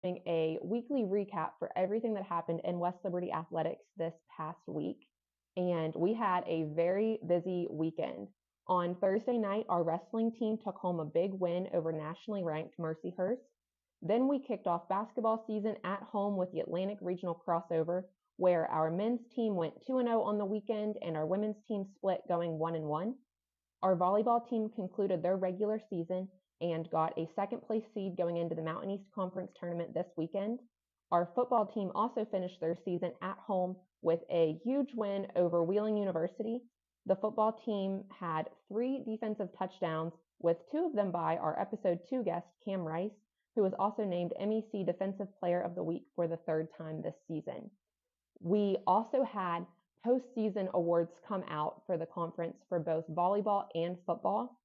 doing a weekly recap for everything that happened in West Liberty athletics this past week. And we had a very busy weekend. On Thursday night, our wrestling team took home a big win over nationally ranked Mercyhurst. Then we kicked off basketball season at home with the Atlantic Regional crossover, where our men's team went 2-0 on the weekend and our women's team split going 1-1. Our volleyball team concluded their regular season and got a second place seed going into the Mountain East Conference tournament this weekend. Our football team also finished their season at home with a huge win over Wheeling University. The football team had 3 defensive touchdowns, with 2 of them by our episode 2 guest, Cam Rice, who was also named MEC Defensive Player of the Week for the 3rd time this season. We also had postseason awards come out for the conference for both volleyball and football.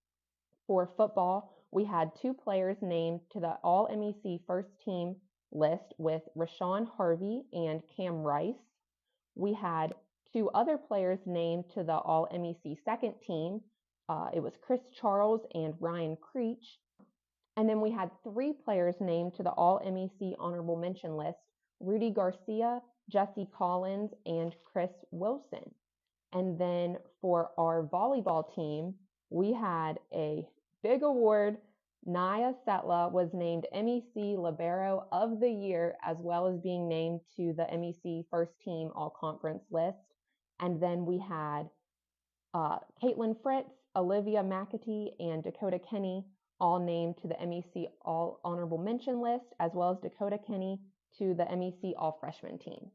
For football, we had 2 players named to the All-MEC first team list with Rashawn Harvey and Cam Rice. We had 2 other players named to the All-MEC second team. It was Chris Charles and Ryan Creech. And then we had 3 players named to the All-MEC honorable mention list, Rudy Garcia, Jesse Collins, and Chris Wilson. And then for our volleyball team, we had a big award. Naya Setla was named MEC Libero of the Year, as well as being named to the MEC first team all-conference list. And then we had Caitlin Fritz, Olivia McAtee, and Dakota Kenny all named to the MEC all honorable mention list, as well as Dakota Kenny to the MEC all freshman team.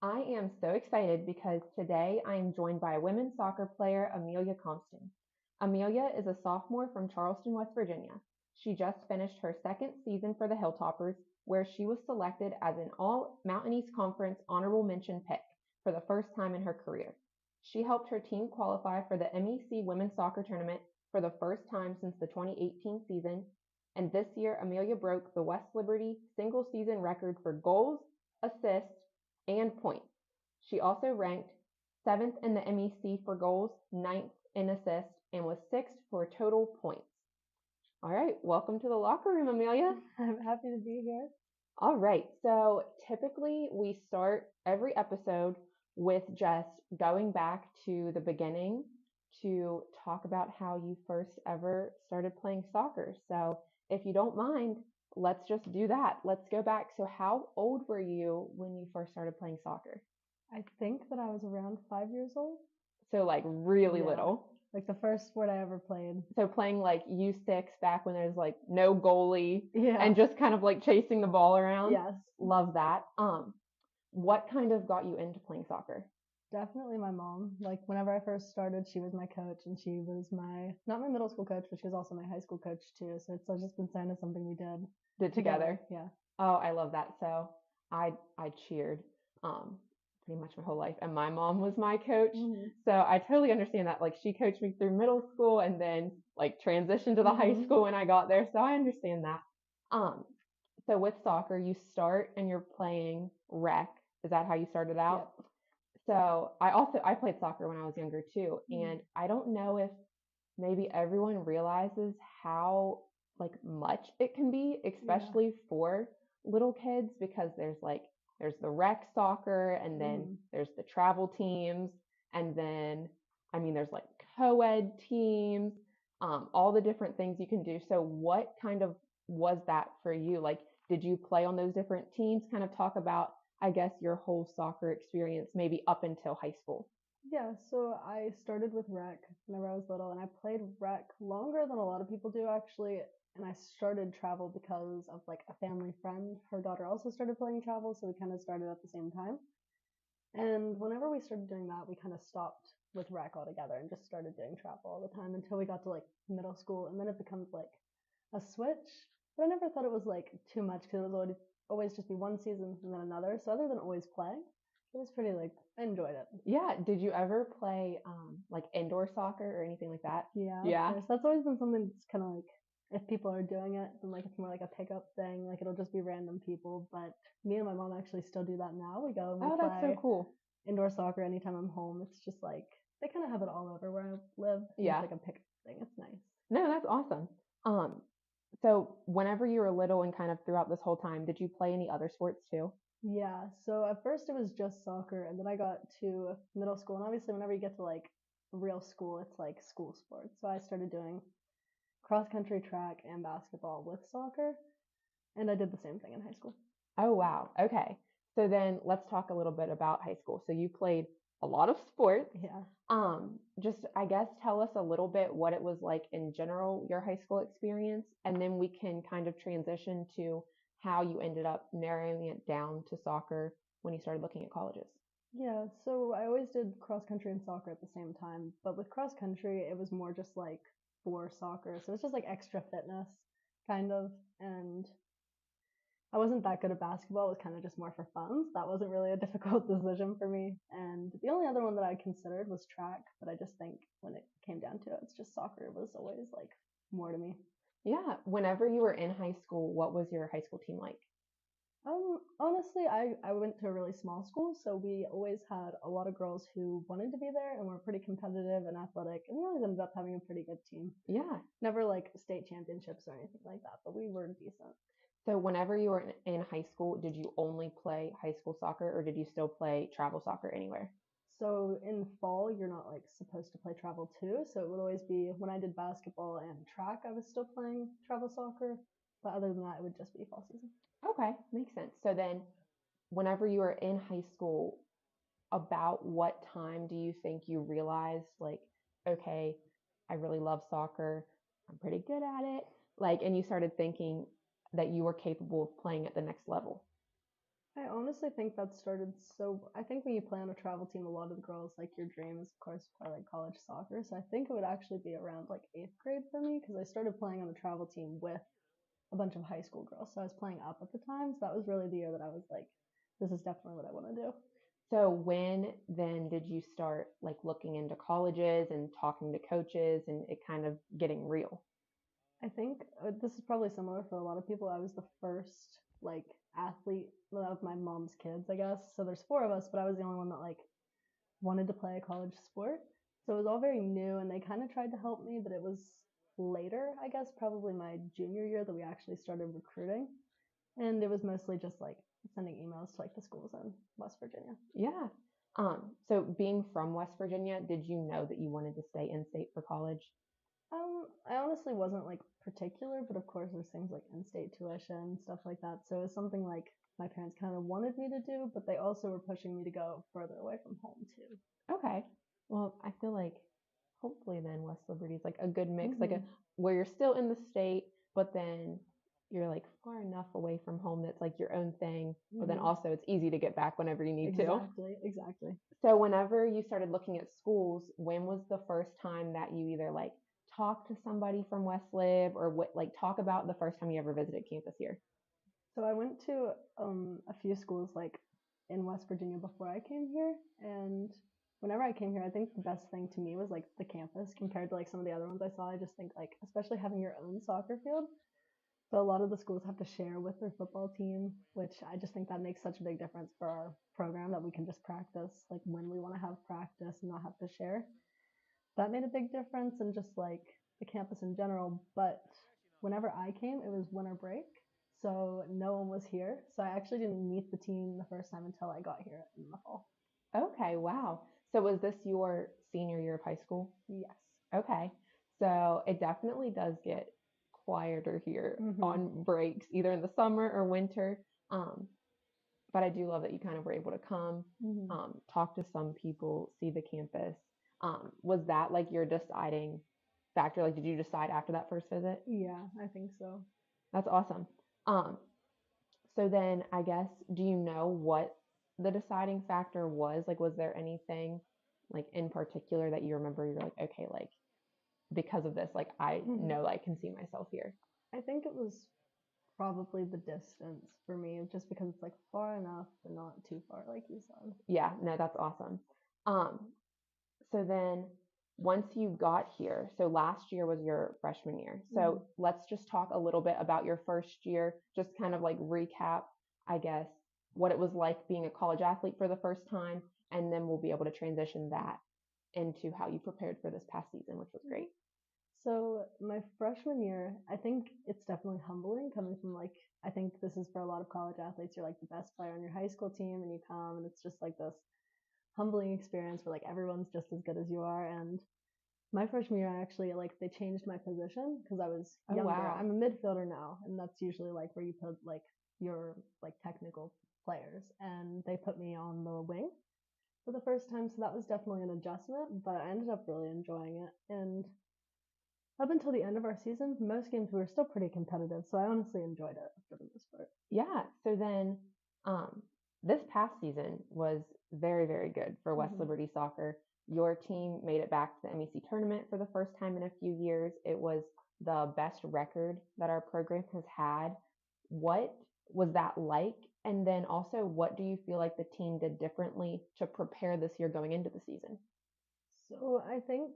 I am so excited because today I am joined by women's soccer player Amelia Compton. Amelia is a sophomore from Charleston, West Virginia. She just finished her 2nd season for the Hilltoppers, where she was selected as an all Mountain East Conference honorable mention pick for the first time in her career. She helped her team qualify for the MEC women's soccer tournament for the first time since the 2018 season, and this year Amelia broke the West Liberty single season record for goals, assists, and points. She also ranked 7th in the MEC for goals, 9th in assists, and was 6th for total points. All right, welcome to the locker room, Amelia. I'm happy to be here. All right, so typically we start every episode with just going back to the beginning to talk about how you first ever started playing soccer. So if you don't mind, let's just do that. Let's go back. So how old were you when you first started playing soccer? I think that I was around 5 years old. So like really Yeah. little. Like the first sport I ever played. So playing like U6 back when there's like no goalie Yeah. and just kind of like chasing the ball around. Yes. Love that. What kind of got you into playing soccer? Definitely my mom. Like whenever I first started, she was my coach, and she was not my middle school coach, but she was also my high school coach too. So it's just been kind of something we did Together. Yeah. Oh, I love that. So I cheered pretty much my whole life, and my mom was my coach. Mm-hmm. So I totally understand that. Like she coached me through middle school and then like transitioned to the high school when I got there. So I understand that. So with soccer, you start and you're playing rec. Is that how you started out? Yep. So I played soccer when I was younger too, and I don't know if maybe everyone realizes how like much it can be, especially for little kids, because there's the rec soccer, and then there's the travel teams, and then there's like co-ed teams, all the different things you can do. So what kind of was that for you? Like, did you play on those different teams? Kind of talk about, I guess, your whole soccer experience, maybe up until high school. Yeah, so I started with rec whenever I was little, and I played rec longer than a lot of people do actually. And I started travel because of like a family friend. Her daughter also started playing travel, so we kind of started at the same time. And whenever we started doing that, we kind of stopped with rec altogether and just started doing travel all the time until we got to like middle school, and then it becomes like a switch. But I never thought it was like too much because it was always just be one season and then another. So other than always playing, it was pretty like I enjoyed it. Yeah. Did you ever play like indoor soccer or anything like that? Yeah. Yeah. That's always been something that's kind of like if people are doing it, then like it's more like a pickup thing. Like it'll just be random people. But me and my mom actually still do that now. We go and we that's so cool. Indoor soccer anytime I'm home. It's just like they kind of have it all over where I live. Yeah. It's like a pickup thing. It's nice. No, that's awesome. So whenever you were little and kind of throughout this whole time, did you play any other sports too? Yeah, so at first it was just soccer, and then I got to middle school, and obviously whenever you get to like real school, it's like school sports. So I started doing cross country, track, and basketball with soccer, and I did the same thing in high school. Oh, wow. Okay. So then let's talk a little bit about high school. So you played a lot of sports. Yeah. Just I guess tell us a little bit what it was like in general, your high school experience, and then we can kind of transition to how you ended up narrowing it down to soccer when you started looking at colleges. Yeah, so I always did cross country and soccer at the same time, but with cross country, it was more just like for soccer. So it's just like extra fitness, kind of. And I wasn't that good at basketball. It was kind of just more for fun. So that wasn't really a difficult decision for me. And the only other one that I considered was track, but I just think when it came down to it, it's just soccer was always like more to me. Yeah. Whenever you were in high school, what was your high school team like? Honestly, I went to a really small school, so we always had a lot of girls who wanted to be there and were pretty competitive and athletic, and we always ended up having a pretty good team. Yeah. Never like state championships or anything like that, but we were decent. So whenever you were in high school, did you only play high school soccer or did you still play travel soccer anywhere? So in fall, you're not like supposed to play travel too, so it would always be when I did basketball and track, I was still playing travel soccer, but other than that, it would just be fall season. Okay, makes sense. So then whenever you were in high school, about what time do you think you realized like, okay, I really love soccer. I'm pretty good at it. Like, and you started thinking that you were capable of playing at the next level. I honestly think that started so. I think when you play on a travel team, a lot of the girls like your dream is, of course, play like college soccer. So I think it would actually be around like eighth grade for me because I started playing on a travel team with a bunch of high school girls. So I was playing up at the time. So that was really the year that I was like, this is definitely what I want to do. So when then did you start like looking into colleges and talking to coaches and it kind of getting real? I think this is probably similar for a lot of people. I was the first like athlete of my mom's kids, I guess. So there's four of us, but I was the only one that like wanted to play a college sport. So it was all very new and they kind of tried to help me, but it was later, I guess, probably my junior year that we actually started recruiting. And it was mostly just like sending emails to like the schools in West Virginia. Yeah. So being from West Virginia, did you know that you wanted to stay in state for college? I honestly wasn't like particular, but of course there's things like in-state tuition, stuff like that. So it was something like my parents kind of wanted me to do, but they also were pushing me to go further away from home too. Okay. Well, I feel like hopefully then West Liberty is like a good mix, like a Mm-hmm. where you're still in the state, but then you're like far enough away from home that's like your own thing, but then Mm-hmm. also it's easy to get back whenever you need to. Exactly, exactly. So whenever you started looking at schools, when was the first time that you either like talked to somebody from West Lib or what like talk about the first time you ever visited campus here? So I went to a few schools like in West Virginia before I came here, and whenever I came here, I think the best thing to me was like the campus compared to like some of the other ones I saw. I just think like especially having your own soccer field. So a lot of the schools have to share with their football team, which I just think that makes such a big difference for our program that we can just practice like when we want to have practice and not have to share. That made a big difference in just like the campus in general. But whenever I came, it was winter break. So no one was here. So I actually didn't meet the team the first time until I got here in the fall. Okay, wow. So was this your senior year of high school? Yes. Okay. So it definitely does get quieter here Mm-hmm. on breaks, either in the summer or winter. Um, but I do love that you kind of were able to come, Mm-hmm. talk to some people, see the campus. Was that like your deciding factor? Like, did you decide after that first visit? Yeah, I think so. That's awesome. Um, so then I guess, do you know what the deciding factor was? Like, was there anything like in particular that you remember you're like, okay, like because of this, like I know I can see myself here. I think it was probably the distance for me, just because it's like far enough but not too far, like you said. Yeah, no, that's awesome. Um, so then once you got here, so last year was your freshman year. Mm-hmm. So let's just talk a little bit about your first year, just kind of like recap, I guess, what it was like being a college athlete for the first time, and then we'll be able to transition that into how you prepared for this past season, which was Mm-hmm. great. So my freshman year, I think it's definitely humbling coming from like I think this is for a lot of college athletes. You're like the best player on your high school team, and you come, and it's just like this humbling experience where like everyone's just as good as you are. And my freshman year, I actually like they changed my position because I was Oh, younger. wow. I'm a midfielder now, and that's usually like where you put like your like technical players, and they put me on the wing for the first time. So that was definitely an adjustment, but I ended up really enjoying it. And up until the end of our season, most games we were still pretty competitive, so I honestly enjoyed it for the most part. Yeah. So then, um, this past season was very, very good for West Mm-hmm. Liberty soccer. Your team made it back to the MEC tournament for the first time in a few years. It was the best record that our program has had. What was that like? And then also, what do you feel like the team did differently to prepare this year going into the season? So I think,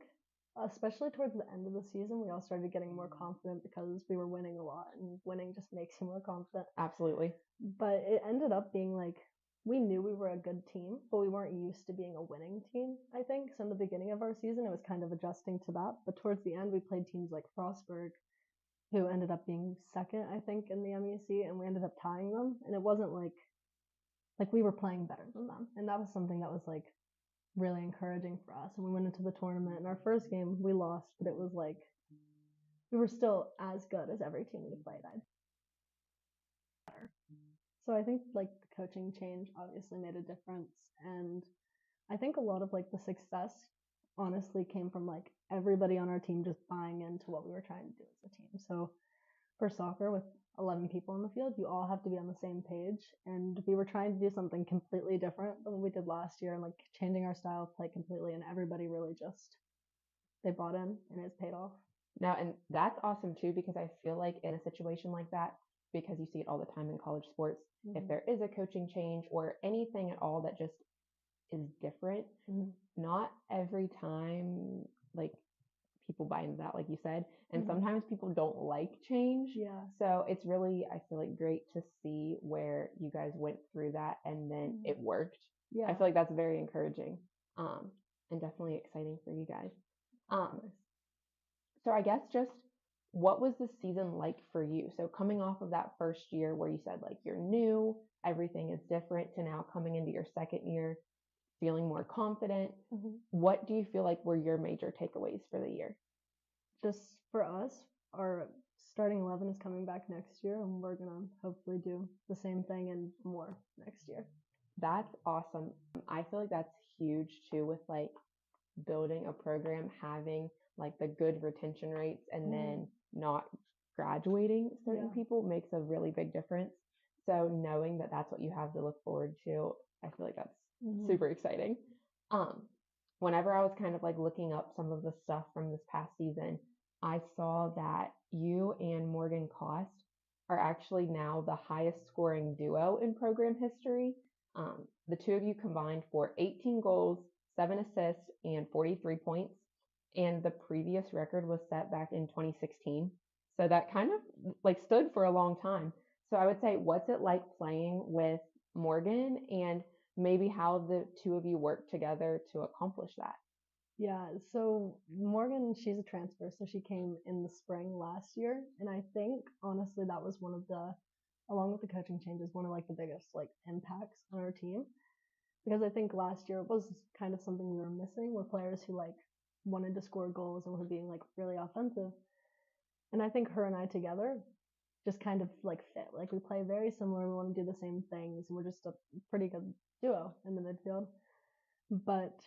especially towards the end of the season, we all started getting more confident because we were winning a lot, and winning just makes you more confident. Absolutely. But it ended up being like we knew we were a good team, but we weren't used to being a winning team, I think. So in the beginning of our season, it was kind of adjusting to that. But towards the end, we played teams like Frostburg, who ended up being second, I think, in the MEC, and we ended up tying them. And it wasn't like we were playing better than them, and that was something that was like really encouraging for us. And we went into the tournament, and our first game we lost, but it was like we were still as good as every team we played. So I think like the coaching change obviously made a difference, and I think a lot of like the success honestly came from like everybody on our team just buying into what we were trying to do as a team. So for soccer with 11 people in the field, you all have to be on the same page. And we were trying to do something completely different than what we did last year and like changing our style of play completely. And everybody really just, they bought in and it's paid off. Now, and that's awesome too, because I feel like in a situation like that, because you see it all the time in college sports, if Mm-hmm. there is a coaching change or anything at all that just is different, Mm-hmm. not every time, like, people buy into that, like you said, and Mm-hmm. sometimes people don't like change. Yeah. So it's really, I feel like, great to see where you guys went through that and then Mm-hmm. it worked. Yeah. I feel like that's very encouraging, and definitely exciting for you guys. Um, so I guess just what was the season like for you? So coming off of that first year where you said like you're new, everything is different, to now coming into your second year, feeling more confident. Mm-hmm. What do you feel like were your major takeaways for the year? Just for us, our starting 11 is coming back next year, and we're going to hopefully do the same thing and more next year. That's awesome. I feel like that's huge too, with like building a program, having like the good retention rates and then not graduating certain Yeah. people makes a really big difference. So knowing that that's what you have to look forward to, I feel like that's Mm-hmm. super exciting. Um, Whenever I was kind of like looking up some of the stuff from this past season, I saw that you and Morgan Cost are actually now the highest scoring duo in program history. The two of you combined for 18 goals, 7 assists, and 43 points. And the previous record was set back in 2016. So that kind of like stood for a long time. So I would say, what's it like playing with Morgan, and maybe how the two of you work together to accomplish that? Yeah, so Morgan, she's a transfer, so she came in the spring last year, and I think honestly that was one of the, along with the coaching changes, one of like the biggest like impacts on our team, because I think last year it was kind of something we were missing, were players who like wanted to score goals and were being like really offensive, and I think her and I together just kind of like fit, like we play very similar, we want to do the same things, and we're just a pretty good duo in the midfield, but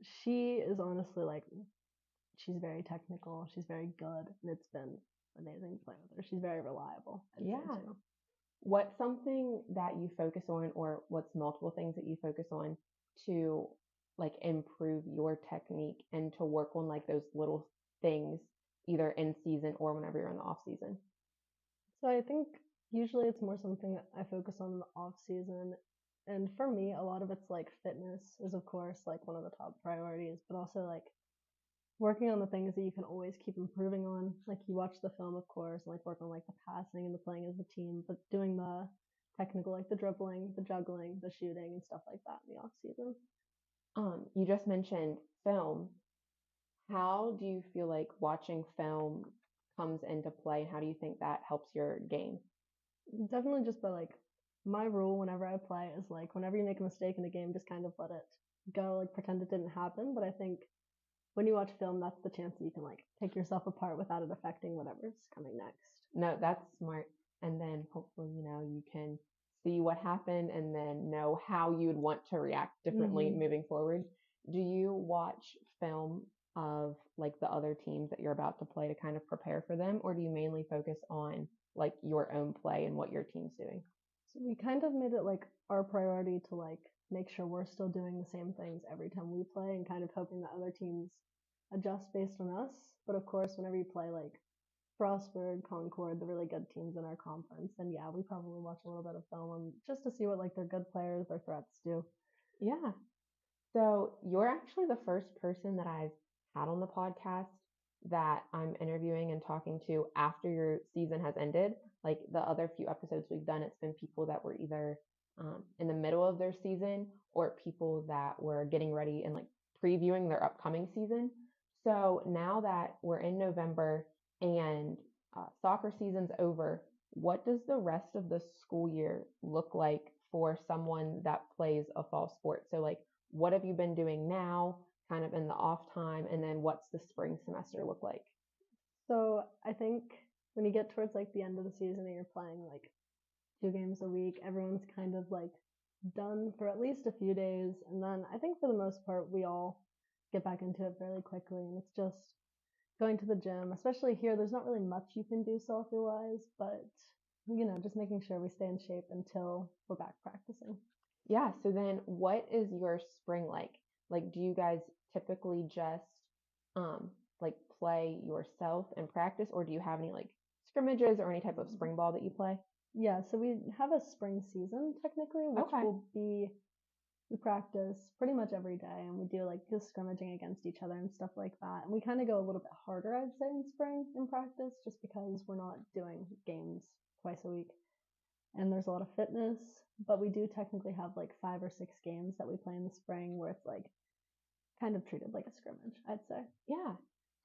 she is honestly like she's very technical. She's very good, and it's been amazing to play with her. She's very reliable. I'd say Yeah. too. What's something that you focus on, or what's multiple things that you focus on to like improve your technique and to work on like those little things either in season or whenever you're in the off season? So I think usually it's more something that I focus on in the off season. And for me, a lot of it's like fitness is of course like one of the top priorities, but also like working on the things that you can always keep improving on. Like you watch the film, of course, and like work on like the passing and the playing as a team, but doing the technical, like the dribbling, the juggling, the shooting, and stuff like that in the off season. You just mentioned film. How do you feel like watching film comes into play, and how do you think that helps your game? Definitely just by like my rule whenever I play is like whenever you make a mistake in a game, just kind of let it go, like pretend it didn't happen. But I think when you watch film, that's the chance that you can like take yourself apart without it affecting whatever's coming next. No, that's smart. And then hopefully, you can see what happened and then know how you would want to react differently Mm-hmm. moving forward. Do you watch film of like the other teams that you're about to play to kind of prepare for them, or do you mainly focus on like your own play and what your team's doing? So we kind of made it like our priority to like make sure we're still doing the same things every time we play and kind of hoping that other teams adjust based on us. But of course, whenever you play like Frostburg, Concord, the really good teams in our conference, then yeah, we probably watch a little bit of film just to see what like their good players, their threats do. Yeah. So you're actually the first person that I've had on the podcast that I'm interviewing and talking to after your season has ended. Like the other few episodes we've done, it's been people that were either in the middle of their season or people that were getting ready and like previewing their upcoming season. So now that we're in November and soccer season's over, what does the rest of the school year look like for someone that plays a fall sport? So like what have you been doing now, kind of in the off time, and then what's the spring semester look like? So I think when you get towards like the end of the season and you're playing like 2 games a week, everyone's kind of like done for at least a few days. And then I think for the most part, we all get back into it fairly quickly. And it's just going to the gym, especially here, there's not really much you can do soccer wise, but just making sure we stay in shape until we're back practicing. Yeah, so then what is your spring like? Like, do you guys typically just um like play yourself and practice, or do you have any like scrimmages or any type of spring ball that you play? Yeah, so we have a spring season technically, which Okay. will be we practice pretty much every day and we do like just scrimmaging against each other and stuff like that. And we kind of go a little bit harder, I'd say, in spring in practice just because we're not doing games twice a week. And there's a lot of fitness, but we do technically have like 5 or 6 games that we play in the spring where it's like kind of treated like a scrimmage, I'd say. Yeah.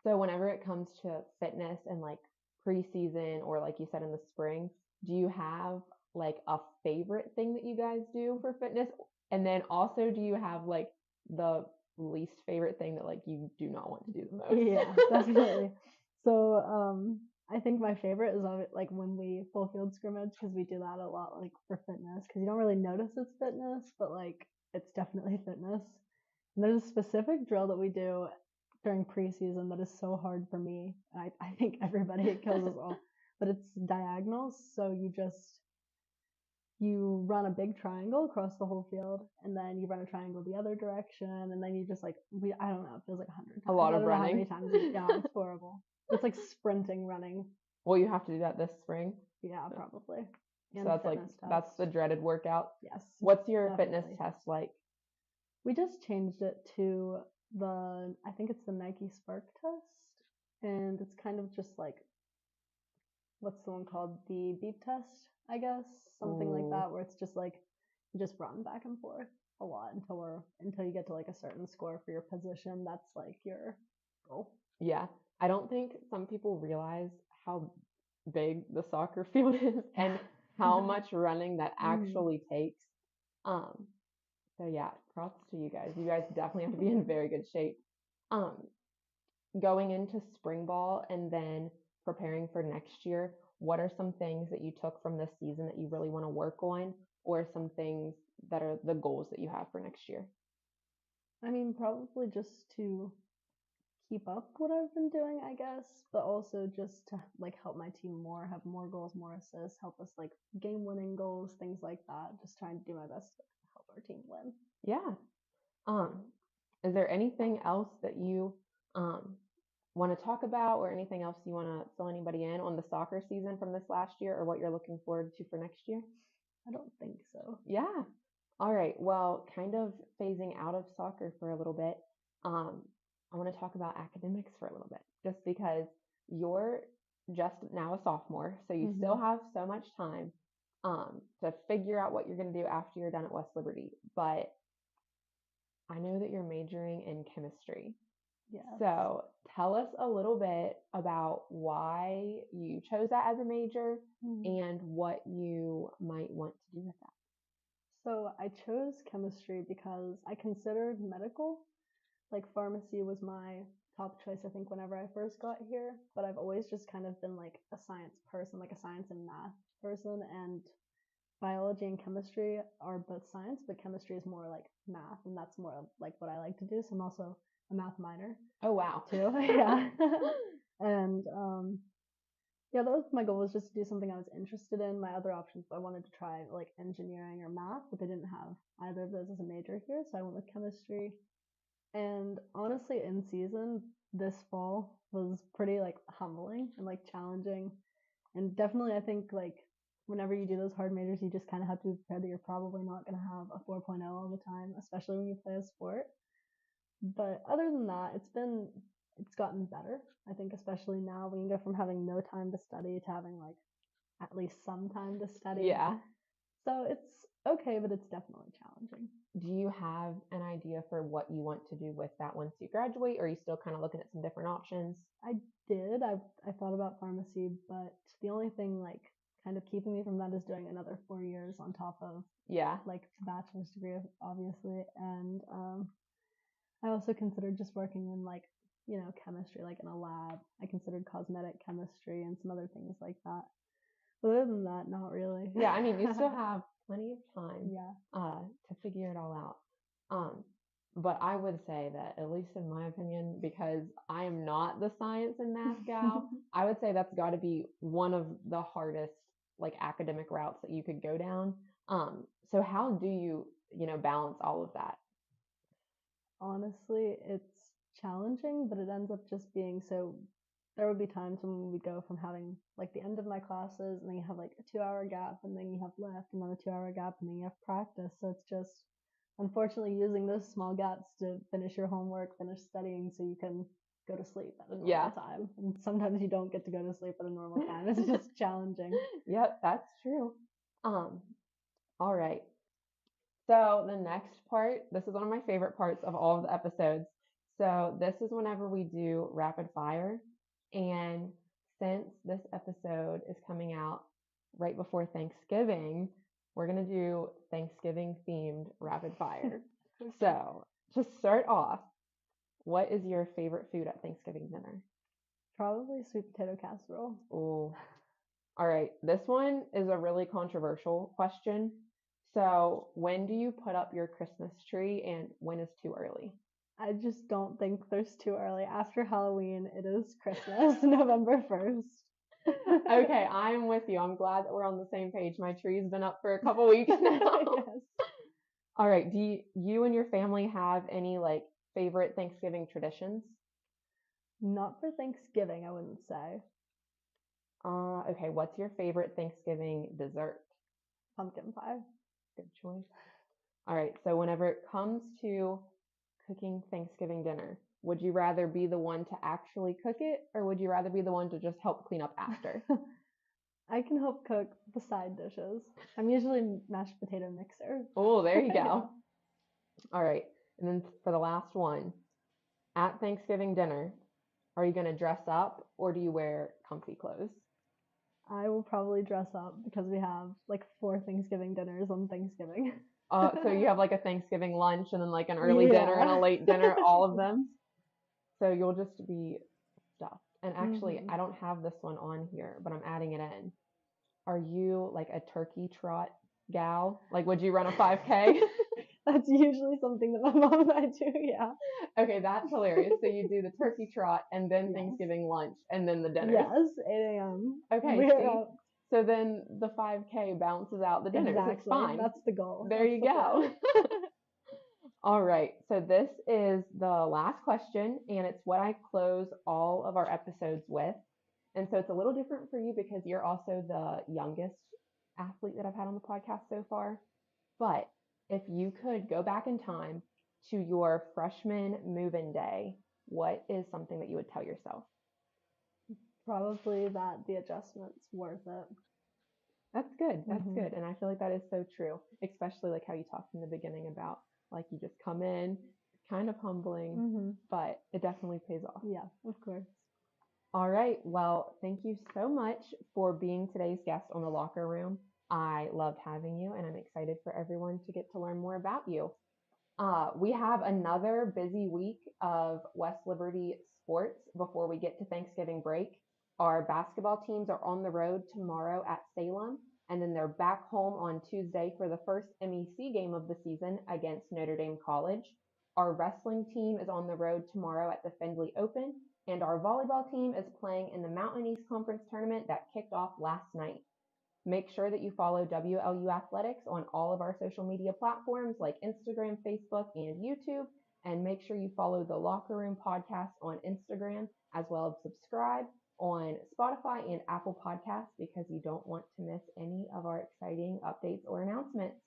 So whenever it comes to fitness and like preseason or like you said in the spring, do you have like a favorite thing that you guys do for fitness? And then also do you have like the least favorite thing that like you do not want to do the most? Yeah, definitely. So, I think my favorite is like when we full field scrimmage because we do that a lot, like for fitness, because you don't really notice it's fitness, but like it's definitely fitness. And there's a specific drill that we do during preseason that is so hard for me. I think everybody it kills us all, but it's diagonals. So you run a big triangle across the whole field, and then you run a triangle the other direction, and then you just like I don't know, it feels like 100 times. A lot I of don't know how many running. times. Yeah, it's horrible. It's like sprinting, running. Well, you have to do that this spring. Yeah, probably. So And that's like fitness that's the test. dreaded workout. Yes, What's your fitness definitely. test like? We just changed it to I think it's the Nike Spark test, and it's kind of just like what's the one called? The beep test, I guess, something like Ooh. that, where it's just like you just run back and forth a lot until you get to like a certain score for your position. That's like your goal. Yeah. I don't think some people realize how big the soccer field is Yeah. and how much running that Mm. actually takes. Um, so yeah, props to you guys. You guys definitely have to be in very good shape. Um, Going into spring ball and then preparing for next year, what are some things that you took from this season that you really want to work on, or some things that are the goals that you have for next year? I mean, probably just to keep up what I've been doing, I guess, but also just to like help my team more, have more goals, more assists, help us like game winning goals, things like that. Just trying to do my best to help our team win. Yeah. Um, is there anything else that you um, want to talk about, or anything else you want to fill anybody in on the soccer season from this last year, or what you're looking forward to for next year? I don't think so. Yeah. All right. Well, kind of phasing out of soccer for a little bit. Um, I want to talk about academics for a little bit, just because you're just now a sophomore, so you still Mm-hmm. have so much time to figure out what you're going to do after you're done at West Liberty. But I know that you're majoring in chemistry. Yes. So tell us a little bit about why you chose that as a major and what you might want to do with that. So I chose chemistry because I considered medical. Like pharmacy was my top choice, I think, whenever I first got here. But I've always just kind of been like a science person, like a science and math person. And biology and chemistry are both science, but chemistry is more like math, and that's more like what I like to do. So I'm also a math minor. Oh, wow. Too. Yeah. And yeah, that was my goal, was just to do something I was interested in. My other options, I wanted to try like engineering or math, but they didn't have either of those as a major here, so I went with chemistry. And honestly, in season this fall was pretty like humbling and like challenging. And definitely, I think like whenever you do those hard majors, you just kind of have to be prepared that you're probably not going to have a 4.0 all the time, especially when you play a sport. But other than that, it's gotten better. I think especially now when you go from having no time to study to having like at least some time to study. Yeah. So it's okay, but it's definitely challenging. Do you have an idea for what you want to do with that once you graduate, or are you still kind of looking at some different options? I did. I thought about pharmacy, but the only thing like kind of keeping me from that is doing another 4 years on top of like bachelor's degree, obviously. And I also considered just working in like chemistry, like in a lab. I considered cosmetic chemistry and some other things like that. But other than that, not really. Yeah, I mean, you still have plenty of time Yeah. to figure it all out. But I would say that, at least in my opinion, because I am not the science and math gal, I would say that's got to be one of the hardest like academic routes that you could go down. So how do you, balance all of that? Honestly, it's challenging, but it ends up just being so. There would be times when we go from having like the end of my classes, and then you have like a 2 hour gap, and then you have left another 2 hour gap, and then you have practice. So it's just unfortunately using those small gaps to finish your homework, finish studying, so you can go to sleep at a normal time. And sometimes you don't get to go to sleep at a normal time. It's just challenging. Yep, that's true. All right. So the next part, this is one of my favorite parts of all of the episodes. So this is whenever we do rapid fire. And since this episode is coming out right before Thanksgiving, we're going to do Thanksgiving themed rapid fire. So to start off, what is your favorite food at Thanksgiving dinner? Probably sweet potato casserole. Oh, all right. This one is a really controversial question. So, when do you put up your Christmas tree and when is too early? I just don't think there's too early. After Halloween, it is Christmas, November 1st. Okay, I'm with you. I'm glad that we're on the same page. My tree's been up for a couple weeks now. Yes. All right. Do you and your family have any like favorite Thanksgiving traditions? Not for Thanksgiving, I wouldn't say. Okay. What's your favorite Thanksgiving dessert? Pumpkin pie. Good choice. All right. So, whenever it comes to cooking Thanksgiving dinner, would you rather be the one to actually cook it, or would you rather be the one to just help clean up after? I can help cook the side dishes. I'm usually mashed potato mixer. Oh, there you go. Yeah. All right. And then for the last one, at Thanksgiving dinner, are you going to dress up or do you wear comfy clothes? I will probably dress up because we have like 4 Thanksgiving dinners on Thanksgiving. So you have like a Thanksgiving lunch and then like an early dinner and a late dinner, all of them. So you'll just be stuffed. And actually, I don't have this one on here, but I'm adding it in. Are you like a turkey trot gal? Like, would you run a 5K? That's usually something that my mom and I do, yeah. Okay, that's hilarious. So you do the turkey trot and then Thanksgiving lunch and then the dinner. Yes, 8 a.m. Okay, see? So then the 5K balances out the dinners. Exactly. It's fine. That's the goal. There you go. All right. So this is the last question, and it's what I close all of our episodes with. And so it's a little different for you because you're also the youngest athlete that I've had on the podcast so far. But if you could go back in time to your freshman move-in day, what is something that you would tell yourself? Probably that the adjustment's worth it. That's good. That's good. And I feel like that is so true, especially like how you talked in the beginning about like you just come in, kind of humbling, but it definitely pays off. Yeah, of course. All right. Well, thank you so much for being today's guest on the locker room. I loved having you, and I'm excited for everyone to get to learn more about you. We have another busy week of West Liberty sports before we get to Thanksgiving break. Our basketball teams are on the road tomorrow at Salem, and then they're back home on Tuesday for the first MEC game of the season against Notre Dame College. Our wrestling team is on the road tomorrow at the Findlay Open, and our volleyball team is playing in the Mountain East Conference tournament that kicked off last night. Make sure that you follow WLU Athletics on all of our social media platforms like Instagram, Facebook, and YouTube. And make sure you follow the Locker Room podcast on Instagram, as well as subscribe on Spotify and Apple Podcasts because you don't want to miss any of our exciting updates or announcements.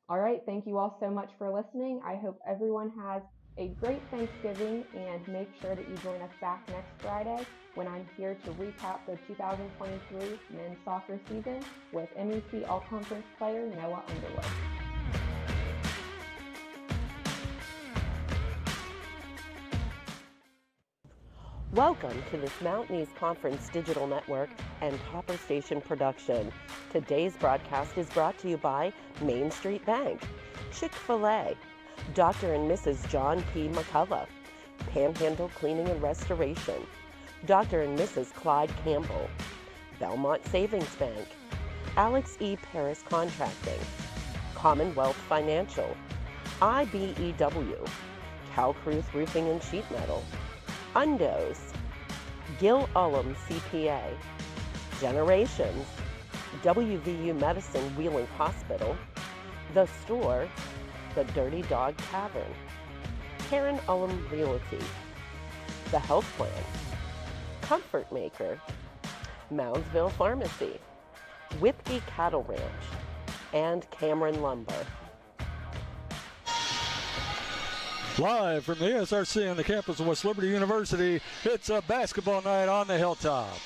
All right. Thank you all so much for listening. I hope everyone has a great Thanksgiving, and make sure that you join us back next Friday when I'm here to recap the 2023 men's soccer season with MEC All-Conference player Noah Underwood. Welcome to this Mountain East Conference Digital Network and Hopper Station production. Today's broadcast is brought to you by Main Street Bank, Chick-fil-A, Dr. and Mrs. John P. McCullough, Panhandle Cleaning and Restoration, Dr. and Mrs. Clyde Campbell, Belmont Savings Bank, Alex E. Paris Contracting, Commonwealth Financial, IBEW, Calcruth Roofing and Sheet Metal, Undos, Gil Ullum CPA, Generations, WVU Medicine Wheeling Hospital, The Store, The Dirty Dog Tavern, Karen Ullum Realty, The Health Plan, Comfort Maker, Moundsville Pharmacy, Whitby Cattle Ranch, and Cameron Lumber. Live from the SRC on the campus of West Liberty University, it's a basketball night on the Hilltop.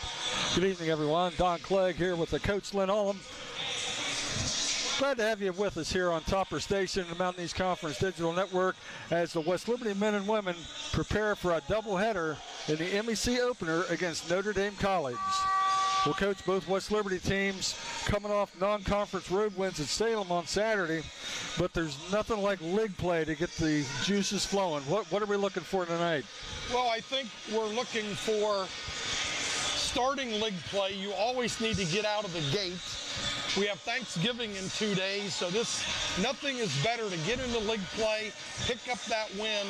Good evening, everyone. Don Clegg here with the coach, Lynn Ullum. Glad to have you with us here on Topper Station, the Mountain East Conference Digital Network, as the West Liberty men and women prepare for a doubleheader in the MEC opener against Notre Dame College. We'll coach both West Liberty teams coming off non-conference road wins at Salem on Saturday, but there's nothing like league play to get the juices flowing. What are we looking for tonight? Well, I think we're looking for starting league play. You always need to get out of the gate. We have Thanksgiving in 2 days, so nothing is better to get into league play, pick up that win,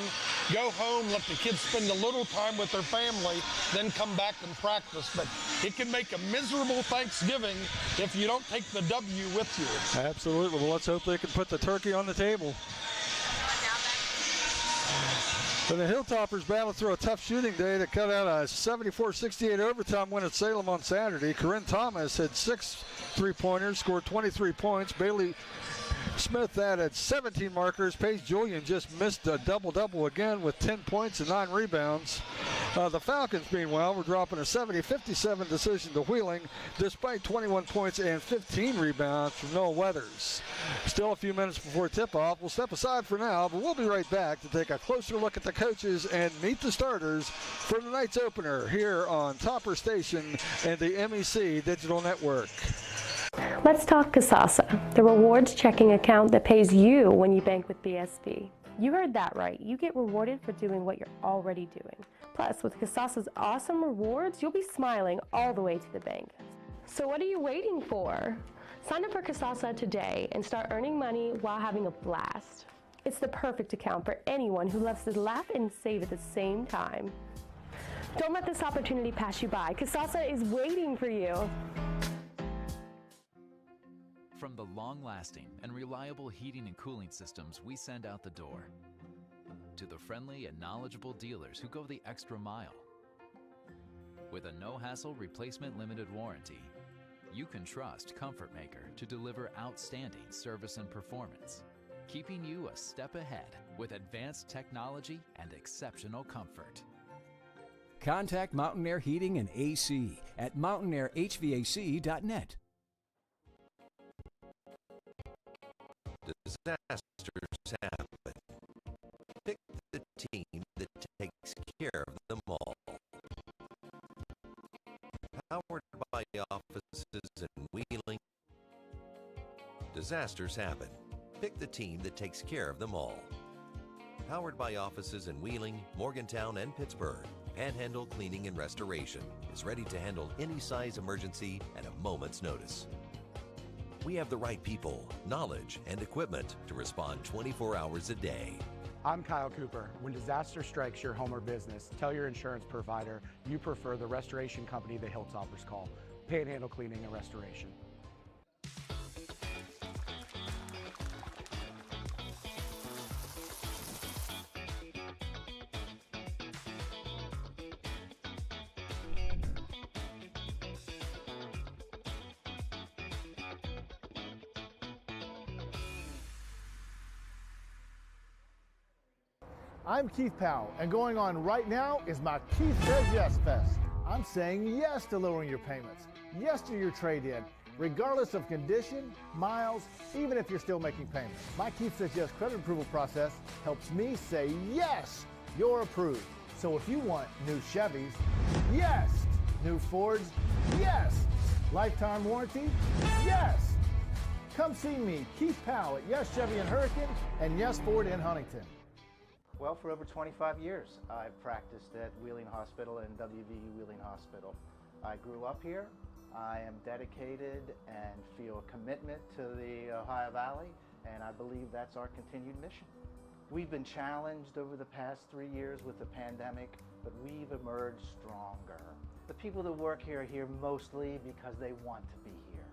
go home, let the kids spend a little time with their family, then come back and practice. But it can make a miserable Thanksgiving if you don't take the W with you. Absolutely. Well, let's hope they can put the turkey on the table. And the Hilltoppers battled through a tough shooting day to cut out a 74-68 overtime win at Salem on Saturday. Corinne Thomas had 6 3-pointers, scored 23 points. Bailey Smith added 17 markers. Paige Julian just missed a double-double again with 10 points and 9 rebounds. The Falcons, meanwhile, were dropping a 70-57 decision to Wheeling despite 21 points and 15 rebounds from Noah Weathers. Still a few minutes before tip-off. We'll step aside for now, but we'll be right back to take a closer look at the coaches and meet the starters for tonight's opener here on Topper Station and the MEC Digital Network. Let's talk Kasasa, the rewards checking account that pays you when you bank with BSB. You heard that right. You get rewarded for doing what you're already doing. Plus, with Kasasa's awesome rewards, you'll be smiling all the way to the bank. So what are you waiting for? Sign up for Kasasa today and start earning money while having a blast. It's the perfect account for anyone who loves to laugh and save at the same time. Don't let this opportunity pass you by. Kasasa is waiting for you. From the long-lasting and reliable heating and cooling systems we send out the door, to the friendly and knowledgeable dealers who go the extra mile. With a no-hassle replacement limited warranty, you can trust Comfort Maker to deliver outstanding service and performance, keeping you a step ahead with advanced technology and exceptional comfort. Contact Mountain Air Heating and AC at mountaineirhvac.net. Disasters happen. Pick the disasters happen. Pick the team that takes care of them all. Powered by offices in Wheeling, Morgantown, and Pittsburgh, Panhandle Cleaning and Restoration is ready to handle any size emergency at a moment's notice. We have the right people, knowledge, and equipment to respond 24 hours a day. I'm Kyle Cooper. When disaster strikes your home or business, tell your insurance provider you prefer the restoration company the Hilltoppers call, Panhandle Cleaning and Restoration. I'm Keith Powell, and going on right now is my Keith Says Yes Fest. I'm saying yes to lowering your payments, yes to your trade-in, regardless of condition, miles, even if you're still making payments. My Keith Says Yes credit approval process helps me say yes, you're approved. So if you want new Chevys, yes. New Fords, yes. Lifetime warranty, yes. Come see me, Keith Powell at Yes Chevy in Hurricane and Yes Ford in Huntington. Well, for over 25 years, I've practiced at Wheeling Hospital and WVU Wheeling Hospital. I grew up here. I am dedicated and feel a commitment to the Ohio Valley, and I believe that's our continued mission. We've been challenged over the past 3 years with the pandemic, but we've emerged stronger. The people that work here are here mostly because they want to be here.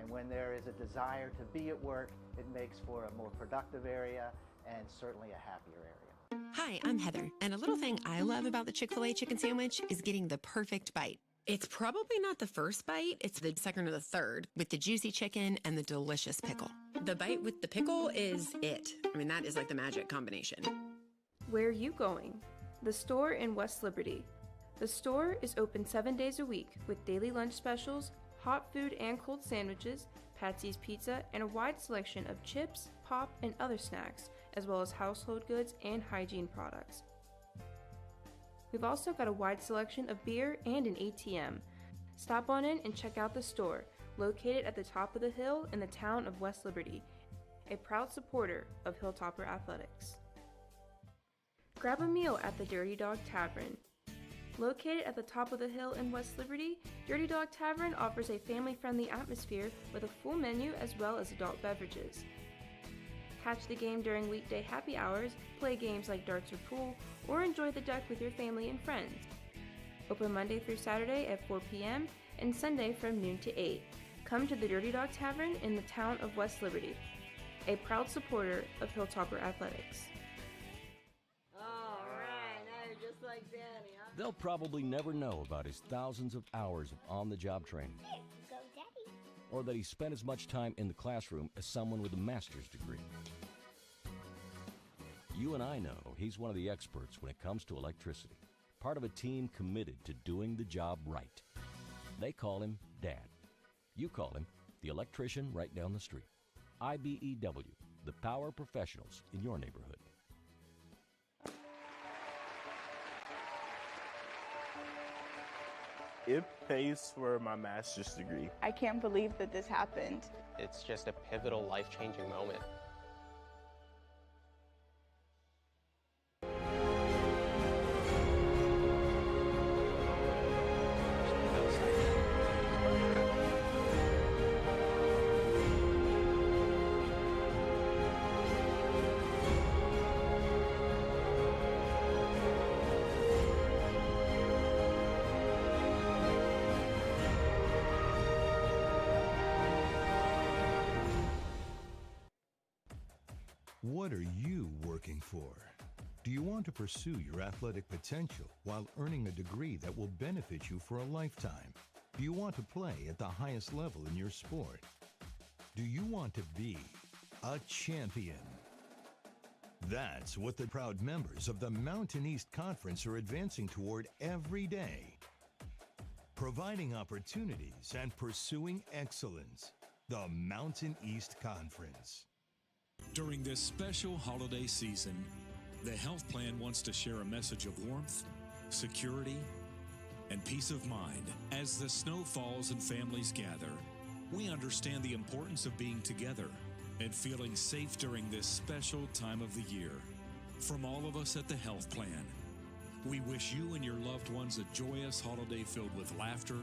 And when there is a desire to be at work, it makes for a more productive area and certainly a happier area. Hi, I'm Heather, and a little thing I love about the Chick-fil-A chicken sandwich is getting the perfect bite. It's probably not the first bite, it's the second or the third, with the juicy chicken and the delicious pickle. The bite with the pickle is it. I mean, that is like the magic combination. Where are you going? The store in West Liberty. The store is open 7 days a week with daily lunch specials, hot food and cold sandwiches, Patsy's Pizza, and a wide selection of chips, pop, and other snacks, as well as household goods and hygiene products. We've also got a wide selection of beer and an ATM. Stop on in and check out the store, located at the top of the hill in the town of West Liberty, a proud supporter of Hilltopper Athletics. Grab a meal at the Dirty Dog Tavern. Located at the top of the hill in West Liberty, Dirty Dog Tavern offers a family-friendly atmosphere with a full menu as well as adult beverages. Catch the game during weekday happy hours, play games like darts or pool, or enjoy the deck with your family and friends. Open Monday through Saturday at 4 p.m. and Sunday from noon to 8. Come to the Dirty Dog Tavern in the town of West Liberty, a proud supporter of Hilltopper Athletics. All right, now you're just like Danny, huh? They'll probably never know about his thousands of hours of on-the-job training. Here, go, Daddy. Or that he spent as much time in the classroom as someone with a master's degree. You and I know he's one of the experts when it comes to electricity, part of a team committed to doing the job right. They call him Dad. You call him the electrician right down the street. IBEW, the power professionals in your neighborhood. It pays for my master's degree. I can't believe that this happened. It's just a pivotal, life-changing moment. What are you working for? Do you want to pursue your athletic potential while earning a degree that will benefit you for a lifetime? Do you want to play at the highest level in your sport? Do you want to be a champion? That's what the proud members of the Mountain East Conference are advancing toward every day. Providing opportunities and pursuing excellence. The Mountain East Conference. During this special holiday season, the health plan wants to share a message of warmth, security, and peace of mind. As the snow falls and families gather, we understand the importance of being together and feeling safe during this special time of the year. From all of us at the Health Plan, we wish you and your loved ones a joyous holiday filled with laughter,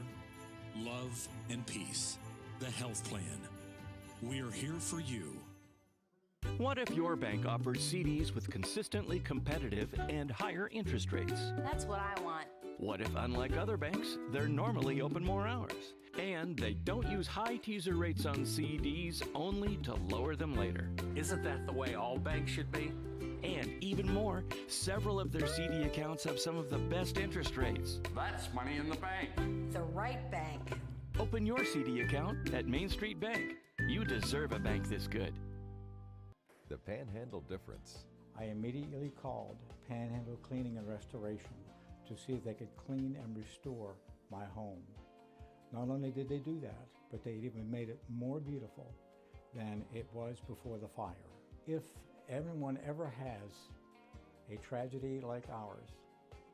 love, and peace. The Health Plan. We're here for you. What if your bank offers CDs with consistently competitive and higher interest rates? That's what I want. What if, unlike other banks, they're normally open more hours? And they don't use high teaser rates on CDs only to lower them later. Isn't that the way all banks should be? And even more, several of their CD accounts have some of the best interest rates. That's money in the bank. The right bank. Open your CD account at Main Street Bank. You deserve a bank this good. The Panhandle Difference. I immediately called Panhandle Cleaning and Restoration to see if they could clean and restore my home. Not only did they do that, but they even made it more beautiful than it was before the fire. If everyone ever has a tragedy like ours,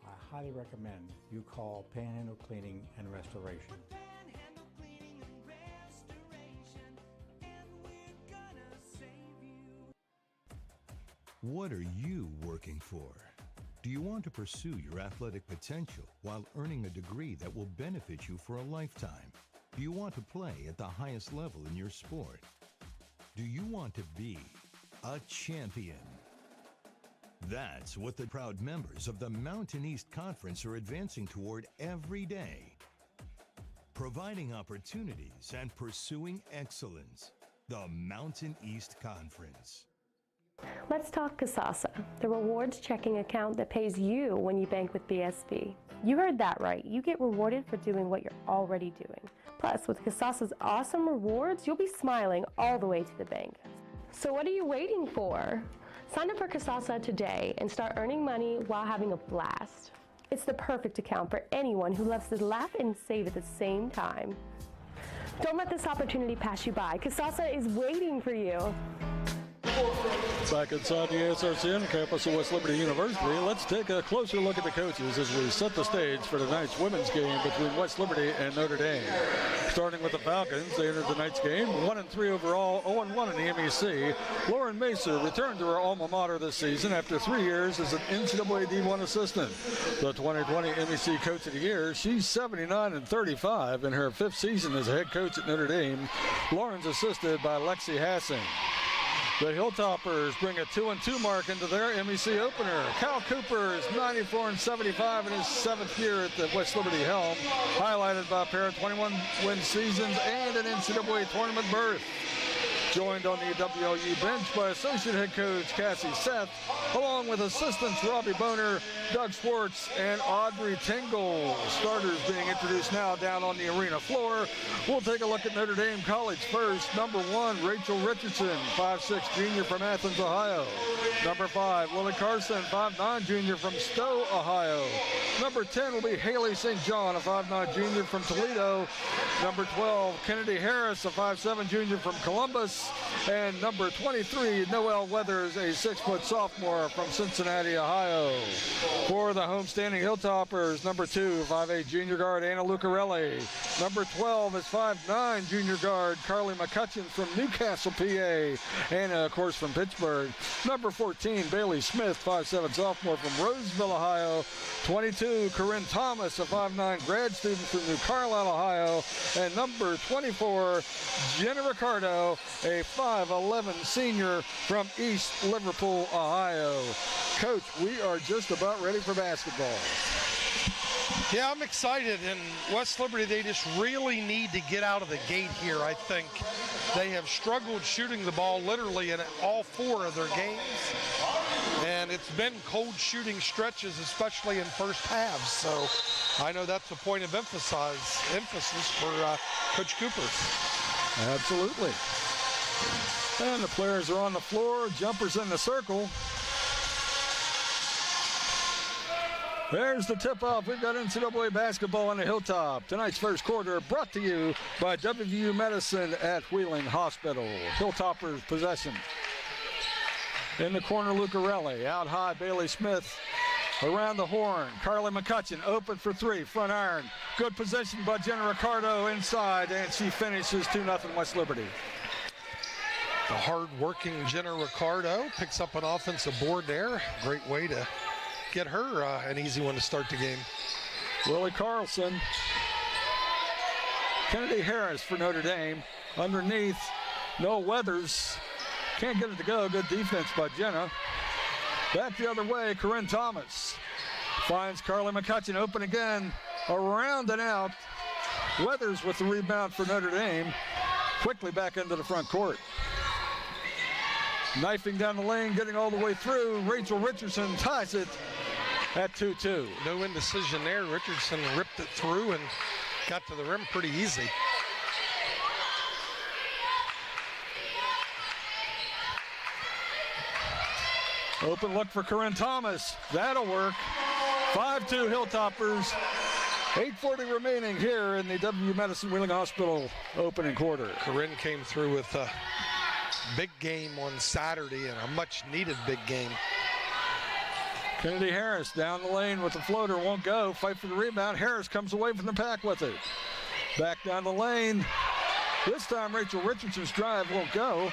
I highly recommend you call Panhandle Cleaning and Restoration. What are you working for? Do you want to pursue your athletic potential while earning a degree that will benefit you for a lifetime? Do you want to play at the highest level in your sport? Do you want to be a champion? That's what the proud members of the Mountain East Conference are advancing toward every day. Providing opportunities and pursuing excellence. The Mountain East Conference. Let's talk Kasasa, the rewards checking account that pays you when you bank with BSB. You heard that right. You get rewarded for doing what you're already doing. Plus, with Kasasa's awesome rewards, you'll be smiling all the way to the bank. So what are you waiting for? Sign up for Kasasa today and start earning money while having a blast. It's the perfect account for anyone who loves to laugh and save at the same time. Don't let this opportunity pass you by. Kasasa is waiting for you. Back inside the ASRCN campus of West Liberty University, let's take a closer look at the coaches as we set the stage for tonight's women's game between West Liberty and Notre Dame. Starting with the Falcons, they entered tonight's game 1-3 overall, 0-1 in the MEC. Lauren Macer returned to her alma mater this season after 3 years as an NCAA D1 assistant. The 2020 MEC Coach of the Year, she's 79-35 in her 5th season as a head coach at Notre Dame. Lauren's assisted by Lexi Hassing. The Hilltoppers bring a 2-2 mark into their MEC opener. Cal Cooper is 94-75 in his 7th year at the West Liberty helm, highlighted by a pair of 21-win seasons and an NCAA tournament berth. Joined on the WLU bench by Associate Head Coach Cassie Seth, along with assistants Robbie Boner, Doug Schwartz, and Audrey Tingle. Starters being introduced now down on the arena floor. We'll take a look at Notre Dame College first. Number 1, Rachel Richardson, 5'6" junior from Athens, Ohio. Number 5, Lily Carson, 5'9" junior from Stowe, Ohio. Number 10 will be Haley St. John, a 5'9" junior from Toledo. Number 12, Kennedy Harris, a 5'7" junior from Columbus. And number 23, Noelle Weathers, a 6-foot sophomore from Cincinnati, Ohio. For the homestanding Hilltoppers, number 2, 5'8" junior guard Anna Lucarelli. Number 12 is 5'9" junior guard Carly McCutcheon from Newcastle, PA. Anna, of course, from Pittsburgh. Number 14, Bailey Smith, 5'7" sophomore from Roseville, Ohio. 22, Corinne Thomas, a 5'9" grad student from New Carlisle, Ohio. And number 24, Jenna Ricardo, a 5'11" senior from East Liverpool, Ohio. Coach, we are just about ready for basketball. Yeah, I'm excited, and West Liberty, they just really need to get out of the gate here, I think. They have struggled shooting the ball literally in all 4 of their games, and it's been cold shooting stretches, especially in first halves, so I know that's a point of emphasis for Coach Cooper. Absolutely. And the players are on the floor, jumpers in the circle. There's the tip-off. We've got NCAA basketball on the Hilltop. Tonight's first quarter brought to you by WVU Medicine at Wheeling Hospital. Hilltoppers possession. In the corner, Lucarelli. Out high, Bailey Smith. Around the horn, Carly McCutcheon open for 3, front iron. Good possession by Jenna Ricardo inside, and she finishes 2-0 West Liberty. The hard-working Jenna Ricardo picks up an offensive board there. Great way to get her an easy one to start the game. Willie Carlson. Kennedy Harris for Notre Dame. Underneath, Noah Weathers. Can't get it to go. Good defense by Jenna. Back the other way, Corinne Thomas. Finds Carly McCutcheon open again. Around and out. Weathers with the rebound for Notre Dame. Quickly back into the front court. Knifing down the lane, getting all the way through. Rachel Richardson ties it at 2-2. No indecision there. Richardson ripped it through and got to the rim pretty easy. Open look for Corinne Thomas. That'll work. 5-2 Hilltoppers. 8:40 remaining here in the W Medicine Wheeling Hospital opening quarter. Corinne came through with a big game on Saturday and a much needed big game. Kennedy Harris down the lane with the floater, won't go. Fight for the rebound. Harris comes away from the pack with it. Back down the lane. This time Rachel Richardson's drive won't go.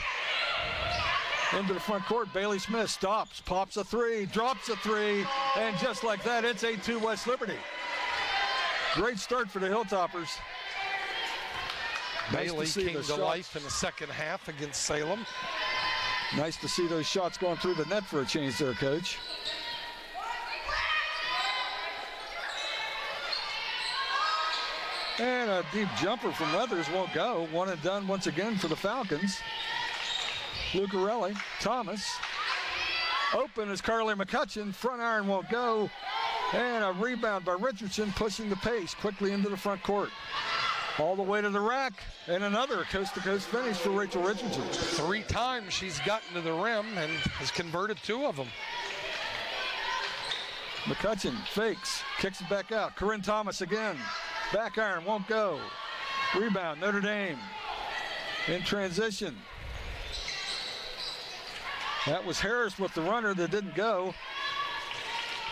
Into the front court, Bailey Smith stops, pops a three, drops a three, and just like that, it's 8-2 West Liberty. Great start for the Hilltoppers. Bailey came to life in the second half against Salem. Nice to see those shots going through the net for a change there, Coach. And a deep jumper from Weathers won't go. One and done once again for the Falcons. Lucarelli, Thomas. Open is Carly McCutcheon. Front iron won't go. And a rebound by Richardson, pushing the pace quickly into the front court. All the way to the rack, and another coast-to-coast finish for Rachel Richardson. 3 times she's gotten to the rim and has converted 2 of them. McCutcheon fakes, kicks it back out. Corinne Thomas again. Back iron won't go. Rebound, Notre Dame. In transition. That was Harris with the runner that didn't go.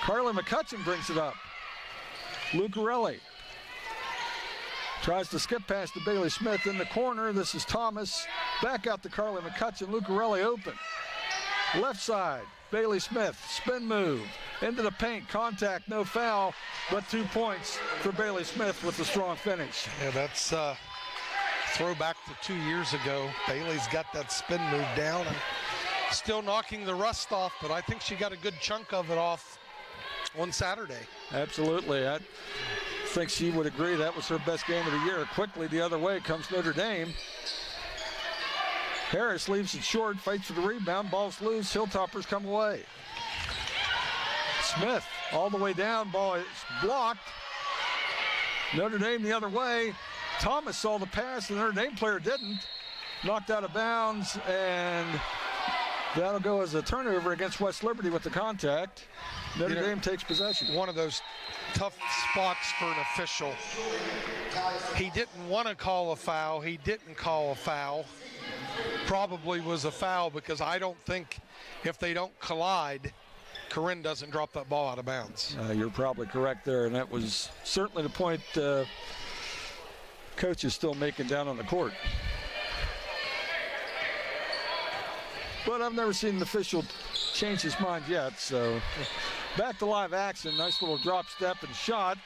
Carly McCutcheon brings it up. Lucarelli tries to skip past to Bailey Smith in the corner. This is Thomas. Back out to Carly McCutcheon. Lucarelli open. Left side, Bailey Smith. Spin move. Into the paint. Contact, no foul. But 2 points for Bailey Smith with the strong finish. Yeah, that's throwback to 2 years ago. Bailey's got that spin move down and still knocking the rust off, but I think she got a good chunk of it off on Saturday. Absolutely. I think she would agree that was her best game of the year. Quickly the other way comes Notre Dame. Harris leaves it short, fights for the rebound, ball's loose, Hilltoppers come away. Smith all the way down, ball is blocked. Notre Dame the other way. Thomas saw the pass, the Notre Dame player didn't. Knocked out of bounds, and that'll go as a turnover against West Liberty with the contact. Notre Dame takes possession. One of those tough spots for an official. He didn't want to call a foul. He didn't call a foul. Probably was a foul because I don't think if they don't collide, Corinne doesn't drop that ball out of bounds. You're probably correct there, and that was certainly the point coach is still making down on the court. But I've never seen an official change his mind yet, so back to live action. Nice little drop step and shot.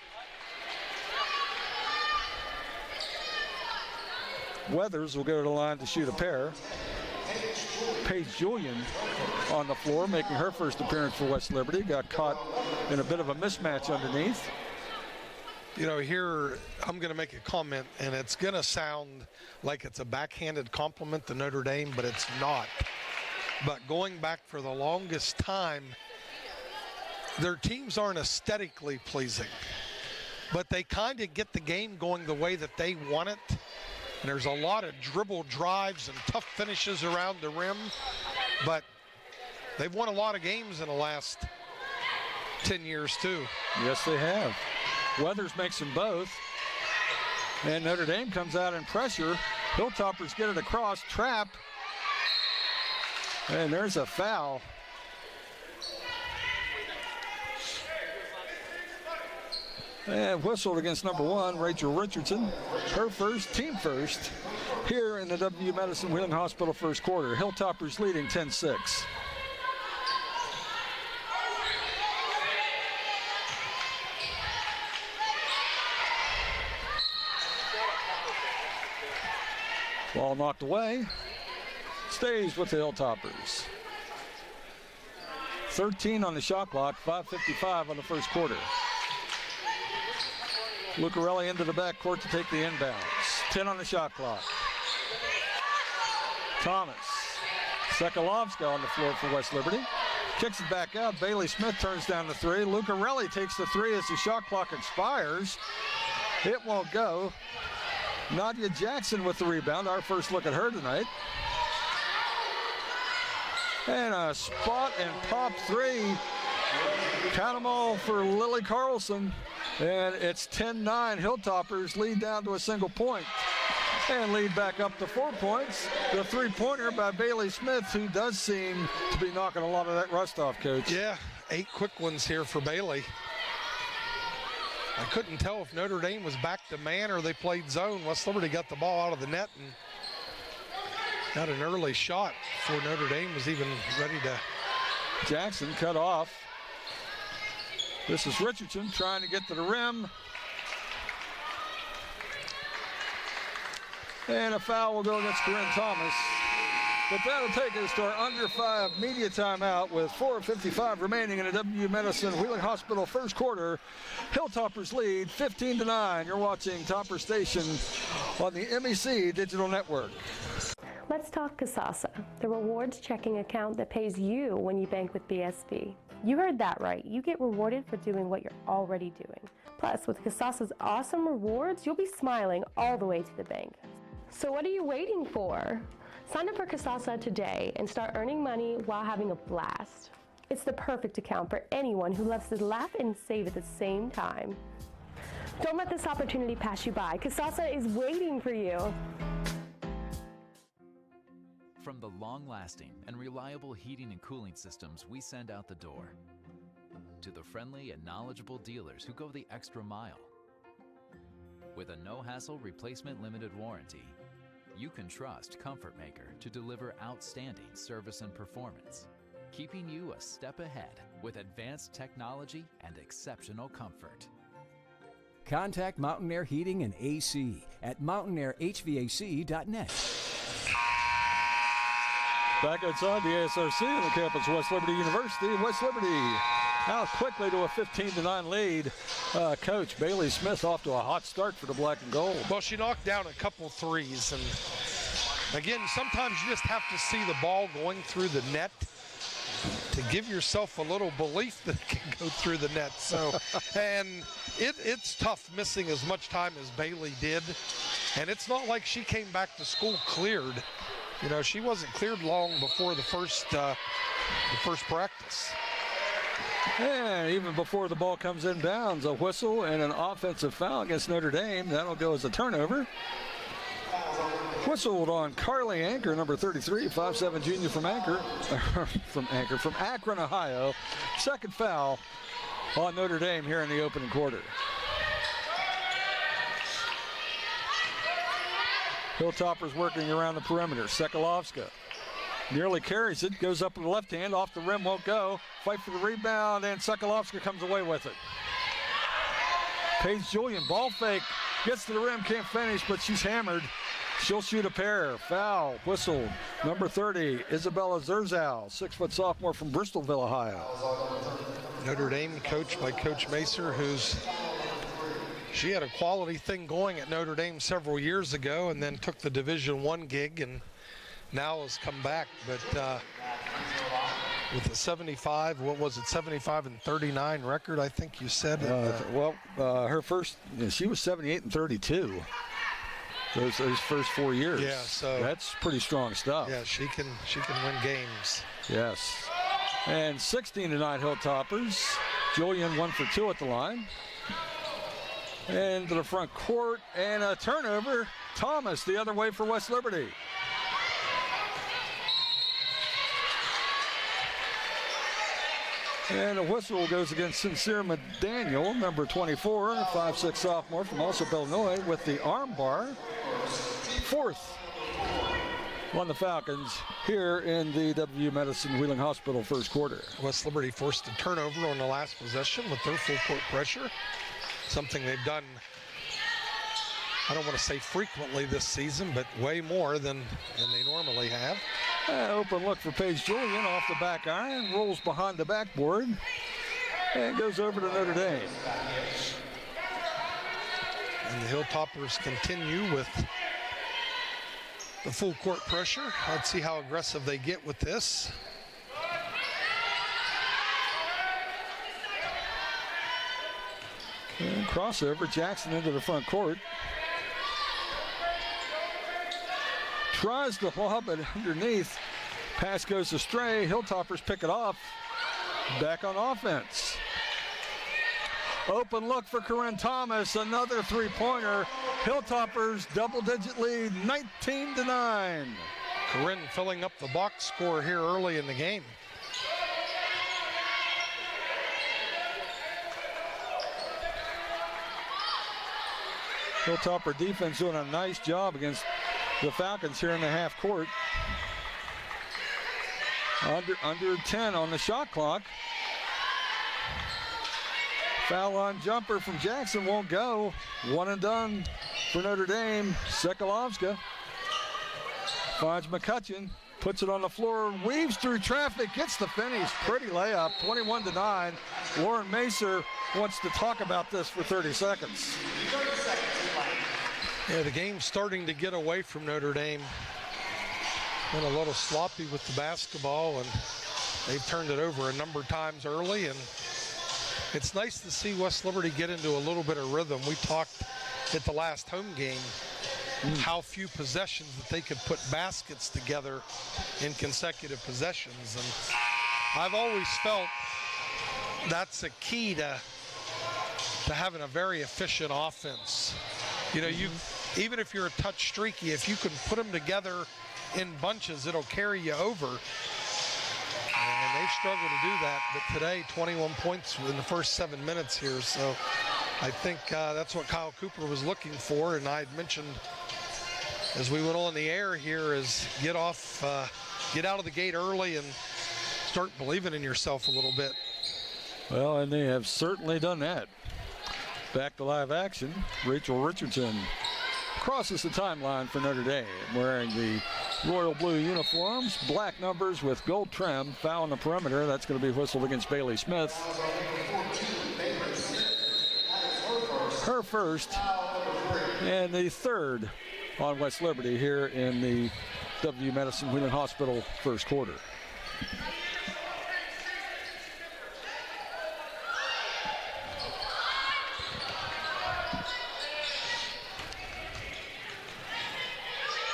Weathers will go to the line to shoot a pair. Paige Julian on the floor, making her first appearance for West Liberty. Got caught in a bit of a mismatch underneath. You know, here I'm going to make a comment, and it's going to sound like it's a backhanded compliment to Notre Dame, but it's not. But going back for the longest time, their teams aren't aesthetically pleasing, but they kind of get the game going the way that they want it. And there's a lot of dribble drives and tough finishes around the rim, but they've won a lot of games in the last 10 years too. Yes, they have. Weathers makes them both. And Notre Dame comes out in pressure. Hilltoppers get it across, trap. And there's a foul. And whistled against number 1, Rachel Richardson. Her first, team first. here in the W Medicine Wheeling Hospital first quarter. Hilltoppers leading 10-6. Ball knocked away. Stays with the Hilltoppers. 13 on the shot clock, 5:55 on the first quarter. Lucarelli into the backcourt to take the inbounds. 10 on the shot clock. Thomas. Sekalovska on the floor for West Liberty. Kicks it back out. Bailey Smith turns down the three. Lucarelli takes the three as the shot clock expires. It won't go. Nadia Jackson with the rebound. Our first look at her tonight. And a spot and pop three. Count them all for Lily Carlson. And it's 10-9. Hilltoppers lead down to a single point. And lead back up to 4 points. The three-pointer by Bailey Smith, who does seem to be knocking a lot of that rust off, Coach. Yeah, 8 quick ones here for Bailey. I couldn't tell if Notre Dame was back to man or they played zone. West Liberty got the ball out of the net and got an early shot before Notre Dame was even ready to. Jackson cut off. This is Richardson trying to get to the rim. And a foul will go against Corinne Thomas. But that'll take us to our under 5 media timeout with 4:55 remaining in the W Medicine Wheeling Hospital first quarter. Hilltoppers lead 15-9. You're watching Topper Station on the MEC Digital Network. Let's talk Kasasa, the rewards checking account that pays you when you bank with BSB. You heard that right. You get rewarded for doing what you're already doing. Plus, with Kasasa's awesome rewards, you'll be smiling all the way to the bank. So what are you waiting for? Sign up for Kasasa today and start earning money while having a blast. It's the perfect account for anyone who loves to laugh and save at the same time. Don't let this opportunity pass you by. Kasasa is waiting for you. From the long-lasting and reliable heating and cooling systems we send out the door, to the friendly and knowledgeable dealers who go the extra mile. With a no-hassle replacement limited warranty, you can trust Comfort Maker to deliver outstanding service and performance, keeping you a step ahead with advanced technology and exceptional comfort. Contact Mountain Air Heating and AC at mountaineirhvac.net. Back outside the ASRC on the campus of West Liberty University. West Liberty out quickly to a 15-9 lead. Coach Bailey Smith off to a hot start for the black and gold. Well, she knocked down a couple threes. And again, sometimes you just have to see the ball going through the net to give yourself a little belief that it can go through the net. So, and it's tough missing as much time as Bailey did. And it's not like she came back to school cleared. You know, she wasn't cleared long before the first practice. And even before the ball comes inbounds, a whistle and an offensive foul against Notre Dame. That'll go as a turnover. Whistled on Carly Anchor, number 33, 5'7" junior from from Akron, Ohio. Second foul on Notre Dame here in the opening quarter. Hilltoppers working around the perimeter. Sekalovska nearly carries it, goes up with the left hand, off the rim, won't go. Fight for the rebound, and Sekalovska comes away with it. Paige Julian, ball fake, gets to the rim, can't finish, but she's hammered. She'll shoot a pair. Foul, whistled. Number 30, Isabella Zerzow, 6-foot sophomore from Bristolville, Ohio. Notre Dame coached by Coach Macer, she had a quality thing going at Notre Dame several years ago and then took the Division I gig and now has come back. But with a 75, what was it, 75-39 record, I think you said? Her first, she was 78-32. Those first 4 years. Yeah, so that's pretty strong stuff. Yeah, she can win games. Yes. And 16-9 Hilltoppers. Julian 1 for 2 at the line. Into the front court, and a turnover. Thomas the other way for West Liberty. And a whistle goes against Sincere McDaniel, number 24, 5'6" sophomore from Alsop, Illinois, with the arm bar. Fourth on the Falcons here in the W. Medicine Wheeling Hospital first quarter. West Liberty forced a turnover on the last possession with their full court pressure, something they've done, I don't want to say frequently this season, but way more than they normally have. Open look for Paige Julian off the back iron, rolls behind the backboard, and goes over to Notre Dame. And the Hilltoppers continue with the full court pressure. Let's see how aggressive they get with this. And crossover, Jackson into the front court. Tries to lob it underneath. Pass goes astray. Hilltoppers pick it off. Back on offense. Open look for Corinne Thomas. Another three-pointer. Hilltoppers double-digit lead, 19-9. Corinne filling up the box score here early in the game. Hilltopper defense doing a nice job against the Falcons here in the half court. Under 10 on the shot clock. Foul line jumper from Jackson won't go. One and done for Notre Dame. Sekalovska finds McCutcheon, puts it on the floor, weaves through traffic, gets the finish. Pretty layup, 21-9. Lauren Macer wants to talk about this for 30 seconds. Yeah, the game's starting to get away from Notre Dame. Been a little sloppy with the basketball, and they've turned it over a number of times early, and it's nice to see West Liberty get into a little bit of rhythm. We talked at the last home game how few possessions that they could put baskets together in consecutive possessions, and I've always felt that's a key to having a very efficient offense. You know, even if you're a touch streaky, if you can put them together in bunches, it'll carry you over. And they struggle to do that, but today 21 points in the first 7 minutes here, so I think that's what Kyle Cooper was looking for, and I had mentioned as we went on the air here is get out of the gate early and start believing in yourself a little bit. Well, and they have certainly done that. Back to live action, Rachel Richardson crosses the timeline for Notre Dame, wearing the royal blue uniforms, black numbers with gold trim. Foul on the perimeter. That's going to be whistled against Bailey Smith. Her first, and the third on West Liberty here in the W. Medicine Wheeling Hospital first quarter.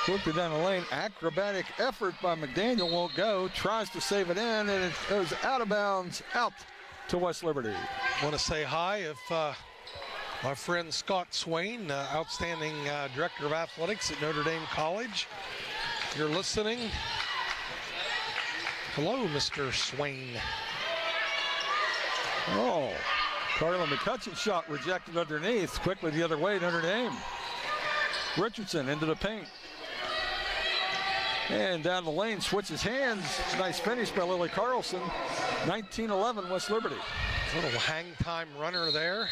Quickly down the lane, acrobatic effort by McDaniel won't go. Tries to save it in, and it goes out of bounds, out to West Liberty. Want to say hi if my friend Scott Swain, outstanding director of athletics at Notre Dame College. If you're listening, hello, Mr. Swain. Oh, Carla McCutcheon's shot rejected underneath. Quickly the other way, Notre Dame. Richardson into the paint. And down the lane, switches hands. Nice finish by Lily Carlson. 19-11 West Liberty. Little hang time runner there.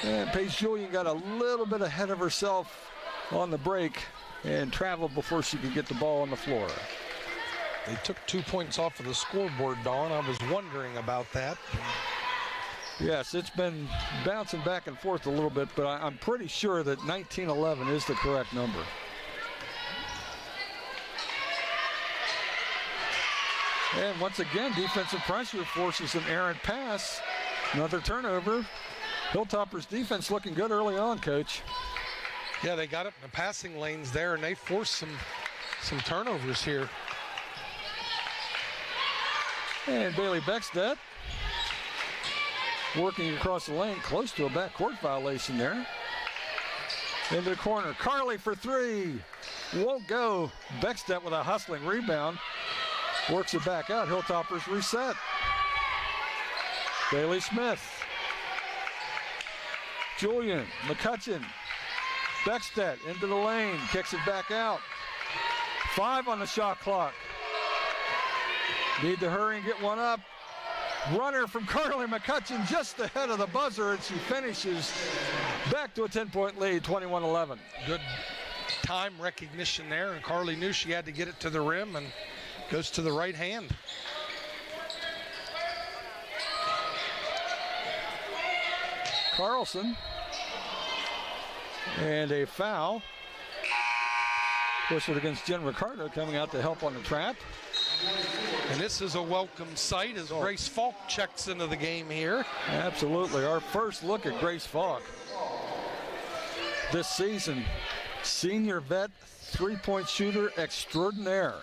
And Paige Julian got a little bit ahead of herself on the break and traveled before she could get the ball on the floor. They took 2 points off of the scoreboard, Dawn. I was wondering about that. Yes, it's been bouncing back and forth a little bit, but I'm pretty sure that 19-11 is the correct number. And once again, defensive pressure forces an errant pass. Another turnover. Hilltoppers defense looking good early on, Coach. Yeah, they got up in the passing lanes there, and they forced some turnovers here. And Bailey Beckstedt working across the lane, close to a backcourt violation there. Into the corner, Carly for three. Won't go. Beckstedt with a hustling rebound. Works it back out. Hilltoppers reset. Bailey Smith. Julian, McCutcheon. Beckstedt into the lane, kicks it back out. 5 on the shot clock. Need to hurry and get one up. Runner from Carly McCutcheon just ahead of the buzzer, and she finishes back to a 10-point lead, 21-11. Good time recognition there, and Carly knew she had to get it to the rim and goes to the right hand. Carlson, and a foul. Whistled against Jen Ricardo, coming out to help on the trap. And this is a welcome sight as Grace Falk checks into the game here. Absolutely, our first look at Grace Falk this season. Senior vet, three-point shooter extraordinaire.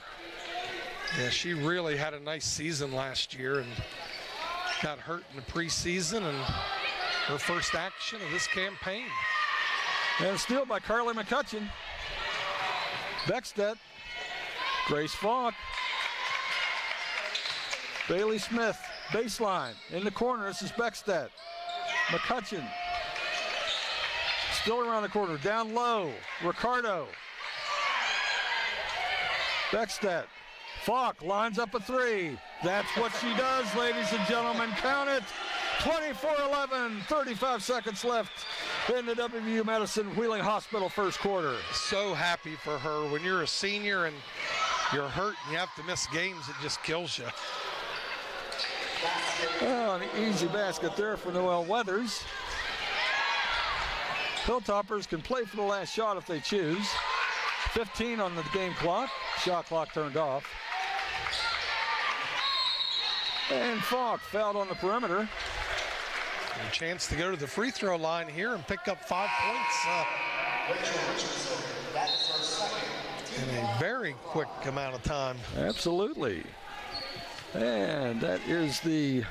Yeah, she really had a nice season last year and got hurt in the preseason, and her first action of this campaign. And a steal by Carly McCutcheon. Beckstedt, Grace Falk, Bailey Smith, baseline, in the corner, this is Beckstedt. McCutcheon, still around the corner, down low, Ricardo. Beckstedt, Falk lines up a three. That's what she does, ladies and gentlemen, count it. 24-11, 35 seconds left in the WVU Madison Wheeling Hospital first quarter. So happy for her. When you're a senior and you're hurt and you have to miss games, it just kills you. Well, an easy basket there for Noelle Weathers. Hilltoppers can play for the last shot if they choose. 15 on the game clock. Shot clock turned off. And Falk fouled on the perimeter. A chance to go to the free throw line here and pick up 5 points in a very quick amount of time. Absolutely. And that is the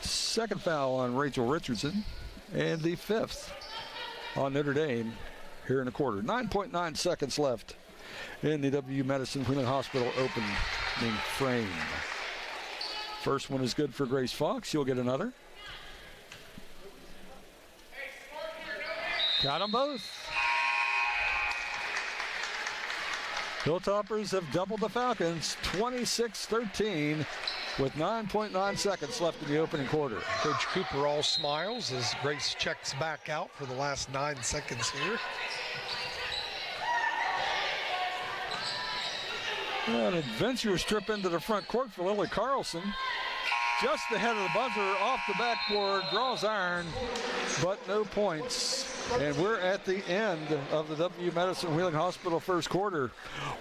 second foul on Rachel Richardson and the 5th on Notre Dame here in the quarter. 9.9 seconds left in the WVU Madison Wheeling Hospital opening frame. First one is good for Grace Falk. She'll get another. Got them both. Hilltoppers have doubled the Falcons, 26-13, with 9.9 seconds left in the opening quarter. Coach Cooper all smiles as Grace checks back out for the last 9 seconds here. An adventurous trip into the front court for Lily Carlson. Just ahead of the buzzer, off the backboard, draws iron, but no points. And we're at the end of the WVU Madison Wheeling Hospital first quarter.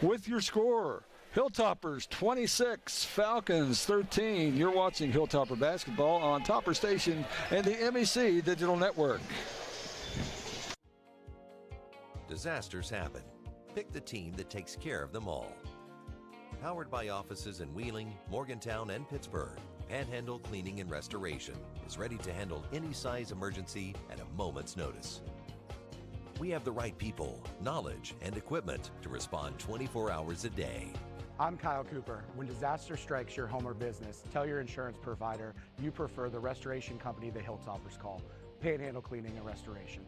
With your score, Hilltoppers 26, Falcons 13. You're watching Hilltopper basketball on Topper Station and the MEC Digital Network. Disasters happen. Pick the team that takes care of them all. Powered by offices in Wheeling, Morgantown, and Pittsburgh, Panhandle Cleaning and Restoration is ready to handle any size emergency at a moment's notice. We have the right people, knowledge, and equipment to respond 24 hours a day. I'm Kyle Cooper. When disaster strikes your home or business, tell your insurance provider you prefer the restoration company the Hilltoppers call, Panhandle Cleaning and Restoration.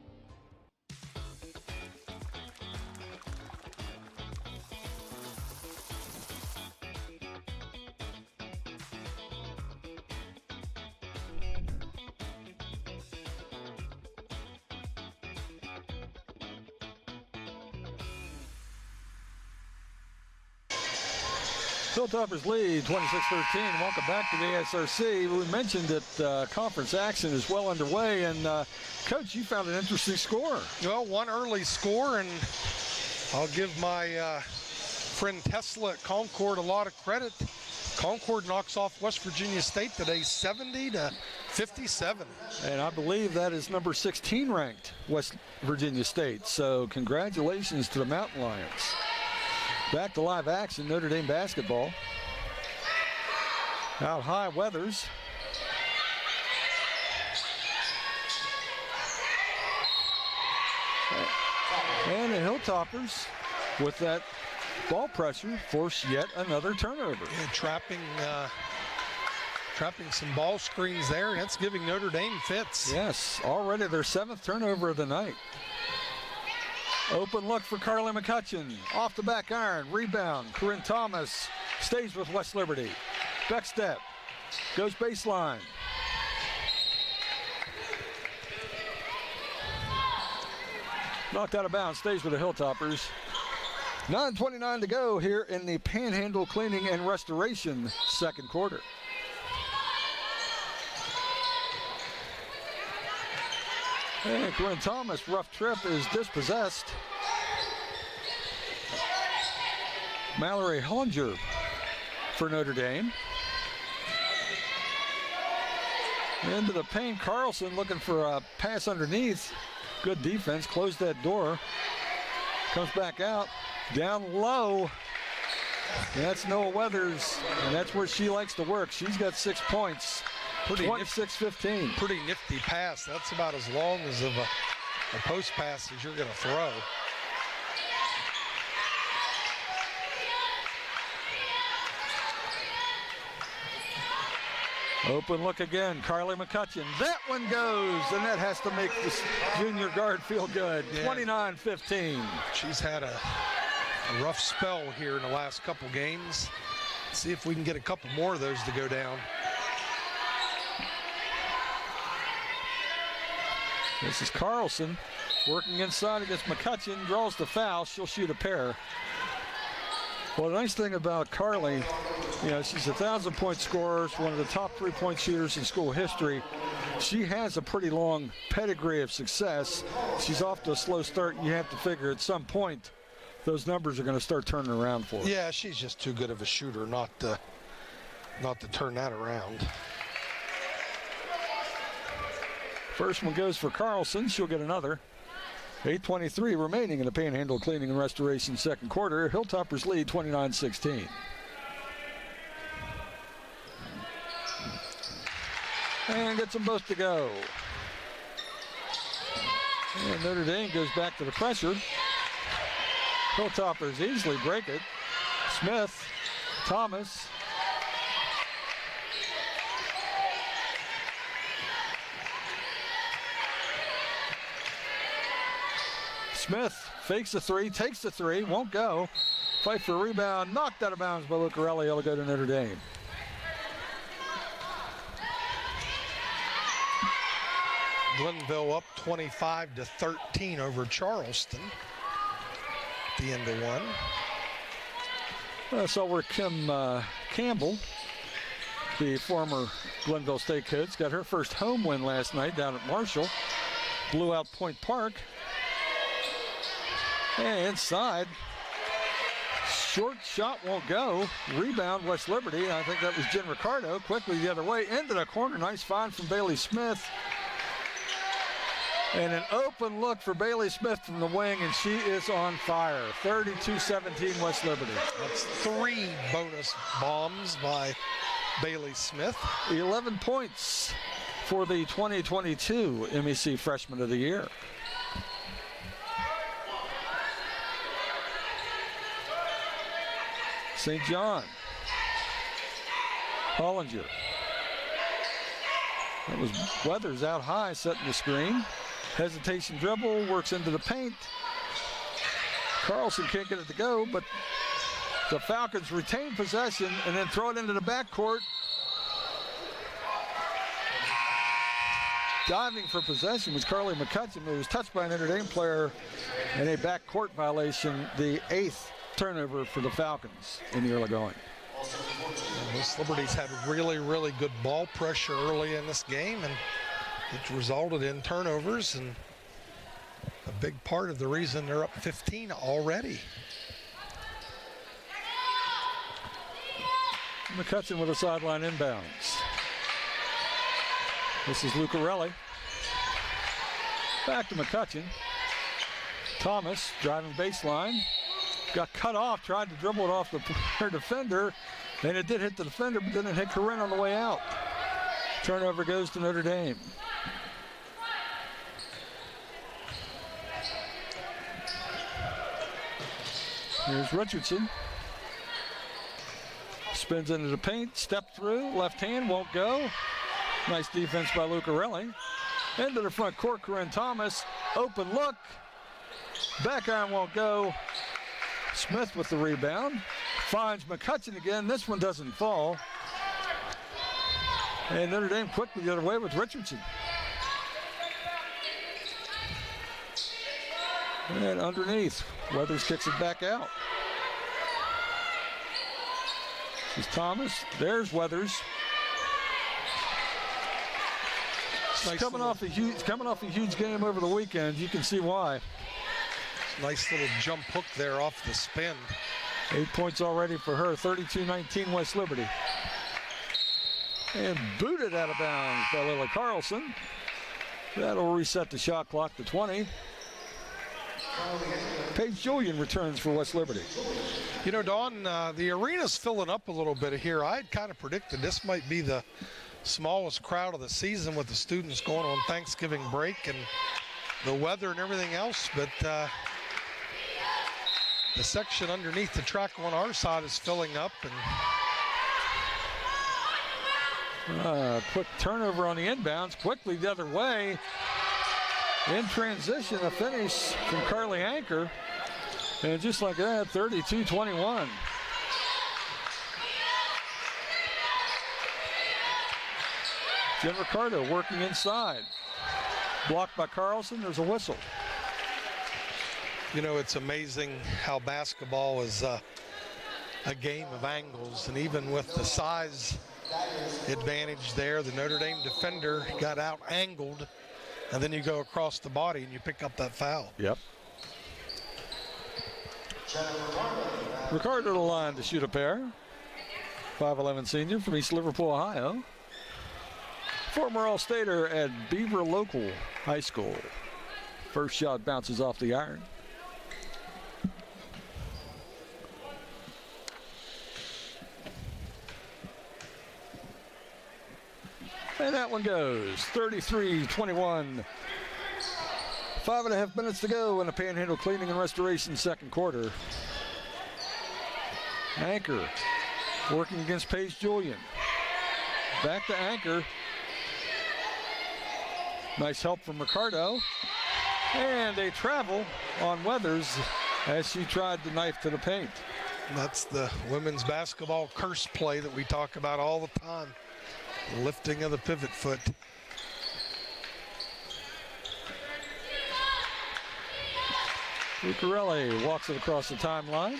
Hilltoppers lead 26-13. Welcome back to the SRC. We mentioned that conference action is well underway, and Coach, you found an interesting score. Well, one early score, and I'll give my friend Tesla at Concord a lot of credit. Concord knocks off West Virginia State today 70-57. And I believe that is number 16 ranked West Virginia State. So congratulations to the Mountain Lions. Back to live action, Notre Dame basketball. Out high, Weathers. And the Hilltoppers, with that ball pressure, force yet another turnover. Yeah, trapping Trapping some ball screens there, and that's giving Notre Dame fits. Yes, already their 7th turnover of the night. Open look for Carly McCutcheon. Off the back iron, rebound. Corinne Thomas stays with West Liberty. Back step, goes baseline. Knocked out of bounds, stays with the Hilltoppers. 9:29 to go here in the Panhandle Cleaning and Restoration second quarter. And Corinne Thomas, rough trip, is dispossessed. Mallory Hollinger for Notre Dame. Into the paint, Carlson looking for a pass underneath. Good defense, closed that door. Comes back out, down low. And that's Noah Weathers, and that's where she likes to work. She's got 6 points. 26-15. Pretty nifty pass. That's about as long as of a post pass as you're going to throw. Open look again, Carly McCutcheon. That one goes, and that has to make this junior guard feel good. 29-15. She's had a rough spell here in the last couple games. See if we can get a couple more of those to go down. This is Carlson working inside against McCutcheon, draws the foul. She'll shoot a pair. Well, the nice thing about Carly, she's a 1,000-point scorer, one of the top 3-point shooters in school history. She has a pretty long pedigree of success. She's off to a slow start. You have to figure at some point those numbers are going to start turning around for her. Yeah, she's just too good of a shooter not to turn that around. First one goes for Carlson. She'll get another. 8:23 remaining in the Panhandle Cleaning and Restoration second quarter. Hilltoppers lead 29-16. And gets them both to go. And Notre Dame goes back to the pressure. Hilltoppers easily break it. Smith, Thomas. Smith fakes the three, takes the three, won't go. Fight for a rebound, knocked out of bounds by Lucarelli. It'll go to Notre Dame. Glenville up 25-13 over Charleston at the end of one. I saw where Kim Campbell, the former Glenville State coach, got her first home win last night down at Marshall. Blew out Point Park. And inside, short shot won't go. Rebound, West Liberty. I think that was Jen Ricardo. Quickly the other way, into the corner. Nice find from Bailey Smith. And an open look for Bailey Smith from the wing, and she is on fire. 32-17 West Liberty. That's 3 bonus bombs by Bailey Smith. 11 points for the 2022 MEC Freshman of the Year. St. John. Hollinger. That was Weathers out high, setting the screen. Hesitation dribble, works into the paint. Carlson can't get it to go, but the Falcons retain possession and then throw it into the backcourt. Diving for possession was Carly McCutcheon, who was touched by an Notre Dame player in a backcourt violation, the 8th turnover for the Falcons in the early going. West Liberty's had really, really good ball pressure early in this game, and it resulted in turnovers, and a big part of the reason they're up 15 already. McCutcheon with a sideline inbounds. This is Lucarelli. Back to McCutcheon. Thomas driving baseline. Got cut off, tried to dribble it off her defender, and it did hit the defender, but then it hit Corinne on the way out. Turnover goes to Notre Dame. Here's Richardson. Spins into the paint, step through, left hand, won't go. Nice defense by Lucarelli. Into the front court, Corinne Thomas. Open look. Back iron won't go. Smith with the rebound. Finds McCutcheon again. This one doesn't fall. And Notre Dame quickly the other way with Richardson. And underneath, Weathers kicks it back out. This is Thomas. There's Weathers. Nice coming off a huge game over the weekend. You can see why. Nice little jump hook there off the spin. 8 points already for her. 32-19 West Liberty. And booted out of bounds by Lily Carlson. That'll reset the shot clock to 20. Paige Julian returns for West Liberty. You know, Dawn, the arena's filling up a little bit here. I had kind of predicted this might be the smallest crowd of the season with the students going on Thanksgiving break and the weather and everything else, but the section underneath the track on our side is filling up. And quick turnover on the inbounds, quickly the other way. In transition, a finish from Carly Anchor. And just like that, 32-21. Jen Ricardo working inside. Blocked by Carlson, there's a whistle. You know, it's amazing how basketball is a game of angles, and even with the size advantage there, the Notre Dame defender got out angled, and then you go across the body and you pick up that foul. Yep. Ricardo to the line to shoot a pair. 5'11" senior from East Liverpool, Ohio. Former All-Stater at Beaver Local High School. First shot bounces off the iron. And that one goes 33-21. 5.5 minutes to go in the Panhandle Cleaning and Restoration second quarter. Anchor working against Paige Julian. Back to Anchor. Nice help from Ricardo. And they travel on Weathers as she tried to knife to the paint. That's the women's basketball curse play that we talk about all the time. Lifting of the pivot foot. Lucarelli walks it across the timeline.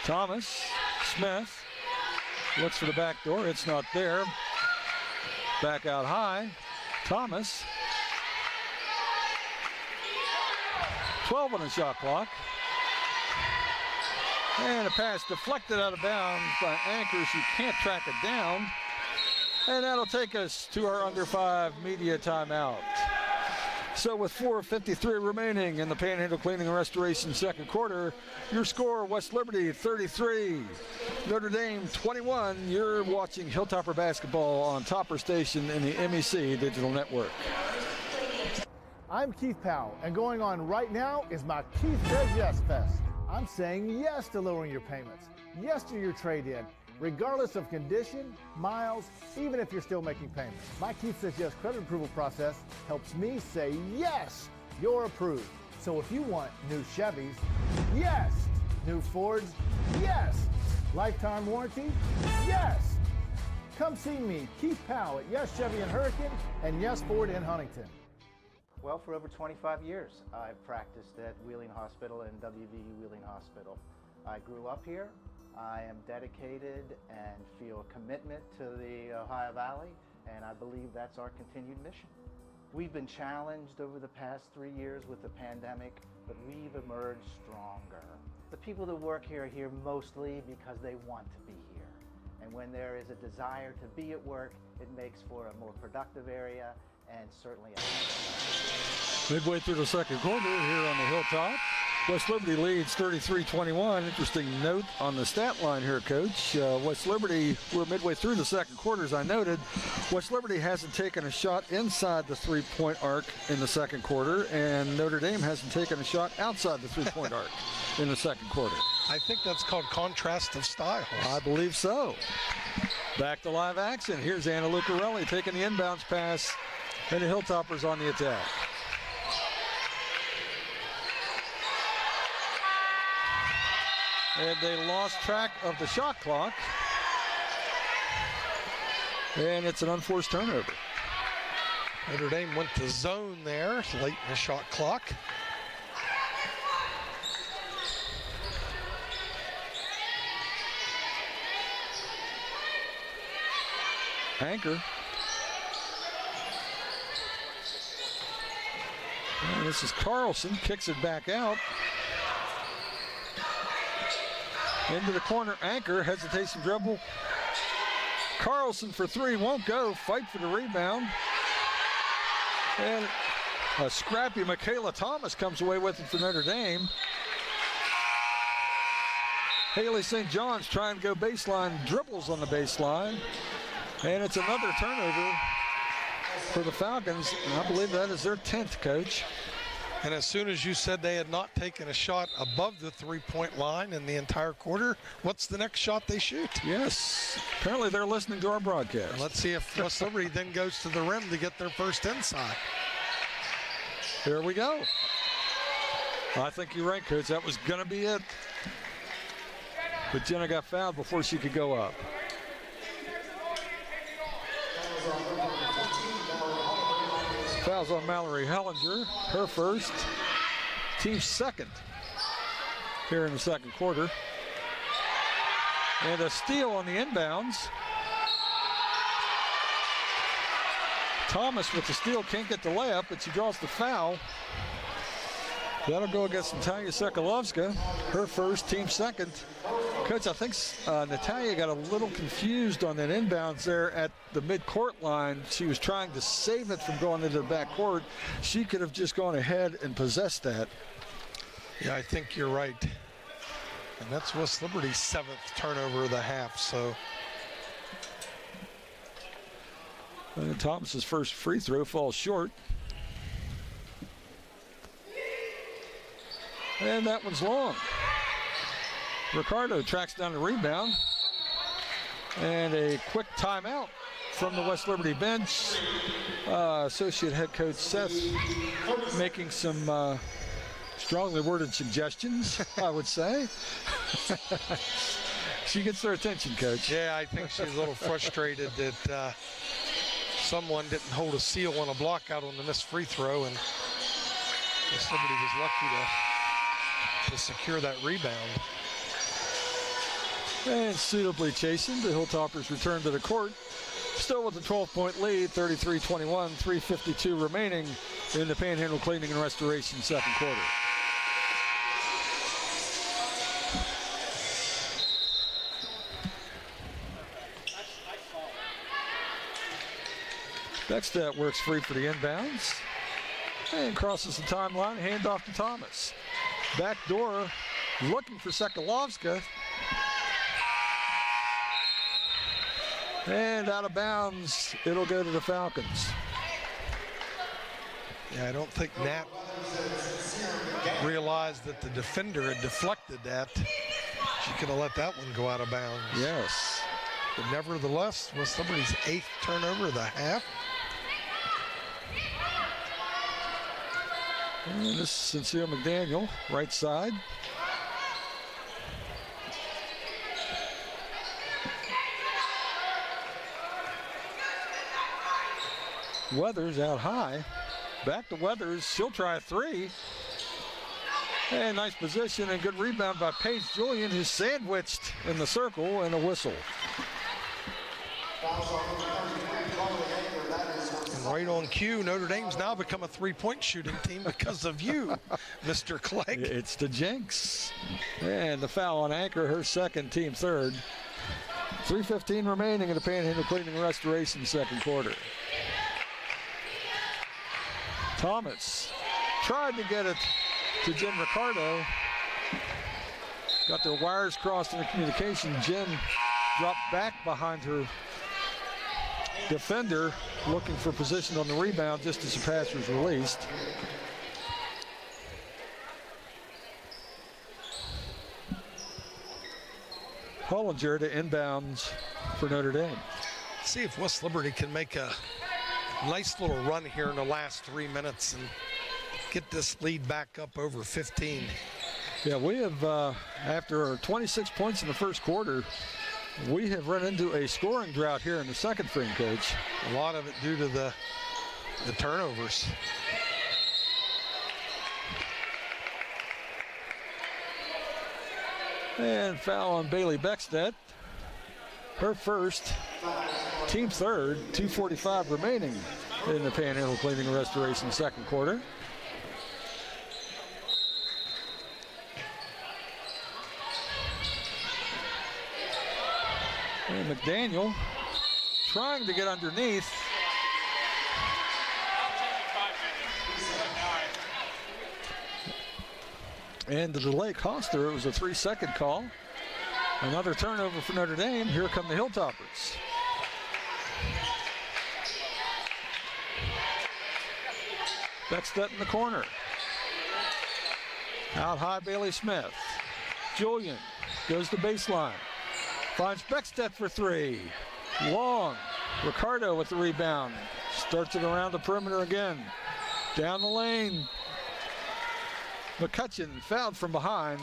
Thomas, Smith, looks for the back door. It's not there. Back out high. Thomas. 12 on the shot clock. And a pass deflected out of bounds by Anchor. She can't track it down. And that'll take us to our under 5 media timeout. So with 4:53 remaining in the Panhandle Cleaning and Restoration second quarter, your score, West Liberty 33, Notre Dame 21. You're watching Hilltopper Basketball on Topper Station in the MEC Digital Network. I'm Keith Powell, and going on right now is my Keith Says Yes Fest. I'm saying yes to lowering your payments, yes to your trade-in, regardless of condition, miles, even if you're still making payments. My Keith Says Yes credit approval process helps me say yes, you're approved. So if you want new Chevys, yes. New Fords, yes. Lifetime warranty, yes. Come see me, Keith Powell at Yes Chevy in Hurricane and Yes Ford in Huntington. Well, for over 25 years, I've practiced at Wheeling Hospital and WVU Wheeling Hospital. I grew up here. I am dedicated and feel a commitment to the Ohio Valley, and I believe that's our continued mission. We've been challenged over the past 3 years with the pandemic, but we've emerged stronger. The people that work here are here mostly because they want to be here. And when there is a desire to be at work, it makes for a more productive area and certainly a midway through the second quarter here on the Hilltop. West Liberty leads 33-21. Interesting note on the stat line here, Coach. West Liberty, we're midway through the second quarter, as I noted. West Liberty hasn't taken a shot inside the three-point arc in the second quarter, and Notre Dame hasn't taken a shot outside the three-point arc in the second quarter. I think that's called contrast of styles. I believe so. Back to live action. Here's Anna Lucarelli taking the inbounds pass, and the Hilltoppers on the attack. And they lost track of the shot clock. And it's an unforced turnover. Notre Dame went to zone there late in the shot clock. Anchor. And this is Carlson, kicks it back out. Into the corner, Anchor, hesitation dribble. Carlson for three, won't go, fight for the rebound. And a scrappy Michaela Thomas comes away with it for Notre Dame. Haley St. John's trying to go baseline, dribbles on the baseline. And it's another turnover for the Falcons. And I believe that is their 10th, Coach. And as soon as you said they had not taken a shot above the three-point line in the entire quarter, what's the next shot they shoot? Yes. Apparently they're listening to our broadcast. Let's see if West Liberty then goes to the rim to get their first inside. Here we go. I think you're right, Coach. That was going to be it. But Jenna got fouled before she could go up. Fouls on Mallory Hellinger, her first, team's second here in the second quarter. And a steal on the inbounds. Thomas with the steal, can't get the layup, but she draws the foul. That'll go against Natalia Sekalovska, her first, team second. Coach, I think Natalia got a little confused on that inbounds there at the midcourt line. She was trying to save it from going into the backcourt. She could have just gone ahead and possessed that. Yeah, I think you're right. And that's West Liberty's 7th turnover of the half, so. And Thomas's first free throw falls short. And that one's long. Ricardo tracks down the rebound. And a quick timeout from the West Liberty bench. Associate head coach Seth making some strongly worded suggestions, I would say. She gets their attention, Coach. Yeah, I think she's a little frustrated that someone didn't hold a seal on a block out on the missed free throw, and West Liberty was lucky to secure that rebound. And suitably chastened, the Hilltoppers return to the court. Still with a 12-point lead, 33-21, 3:52 remaining in the Panhandle Cleaning and Restoration second quarter. Beckstedt works free for the inbounds and crosses the timeline, handoff to Thomas. Back door, looking for Sekalovska. And out of bounds, it'll go to the Falcons. Yeah, I don't think Nat realized that the defender had deflected that. She could have let that one go out of bounds. Yes. But nevertheless, West Liberty's 8th turnover of the half. And this is Sincere McDaniel, right side. Weathers out high. Back to Weathers. She'll try a three. And nice position and good rebound by Paige Julian, who's sandwiched in the circle, and a whistle. And right on cue, Notre Dame's now become a three-point shooting team because of you, Mr. Clegg. It's the jinx. And the foul on Anchor, her second, team third. 3:15 remaining in the Panhandle Cleaning and Restoration second quarter. Thomas tried to get it to Jen Ricardo. Got their wires crossed in the communication. Jen dropped back behind her defender, looking for position on the rebound just as the pass was released. Hollinger to inbounds for Notre Dame. See if West Liberty can make a nice little run here in the last 3 minutes and get this lead back up over 15. Yeah, we have, after 26 points in the first quarter, we have run into a scoring drought here in the second frame, Coach. A lot of it due to the turnovers. And foul on Bailey Beckstedt. Her first, team third, 2:45 remaining in the Panhandle Cleaning and Restoration second quarter. And McDaniel trying to get underneath. And the delay cost her. It was a 3-second call. Another turnover for Notre Dame. Here come the Hilltoppers. Beckstedt in the corner. Out high, Bailey Smith. Julian goes to baseline. Finds Beckstedt for three. Long. Ricardo with the rebound. Starts it around the perimeter again. Down the lane. McCutcheon fouled from behind.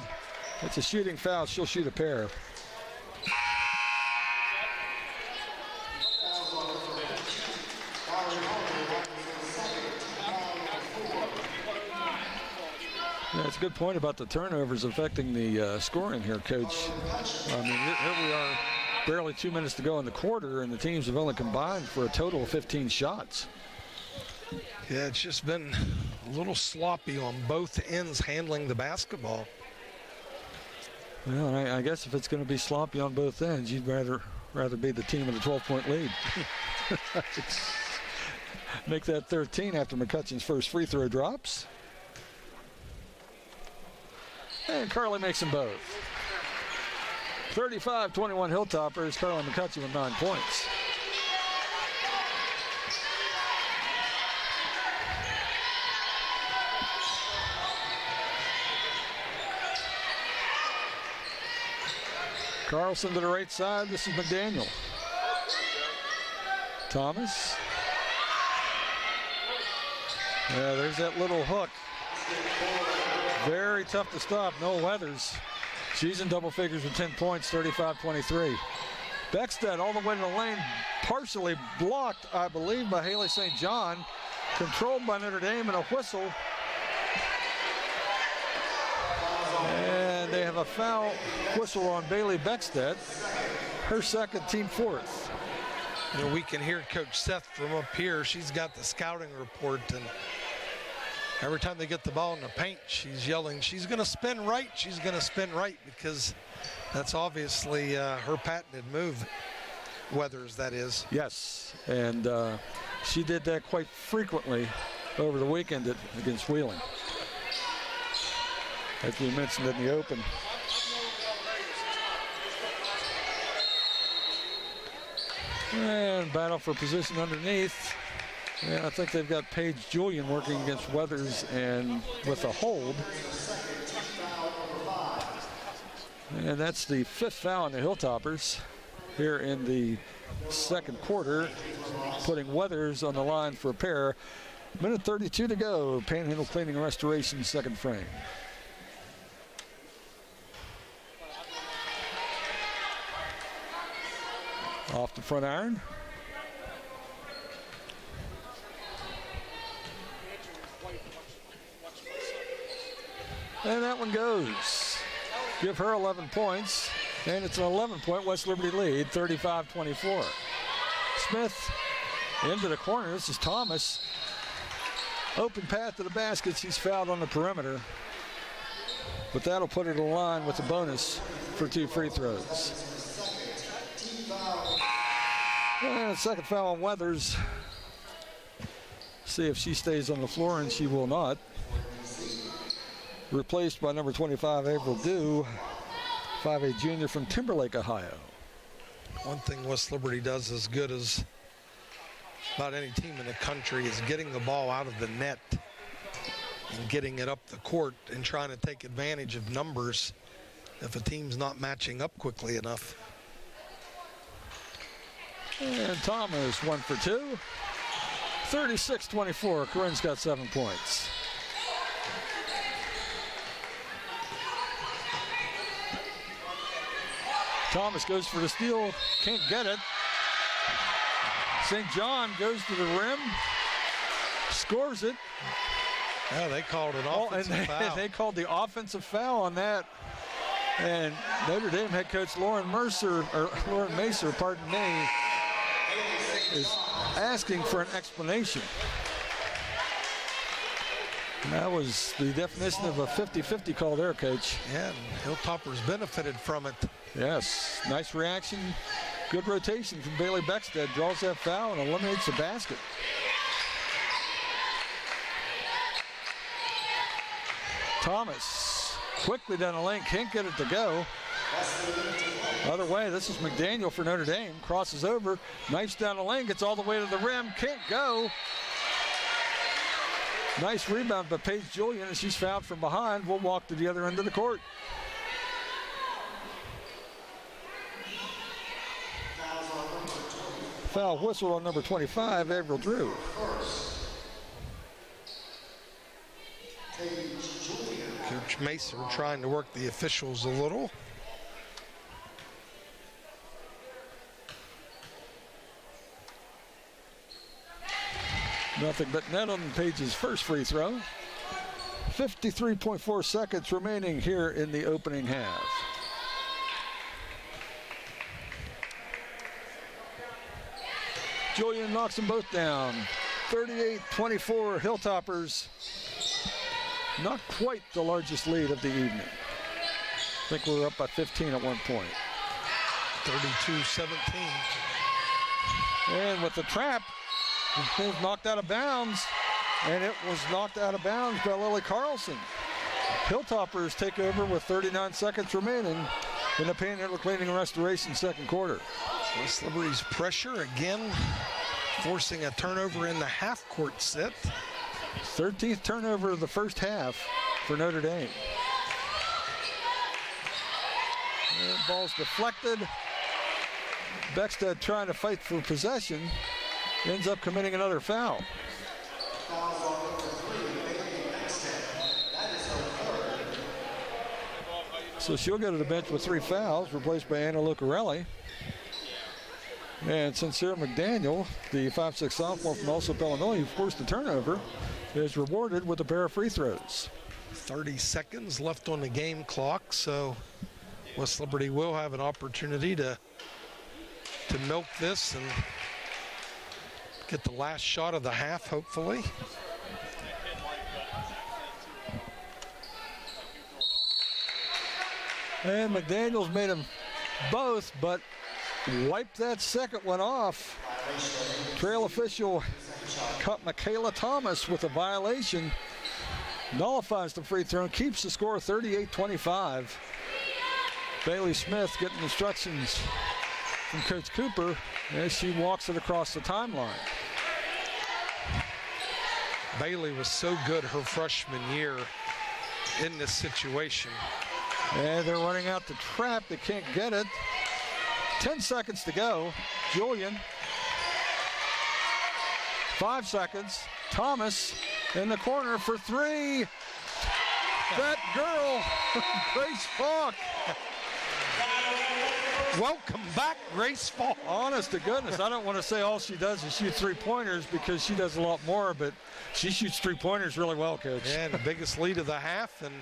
It's a shooting foul. She'll shoot a pair. Yeah, it's a good point about the turnovers affecting the scoring here, Coach. I mean, here we are, barely 2 minutes to go in the quarter, and the teams have only combined for a total of 15 shots. Yeah, it's just been a little sloppy on both ends handling the basketball. Well, I guess if it's going to be sloppy on both ends, you'd rather be the team with a 12-point lead. Make that 13 after McCutcheon's first free throw drops. And Carly makes them both. 35-21 Hilltoppers. Carly McCutcheon with 9 points. Carlson to the right side. This is McDaniel. Thomas. Yeah, there's that little hook. Very tough to stop. Noel Weathers. She's in double figures with 10 points, 35-23. Beckstedt all the way to the lane, partially blocked, I believe, by Haley St. John. Controlled by Notre Dame, and a whistle. And they have a foul whistle on Bailey Beckstedt. Her second, team fourth. You know, we can hear Coach Seth from up here. She's got the scouting report, and every time they get the ball in the paint, she's yelling, she's going to spin right, she's going to spin right, because that's obviously her patented move, Weathers, that is. Yes, and she did that quite frequently over the weekend against Wheeling. As we mentioned in the open. And battle for position underneath. Yeah, I think they've got Paige Julian working against Weathers and with a hold. And that's the fifth foul on the Hilltoppers here in the second quarter, putting Weathers on the line for a pair. Minute 32 to go. Panhandle Cleaning and Restoration, second frame. Off the front iron. And that one goes. Give her 11 points. And it's an 11-point West Liberty lead, 35-24. Smith into the corner. This is Thomas. Open path to the basket. She's fouled on the perimeter. But that'll put her to the line with a bonus for 2 free throws. And a second foul on Weathers. See if she stays on the floor, and she will not. Replaced by number 25, April Dew, 5'8" junior from Timberlake, Ohio. One thing West Liberty does as good as about any team in the country is getting the ball out of the net and getting it up the court and trying to take advantage of numbers if a team's not matching up quickly enough. And Thomas 1 for 2. 36-24. Corinne's got 7 points. Thomas goes for the steal, can't get it. St. John goes to the rim, scores it. Yeah, they called an offensive foul. They called the offensive foul on that. And Notre Dame head coach Lauren Macer, pardon me, is asking for an explanation. And that was the definition of a 50-50 call there, Coach. Yeah, and Hilltoppers benefited from it. Yes, nice reaction. Good rotation from Bailey Beckstead. Draws that foul and eliminates the basket. Thomas quickly down the lane, can't get it to go. Other way, this is McDaniel for Notre Dame. Crosses over, knifes down the lane, gets all the way to the rim, can't go. Nice rebound by Paige Julian, and she's fouled from behind. Will walk to the other end of the court. Foul whistle on number 25, Avril Drew. Coach Macer trying to work the officials a little. Nothing but net on Paige's first free throw. 53.4 seconds remaining here in the opening half. Julian knocks them both down. 38-24 Hilltoppers. Not quite the largest lead of the evening. I think we were up by 15 at one point. 32-17. And with the trap, it was knocked out of bounds. And it was knocked out of bounds by Lily Carlson. Hilltoppers take over with 39 seconds remaining in the Panhandle Cleaning and Restoration second quarter. West Liberty's pressure again, forcing a turnover in the half-court set. 13th turnover of the first half for Notre Dame. And ball's deflected. Beckstead trying to fight for possession, ends up committing another foul. So she'll go to the bench with 3 fouls, replaced by Anna Lucarelli. And Sincere McDaniel, the 5'6" sophomore from Alsop, Illinois, who forced the turnover, is rewarded with a pair of free throws. 30 seconds left on the game clock, so West Liberty will have an opportunity to milk this and get the last shot of the half, hopefully. And McDaniel's made them both, but wiped that second one off. Trail official caught Michaela Thomas with a violation. Nullifies the free throw and keeps the score 38-25. Bailey Smith getting instructions from Coach Cooper as she walks it across the timeline. Bailey was so good her freshman year in this situation. And they're running out the trap. They can't get it. 10 seconds to go. Julian. 5 seconds. Thomas in the corner for 3. That girl, Grace Falk. Welcome back, Grace Falk. Honest to goodness, I don't want to say all she does is shoot 3-pointers because she does a lot more, but she shoots 3-pointers really well, Coach. And the biggest lead of the half, and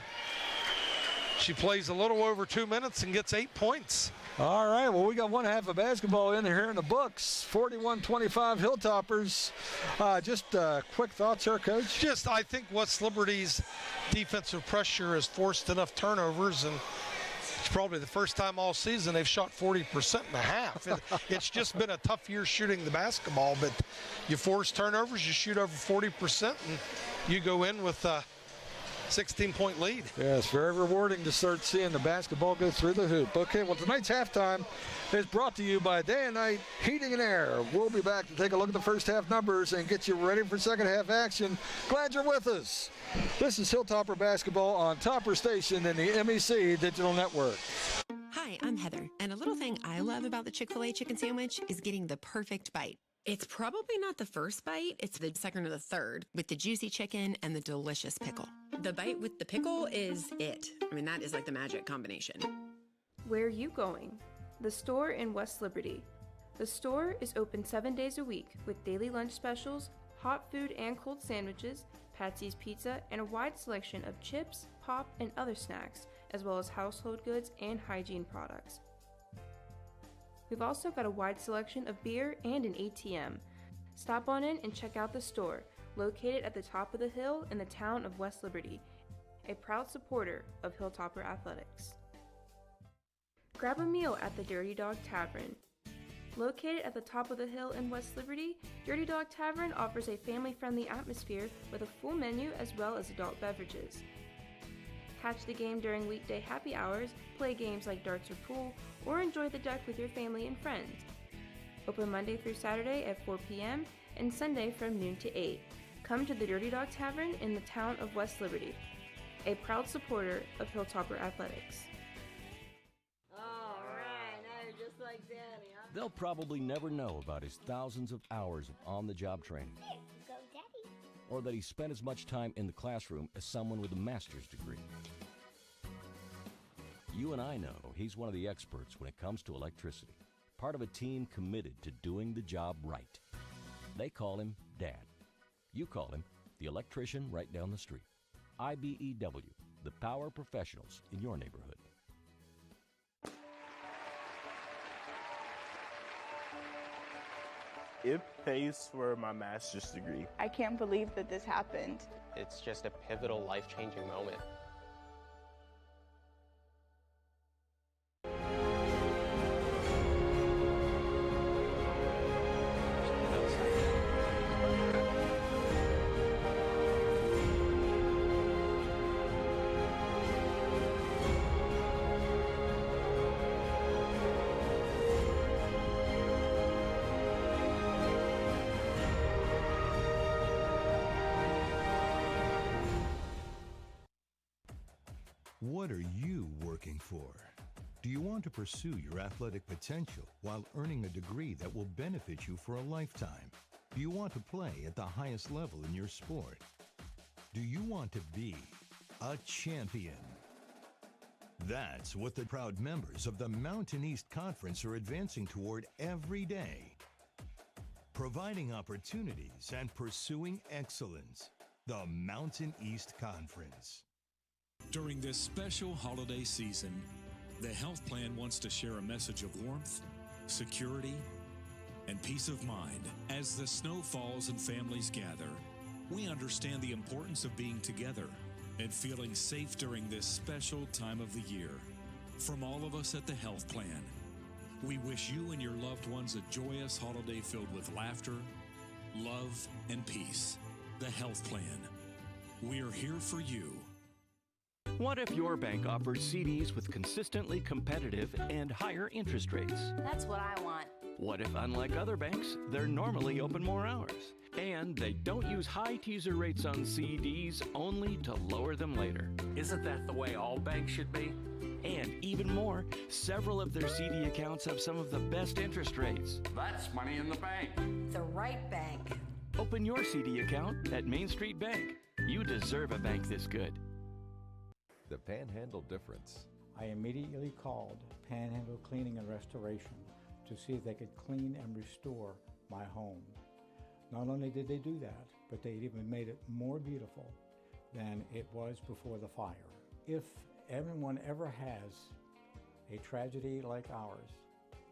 she plays a little over 2 minutes and gets 8 points. All right, well, we got one half of basketball in here in the books. 41-25 Hilltoppers. Just quick thoughts here, Coach? I think West Liberty's defensive pressure has forced enough turnovers, and it's probably the first time all season they've shot 40% in a half. It's just been a tough year shooting the basketball, but you force turnovers, you shoot over 40%, and you go in with 16-point lead. Yeah, it's very rewarding to start seeing the basketball go through the hoop. Okay, well, tonight's halftime is brought to you by Day and Night Heating and Air. We'll be back to take a look at the first half numbers and get you ready for second half action. Glad you're with us. This is Hilltopper Basketball on Topper Station and the MEC Digital Network. Hi, I'm Heather, and a little thing I love about the Chick-fil-A chicken sandwich is getting the perfect bite. It's probably not the first bite, it's the second or the third, with the juicy chicken and the delicious pickle. The bite with the pickle is it. I mean, that is like the magic combination. Where are you going? The store in West Liberty. The store is open 7 days a week with daily lunch specials, hot food and cold sandwiches, Patsy's Pizza, and a wide selection of chips, pop, and other snacks, as well as household goods and hygiene products. We've also got a wide selection of beer and an ATM. Stop on in and check out the store, located at the top of the hill in the town of West Liberty, a proud supporter of Hilltopper Athletics. Grab a meal at the Dirty Dog Tavern. Located at the top of the hill in West Liberty, Dirty Dog Tavern offers a family-friendly atmosphere with a full menu as well as adult beverages. Catch the game during weekday happy hours, play games like darts or pool, or enjoy the deck with your family and friends. Open Monday through Saturday at 4 p.m. and Sunday from noon to 8. Come to the Dirty Dog Tavern in the town of West Liberty, a proud supporter of Hilltopper Athletics. All right, now you're just like Danny, huh? They'll probably never know about his thousands of hours of on-the-job training. Here you go, Daddy. Or that he spent as much time in the classroom as someone with a master's degree. You and I know he's one of the experts when it comes to electricity, part of a team committed to doing the job right. They call him Dad. You call him the electrician right down the street. IBEW, the power professionals in your neighborhood. It pays for my master's degree. I can't believe that this happened. It's just a pivotal, life-changing moment. What are you working for? Do you want to pursue your athletic potential while earning a degree that will benefit you for a lifetime? Do you want to play at the highest level in your sport? Do you want to be a champion? That's what the proud members of the Mountain East Conference are advancing toward every day. Providing opportunities and pursuing excellence. The Mountain East Conference. During this special holiday season, the health plan wants to share a message of warmth, security, and peace of mind. As the snow falls and families gather, we understand the importance of being together and feeling safe during this special time of the year. From all of us at the health plan, we wish you and your loved ones a joyous holiday filled with laughter, love, and peace. The health plan. We're here for you. What if your bank offers CDs with consistently competitive and higher interest rates? That's what I want. What if, unlike other banks, they're normally open more hours? And they don't use high teaser rates on CDs only to lower them later. Isn't that the way all banks should be? And even more, several of their CD accounts have some of the best interest rates. That's money in the bank. The right bank. Open your CD account at Main Street Bank. You deserve a bank this good. The Panhandle Difference. I immediately called Panhandle Cleaning and Restoration to see if they could clean and restore my home. Not only did they do that, but they even made it more beautiful than it was before the fire. If anyone ever has a tragedy like ours,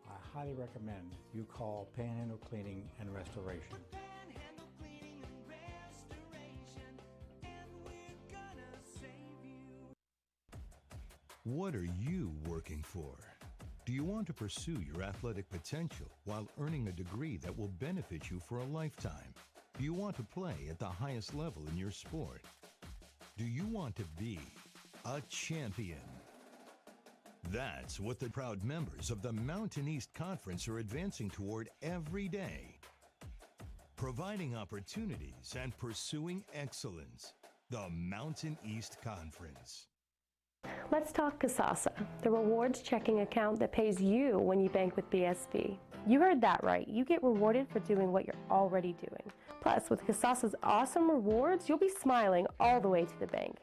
I highly recommend you call Panhandle Cleaning and Restoration. What are you working for? Do you want to pursue your athletic potential while earning a degree that will benefit you for a lifetime? Do you want to play at the highest level in your sport? Do you want to be a champion? That's what the proud members of the Mountain East Conference are advancing toward every day. Providing opportunities and pursuing excellence. The Mountain East Conference. Let's talk Kasasa, the rewards checking account that pays you when you bank with BSB. You heard that right. You get rewarded for doing what you're already doing. Plus, with Kasasa's awesome rewards, you'll be smiling all the way to the bank.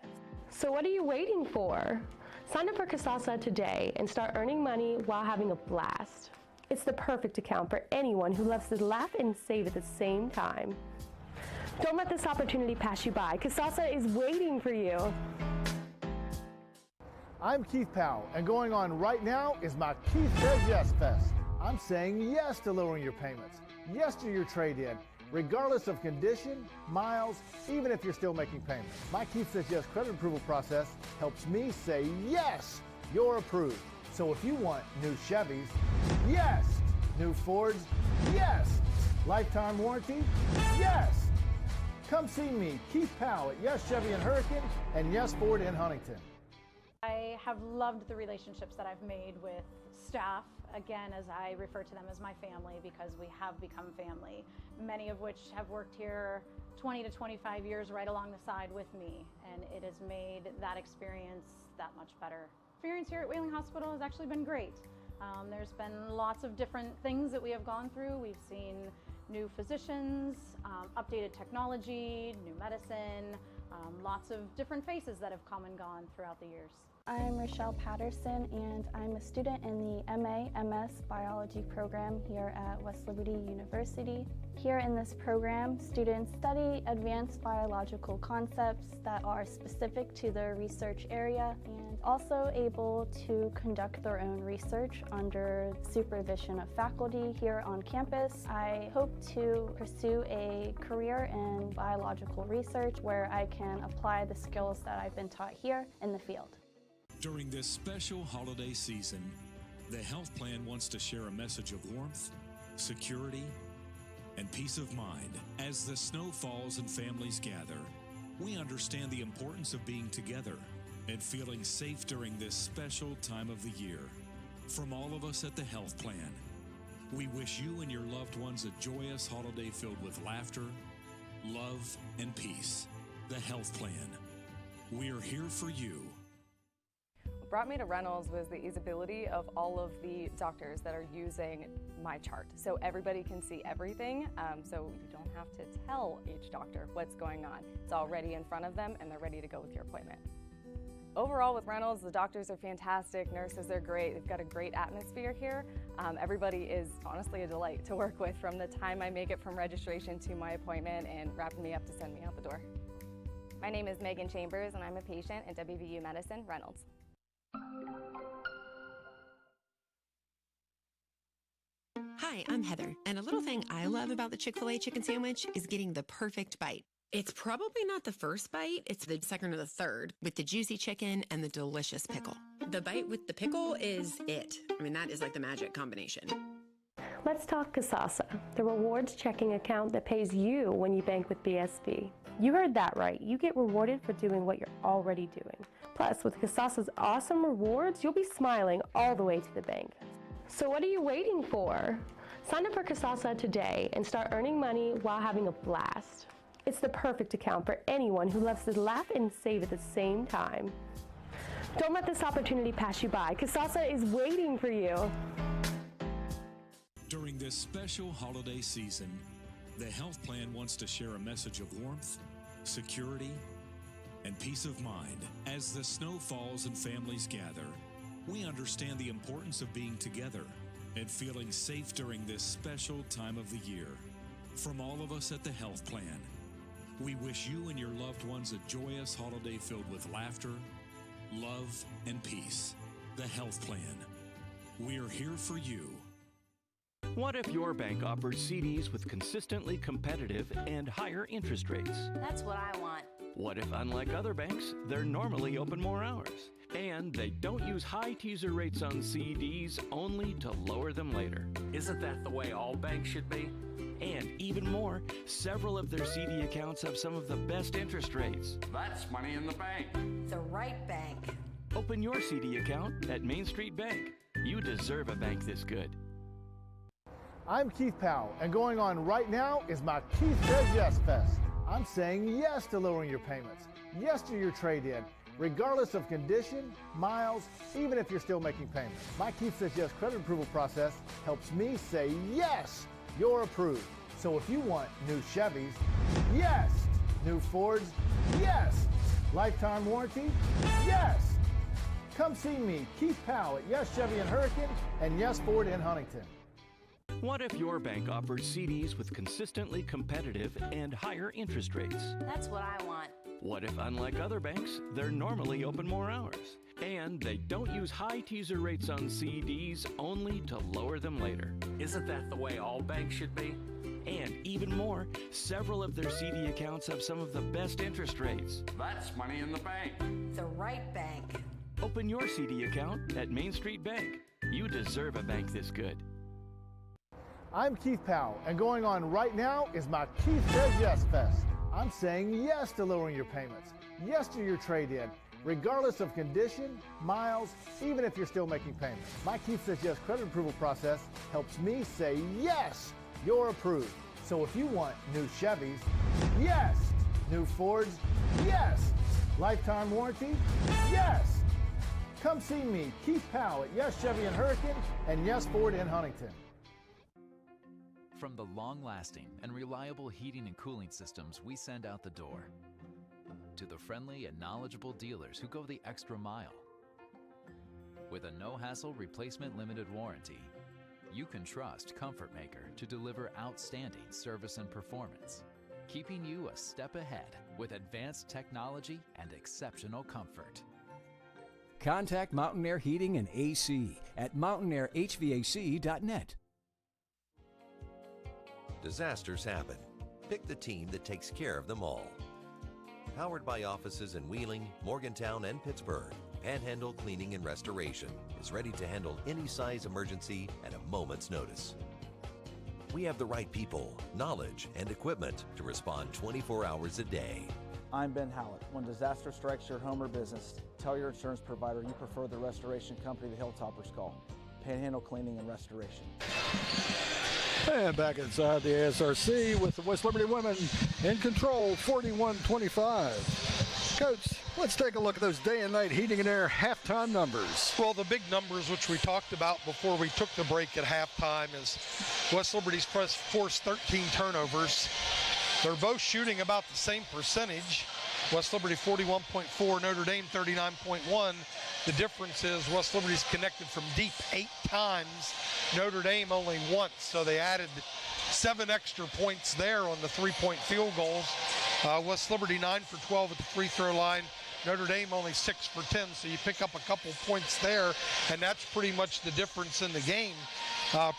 So what are you waiting for? Sign up for Kasasa today and start earning money while having a blast. It's the perfect account for anyone who loves to laugh and save at the same time. Don't let this opportunity pass you by. Kasasa is waiting for you. I'm Keith Powell, and going on right now is my Keith Says Yes Fest. I'm saying yes to lowering your payments, yes to your trade-in, regardless of condition, miles, even if you're still making payments. My Keith Says Yes credit approval process helps me say yes, you're approved. So if you want new Chevys, yes. New Fords, yes. Lifetime warranty, yes. Come see me, Keith Powell at Yes Chevy in Hurricane and Yes Ford in Huntington. I have loved the relationships that I've made with staff, again, as I refer to them as my family, because we have become family, many of which have worked here 20 to 25 years right along the side with me, and it has made that experience that much better. Experience here at Wheeling Hospital has actually been great. There's been lots of different things that we have gone through. We've seen new physicians, updated technology, new medicine, lots of different faces that have come and gone throughout the years. I'm Rochelle Patterson, and I'm a student in the MA/MS Biology program here at West Liberty University. Here in this program, students study advanced biological concepts that are specific to their research area and also able to conduct their own research under supervision of faculty here on campus. I hope to pursue a career in biological research where I can apply the skills that I've been taught here in the field. During this special holiday season, the health plan wants to share a message of warmth, security, and peace of mind. As the snow falls and families gather, we understand the importance of being together and feeling safe during this special time of the year. From all of us at the health plan, we wish you and your loved ones a joyous holiday filled with laughter, love, and peace. The health plan. We are here for you. What brought me to Reynolds was the usability of all of the doctors that are using my chart. So everybody can see everything, so you don't have to tell each doctor what's going on. It's all ready in front of them and they're ready to go with your appointment. Overall with Reynolds, the doctors are fantastic, nurses are great, they've got a great atmosphere here. Everybody is honestly a delight to work with from the time I make it from registration to my appointment and wrapping me up to send me out the door. My name is Megan Chambers and I'm a patient at WVU Medicine, Reynolds. Hi, I'm Heather, and a little thing I love about the Chick-fil-A chicken sandwich is getting the perfect bite. It's probably not the first bite, it's the second or the third, with the juicy chicken and the delicious pickle. The bite with the pickle is it. I mean, that is like the magic combination. Let's talk Kasasa, the rewards checking account that pays you when you bank with BSB. You heard that right. You get rewarded for doing what you're already doing. Plus, with Kasasa's awesome rewards, you'll be smiling all the way to the bank. So what are you waiting for? Sign up for Kasasa today and start earning money while having a blast. It's the perfect account for anyone who loves to laugh and save at the same time. Don't let this opportunity pass you by. Kasasa is waiting for you. During this special holiday season, the health plan wants to share a message of warmth, security, and peace of mind. As the snow falls and families gather, we understand the importance of being together and feeling safe during this special time of the year. From all of us at the health plan, we wish you and your loved ones a joyous holiday filled with laughter, love, and peace. The health plan. We are here for you. What if your bank offers CDs with consistently competitive and higher interest rates? That's what I want. What if, unlike other banks, they're normally open more hours? And they don't use high teaser rates on CDs only to lower them later. Isn't that the way all banks should be? And even more, several of their CD accounts have some of the best interest rates. That's money in the bank. The right bank. Open your CD account at Main Street Bank. You deserve a bank this good. I'm Keith Powell, and going on right now is my Keith Says Yes Fest. I'm saying yes to lowering your payments, yes to your trade-in, regardless of condition, miles, even if you're still making payments. My Keith Says Yes credit approval process helps me say yes, you're approved. So if you want new Chevys, yes. New Fords, yes. Lifetime warranty, yes. Come see me, Keith Powell at Yes Chevy in Hurricane and Yes Ford in Huntington. What if your bank offers CDs with consistently competitive and higher interest rates? That's what I want. What if, unlike other banks, they're normally open more hours? And they don't use high teaser rates on CDs only to lower them later. Isn't that the way all banks should be? And even more, several of their CD accounts have some of the best interest rates. That's money in the bank. The right bank. Open your CD account at Main Street Bank. You deserve a bank this good. I'm Keith Powell, and going on right now is my Keith Says Yes Fest. I'm saying yes to lowering your payments, yes to your trade-in, regardless of condition, miles, even if you're still making payments. My Keith Says Yes credit approval process helps me say yes, you're approved. So if you want new Chevys, yes. New Fords, yes. Lifetime warranty, yes. Come see me, Keith Powell at Yes Chevy in Hurricane and Yes Ford in Huntington. From the long-lasting and reliable heating and cooling systems we send out the door, to the friendly and knowledgeable dealers who go the extra mile. With a no-hassle replacement limited warranty, you can trust Comfort Maker to deliver outstanding service and performance, keeping you a step ahead with advanced technology and exceptional comfort. Contact Mountain Air Heating and AC at mountaineerhvac.net. Disasters happen. Pick the team that takes care of them all. Powered by offices in Wheeling, Morgantown, and Pittsburgh, Panhandle Cleaning and Restoration is ready to handle any size emergency at a moment's notice. We have the right people, knowledge, and equipment to respond 24 hours a day. I'm Ben Hallett. When disaster strikes your home or business, tell your insurance provider you prefer the restoration company the Hilltoppers call, Panhandle Cleaning and Restoration. And back inside the ASRC with the West Liberty women in control, 41-25. Coach, let's take a look at those day and night heating and air halftime numbers. Well, the big numbers, which we talked about before we took the break at halftime, is West Liberty's forced 13 turnovers. They're both shooting about the same percentage. West Liberty 41.4, Notre Dame 39.1. The difference is West Liberty's connected from deep 8 times, Notre Dame only once, so they added 7 extra points there on the 3-point field goals. West Liberty 9 for 12 at the free throw line. Notre Dame only 6 for 10, so you pick up a couple points there, and that's pretty much the difference in the game.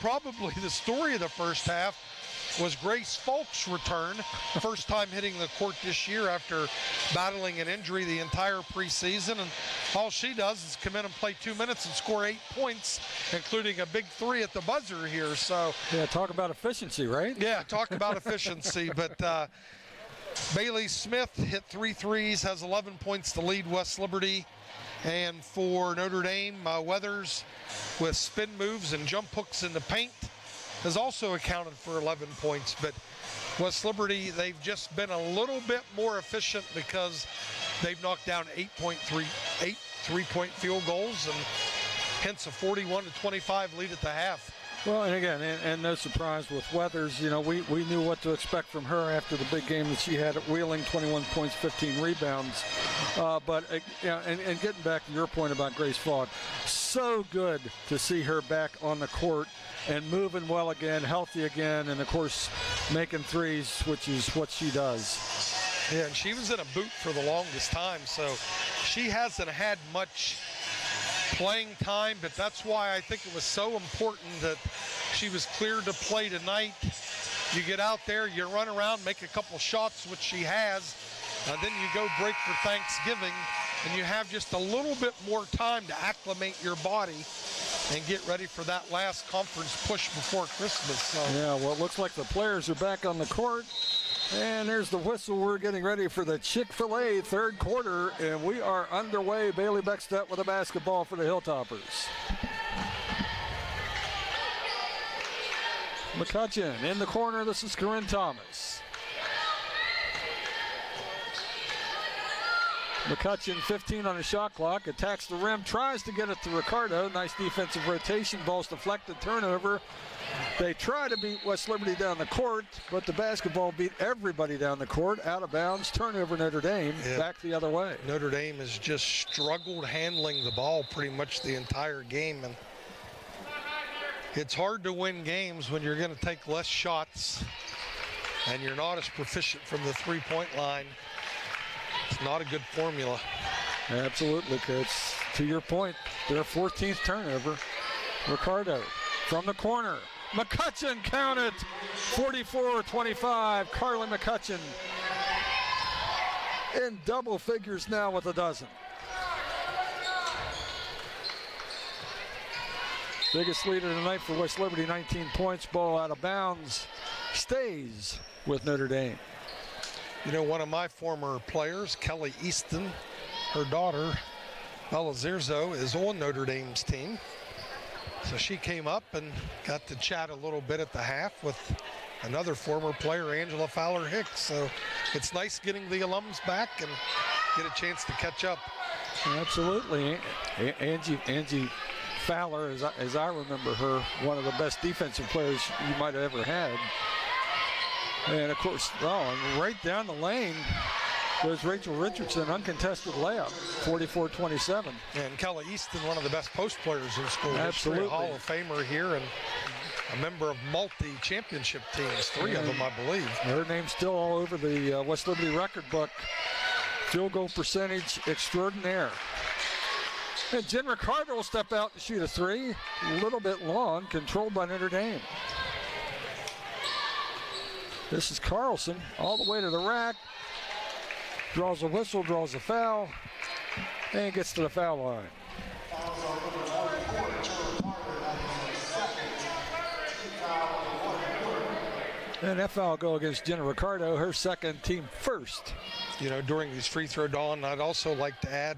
Probably the story of the first half was Grace Falk's return, first time hitting the court this year after battling an injury the entire preseason, and all she does is come in and play 2 minutes and score 8 points, including a big 3 at the buzzer here. So yeah, talk about efficiency, right? Yeah, talk about efficiency. But Bailey Smith hit 3 threes, has 11 points to lead West Liberty. And for Notre Dame, Weathers with spin moves and jump hooks in the paint has also accounted for 11 points. But West Liberty, they've just been a little bit more efficient because they've knocked down 8 3-point field goals, and hence a 41-25 lead at the half. Well, and again, and no surprise with Weathers, you know, we knew what to expect from her after the big game that she had at Wheeling, 21 points, 15 rebounds. But, and getting back to your point about Grace Falk, so good to see her back on the court and moving well again, healthy again, and, of course, making threes, which is what she does. Yeah, and she was in a boot for the longest time, so she hasn't had much playing time, but that's why I think it was so important that she was cleared to play tonight. You get out there, you run around, make a couple shots, which she has, and then you go break for Thanksgiving, and you have just a little bit more time to acclimate your body. and get ready for that last conference push before Christmas. So. Yeah, well, it looks like the players are back on the court. And there's the whistle. We're getting ready for the Chick-fil-A third quarter, and we are underway. Bailey Beckstedt with a basketball for the Hilltoppers. McCutcheon in the corner. This is Corinne Thomas. McCutcheon, 15 on the shot clock, attacks the rim, tries to get it to Ricardo. Nice defensive rotation, ball's deflected, turnover. They try to beat West Liberty down the court, but the basketball beat everybody down the court. Out of bounds, turnover Notre Dame, back the other way. Notre Dame has just struggled handling the ball pretty much the entire game, and it's hard to win games when you're going to take less shots and you're not as proficient from the three-point line. It's not a good formula. Absolutely, Coach. To your point, their 14th turnover. Ricardo from the corner. McCutcheon, count it. 44-25. Carly McCutcheon in double figures now with a dozen. Biggest lead of the night for West Liberty, 19 points. Ball out of bounds. Stays with Notre Dame. You know, one of my former players, Kelly Easton, her daughter, Bella Zirzo, is on Notre Dame's team. So she came up and got to chat a little bit at the half with another former player, Angela Fowler-Hicks. So it's nice getting the alums back and get a chance to catch up. Absolutely. Angie Fowler, as I remember her, one of the best defensive players you might have ever had. And of course, right down the lane goes Rachel Richardson, uncontested layup, 44-27. And Kelly Easton, one of the best post players in school. Absolutely. Hall of Famer here and a member of multi-championship teams, 3 of them, I believe. Her name's still all over the West Liberty record book. Field goal percentage extraordinaire. And Jen Ricardo will step out and shoot a 3. A little bit long, controlled by Notre Dame. This is Carlson all the way to the rack. Draws a whistle, draws a foul, and gets to the foul line. And that foul will go against Jenna Ricardo, her second, team first. You know, during these free throw dawn, I'd also like to add,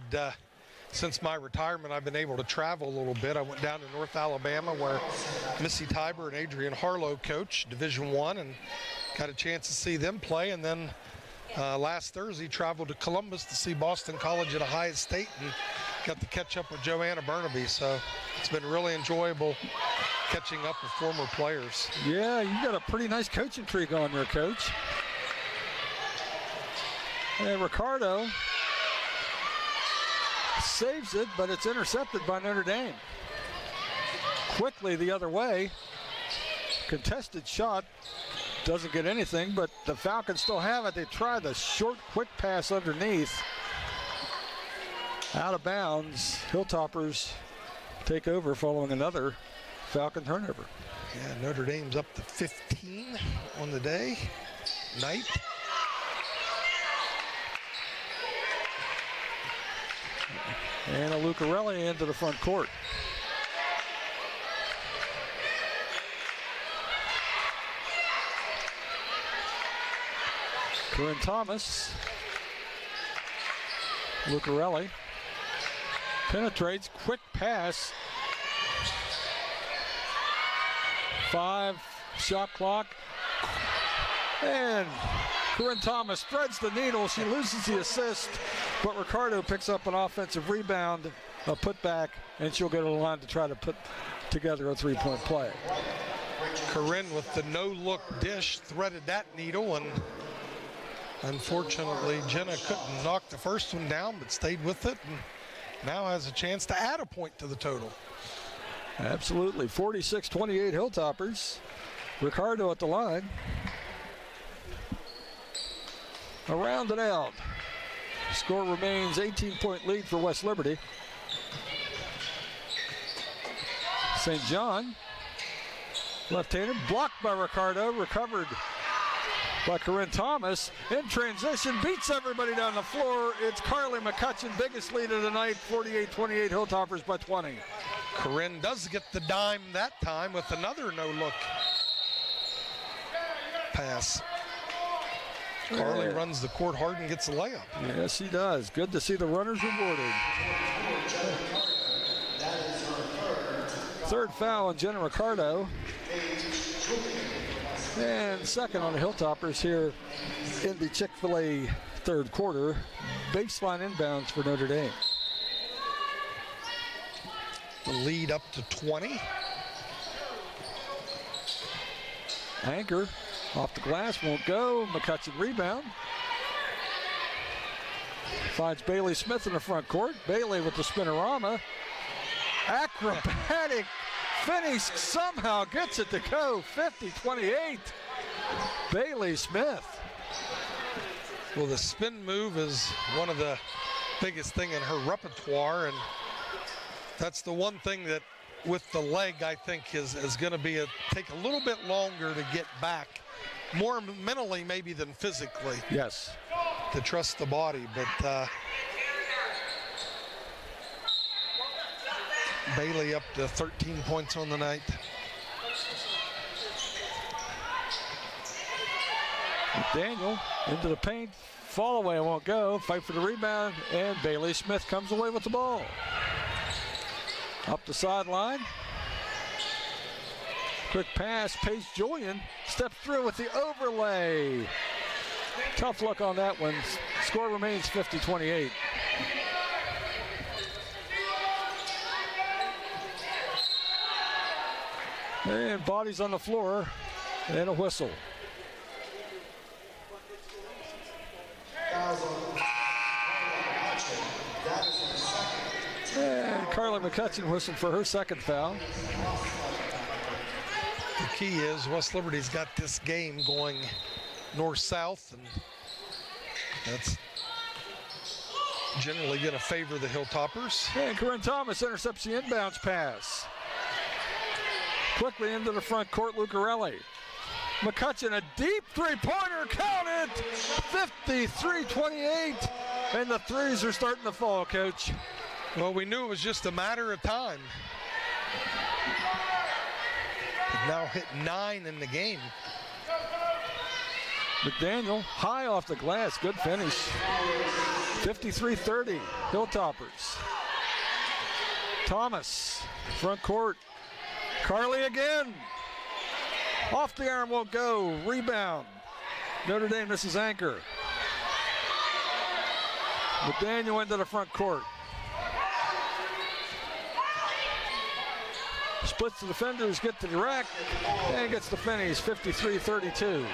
since my retirement, I've been able to travel a little bit. I went down to North Alabama where Missy Tiber and Adrian Harlow coach Division I, and got a chance to see them play. And then last Thursday, traveled to Columbus to see Boston College at Ohio State and got to catch up with Joanna Burnaby. So it's been really enjoyable catching up with former players. Yeah, you got a pretty nice coaching tree going there, Coach. And Ricardo saves it, but it's intercepted by Notre Dame. Quickly the other way. Contested shot. Doesn't get anything, but the Falcons still have it. They try the short, quick pass underneath. Out of bounds. Hilltoppers take over following another Falcon turnover. Yeah, Notre Dame's up to 15 on the day. Night. And a Lucarelli into the front court. Corinne Thomas. Lucarelli penetrates, quick pass. 5 shot clock. And Corinne Thomas spreads the needle. She loses the assist, but Ricardo picks up an offensive rebound, a putback, and she'll go to the line to try to put together a 3-point play. Corinne with the no-look dish threaded that needle, and unfortunately Jenna couldn't knock the first one down, but stayed with it and now has a chance to add a point to the total. Absolutely. 46-28 Hilltoppers. Ricardo at the line. Around and out. Score remains 18-point lead for West Liberty. St. John, left-handed, blocked by Ricardo, recovered by Corinne Thomas. In transition, beats everybody down the floor. It's Carly McCutcheon, biggest lead of the night, 48-28 Hilltoppers by 20. Corinne does get the dime that time with another no-look pass. Carly runs the court hard and gets a layup. Yes, she does. Good to see the runners rewarded. Third foul on Jenna Ricardo. And second on the Hilltoppers here in the Chick-fil-A third quarter. Baseline inbounds for Notre Dame. The lead up to 20. Anchor off the glass, won't go. McCutcheon rebound. Finds Bailey Smith in the front court. Bailey with the spinorama. Acrobatic finish, somehow gets it to go. 50-28. Bailey Smith. Well, the spin move is one of the biggest thing in her repertoire, and that's the one thing that with the leg I think is going to take a little bit longer to get back, more mentally maybe than physically. Yes. To trust the body, but Bailey up to 13 points on the night. Daniel into the paint, fall away, won't go, fight for the rebound, and Bailey Smith comes away with the ball. Up the sideline. Quick pass, Paige Julian steps through with the overlay. Tough luck on that one. Score remains 50-28. And bodies on the floor and a whistle. And Carly McCutcheon whistled for her second foul. The key is West Liberty's got this game going north-south, and that's generally going to favor the Hilltoppers. And Corinne Thomas intercepts the inbounds pass. Quickly into the front court, Lucarelli. McCutcheon, a deep three-pointer, count it! 53-28, and the threes are starting to fall, Coach. Well, we knew it was just a matter of time. They've now hit 9 in the game. McDaniel, high off the glass, good finish. 53-30, Hilltoppers. Thomas, front court. Carly again. Off the arm, won't go. Rebound. Notre Dame misses anchor. McDaniel into the front court. Splits the defenders, get to the rack, and gets the finish, 53-32.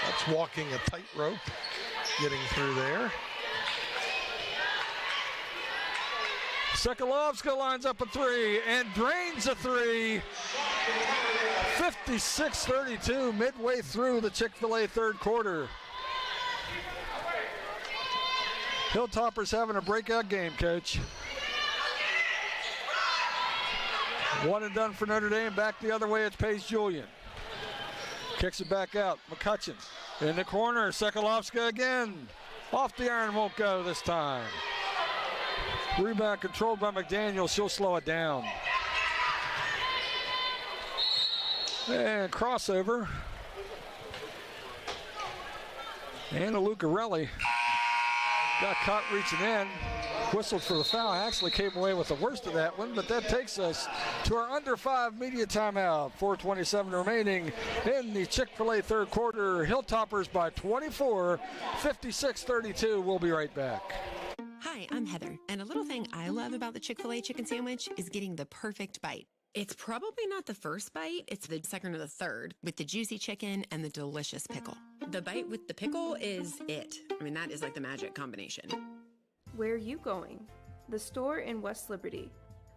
That's walking a tightrope, getting through there. Sekulovska lines up a three and drains a three. 56-32 midway through the Chick-fil-A third quarter. Hilltoppers having a breakout game, Coach. One and done for Notre Dame. Back the other way, it's Paige Julian. Kicks it back out. McCutcheon in the corner. Sekulovska again. Off the iron, won't go this time. Rebound controlled by McDaniel. She'll slow it down. And crossover. Anna Lucarelli got caught reaching in. Whistled for the foul. Actually came away with the worst of that one, but that takes us to our under 5 media timeout. 4:27 remaining in the Chick-fil-A third quarter. Hilltoppers by 24, 56-32. We'll be right back. Hi, I'm Heather, and a little thing I love about the Chick-fil-A chicken sandwich is getting the perfect bite. It's probably not the first bite, it's the second or the third, with the juicy chicken and the delicious pickle. The bite with the pickle is it. I mean, that is like the magic combination. Where are you going? The store in West Liberty.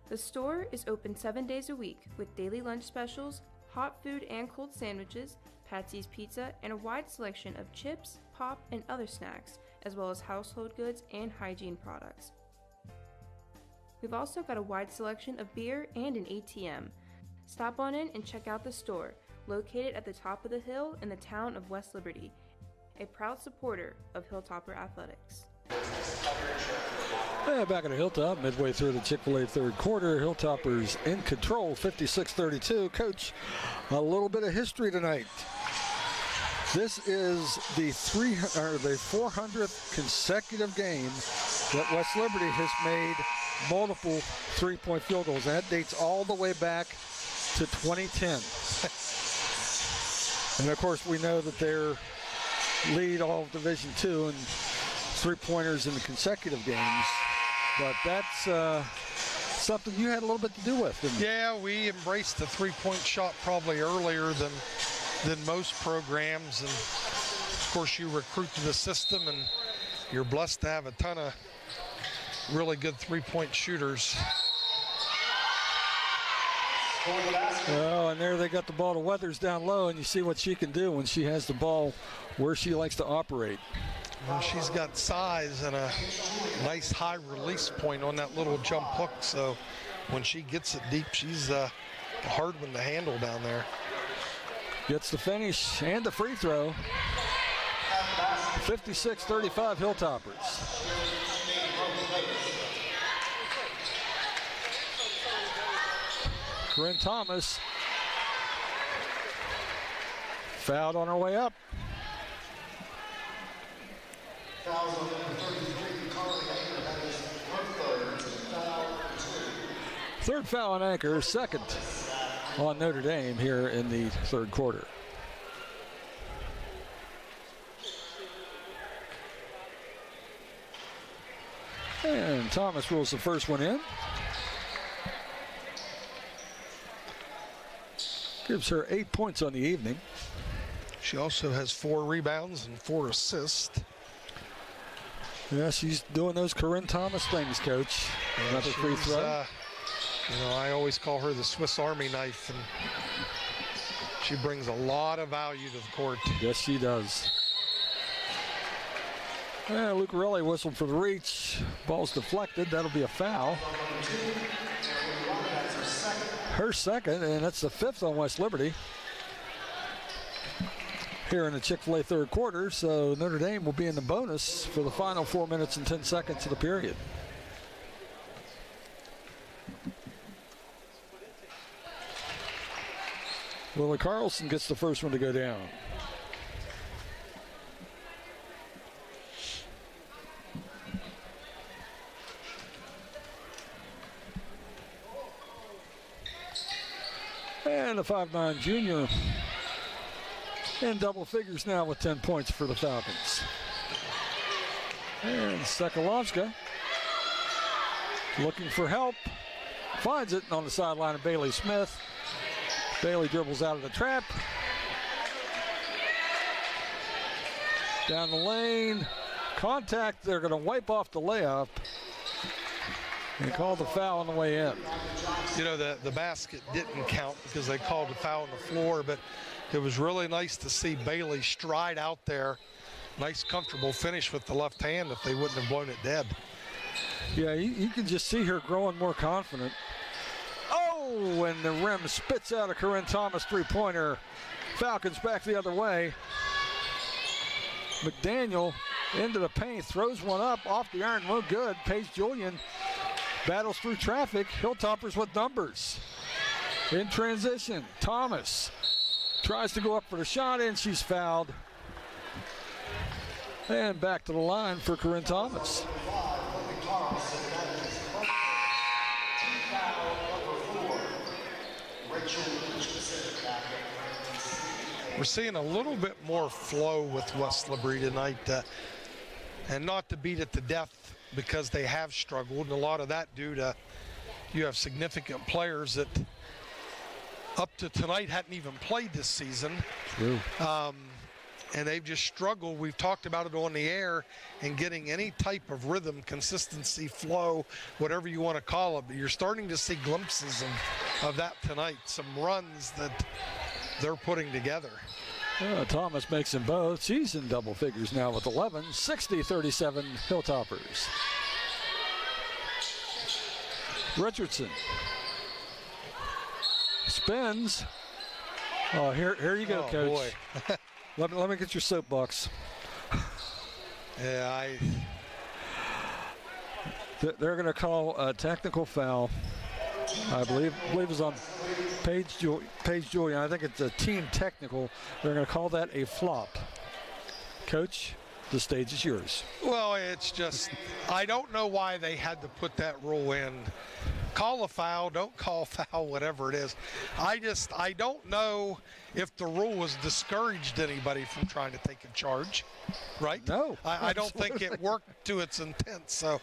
The store is open 7 days a week with daily lunch specials, hot food and cold sandwiches, Patsy's Pizza, and a wide selection of chips, pop, and other snacks, as well as household goods and hygiene products. We've also got a wide selection of beer and an ATM. Stop on in and check out the store, located at the top of the hill in the town of West Liberty, a proud supporter of Hilltopper Athletics. Back at the Hilltop, midway through the Chick-fil-A third quarter, Hilltoppers in control, 56-32. Coach, a little bit of history tonight. This is the 400th consecutive game that West Liberty has made multiple three-point field goals. And that dates all the way back to 2010. And of course, we know that they're lead all of Division II in three-pointers in the consecutive games. But that's something you had a little bit to do with, didn't you? Yeah, we embraced the three-point shot probably earlier than most programs. And of course, you recruit to the system, and you're blessed to have a ton of really good three-point shooters. Well, and there they got the ball to Weathers down low, and you see what she can do when she has the ball where she likes to operate. Well, she's got size and a nice high release point on that little jump hook, so when she gets it deep, she's a hard one to handle down there. Gets the finish and the free throw. 56-35 Hilltoppers. Corinne Thomas fouled on her way up. Third foul on Anchor, second on Notre Dame here in the third quarter. And Thomas rolls the first one in. Gives her 8 points on the evening. She also has 4 rebounds and 4 assists. Yeah, she's doing those Corinne Thomas things, Coach. Another free throw. I always call her the Swiss Army knife, and she brings a lot of value to the court. Yes, she does. Lucarelli whistled for the reach. Ball's deflected. That'll be a foul. Her second, and that's the 5th on West Liberty here in the Chick-fil-A third quarter. So Notre Dame will be in the bonus for the final 4 minutes and 10 seconds of the period. Lily Carlson gets the first one to go down. And the 5'9" junior in double figures now with 10 points for the Falcons. And Sekalovska looking for help. Finds it on the sideline of Bailey Smith. Bailey dribbles out of the trap. Down the lane. Contact. They're going to wipe off the layup and call the foul on the way in. You know, the basket didn't count because they called the foul on the floor, but it was really nice to see Bailey stride out there. Nice, comfortable finish with the left hand if they wouldn't have blown it dead. Yeah, you can just see her growing more confident. Oh, and the rim spits out a Corinne Thomas three-pointer. Falcons back the other way. McDaniel into the paint, throws one up off the iron, no good. Paige Julian battles through traffic. Hilltoppers with numbers. In transition, Thomas tries to go up for the shot, and she's fouled. And back to the line for Corinne Thomas. We're seeing a little bit more flow with West Liberty tonight, and not to beat it to death because they have struggled, and a lot of that due to you have significant players that up to tonight hadn't even played this season. True. And they've just struggled. We've talked about it on the air and getting any type of rhythm, consistency, flow, whatever you want to call it. But you're starting to see glimpses of that tonight, some runs that they're putting together. Thomas makes them both. She's in double figures now with 11. 60-37 Hilltoppers. Richardson spins. Oh, here you go, Coach. Boy. Let me get your soapbox. Yeah, They're going to call a technical foul. I believe it was on Paige Julian. I think it's a team technical. They're going to call that a flop. Coach, the stage is yours. Well, it's just, I don't know why they had to put that rule in. Call a foul, don't call foul, whatever it is. I don't know if the rule has discouraged anybody from trying to take a charge, right? No. I don't think it worked to its intent. So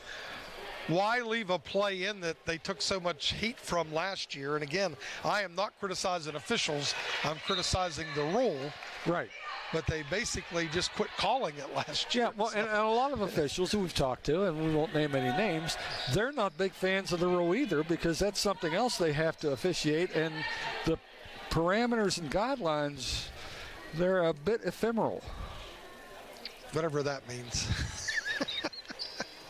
why leave a play in that they took so much heat from last year? And again, I am not criticizing officials. I'm criticizing the rule. Right. But they basically just quit calling it last year. Yeah, well, and a lot of officials who we've talked to, and we won't name any names, they're not big fans of the rule either, because that's something else they have to officiate, and the parameters and guidelines, they're a bit ephemeral. Whatever that means.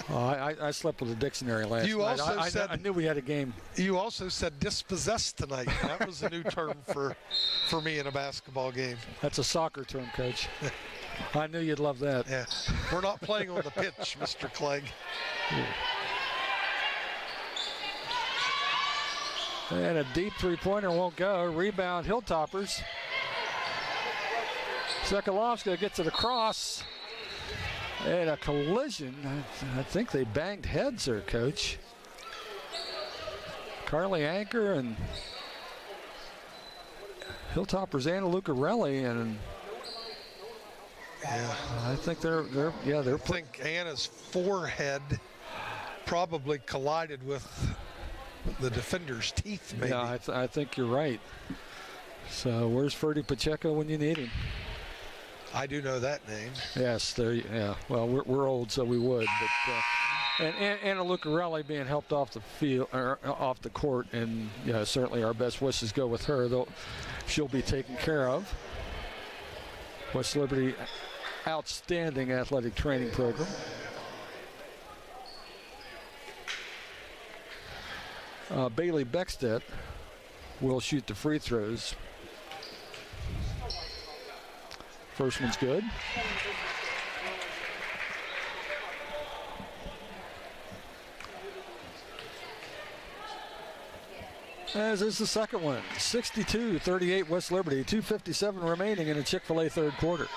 I slept with a dictionary last you night. Also said, I knew we had a game. You also said dispossessed tonight. That was a new term for me in a basketball game. That's a soccer term, Coach. I knew you'd love that. Yeah. We're not playing on the pitch, Mr. Clegg. And a deep three-pointer won't go. Rebound, Hilltoppers. Sekalovska gets it across. And a collision. I think they banged heads there, Coach. Carly Anchor and Hilltoppers Anna Lucarelli, and yeah, I think they're. I think Anna's forehead probably collided with the defender's teeth. Maybe. Yeah, I think you're right. So where's Ferdy Pacheco when you need him? I do know that name. Yes, there. Yeah. Well, we're old, so we would. But and Anna Lucarelli being helped off the field or off the court, and certainly our best wishes go with her. Though she'll be taken care of. West Liberty, outstanding athletic training program. Bailey Beckstedt will shoot the free throws. First one's good. As is the second one. 62-38 West Liberty. 2:57 remaining in the Chick-fil-A third quarter.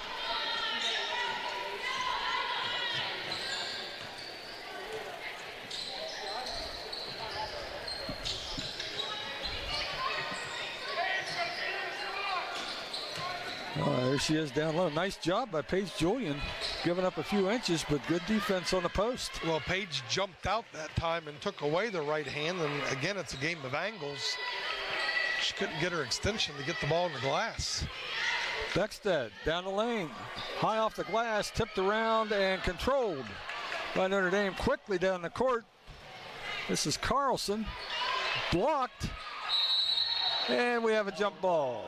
There she is down low. Nice job by Paige Julian, giving up a few inches, but good defense on the post. Well, Paige jumped out that time and took away the right hand, and again, it's a game of angles. She couldn't get her extension to get the ball in the glass. Beckstedt down the lane, high off the glass, tipped around and controlled by Notre Dame. Quickly down the court. This is Carlson, blocked, and we have a jump ball.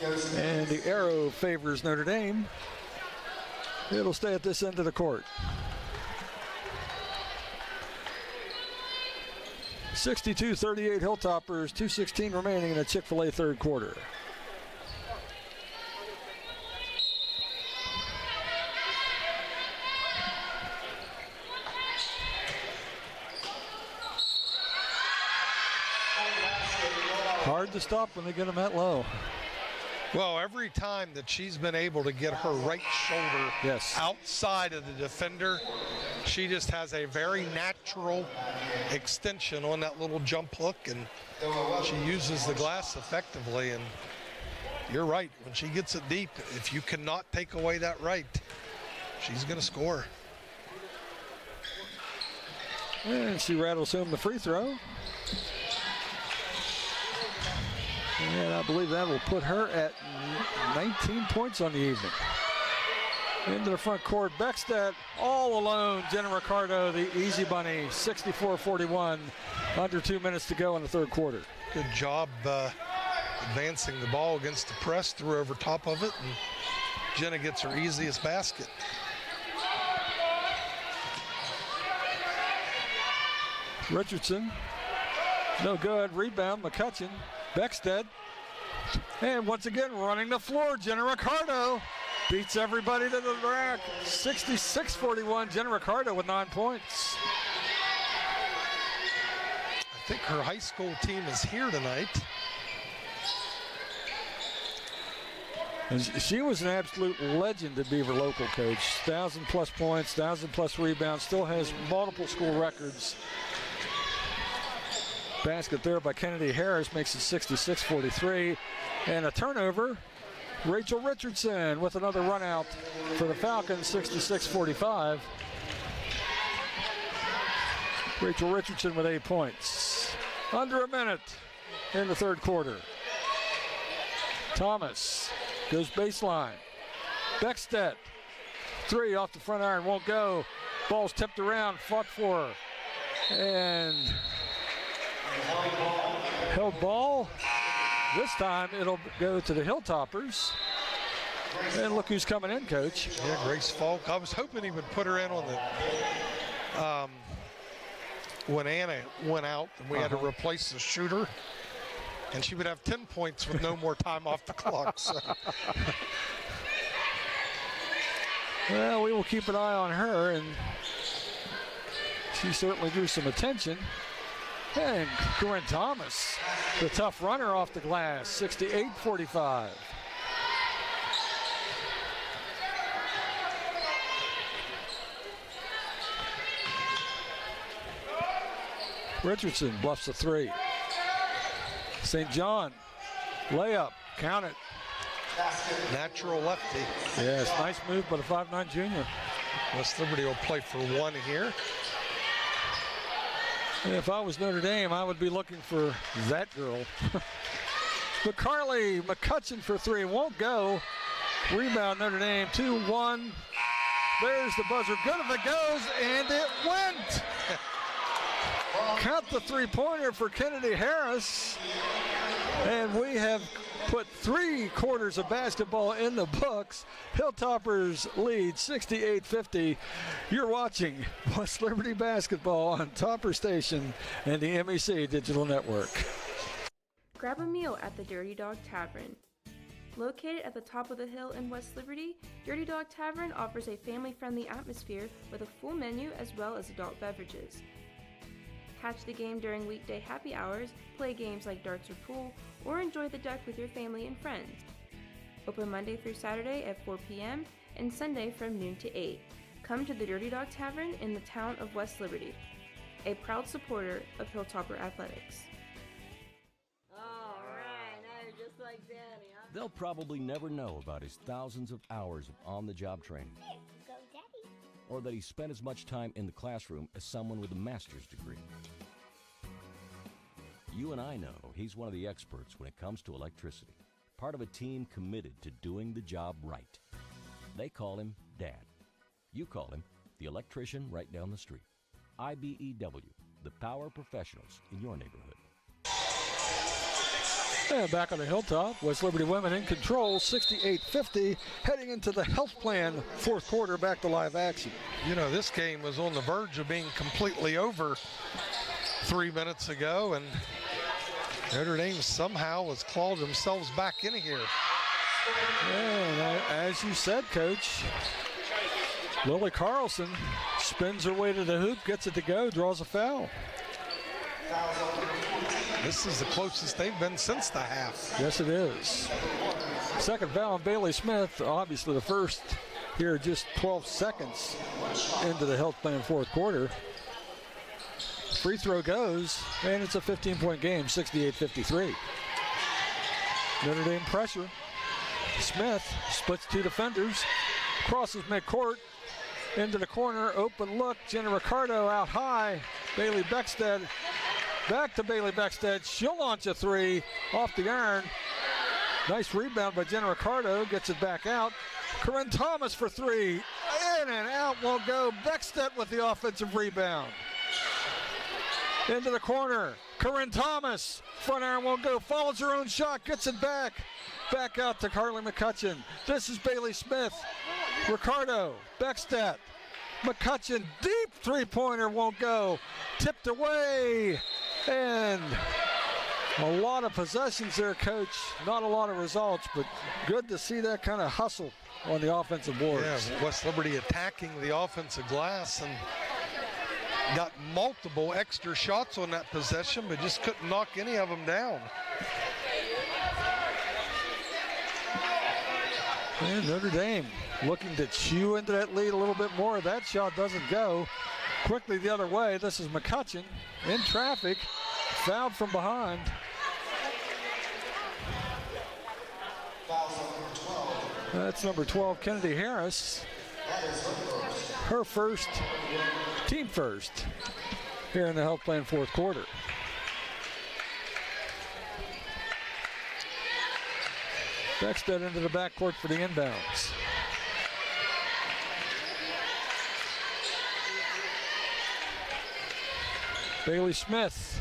And the arrow favors Notre Dame. It'll stay at this end of the court. 62-38 Hilltoppers, 2:16 remaining in the Chick-fil-A third quarter. Hard to stop when they get them that low. Well, every time that she's been able to get her right shoulder outside of the defender, she just has a very natural extension on that little jump hook, and she uses the glass effectively. And you're right, when she gets it deep, if you cannot take away that right, she's going to score. And she rattles home the free throw. And I believe that will put her at 19 points on the evening. Into the front court, Beckstedt all alone. Jenna Ricardo, the easy bunny, 64-41. Under 2 minutes to go in the third quarter. Good job advancing the ball against the press, threw over top of it, and Jenna gets her easiest basket. Richardson, no good. Rebound, McCutcheon. Beckstedt, and once again running the floor, Jenna Ricardo. beats everybody to the rack. 66-41, Jenna Ricardo with 9 points. I think her high school team is here tonight. And she was an absolute legend at Beaver local, coach. 1,000+ points, 1,000+ rebounds, still has multiple school records. Basket there by Kennedy Harris makes it 66-43. And a turnover, Rachel Richardson with another run out for the Falcons, 66-45. Rachel Richardson with 8 points. Under a minute in the third quarter. Thomas goes baseline. Beckstedt, 3 off the front iron, won't go. Ball's tipped around, fought for, and held ball. This time it'll go to the Hilltoppers. And look who's coming in, coach. Yeah, Grace Falk. I was hoping he would put her in on the when Anna went out and we had to replace the shooter. And she would have 10 points with no more time off the clock. So. Well, we will keep an eye on her, and she certainly drew some attention. And Corinne Thomas, the tough runner off the glass, 68-45. Richardson bluffs a 3. St. John, layup, count it. Natural lefty. Yes, nice move by the 5'9" junior. West Liberty will play for 1 here. If I was Notre Dame, I would be looking for that girl. McCarley, McCutcheon for 3, won't go. Rebound Notre Dame, 2-1. There's the buzzer, good if it goes, and it went. Count the 3-pointer for Kennedy Harris. And we have put 3 quarters of basketball in the books. Hilltoppers lead 68-50. You're watching West Liberty basketball on Topper Station and the MEC Digital Network. Grab a meal at the Dirty Dog Tavern. Located at the top of the hill in West Liberty, Dirty Dog Tavern offers a family-friendly atmosphere with a full menu as well as adult beverages. Catch the game during weekday happy hours, play games like darts or pool, or enjoy the deck with your family and friends. Open Monday through Saturday at 4 p.m. and Sunday from noon to 8. Come to the Dirty Dog Tavern in the town of West Liberty, a proud supporter of Hilltopper Athletics. All right, now you're just like Danny, huh? They'll probably never know about his thousands of hours of on-the-job training. Go, Daddy. Or that he spent as much time in the classroom as someone with a master's degree. You and I know he's one of the experts when it comes to electricity, part of a team committed to doing the job right. They call him Dad. You call him the electrician right down the street. IBEW, the power professionals in your neighborhood. And back on the hilltop, West Liberty women in control, 68-50, heading into the health plan fourth quarter, back to live action. You know, this game was on the verge of being completely over 3 minutes ago, and Notre Dame somehow has clawed themselves back in here. And as you said, Coach, Lily Carlson spins her way to the hoop, gets it to go, draws a foul. This is the closest they've been since the half. Yes, it is. Second foul on Bailey Smith, obviously the first here just 12 seconds into the health plan fourth quarter. Free throw goes, and it's a 15-point game, 68-53. Notre Dame pressure. Smith splits 2 defenders, crosses midcourt, into the corner, open look. Jenna Ricardo out high. Bailey Beckstead, back to Bailey Beckstead. She'll launch a 3 off the iron. Nice rebound by Jenna Ricardo, gets it back out. Corinne Thomas for 3, in and out, won't go. Beckstead with the offensive rebound. Into the corner, Corinne Thomas, front iron won't go, follows her own shot, gets it back. Back out to Carly McCutcheon. This is Bailey Smith, Ricardo, Beckstedt, McCutcheon, deep three-pointer won't go. Tipped away, and A lot of possessions there, Coach. Not a lot of results, but good to see that kind of hustle on the offensive boards. Yeah, West Liberty attacking the offensive glass and got multiple extra shots on that possession, but just couldn't knock any of them down. And Notre Dame looking to chew into that lead a little bit more. That shot doesn't go. Quickly the other way. This is McCutcheon in traffic, fouled from behind. That's number 12, Kennedy Harris. Her first, team first, here in the Health Plan fourth quarter. Beckstead into the backcourt for the inbounds. Bailey Smith.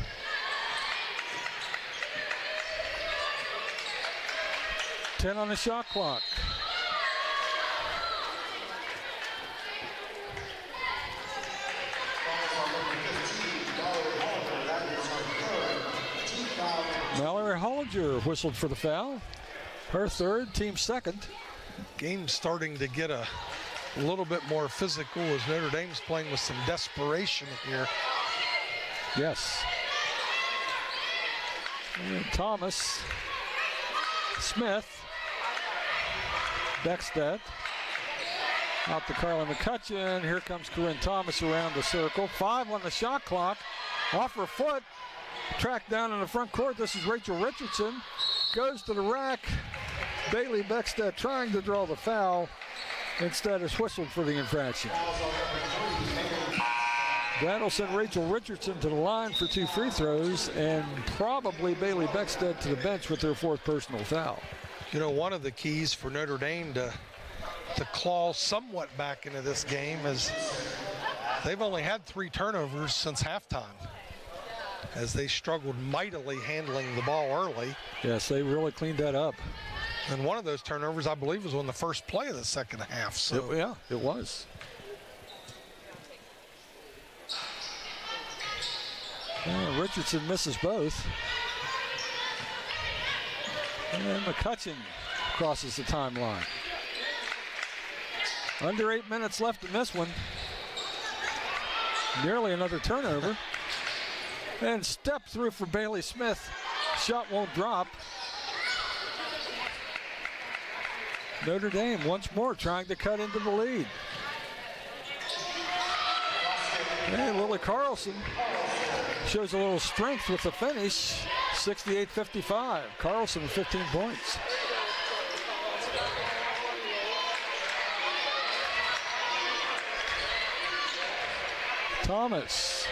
Ten on the shot clock. Mallory Hollinger whistled for the foul. Her third, team second. Game's starting to get a little bit more physical as Notre Dame's playing with some desperation here. Yes. And Thomas, Smith, Beckstead, out to Carly McCutcheon. Here comes Corinne Thomas around the circle. 5 on the shot clock. Off her foot. Tracked down in the front court. This is Rachel Richardson. Goes to the rack. Bailey Beckstead trying to draw the foul. Instead is whistled for the infraction. That'll send Rachel Richardson to the line for 2 free throws, and probably Bailey Beckstead to the bench with their 4th personal foul. You know, one of the keys for Notre Dame to claw somewhat back into this game is they've only had 3 turnovers since halftime, as they struggled mightily handling the ball early. Yes, they really cleaned that up. And one of those turnovers, I believe, was on the first play of the second half. So yeah, it was. Yeah, Richardson misses both. And McCutcheon crosses the timeline. Under 8 minutes left in this one. Nearly another turnover. And step through for Bailey Smith. Shot won't drop. Notre Dame once more trying to cut into the lead. And Lily Carlson shows a little strength with the finish. 68-55. Carlson with 15 points. Thomas.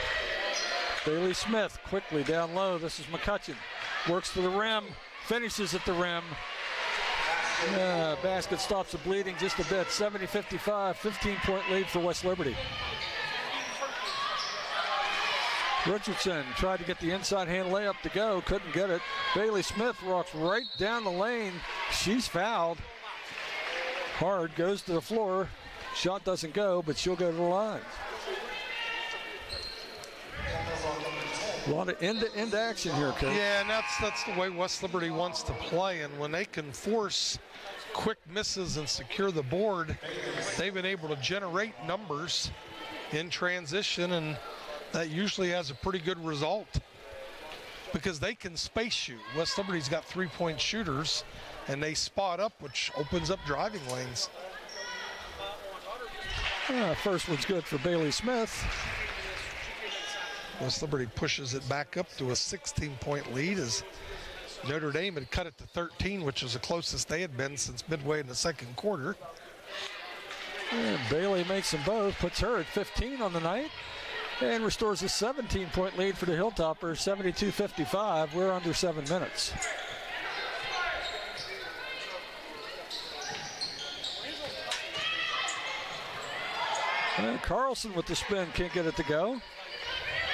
Bailey Smith quickly down low. This is McCutcheon. Works to the rim. Finishes at the rim. Basket stops the bleeding just a bit. 70-55. 15-point lead for West Liberty. Richardson tried to get the inside hand layup to go. Couldn't get it. Bailey Smith walks right down the lane. She's fouled. Hard goes to the floor. Shot doesn't go, but she'll go to the line. A lot of end-to-end action here, Coach. Yeah, and that's the way West Liberty wants to play. And when they can force quick misses and secure the board, they've been able to generate numbers in transition, and that usually has a pretty good result because they can space shoot. West Liberty's got 3-point shooters, and they spot up, which opens up driving lanes. First one's good for Bailey Smith. West Liberty pushes it back up to a 16-point lead as Notre Dame had cut it to 13, which is the closest they had been since midway in the second quarter. And Bailey makes them both, puts her at 15 on the night, and restores a 17-point lead for the Hilltoppers, 72-55. We're under 7 minutes. And Carlson with the spin, can't get it to go.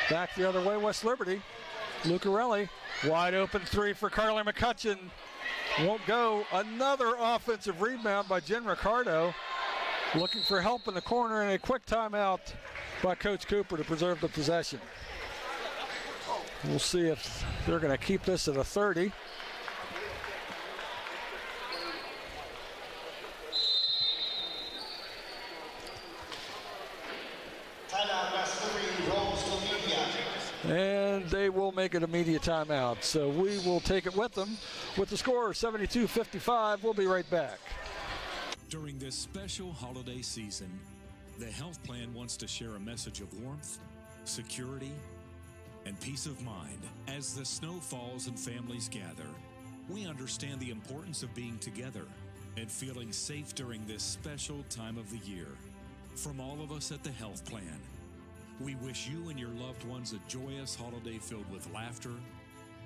Back the other way, West Liberty. Lucarelli, wide open 3 for Carly McCutcheon. Won't go. Another offensive rebound by Jen Ricardo. Looking for help in the corner, and a quick timeout by Coach Cooper to preserve the possession. We'll see if they're going to keep this at a 30. And they will make it a media timeout. So we will take it with them. With the score 72-55, we'll be right back. During this special holiday season, the health plan wants to share a message of warmth, security, and peace of mind. As the snow falls and families gather, we understand the importance of being together and feeling safe during this special time of the year. From all of us at the health plan, we wish you and your loved ones a joyous holiday filled with laughter,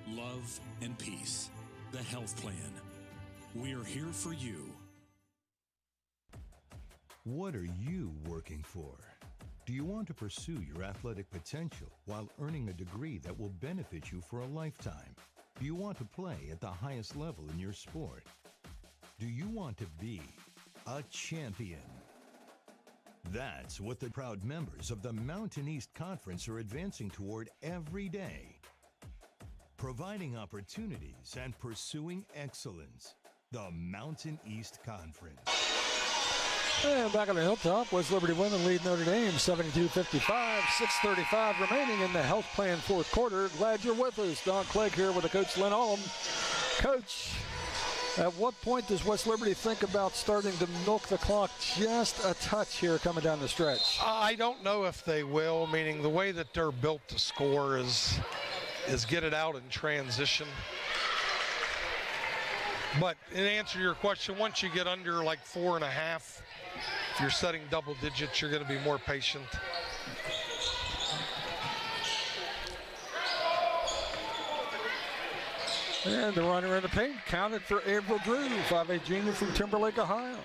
love, and peace. The Health Plan. We're here for you. What are you working for? Do you want to pursue your athletic potential while earning a degree that will benefit you for a lifetime? Do you want to play at the highest level in your sport? Do you want to be a champion? That's what the proud members of the Mountain East Conference are advancing toward every day. Providing opportunities and pursuing excellence. The Mountain East Conference. And back on the Hilltop, West Liberty women lead Notre Dame 72-55, 6:35 remaining in the Health Plan fourth quarter. Glad you're with us. Don Clegg here with the coach Lynn Ullum. Coach, at what point does West Liberty think about starting to milk the clock just a touch here coming down the stretch? I don't know if they will, meaning the way that they're built to score is get it out in transition. But in answer to your question, once you get under like 4.5, if you're setting double digits, you're going to be more patient. And the runner in the paint counted for April Drew, 5'8" junior from Timberlake, Ohio.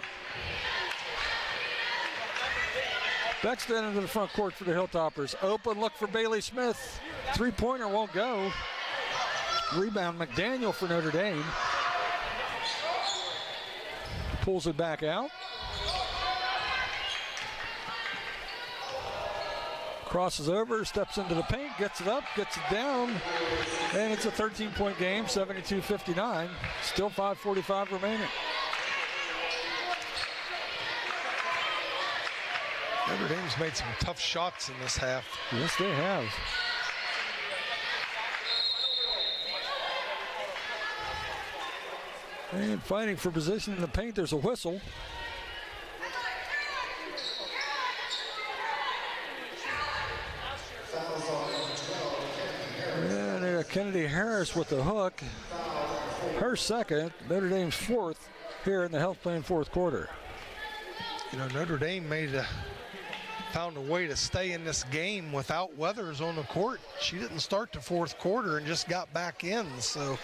Beckstead into the front court for the Hilltoppers. Open look for Bailey Smith. Three-pointer won't go. Rebound McDaniel for Notre Dame. Pulls it back out. Crosses over, steps into the paint, gets it up, gets it down, and it's a 13-point game, 72-59. Still 5:45 remaining. Notre Dame's made some tough shots in this half. Yes, they have. And fighting for position in the paint, there's a whistle. And Kennedy Harris with the hook. Her second, Notre Dame's fourth here in the Health Plan fourth quarter. You know, Notre Dame found a way to stay in this game without Weathers on the court. She didn't start the fourth quarter and just got back in, so.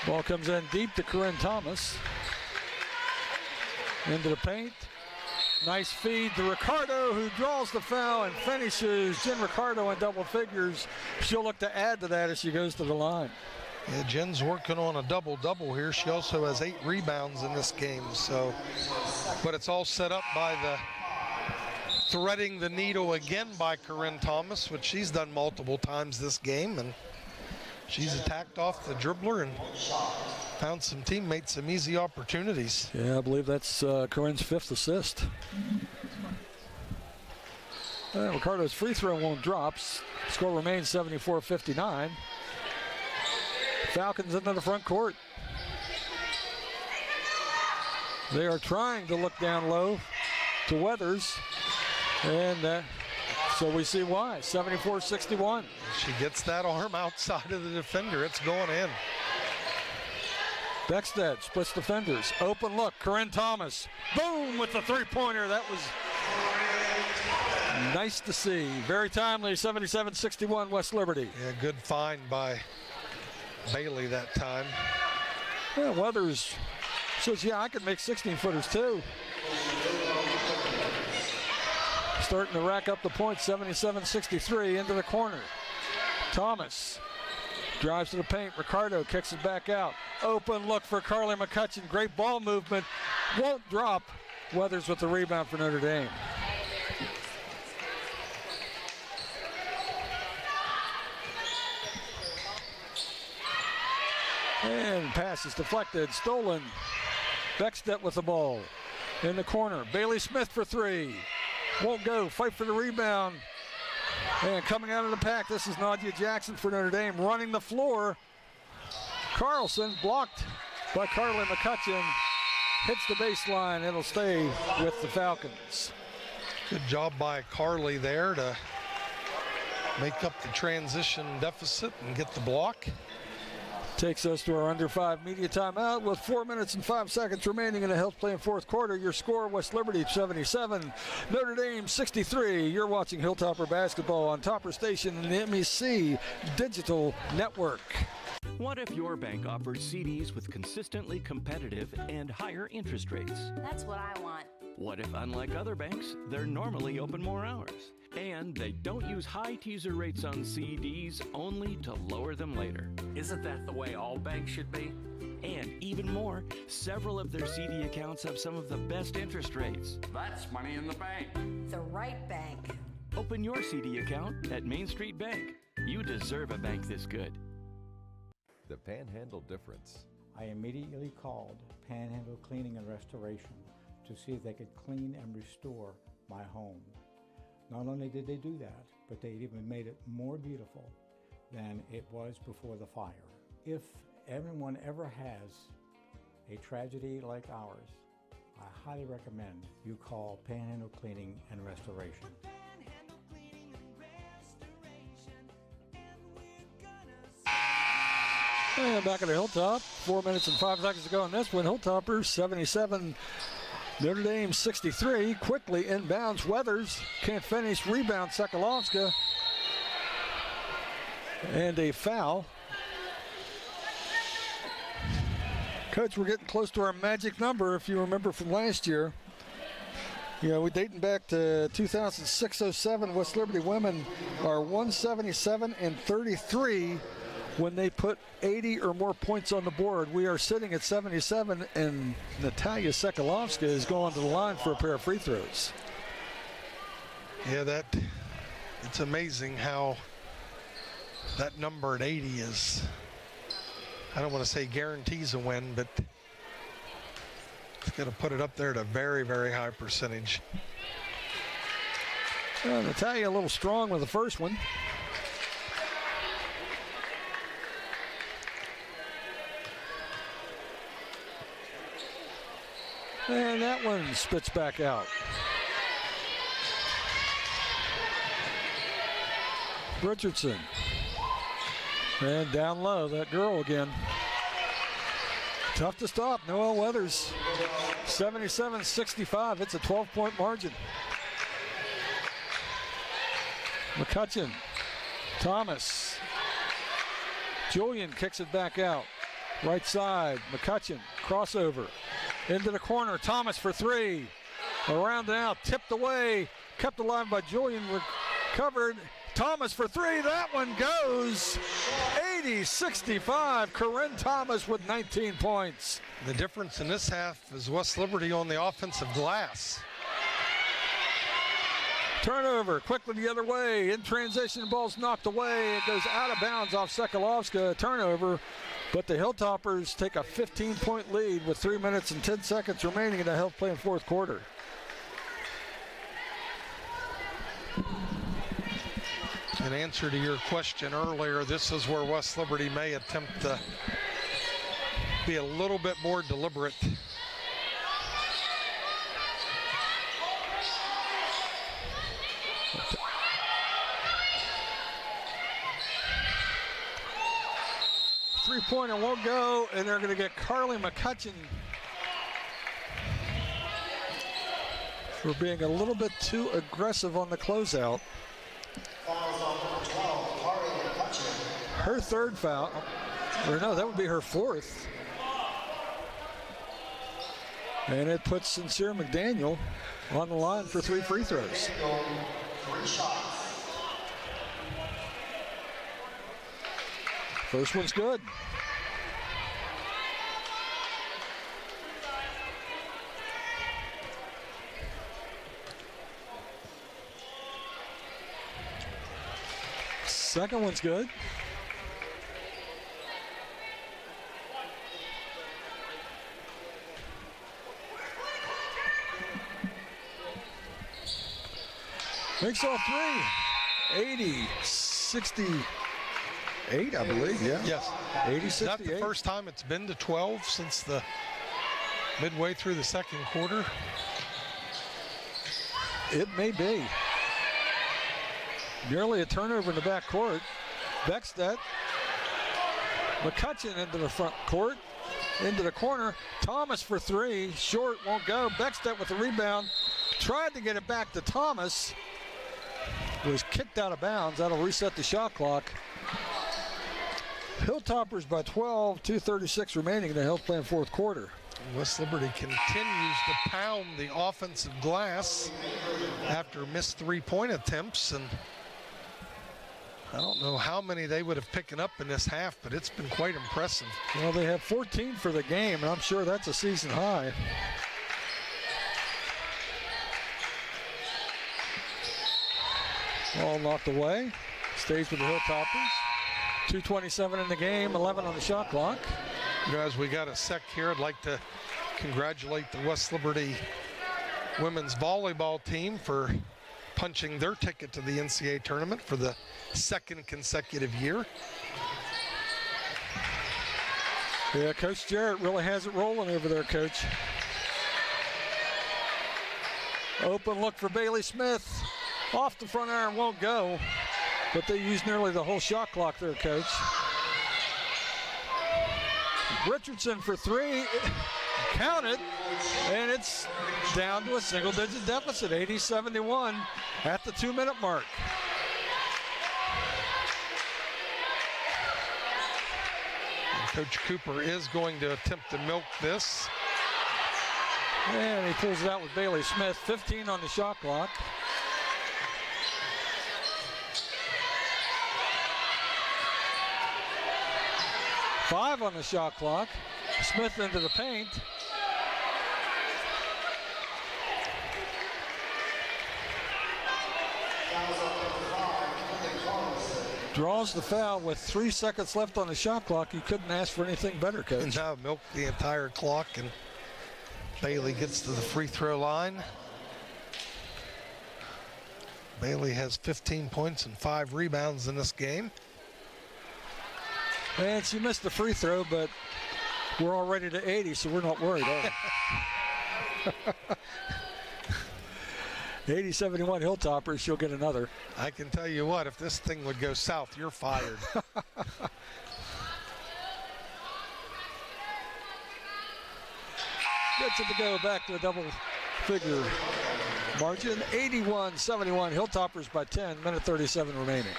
Ball comes in deep to Corinne Thomas. Into the paint. Nice feed to Ricardo, who draws the foul and finishes. Jen Ricardo in double figures. She'll look to add to that as she goes to the line. Yeah, Jen's working on a double-double here. She also has 8 rebounds in this game. So, but it's all set up by the threading the needle again by Corinne Thomas, which she's done multiple times this game. And she's attacked off the dribbler and found some teammates some easy opportunities. Yeah, I believe that's Corinne's 5th assist. Ricardo's free throw won't drop. Score remains 74-59. Falcons into the front court. They are trying to look down low to Weathers. And so we see why. 74-61. She gets that arm outside of the defender. It's going in. Beckstead splits defenders. Open look. Corinne Thomas. Boom with the three-pointer. That was nice to see. Very timely. 77-61 West Liberty. Yeah, good find by Bailey that time. Yeah, Weathers says, yeah, I could make 16-footers too. Starting to rack up the points, 77-63 into the corner. Thomas drives to the paint. Ricardo kicks it back out. Open look for Carly McCutcheon. Great ball movement. Won't drop. Weathers with the rebound for Notre Dame. And pass is deflected, stolen. Beckstedt with the ball. In the corner, Bailey Smith for three. Won't go, fight for the rebound. And coming out of the pack, this is Nadia Jackson for Notre Dame, running the floor. Carlson blocked by Carly McCutcheon. Hits the baseline, it'll stay with the Falcons. Good job by Carly there to make up the transition deficit and get the block. Takes us to our under 5 media timeout with 4 minutes and 5 seconds remaining in the Health Plan fourth quarter. Your score, West Liberty 77, Notre Dame 63. You're watching Hilltopper Basketball on Topper Station and the MEC Digital Network. What if your bank offers CDs with consistently competitive and higher interest rates? That's what I want. What if, unlike other banks, they're normally open more hours? And they don't use high teaser rates on CDs only to lower them later. Isn't that the way all banks should be? And even more, several of their CD accounts have some of the best interest rates. That's money in the bank. The right bank. Open your CD account at Main Street Bank. You deserve a bank this good. The Panhandle difference. I immediately called Panhandle Cleaning and Restoration to see if they could clean and restore my home. Not only did they do that, but they even made it more beautiful than it was before the fire. If everyone ever has a tragedy like ours, I highly recommend you call Panhandle Cleaning and Restoration. And back at the Hilltop, 4 minutes and 5 seconds to go in this one. Hilltoppers 77, Notre Dame 63. Quickly inbounds, Weathers can't finish. Rebound, Sekalovska. And a foul. Coach, we're getting close to our magic number, if you remember from last year. You know, we're dating back to 2006-07. West Liberty women are 177 and 33 when they put 80 or more points on the board. We are sitting at 77, and Natalia Sekalovska is going to the line for a pair of free throws. Yeah, it's amazing how that number at 80 is, I don't want to say guarantees a win, but it's going to put it up there at a very, very high percentage. Natalia a little strong with the first one. And that one spits back out. Richardson. And down low, that girl again. Tough to stop. Noelle Weathers, 77-65. It's a 12-point margin. McCutcheon, Thomas. Julian kicks it back out. Right side, McCutcheon, crossover. Into the corner, Thomas for three. Around and out, tipped away. Kept alive by Julian, recovered. Thomas for three, that one goes. 80-65, Corinne Thomas with 19 points. The difference in this half is West Liberty on the offensive glass. Turnover, quickly the other way. In transition, ball's knocked away. It goes out of bounds off Sekalovska. Turnover, but the Hilltoppers take a 15-point lead with 3 minutes and 10 seconds remaining in the Health Plan fourth quarter. In answer to your question earlier, this is where West Liberty may attempt to be a little bit more deliberate. Three-pointer won't go, and they're going to get Carly McCutcheon for being a little bit too aggressive on the closeout. Her third foul, or no, that would be her fourth. And it puts Sincere McDaniel on the line for 3 free throws. First one's good. Second one's good. Makes all three. 80-68, I believe, yeah. Yes. 80-68. Is that the first time it's been to 12 since the midway through the second quarter? It may be. Nearly a turnover in the back court. Beckstedt. McCutcheon into the front court. Into the corner. Thomas for three. Short, won't go. Beckstedt with the rebound. Tried to get it back to Thomas. Was kicked out of bounds. That'll reset the shot clock. Hilltoppers by 12, 2:36 remaining in the Hills playing fourth quarter. West Liberty continues to pound the offensive glass after missed three-point attempts, and I don't know how many they would have picked up in this half, but it's been quite impressive. Well, they have 14 for the game, and I'm sure that's a season high. All knocked away. Stays with the Hilltoppers. 2:27 in the game, 11 on the shot clock. Guys, we got a sec here. I'd like to congratulate the West Liberty women's volleyball team for punching their ticket to the NCAA tournament for the second consecutive year. Yeah, Coach Jarrett really has it rolling over there, Coach. Open look for Bailey Smith. Off the front iron, won't go. But they used nearly the whole shot clock there, Coach. Richardson for three. Count it. And it's down to a single-digit deficit, 80-71 at the 2-minute mark. And Coach Cooper is going to attempt to milk this. And he pulls it out with Bailey Smith. 15 on the shot clock. Five on the shot clock. Smith into the paint. Draws the foul with 3 seconds left on the shot clock. You couldn't ask for anything better, Coach. And now milk the entire clock, and Bailey gets to the free throw line. Bailey has 15 points and 5 rebounds in this game. And she missed the free throw, but we're already to 80, so we're not worried, are we? 80-71 Hilltoppers, she'll get another. I can tell you what, if this thing would go south, you're fired. Gets it to go back to a double-figure margin. 81-71 Hilltoppers by 10, minute 37 remaining.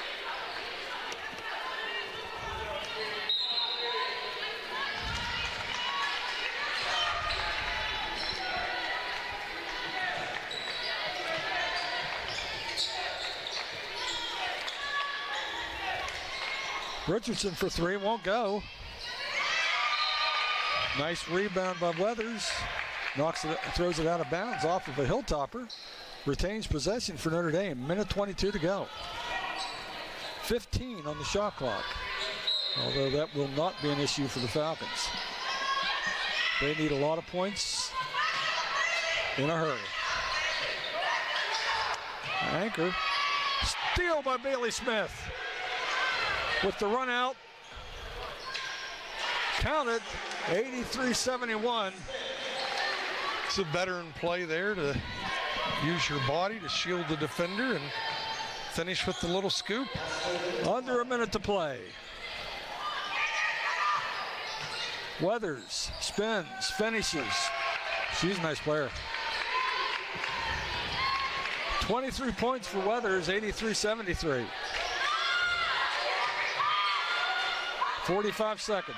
Richardson for three, won't go. Nice rebound by Weathers. Knocks it, throws it out of bounds off of a Hilltopper. Retains possession for Notre Dame. Minute 22 to go. 15 on the shot clock. Although that will not be an issue for the Falcons. They need a lot of points in a hurry. Anchor. Steal by Bailey Smith. With the run out, count it, 83-71. It's a veteran play there to use your body to shield the defender and finish with the little scoop. Under a minute to play. Weathers spins, finishes. She's a nice player. 23 points for Weathers, 83-73. 45 seconds.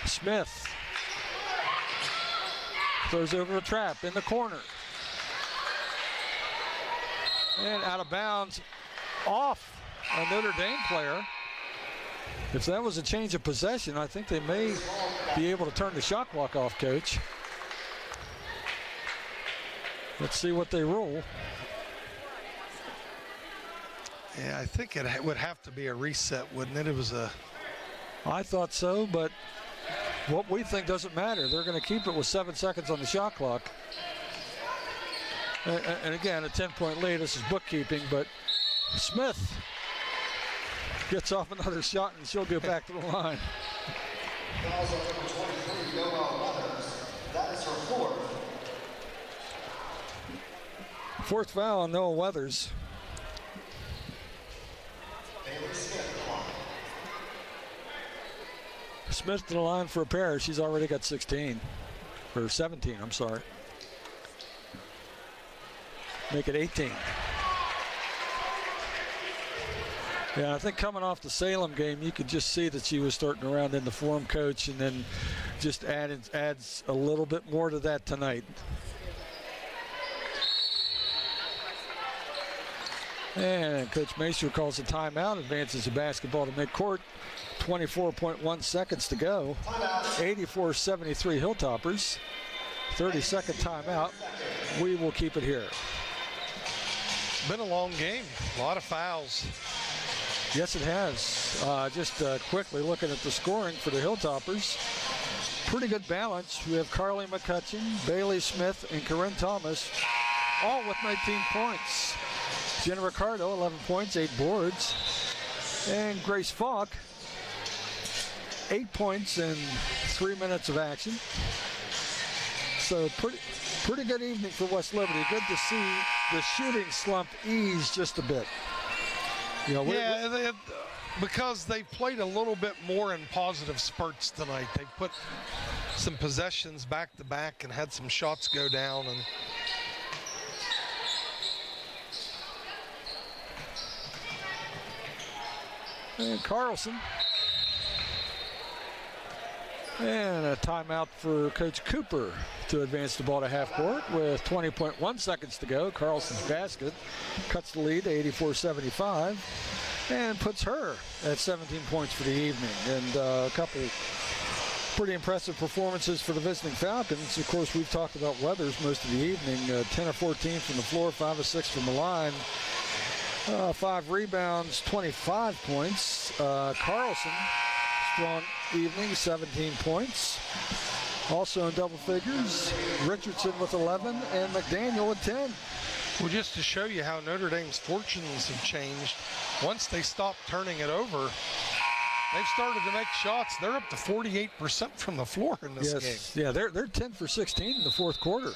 Smith throws over a trap in the corner. And out of bounds off a Notre Dame player. If that was a change of possession, I think they may be able to turn the shot clock off, Coach. Let's see what they roll. Yeah, I think it would have to be a reset, wouldn't it? It was a... I thought so, but what we think doesn't matter. They're going to keep it with 7 seconds on the shot clock. And again, a 10-point lead. This is bookkeeping, but Smith gets off another shot, and she'll go back to the line. That is her fourth. Fourth foul on Noah Weathers. Smith to the line for a pair. She's already got 16. Or 17, I'm sorry. Make it 18. Yeah, I think coming off the Salem game, you could just see that she was starting to round in the form, coach, and then just adds a little bit more to that tonight. And Coach Maester calls a timeout, advances the basketball to midcourt. 24.1 seconds to go. 84-73 Hilltoppers. 30-second timeout. We will keep it here. Been a long game. A lot of fouls. Yes, it has. Just quickly looking at the scoring for the Hilltoppers. Pretty good balance. We have Carly McCutcheon, Bailey Smith, and Corinne Thomas, all with 19 points. Jenna Ricardo, 11 points, 8 boards. And Grace Falk, 8 points in 3 minutes of action. So pretty good evening for West Liberty. Good to see the shooting slump ease just a bit. You know, because they played a little bit more in positive spurts tonight. They put some possessions back to back and had some shots go down. And Carlson. And a timeout for Coach Cooper to advance the ball to half court with 20.1 seconds to go. Carlson's basket cuts the lead to 84-75 and puts her at 17 points for the evening. And a couple pretty impressive performances for the visiting Falcons. Of course, we've talked about Weathers most of the evening. 10 of 14 from the floor, 5 of 6 from the line. 5 rebounds, 25 points. Carlson, strong evening, 17 points. Also in double figures, Richardson with 11 and McDaniel with 10. Well, just to show you how Notre Dame's fortunes have changed, once they stopped turning it over, they've started to make shots. They're up to 48% from the floor in this game. Yeah, they're 10 for 16 in the fourth quarter.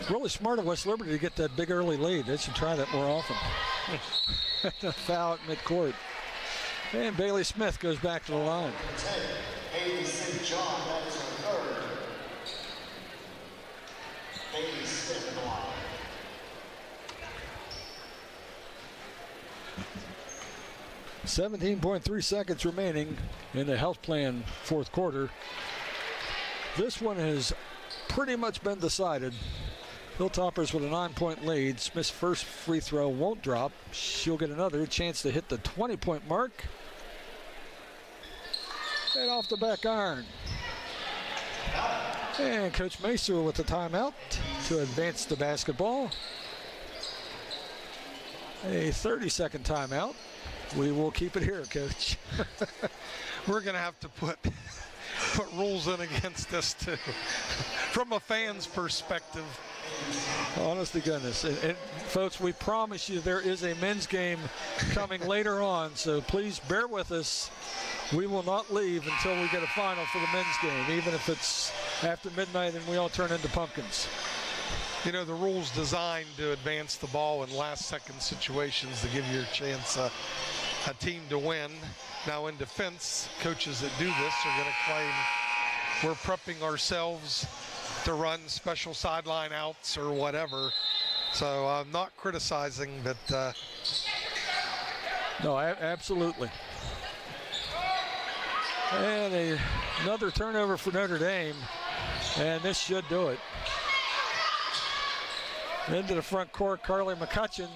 Really smart of West Liberty to get that big early lead. They should try that more often. Foul at midcourt. And Bailey Smith goes back to the line. Haley St. John, that is her third. Bailey Smith in the line. .3 seconds remaining in the health plan fourth quarter. This one has pretty much been decided. Hilltoppers with a 9-point lead. Smith's first free throw won't drop. She'll get another chance to hit the 20-point mark. And off the back iron. And Coach Maester with the timeout to advance the basketball. A 30-second timeout. We will keep it here, Coach. We're going to have to put rules in against this, too, from a fan's perspective. Honest to goodness. And folks, we promise you there is a men's game coming later on, so please bear with us. We will not leave until we get a final for the men's game, even if it's after midnight and we all turn into pumpkins. You know, the rule's designed to advance the ball in last-second situations to give you a chance, a team to win. Now, in defense, coaches that do this are going to claim we're prepping ourselves to run special sideline outs or whatever. So I'm not criticizing, but... No, absolutely. And another turnover for Notre Dame, and this should do it. Into the front court, Carly McCutcheon.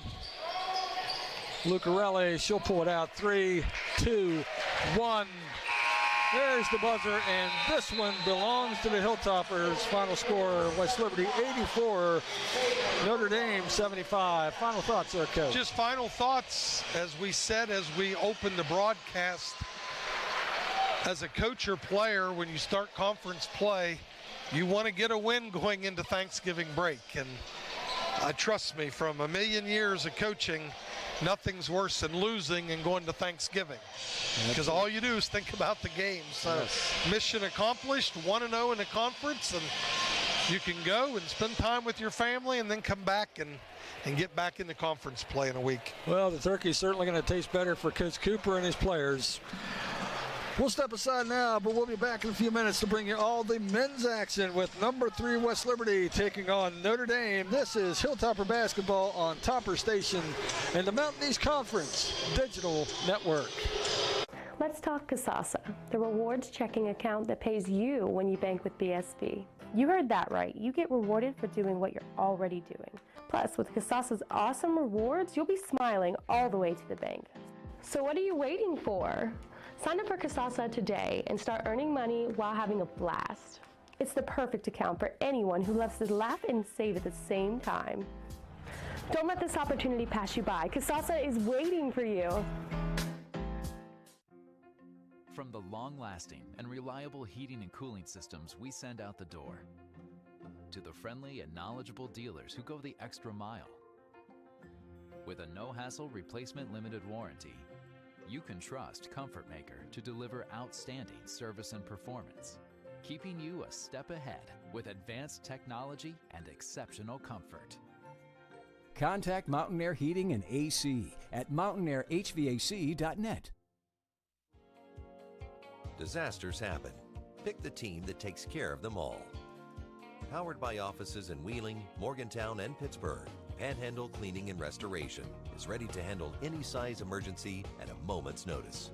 Lucarelli, she'll pull it out. 3, 2, 1. There's the buzzer, and this one belongs to the Hilltoppers. Final score, West Liberty 84, Notre Dame 75. Final thoughts there, Coach? Just final thoughts, as we said as we opened the broadcast. As a coach or player, when you start conference play, you want to get a win going into Thanksgiving break. And trust me, from a million years of coaching, nothing's worse than losing and going to Thanksgiving, because all you do is think about the game. So mission accomplished, 1-0 in the conference, and you can go and spend time with your family and then come back and get back into conference play in a week. Well, the turkey's certainly going to taste better for Coach Cooper and his players. We'll step aside now, but we'll be back in a few minutes to bring you all the men's action with number 3 West Liberty taking on Notre Dame. This is Hilltopper Basketball on Topper Station and the Mountain East Conference Digital Network. Let's talk Kasasa, the rewards checking account that pays you when you bank with BSB. You heard that right. You get rewarded for doing what you're already doing. Plus, with Kasasa's awesome rewards, you'll be smiling all the way to the bank. So what are you waiting for? Sign up for Kasasa today and start earning money while having a blast. It's the perfect account for anyone who loves to laugh and save at the same time. Don't let this opportunity pass you by. Kasasa is waiting for you. From the long-lasting and reliable heating and cooling systems we send out the door, to the friendly and knowledgeable dealers who go the extra mile. With a no-hassle replacement limited warranty, you can trust Comfort Maker to deliver outstanding service and performance, keeping you a step ahead with advanced technology and exceptional comfort. Contact Mountain Air Heating and AC at mountaineerhvac.net. Disasters happen. Pick the team that takes care of them all. Powered by offices in Wheeling, Morgantown, and Pittsburgh, Panhandle Cleaning and Restoration is ready to handle any size emergency at a moment's notice.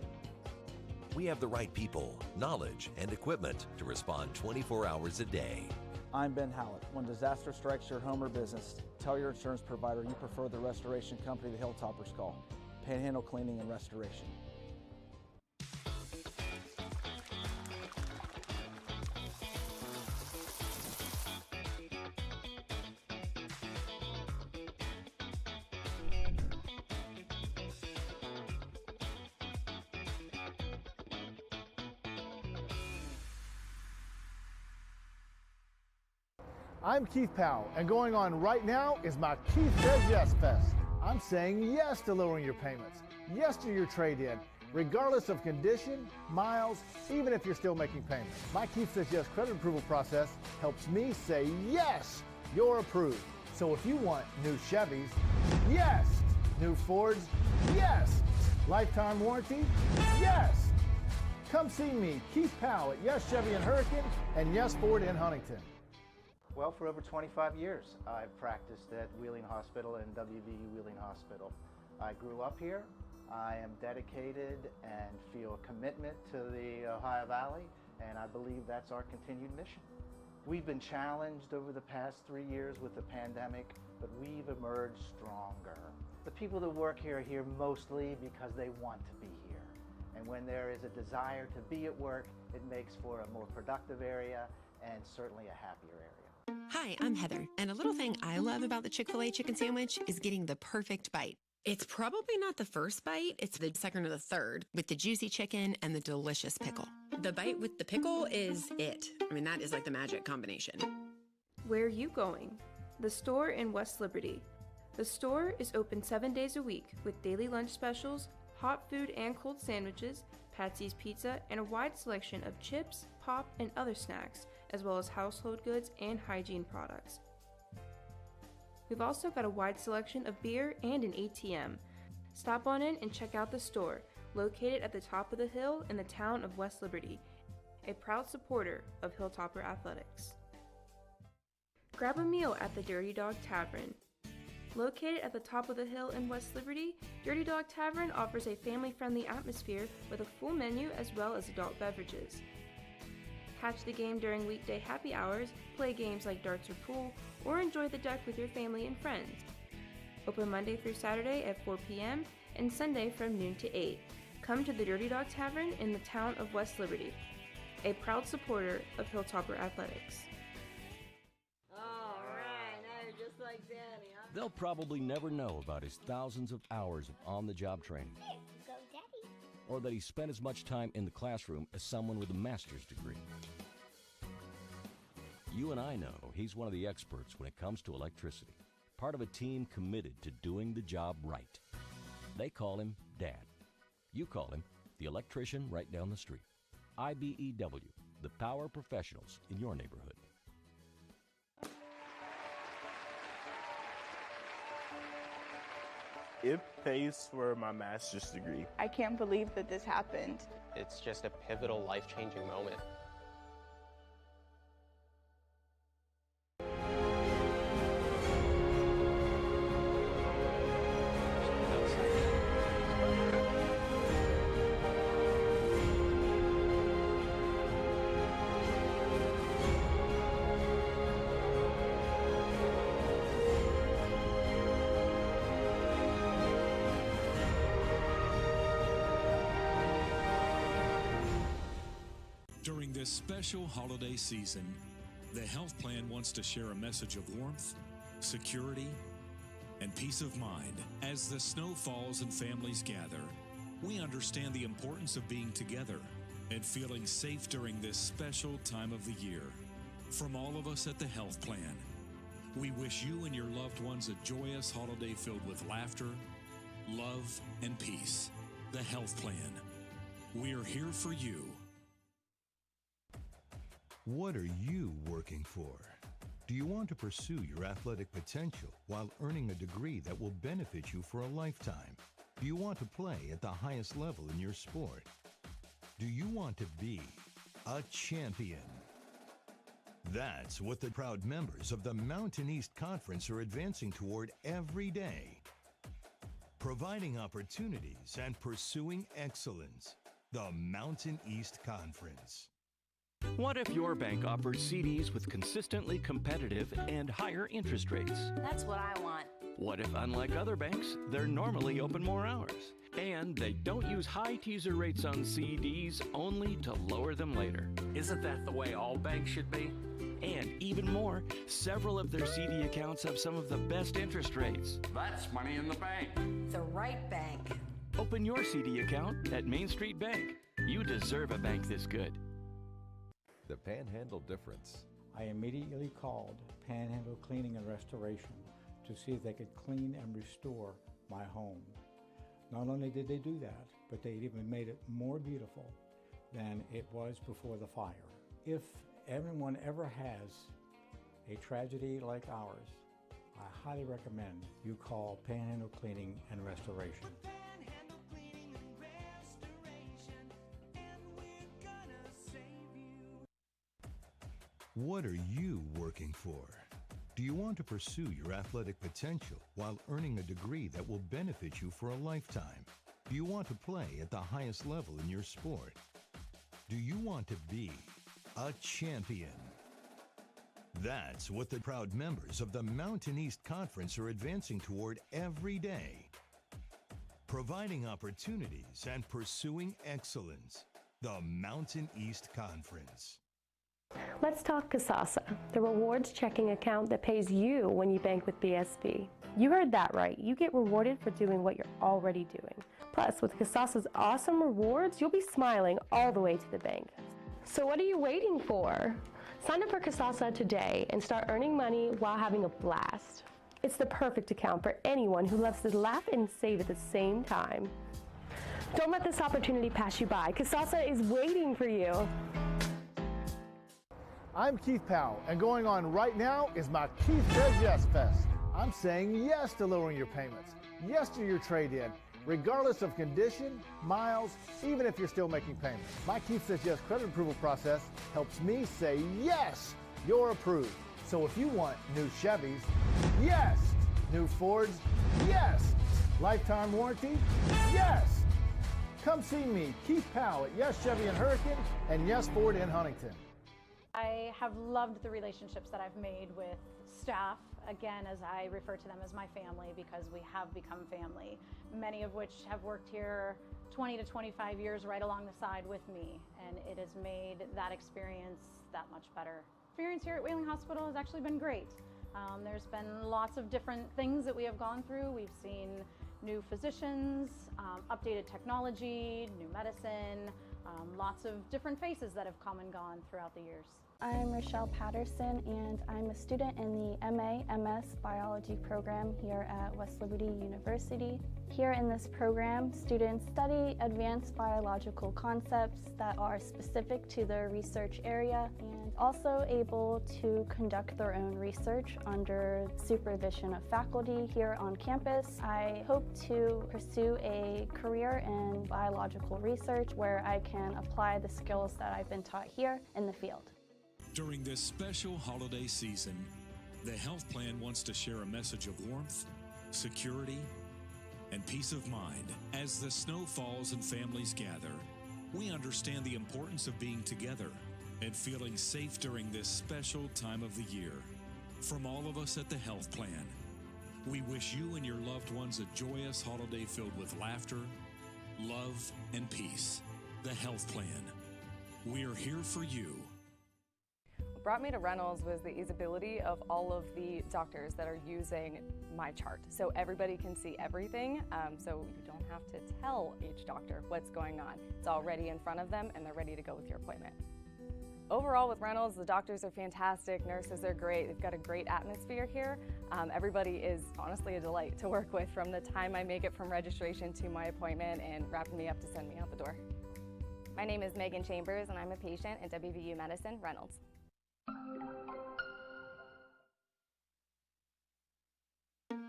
We have the right people, knowledge, and equipment to respond 24 hours a day. I'm Ben Hallett. When disaster strikes your home or business, tell your insurance provider you prefer the restoration company the Hilltoppers call, Panhandle Cleaning and Restoration. I'm Keith Powell, and going on right now is my Keith Says Yes Fest. I'm saying yes to lowering your payments, yes to your trade-in, regardless of condition, miles, even if you're still making payments. My Keith Says Yes credit approval process helps me say yes, you're approved. So if you want new Chevys, yes. New Fords, yes. Lifetime warranty, yes. Come see me, Keith Powell at Yes Chevy in Hurricane and Yes Ford in Huntington. Well, for over 25 years, I've practiced at Wheeling Hospital and WVU Wheeling Hospital. I grew up here. I am dedicated and feel a commitment to the Ohio Valley, and I believe that's our continued mission. We've been challenged over the past 3 years with the pandemic, but we've emerged stronger. The people that work here are here mostly because they want to be here. And when there is a desire to be at work, it makes for a more productive area and certainly a happier area. Hi, I'm Heather, and a little thing I love about the Chick-fil-A chicken sandwich is getting the perfect bite. It's probably not the first bite, it's the second or the third, with the juicy chicken and the delicious pickle. The bite with the pickle is it. I mean, that is like the magic combination. Where are you going? The store in West Liberty. The store is open 7 days a week with daily lunch specials, hot food and cold sandwiches, Patsy's Pizza, and a wide selection of chips, pop, and other snacks, as well as household goods and hygiene products. We've also got a wide selection of beer and an ATM. Stop on in and check out the store, located at the top of the hill in the town of West Liberty, a proud supporter of Hilltopper Athletics. Grab a meal at the Dirty Dog Tavern. Located at the top of the hill in West Liberty, Dirty Dog Tavern offers a family-friendly atmosphere with a full menu as well as adult beverages. Catch the game during weekday happy hours, play games like darts or pool, or enjoy the deck with your family and friends. Open Monday through Saturday at 4 p.m. and Sunday from noon to 8. come to the Dirty Dog Tavern in the town of West Liberty, a proud supporter of Hilltopper Athletics. All right, now you're just like Danny, huh? They'll probably never know about his thousands of hours of on-the-job training. Here, go, Daddy. Or that he spent as much time in the classroom as someone with a master's degree. You and I know he's one of the experts when it comes to electricity, part of a team committed to doing the job right. They call him Dad. You call him the electrician right down the street. IBEW, the power professionals in your neighborhood. It pays for my master's degree. I can't believe that this happened. It's just a pivotal, life-changing moment. During this special holiday season, the health plan wants to share a message of warmth, security, and peace of mind. As the snow falls and families gather, we understand the importance of being together and feeling safe during this special time of the year. From all of us at the health plan, we wish you and your loved ones a joyous holiday filled with laughter, love, and peace. The health plan. We're here for you. What are you working for? Do you want to pursue your athletic potential while earning a degree that will benefit you for a lifetime? Do you want to play at the highest level in your sport? Do you want to be a champion? That's what the proud members of the Mountain East Conference are advancing toward every day. Providing opportunities and pursuing excellence. The Mountain East Conference. What if your bank offers CDs with consistently competitive and higher interest rates? That's what I want. What if, unlike other banks, they're normally open more hours? And they don't use high teaser rates on CDs only to lower them later. Isn't that the way all banks should be? And even more, several of their CD accounts have some of the best interest rates. That's money in the bank. The right bank. Open your CD account at Main Street Bank. You deserve a bank this good. The Panhandle Difference. I immediately called Panhandle Cleaning and Restoration to see if they could clean and restore my home. Not only did they do that, but they even made it more beautiful than it was before the fire. If everyone ever has a tragedy like ours, I highly recommend you call Panhandle Cleaning and Restoration. What are you working for? Do you want to pursue your athletic potential while earning a degree that will benefit you for a lifetime? Do you want to play at the highest level in your sport? Do you want to be a champion? That's what the proud members of the Mountain East Conference are advancing toward every day. Providing opportunities and pursuing excellence. The Mountain East Conference. Let's talk Kasasa, the rewards checking account that pays you when you bank with BSB. You heard that right. You get rewarded for doing what you're already doing. Plus, with Kasasa's awesome rewards, you'll be smiling all the way to the bank. So what are you waiting for? Sign up for Kasasa today and start earning money while having a blast. It's the perfect account for anyone who loves to laugh and save at the same time. Don't let this opportunity pass you by. Kasasa is waiting for you. I'm Keith Powell, and going on right now is my Keith Says Yes Fest. I'm saying yes to lowering your payments, yes to your trade-in, regardless of condition, miles, even if you're still making payments. My Keith Says Yes credit approval process helps me say yes, you're approved. So if you want new Chevys, yes. New Fords, yes. Lifetime warranty, yes. Come see me, Keith Powell at Yes Chevy in Hurricane and Yes Ford in Huntington. I have loved the relationships that I've made with staff, again, as I refer to them as my family, because we have become family, many of which have worked here 20 to 25 years right along the side with me, and it has made that experience that much better. Experience here at Wheeling Hospital has actually been great. There's been lots of different things that we have gone through. We've seen new physicians, updated technology, new medicine, lots of different faces that have come and gone throughout the years. I'm Rochelle Patterson, and I'm a student in the MA/MS Biology program here at West Liberty University. Here in this program, students study advanced biological concepts that are specific to their research area and also able to conduct their own research under supervision of faculty here on campus. I hope to pursue a career in biological research where I can apply the skills that I've been taught here in the field. During this special holiday season, the health plan wants to share a message of warmth, security, and peace of mind. As the snow falls and families gather, we understand the importance of being together and feeling safe during this special time of the year. From all of us at the health plan, we wish you and your loved ones a joyous holiday filled with laughter, love, and peace. The health plan. We are here for you. What brought me to Reynolds was the easeability of all of the doctors that are using my chart. So everybody can see everything, so you don't have to tell each doctor what's going on. It's already in front of them and they're ready to go with your appointment. Overall with Reynolds, the doctors are fantastic, nurses are great, they've got a great atmosphere here. Everybody is honestly a delight to work with from the time I make it from registration to my appointment and wrapping me up to send me out the door. My name is Megan Chambers and I'm a patient at WVU Medicine, Reynolds.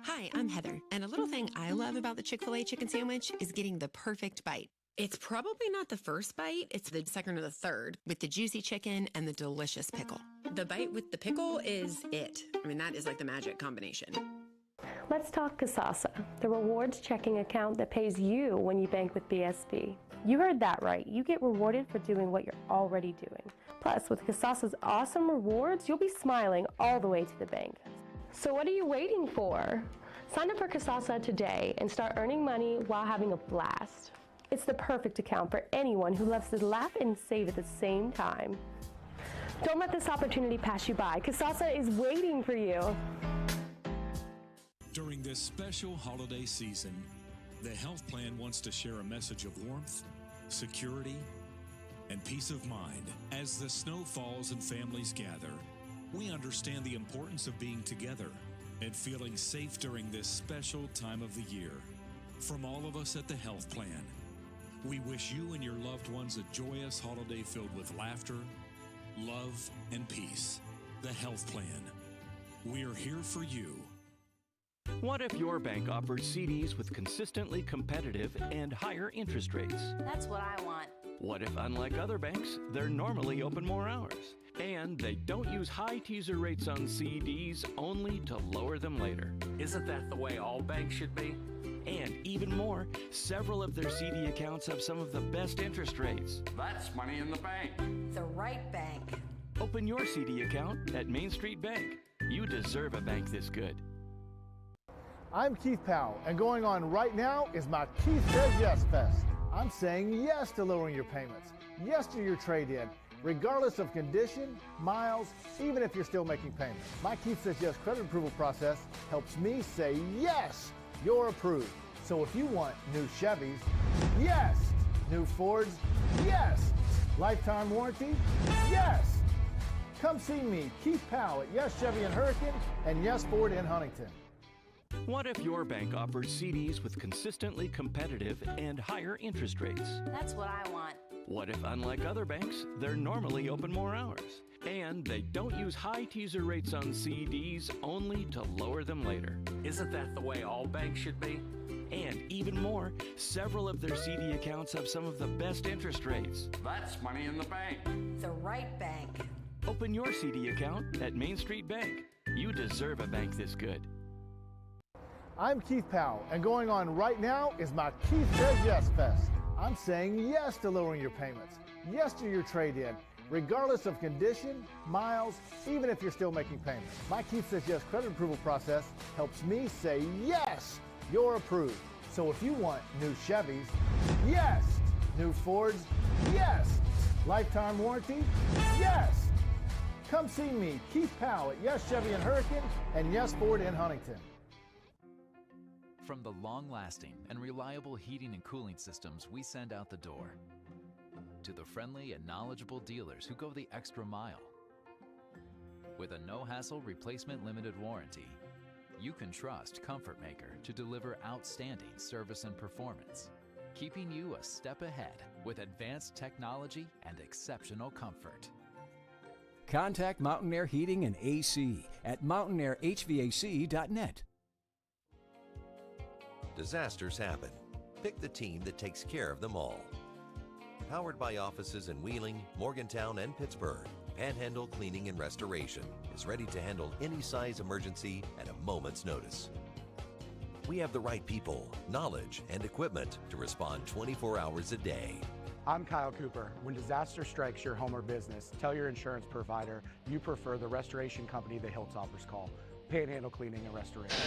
Hi, I'm Heather, and a little thing I love about the Chick-fil-A chicken sandwich is getting the perfect bite. It's probably not the first bite, it's the second or the third, with the juicy chicken and the delicious pickle. The bite with the pickle is it. I mean, that is like the magic combination. Let's talk Kasasa, the rewards checking account that pays you when you bank with BSB. You heard that right. You get rewarded for doing what you're already doing. Plus, with Kasasa's awesome rewards, you'll be smiling all the way to the bank. So what are you waiting for? Sign up for Kasasa today and start earning money while having a blast. It's the perfect account for anyone who loves to laugh and save at the same time. Don't let this opportunity pass you by. Kasasa is waiting for you. During this special holiday season, the health plan wants to share a message of warmth, security, and peace of mind. As the snow falls and families gather, we understand the importance of being together and feeling safe during this special time of the year. From all of us at the health plan, we wish you and your loved ones a joyous holiday filled with laughter, love, and peace. The health plan. We are here for you. What if your bank offers CDs with consistently competitive and higher interest rates? That's what I want. What if, unlike other banks, they're normally open more hours? And they don't use high teaser rates on CDs only to lower them later. Isn't that the way all banks should be? And even more, several of their CD accounts have some of the best interest rates. That's money in the bank. The right bank. Open your CD account at Main Street Bank. You deserve a bank this good. I'm Keith Powell, and going on right now is my Keith Says Yes Fest. I'm saying yes to lowering your payments, yes to your trade-in, regardless of condition, miles, even if you're still making payments. My Keith Says Yes credit approval process helps me say yes, you're approved. So if you want new Chevys, yes. New Fords, yes. Lifetime warranty, yes. Come see me, Keith Powell at Yes Chevy in Hurricane and Yes Ford in Huntington. What if your bank offers CDs with consistently competitive and higher interest rates? That's what I want. What if, unlike other banks, they're normally open more hours? And they don't use high teaser rates on CDs only to lower them later. Isn't that the way all banks should be? And even more, several of their CD accounts have some of the best interest rates. That's money in the bank. The right bank. Open your CD account at Main Street Bank. You deserve a bank this good. I'm Keith Powell, and going on right now is my Keith Says Yes Fest. I'm saying yes to lowering your payments, yes to your trade-in, regardless of condition, miles, even if you're still making payments. My Keith Says Yes credit approval process helps me say yes, you're approved. So if you want new Chevys, Yes. New Fords? Yes. Lifetime warranty? Yes. Come see me, Keith Powell at Yes Chevy and Hurricane and Yes Ford in Huntington. From the long-lasting and reliable heating and cooling systems we send out the door, to the friendly and knowledgeable dealers who go the extra mile. With a no-hassle replacement limited warranty, you can trust Comfort Maker to deliver outstanding service and performance, keeping you a step ahead with advanced technology and exceptional comfort. Contact Mountain Air Heating and AC at mountaineirhvac.net. Disasters happen. Pick the team that takes care of them all. Powered by offices in Wheeling, Morgantown, and Pittsburgh, Panhandle Cleaning and Restoration is ready to handle any size emergency at a moment's notice. We have the right people, knowledge, and equipment to respond 24 hours a day. I'm Kyle Cooper. When disaster strikes your home or business, tell your insurance provider you prefer the restoration company the Hilltoppers call, Panhandle Cleaning and Restoration.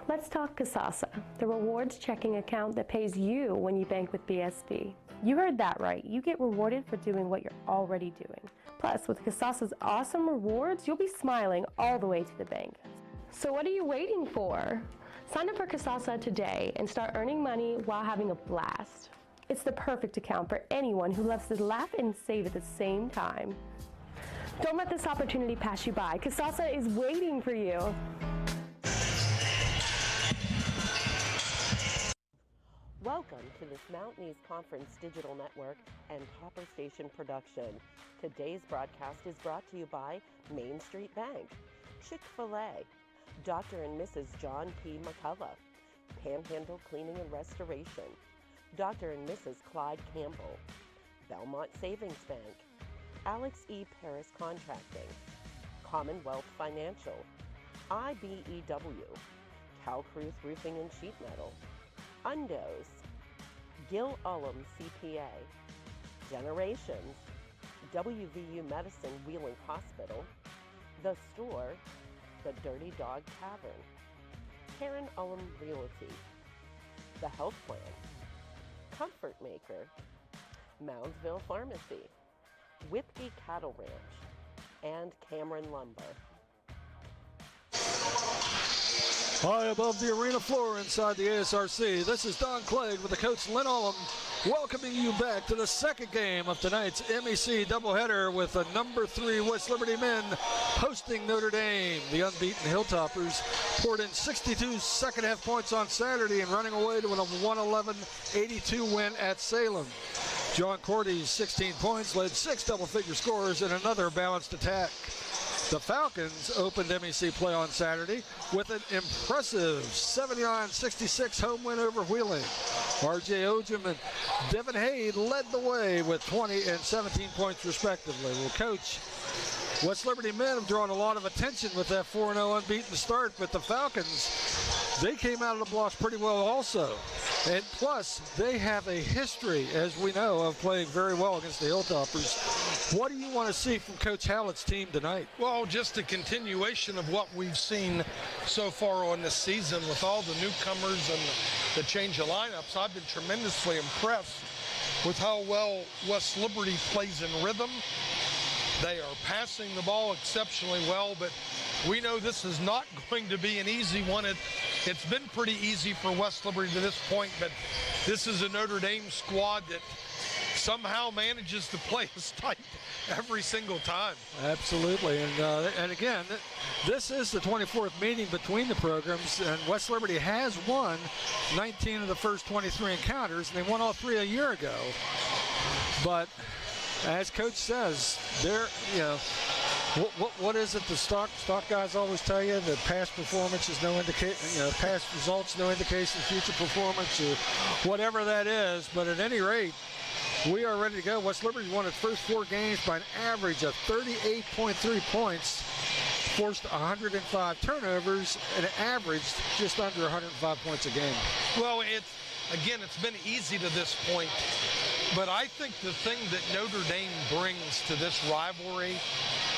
Let's talk Kasasa, the rewards checking account that pays you when you bank with BSB. You heard that right. You get rewarded for doing what you're already doing. Plus, with Kasasa's awesome rewards, you'll be smiling all the way to the bank. So what are you waiting for? Sign up for Kasasa today and start earning money while having a blast. It's the perfect account for anyone who loves to laugh and save at the same time. Don't let this opportunity pass you by. Kasasa is waiting for you. Welcome to this Mountain East Conference Digital Network and Copper Station production. Today's broadcast is brought to you by Main Street Bank, Chick-fil-A, Dr. and Mrs. John P. McCullough, Panhandle Cleaning and Restoration, Dr. and Mrs. Clyde Campbell, Belmont Savings Bank, Alex E. Paris Contracting, Commonwealth Financial, IBEW, Calcruth Roofing and Sheet Metal, Undos, Gil Ullum CPA, Generations, WVU Medicine Wheeling Hospital, The Store, The Dirty Dog Tavern, Karen Ullum Realty, The Health Plan, Comfort Maker, Moundsville Pharmacy, Whipkey Cattle Ranch, and Cameron Lumber. High above the arena floor inside the ASRC, this is Don Clegg with the coach Lynn Ullum welcoming you back to the second game of tonight's MEC doubleheader with the number 3 West Liberty men hosting Notre Dame. The unbeaten Hilltoppers poured in 62 second half points on Saturday and running away to a 111-82 win at Salem. John Cordy's 16 points led 6 double-figure scorers in another balanced attack. The Falcons opened MEC play on Saturday with an impressive 79-66 home win over Wheeling. R.J. Ojum and Devin Hayde led the way with 20 and 17 points respectively. Well, Coach, West Liberty men have drawn a lot of attention with that 4-0 unbeaten start, but the Falcons, they came out of the blocks pretty well also. And plus, they have a history, as we know, of playing very well against the Hilltoppers. What do you want to see from Coach Hallett's team tonight? Well, just a continuation of what we've seen so far on this season with all the newcomers and the change of lineups. I've been tremendously impressed with how well West Liberty plays in rhythm. They are passing the ball exceptionally well, but we know this is not going to be an easy one. It's been pretty easy for West Liberty to this point, but this is a Notre Dame squad that somehow manages to play us tight every single time. Absolutely, and again, this is the 24th meeting between the programs, and West Liberty has won 19 of the first 23 encounters, and they won all 3 a year ago. But as Coach says, what is it the stock guys always tell you? That past performance is no indication, past results no indication of future performance, or whatever that is. But at any rate, we are ready to go. West Liberty won its first 4 games by an average of 38.3 points, forced 105 turnovers, and averaged just under 105 points a game. Well, it's been easy to this point, but I think the thing that Notre Dame brings to this rivalry,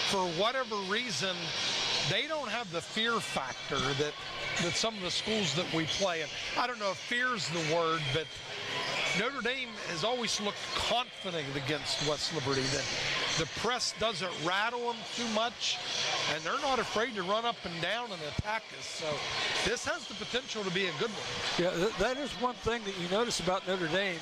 for whatever reason, they don't have the fear factor that some of the schools that we play in. I don't know if fear's the word, but Notre Dame has always looked confident against West Liberty, that the press doesn't rattle them too much, and they're not afraid to run up and down and attack us. So this has the potential to be a good one. Yeah, that is one thing that you notice about Notre Dame.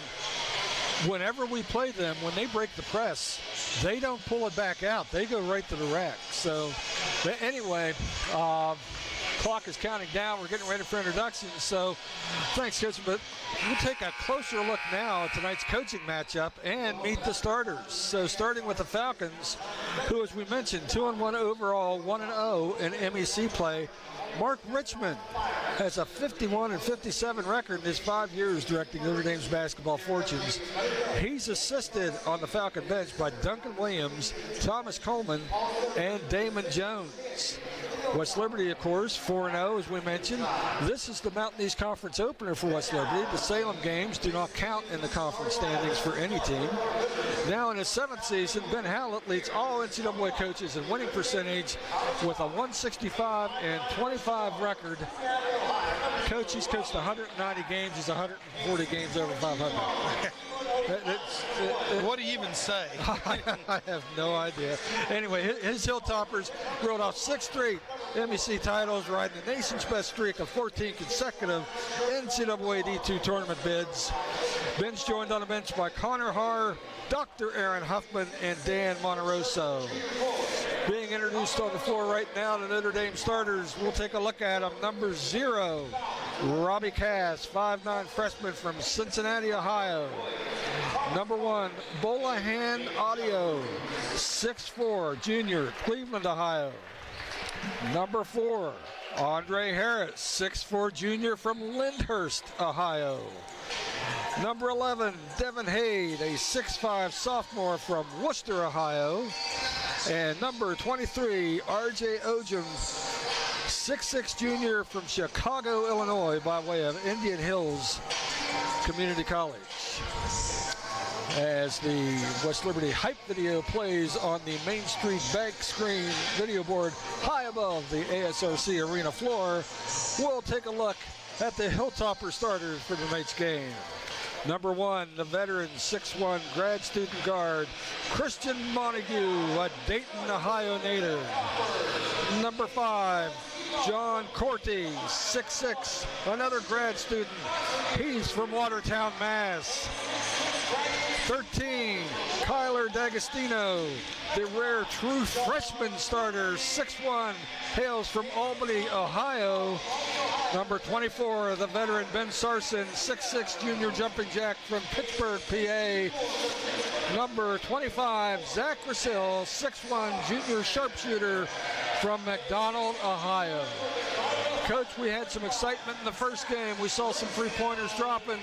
Whenever we play them, when they break the press, they don't pull it back out. They go right to the rack. So anyway, clock is counting down. We're getting ready for introductions. So thanks, Coach. But we'll take a closer look now at tonight's coaching matchup and meet the starters. So starting with the Falcons, who, as we mentioned, 2-1 overall, 1-0 in MEC play. Mark Richmond has a 51-57 record in his 5 years directing Notre Dame's basketball fortunes. He's assisted on the Falcon bench by Duncan Williams, Thomas Coleman, and Damon Jones. West Liberty, of course, 4-0, as we mentioned. This is the Mountain East Conference opener for West Liberty. The Salem games do not count in the conference standings for any team. Now in his 7th season, Ben Hallett leads all NCAA coaches in winning percentage with a 165 and 25 record. Coach, he's coached 190 games. He's 140 games over 500. What do you even say? I have no idea. Anyway, his Hilltoppers rolled off 6 straight MEC titles, riding the nation's best streak of 14 consecutive NCAA D2 tournament bids. Ben's joined on the bench by Connor Haar, Dr. Aaron Huffman, and Dan Monteroso. Being introduced on the floor right now, the Notre Dame starters. We'll take a look at them. Number 0, Robbie Cass, 5'9" freshman from Cincinnati, Ohio. Number 1, Bolahan Audio, 6'4", junior, Cleveland, Ohio. Number 4, Andre Harris, 6'4", junior from Lyndhurst, Ohio. Number 11, Devin Haid, a 6'5" sophomore from Worcester, Ohio. And number 23, RJ Ojum, 6'6" junior from Chicago, Illinois, by way of Indian Hills Community College. As the West Liberty hype video plays on the Main Street Bank screen video board high above the ASRC arena floor, we'll take a look at the Hilltopper starters for tonight's game. Number 1, the veteran 6'1" grad student guard, Christian Montague, a Dayton, Ohio native. Number 5, John Corti, 6'6", another grad student. He's from Watertown, Mass. 13, Kyler D'Agostino, the rare true freshman starter, 6'1", hails from Albany, Ohio. Number 24, the veteran Ben Sarson, 6'6", junior jumping jack from Pittsburgh, PA. Number 25, Zach Rasil, 6'1", junior sharpshooter from McDonald, Ohio. Coach, we had some excitement in the first game. We saw some three-pointers dropping.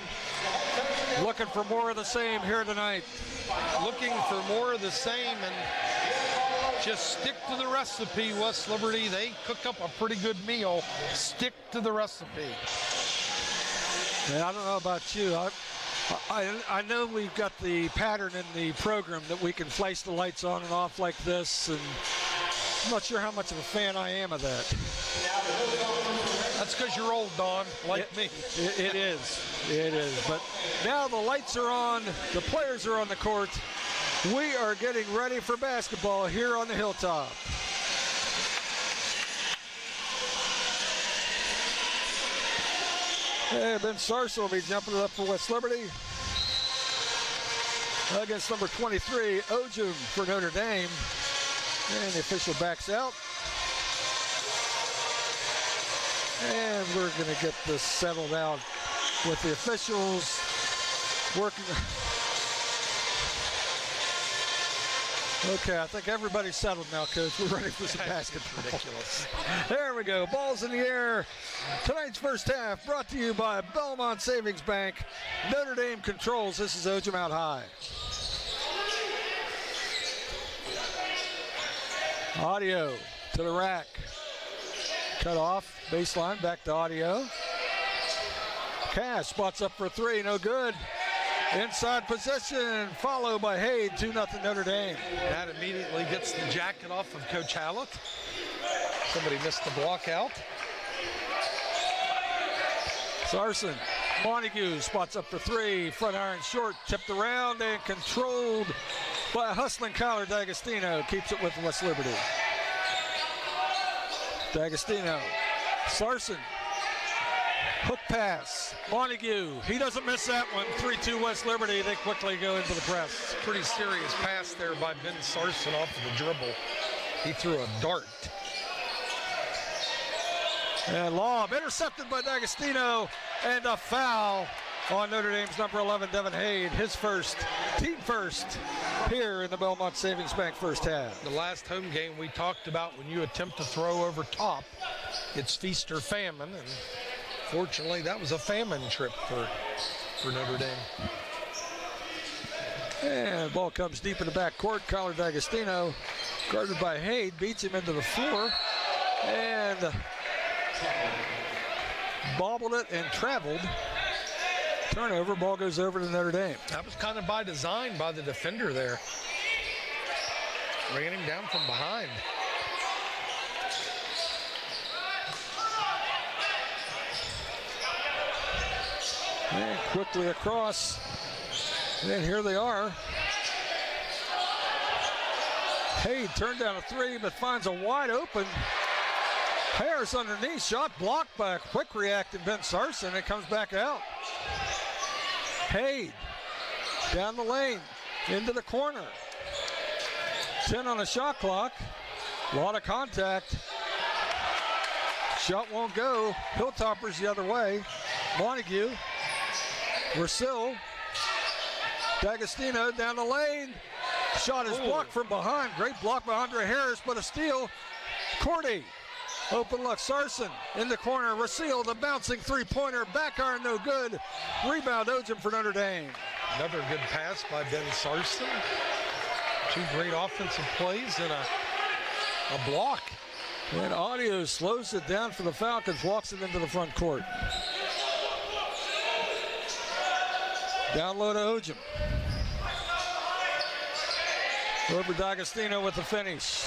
Looking for more of the same here tonight. Looking for more of the same, and just stick to the recipe, West Liberty. They cook up a pretty good meal. Stick to the recipe. Man, I don't know about you. I know we've got the pattern in the program that we can flash the lights on and off like this, and I'm not sure how much of a fan I am of that. That's because you're old, Don, like me. It is. It is. But now the lights are on. The players are on the court. We are getting ready for basketball here on the Hilltop. Hey, Ben Sarson will be jumping it up for West Liberty. against number 23, Ojum for Notre Dame. And the official backs out. And we're going to get this settled out with the officials working. Okay, I think everybody's settled now, Coach. We're ready for some basketball. Ridiculous. There we go. Ball's in the air. Tonight's first half brought to you by Belmont Savings Bank. Notre Dame controls. This is Ojum out high. Audio to the rack. Cut off. Baseline. Back to Audio. Cash spots up for three. No good. Inside possession, followed by Hayde, 2-0 Notre Dame. That immediately gets the jacket off of Coach Hallett. Somebody missed the block out. Sarson, Montague spots up for three. Front iron short, tipped around and controlled by a hustling Kyler D'Agostino. Keeps it with West Liberty. D'Agostino, Sarson. Hook pass, Montague, he doesn't miss that one. 3-2 West Liberty, they quickly go into the press. Pretty serious pass there by Ben Sarson off of the dribble. He threw a dart. And lob intercepted by D'Agostino, and a foul on Notre Dame's number 11, Devin Hayde, his first, team first, here in the Belmont Savings Bank first half. The last home game we talked about, when you attempt to throw over top, it's feast or famine, and fortunately, that was a famine trip for Notre Dame. And ball comes deep in the backcourt. Kyler D'Agostino, guarded by Hayde, beats him into the floor. And bobbled it and traveled. Turnover, ball goes over to Notre Dame. That was kind of by design by the defender there. Ran him down from behind. And quickly across, and here they are. Hayde turned down a three, but finds a wide open. Harris underneath, shot blocked by a quick reacting Ben Sarson. It comes back out. Hayde down the lane, into the corner. 10 on the shot clock. A lot of contact. Shot won't go. Hilltoppers the other way. Montague. Rousseau, D'Agostino down the lane. Shot is blocked from behind. Great block by Andre Harris, but a steal. Cordy, open look. Sarson in the corner. Rousseau, the bouncing three-pointer. Back iron, no good. Rebound, Ojum for Notre Dame. Another good pass by Ben Sarson. Two great offensive plays and a block. And Audio slows it down for the Falcons, walks it into the front court. Down low to Ojum. Over D'Agostino with the finish.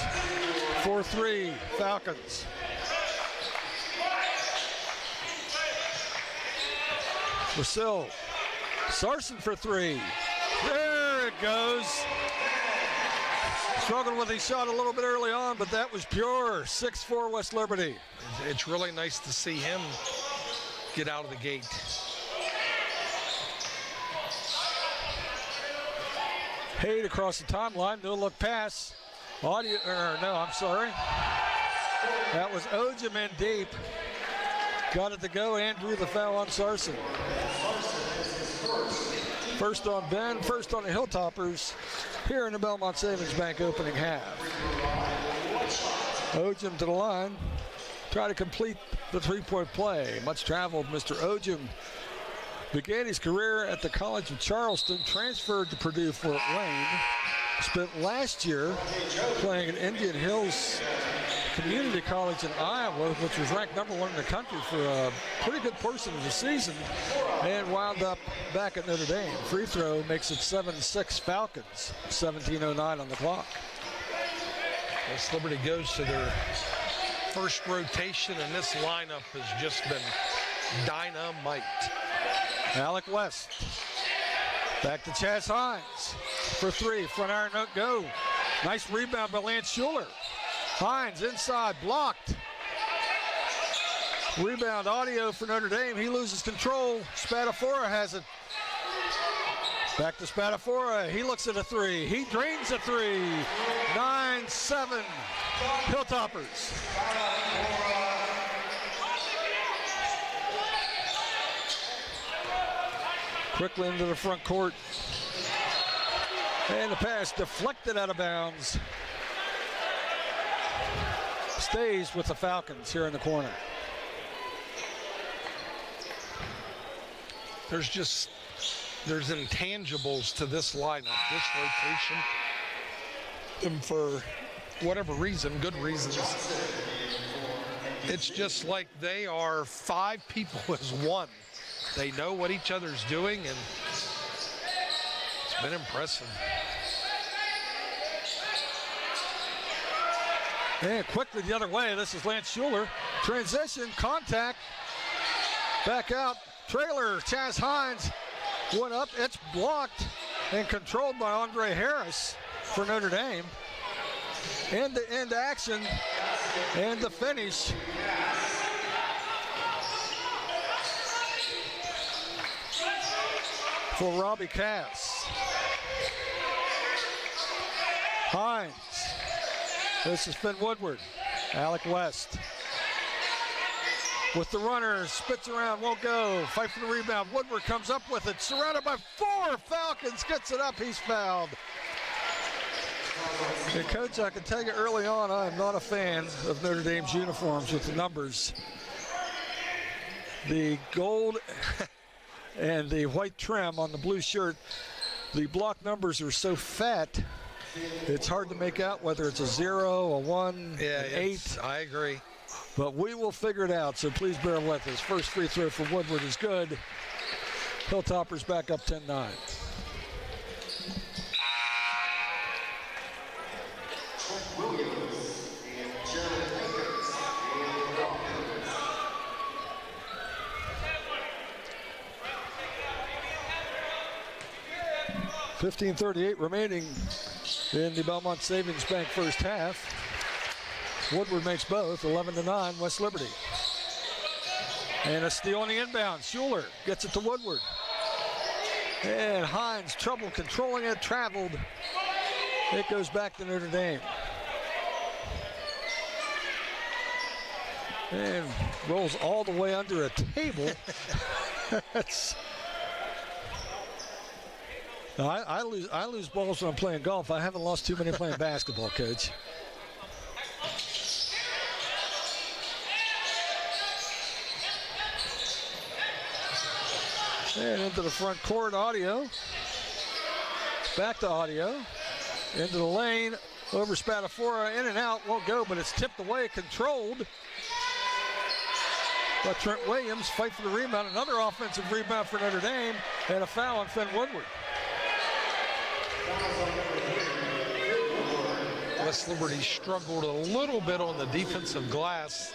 4-3, Falcons. Rousseau. Sarson for three. There it goes. Struggled with his shot a little bit early on, but that was pure. 6-4 West Liberty. It's really nice to see him get out of the gate. Hayde across the timeline, no look pass. I'm sorry. That was Ojum in deep. Got it to go and drew the foul on Sarson. First on Ben, first on the Hilltoppers here in the Belmont Savings Bank opening half. Ojum to the line, try to complete the three-point play. Much traveled, Mr. Ojum. Began his career at the College of Charleston, transferred to Purdue Fort Wayne, spent last year playing at Indian Hills Community College in Iowa, which was ranked #1 in the country for a pretty good portion of the season, and wound up back at Notre Dame. Free throw makes it 7-6 Falcons, 17:09 on the clock. West Liberty goes to their first rotation, and this lineup has just been dynamite. Alec West. Back to Chaz Hines for three. Front iron, don't go. Nice rebound by Lance Schuler. Hines inside, blocked. Rebound, Audio for Notre Dame. He loses control. Spadafora has it. Back to Spadafora. He looks at a three. He drains a three. 9-7. Hilltoppers. Quickly into the front court. And the pass deflected out of bounds. Stays with the Falcons here in the corner. There's intangibles to this lineup, this rotation. And for whatever reason, good reasons, it's just like they are 5 people as one. They know what each other's doing, and it's been impressive. And quickly the other way, this is Lance Schuler. Transition, contact, back out, trailer, Chaz Hines went up, it's blocked and controlled by Andre Harris for Notre Dame. End-to-end action, and the finish. For Robbie Cass. Hines. This has been Woodward. Alec West. With the runner, spits around, won't go. Fight for the rebound. Woodward comes up with it. Surrounded by 4 Falcons. Gets it up. He's fouled. And Coach, I can tell you early on, I am not a fan of Notre Dame's uniforms with the numbers. The gold and the white trim on the blue shirt, the block numbers are so fat, it's hard to make out whether it's a 0, a 1, an 8. I agree. But we will figure it out, so please bear with us. First free throw for Woodward is good. Hilltoppers back up 10-9. .15:38 remaining in the Belmont Savings Bank first half. Woodward makes both, 11-9, West Liberty. And a steal on the inbound. Schuler gets it to Woodward. And Hines, trouble controlling it, traveled. It goes back to Notre Dame. And rolls all the way under a table. That's... I lose balls when I'm playing golf. I haven't lost too many playing basketball, Coach. And into the front court, Audio. Back to Audio. Into the lane, over Spadafora, in and out, won't go, but it's tipped away, controlled. But Trent Williams fight for the rebound. Another offensive rebound for Notre Dame, and a foul on Finn Woodward. West Liberty struggled a little bit on the defensive glass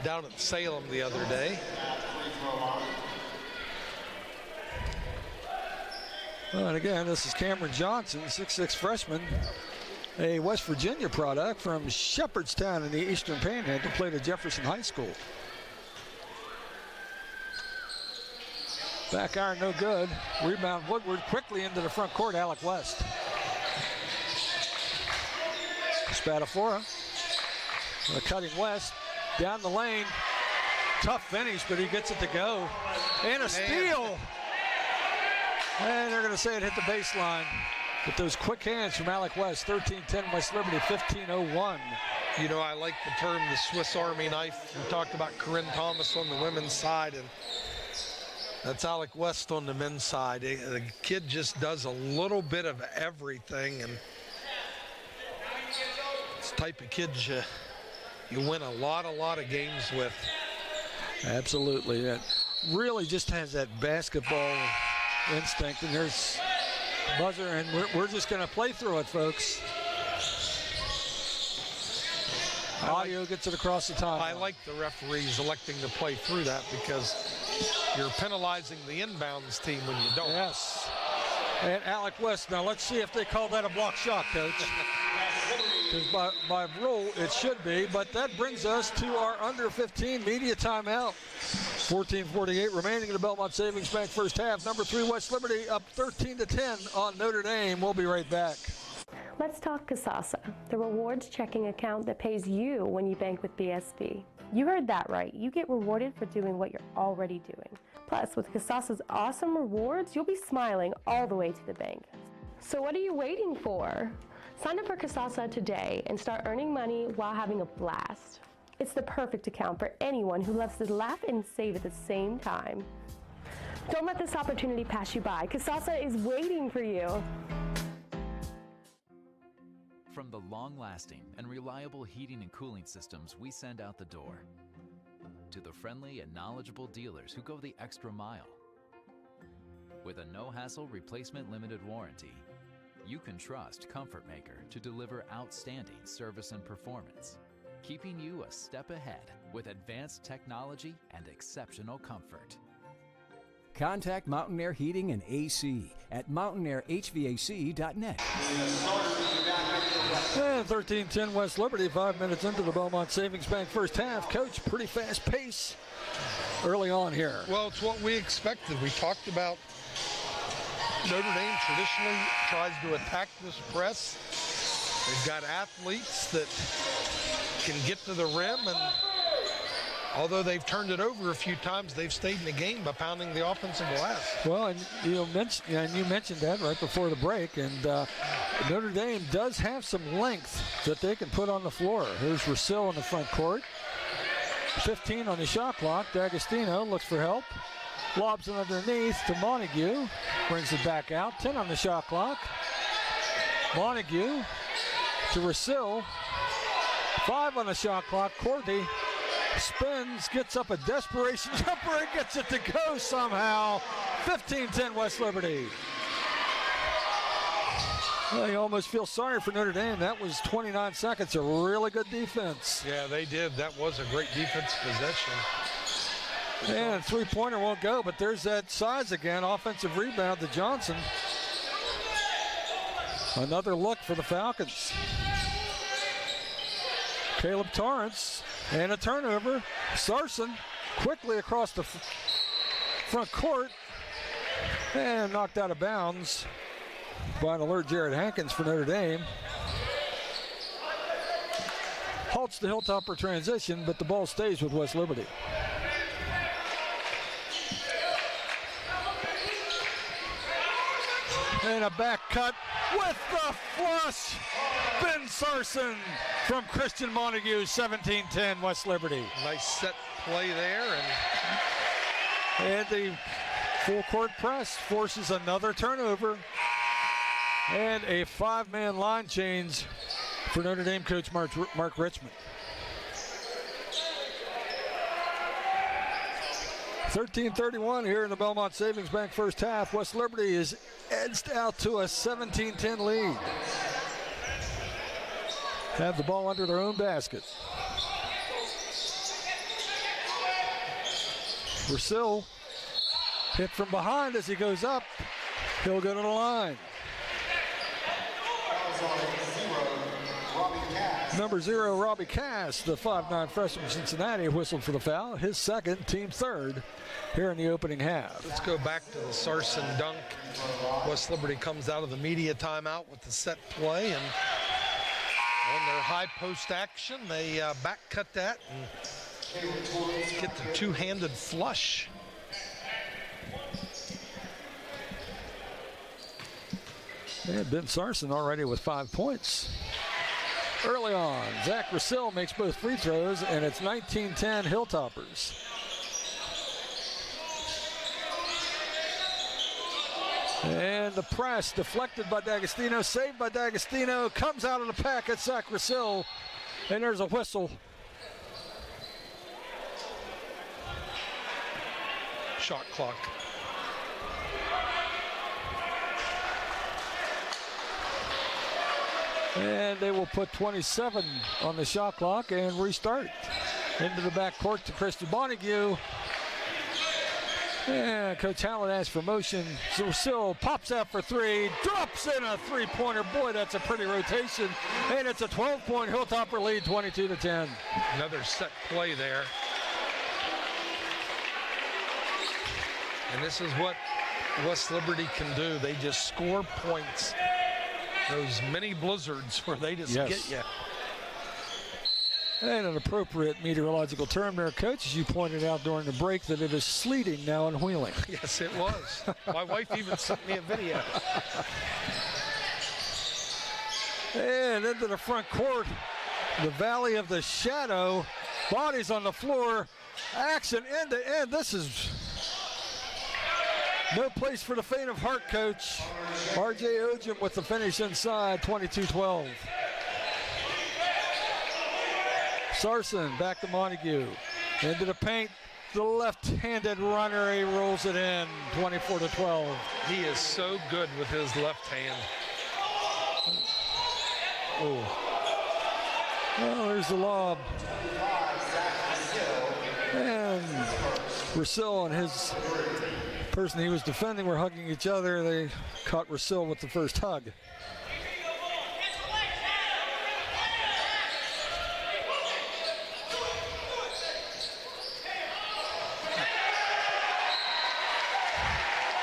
down at Salem the other day. Well, and again, this is Cameron Johnson, 6'6" freshman, a West Virginia product from Shepherdstown in the Eastern Panhandle, played at Jefferson High School. Back iron, no good. Rebound Woodward quickly into the front court, Alec West. Spadafora, cutting West, down the lane. Tough finish, but he gets it to go. And a steal. And they're going to say it hit the baseline. With those quick hands from Alec West, 13-10 West Liberty, 15-01. You know, I like the term the Swiss Army knife. We talked about Corinne Thomas on the women's side, and that's Alec West on the men's side. The kid just does a little bit of everything, and it's the type of kids you win a lot of games with. Absolutely. It really just has that basketball instinct, and there's buzzer, and we're just going to play through it, folks. Audio gets it across the top. I like the referees electing to play through that because you're penalizing the inbounds team when you don't. Yes. And Alec West, now let's see if they call that a block shot, Coach. because by rule it should be, but that brings us to our under 15 media timeout. 14:48 remaining in the Belmont Savings Bank first half. Number 3 West Liberty up 13-10 on Notre Dame. We'll be right back. Let's talk Kasasa, the rewards checking account that pays you when you bank with BSB. You heard that right. You get rewarded for doing what you're already doing. Plus, with Kasasa's awesome rewards, you'll be smiling all the way to the bank. So what are you waiting for? Sign up for Kasasa today and start earning money while having a blast. It's the perfect account for anyone who loves to laugh and save at the same time. Don't let this opportunity pass you by. Kasasa is waiting for you. From the long-lasting and reliable heating and cooling systems we send out the door, to the friendly and knowledgeable dealers who go the extra mile. With a no-hassle replacement limited warranty, you can trust Comfort Maker to deliver outstanding service and performance, keeping you a step ahead with advanced technology and exceptional comfort. Contact Mountain Air Heating and AC at mountaineerhvac.net. And 13-10 West Liberty, 5 minutes into the Belmont Savings Bank first half. Coach, pretty fast pace early on here. Well, it's what we expected. We talked about Notre Dame traditionally tries to attack this press. They've got athletes that can get to the rim, and although they've turned it over a few times, they've stayed in the game by pounding the offensive glass. Well, and you mentioned that right before the break, and Notre Dame does have some length that they can put on the floor. Here's Rousseau in the front court. 15 on the shot clock. D'Agostino looks for help. Lobs it underneath to Montague. Brings it back out. 10 on the shot clock. Montague to Rousseau. 5 on the shot clock. Cordy spins, gets up a desperation jumper, and gets it to go somehow. 15-10 West Liberty. Well, you almost feel sorry for Notre Dame. That was 29 seconds of really good defense. Yeah, they did. That was a great defensive possession. And three-pointer won't go, but there's that size again. Offensive rebound to Johnson. Another look for the Falcons. Caleb Torrance and a turnover. Sarson quickly across the front court and knocked out of bounds by an alert Jared Hankins for Notre Dame. Halts the Hilltopper transition, but the ball stays with West Liberty. And a back cut with the flush. Ben Sarson from Christian Montague, 17-10 West Liberty. Nice set play there. And the full court press forces another turnover. And a 5-man line change for Notre Dame coach Mark Richmond. 13:31 here in the Belmont Savings Bank first half. West Liberty is edged out to a 17-10 lead. Have the ball under their own basket. Rousseau hit from behind as he goes up. He'll go to the line. Number 0, Robbie Cass, the 5'9" freshman from Cincinnati, whistled for the foul. His second, team third, here in the opening half. Let's go back to the Sarson dunk. West Liberty comes out of the media timeout with the set play, and on their high post action, they back cut that and get the two-handed flush. And Ben Sarson already with 5 points. Early on, Zach Rousseau makes both free throws, and it's 19-10 Hilltoppers. And the press deflected by D'Agostino, saved by D'Agostino, comes out of the pack at Zach Rousseau, and there's a whistle. Shot clock. And they will put 27 on the shot clock and restart. Into the backcourt to Christian Montague. And Coach Hallett asks for motion. Rousseau pops out for three, drops in a three-pointer. Boy, that's a pretty rotation. And it's a 12-point Hilltopper lead, 22-10. Another set play there. And this is what West Liberty can do. They just score points. Those mini blizzards where they just get you. And an appropriate meteorological term there, Coach, as you pointed out during the break, that it is sleeting now in Wheeling. Yes, it was. My wife even sent me a video. And into the front court, the Valley of the Shadow. Bodies on the floor. Action end to end. This is no place for the faint of heart, Coach. R.J. Ojim with the finish inside, 22-12. Sarson back to Montague. Into the paint. The left-handed runner, he rolls it in, 24-12. He is so good with his left hand. Oh. Well, there's the lob. And Rousseau and his person he was defending were hugging each other. They caught Rousseau with the first hug.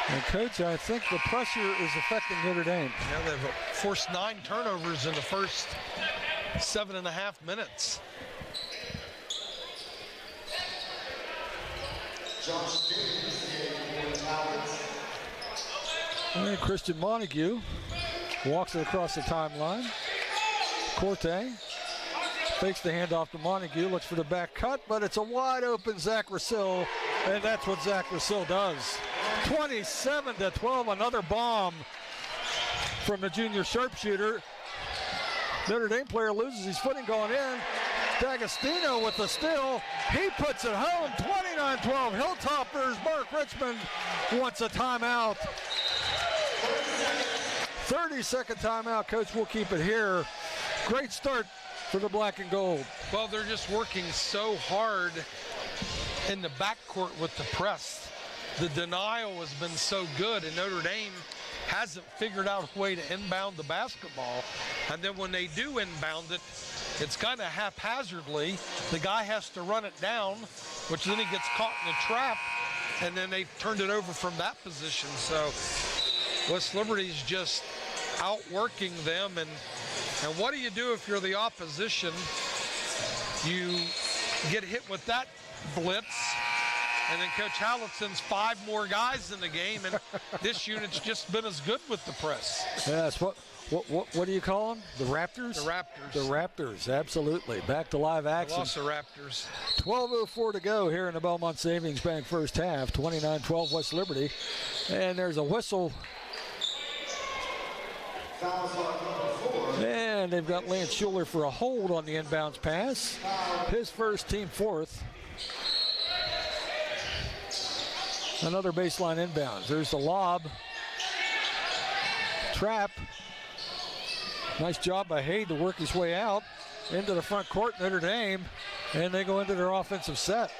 And Coach, I think the pressure is affecting Notre Dame. Yeah, they've forced 9 turnovers in the first 7.5 minutes. And Christian Montague walks it across the timeline. Corte fakes the handoff to Montague, looks for the back cut, but it's a wide open Zach Rousseau, and that's what Zach Rousseau does. 27-12, another bomb from the junior sharpshooter. Notre Dame player loses his footing going in. D'Agostino with the steal. He puts it home, 29-12. Hilltoppers. Mark Richmond wants a timeout. 30-second timeout. Coach, we'll keep it here. Great start for the black and gold. Well, they're just working so hard in the backcourt with the press. The denial has been so good, and Notre Dame hasn't figured out a way to inbound the basketball. And then when they do inbound it, it's kind of haphazardly. The guy has to run it down, which then he gets caught in a trap, and then they've turned it over from that position. So West Liberty's just outworking them. And what do you do if you're the opposition? You get hit with that blitz, and then Coach Hallett sends 5 more guys in the game, and this unit's just been as good with the press. Yes, what do you call them? The Raptors? The Raptors. The Raptors, absolutely. Back to live action. Lost the Raptors. 12:04 to go here in the Belmont Savings Bank first half. 29-12 West Liberty. And there's a whistle. And they've got Lance Schuler for a hold on the inbounds pass. His first, team fourth. Another baseline inbounds. There's the lob. Trap. Nice job by Hayde to work his way out into the front court, Notre Dame, and they go into their offensive set.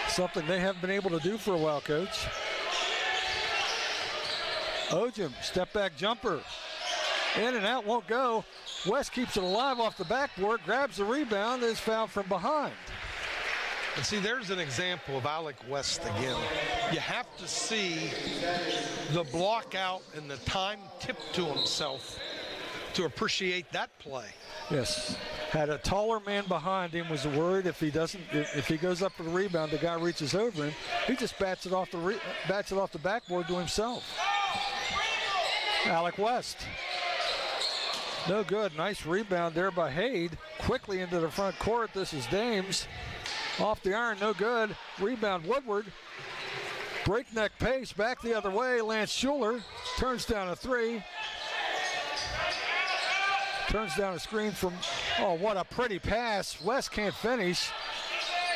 Something they haven't been able to do for a while, Coach. Ojim, step back jumper. In and out, won't go. West keeps it alive off the backboard, grabs the rebound, is fouled from behind. And see, there's an example of Alec West again. You have to see the block out and the time tip to himself to appreciate that play. Yes, had a taller man behind him, was worried if he goes up for the rebound, the guy reaches over him. He just bats it off the backboard to himself. Alec West. No good. Nice rebound there by Hayde. Quickly into the front court. This is Dames. Off the iron, no good. Rebound Woodward. Breakneck pace, back the other way. Lance Schuler turns down a 3. Turns down a screen from, oh, what a pretty pass. West can't finish.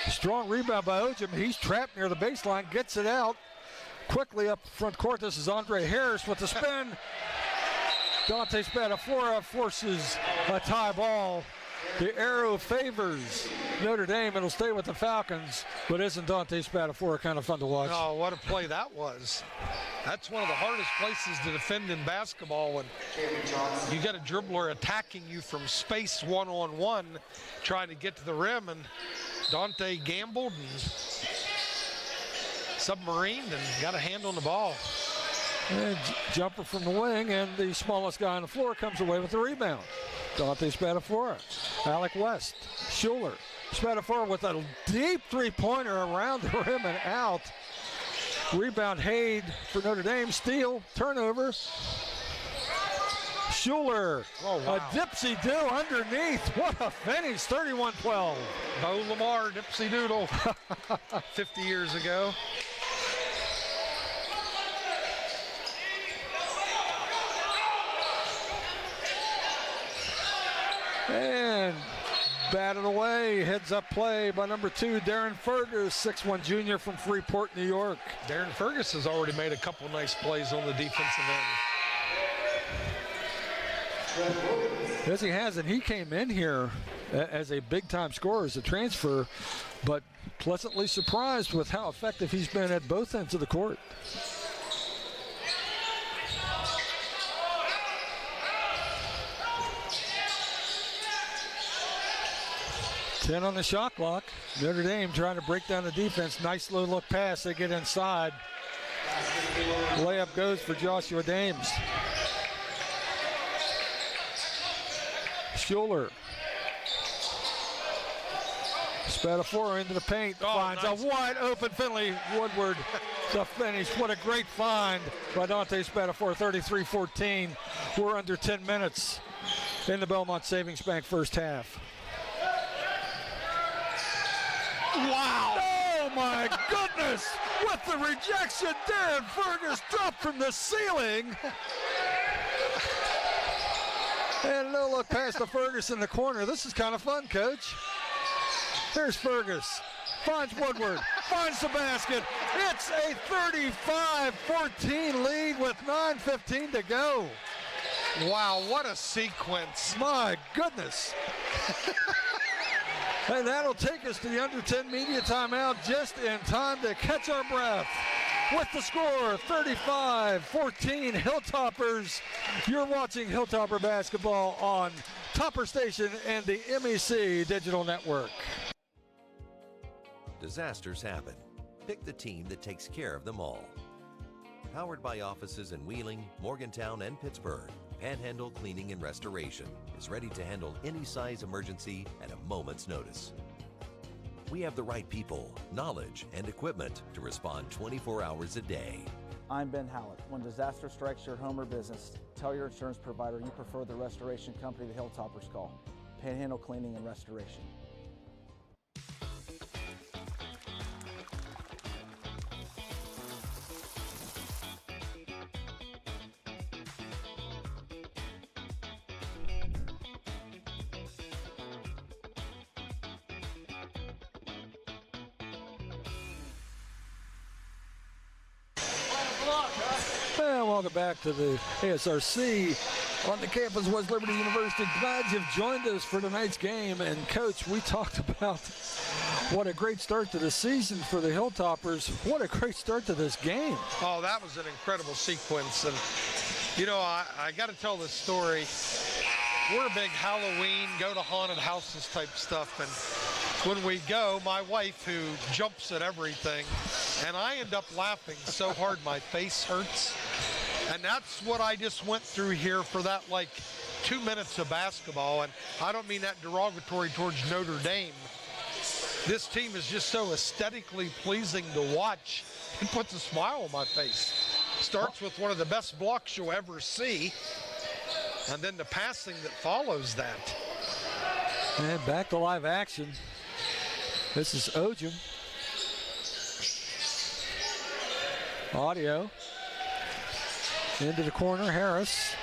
Strong rebound by Ojim. He's trapped near the baseline, gets it out. Quickly up front court, this is Andre Harris with the spin. Dante Spadafora forces a tie ball. The arrow favors Notre Dame. It'll stay with the Falcons, but isn't Dante Spatafora kind of fun to watch? Oh, what a play that was. That's one of the hardest places to defend in basketball when you got a dribbler attacking you from space one-on-one, trying to get to the rim, and Dante gambled and submarined and got a hand on the ball. And jumper from the wing, and the smallest guy on the floor comes away with the rebound. Dante Spatafora, Alec West, Schuler. Spatafora with a deep three-pointer around the rim and out. Rebound Haid for Notre Dame. Steal, turnover. Schuler, a dipsy-do underneath. What a finish, 31-12. Bo Lamar, dipsy-doodle, 50 years ago. And batted away, heads up play by number 2, Darren Fergus, 6'1" junior from Freeport, New York. Darren Fergus has already made a couple nice plays on the defensive end. Yes, he has, and he came in here as a big-time scorer, as a transfer, but pleasantly surprised with how effective he's been at both ends of the court. Ten on the shot clock. Notre Dame trying to break down the defense. Nice low look pass. They get inside. Layup goes for Joshua Dames. Schuler. Spatafora into the paint. Finds a wide open Finley Woodward to finish. What a great find by Dante Spatafora. 33-14. We're under 10 minutes in the Belmont Savings Bank first half. Wow! Oh my goodness! With the rejection, Darren Fergus dropped from the ceiling. And no look past the Fergus in the corner. This is kind of fun, Coach. There's Fergus. Finds Woodward. Finds the basket. It's a 35-14 lead with 9:15 to go. Wow, what a sequence. My goodness. And that'll take us to the under 10 media timeout just in time to catch our breath. With the score, 35-14 Hilltoppers. You're watching Hilltopper basketball on Topper Station and the MEC Digital Network. Disasters happen. Pick the team that takes care of them all. Powered by offices in Wheeling, Morgantown, and Pittsburgh, Panhandle Cleaning and Restoration is ready to handle any size emergency at a moment's notice. We have the right people, knowledge, and equipment to respond 24 hours a day. I'm Ben Hallett. When disaster strikes your home or business, tell your insurance provider you prefer the restoration company the Hilltoppers call, Panhandle Cleaning and Restoration. And welcome back to the ASRC on the campus of West Liberty University. Glad you've joined us for tonight's game. And Coach, we talked about what a great start to the season for the Hilltoppers. What a great start to this game. Oh, that was an incredible sequence. And, you know, I got to tell this story. We're a big Halloween, go to haunted houses type stuff. And when we go, my wife, who jumps at everything, and I end up laughing so hard my face hurts. And that's what I just went through here for that, 2 minutes of basketball. And I don't mean that derogatory towards Notre Dame. This team is just so aesthetically pleasing to watch. It puts a smile on my face. Starts with one of the best blocks you'll ever see, and then the passing that follows that. And back to live action. This is Ojum. Audio. Into the corner, Harris.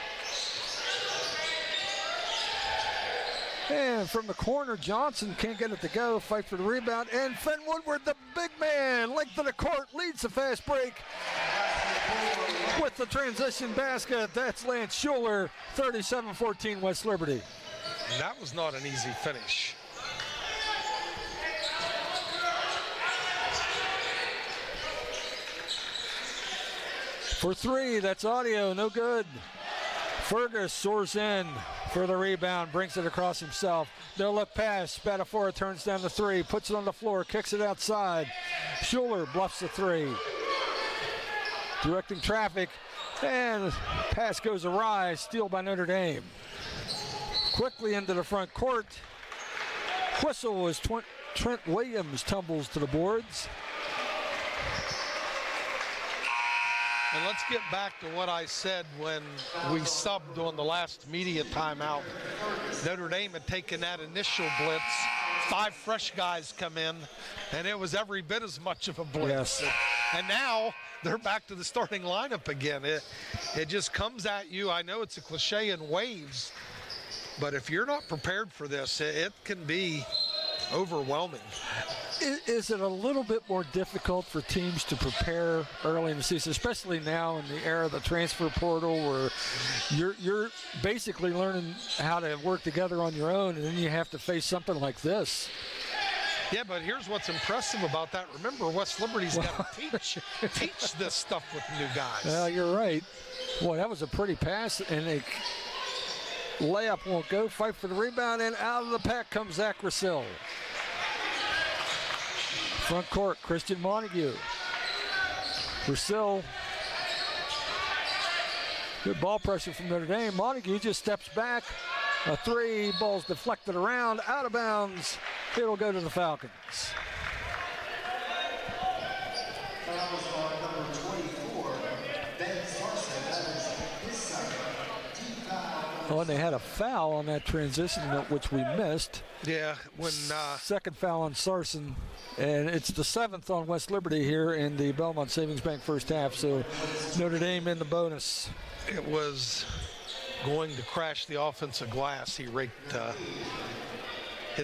And from the corner, Johnson can't get it to go. Fight for the rebound. And Fenn Woodward, the big man, length of the court, leads the fast break with the transition basket. That's Lance Schuler, 37-14 West Liberty. And that was not an easy finish. For three, that's audio, no good. Fergus soars in for the rebound, brings it across himself. No look pass, Spatafora turns down the three, puts it on the floor, kicks it outside. Schuler bluffs the three. Directing traffic, and pass goes awry, steal by Notre Dame. Quickly into the front court. Whistle as Trent Williams tumbles to the boards. And let's get back to what I said when we subbed on the last media timeout. Notre Dame had taken that initial blitz. 5 fresh guys come in, and it was every bit as much of a blitz. Yes. And now they're back to the starting lineup again. It just comes at you. I know it's a cliche in waves, but if you're not prepared for this, it can be overwhelming. Is it a little bit more difficult for teams to prepare early in the season, especially now in the era of the transfer portal, where you're basically learning how to work together on your own, and then you have to face something like this? Yeah, but here's what's impressive about that. Remember, West Liberty's got to teach this stuff with new guys. Well, you're right. Boy, that was a pretty pass, and a layup won't go. Fight for the rebound, and out of the pack comes Zach Russell. Front court, Christian Montague. Russell. Good ball pressure from Notre Dame. Montague just steps back. A three, ball's deflected around, out of bounds. It'll go to the Falcons. Oh, and they had a foul on that transition, which we missed. Yeah, when second foul on Sarson, and it's the 7th on West Liberty here in the Belmont Savings Bank first half. So Notre Dame in the bonus. It was going to crash the offensive glass. He hit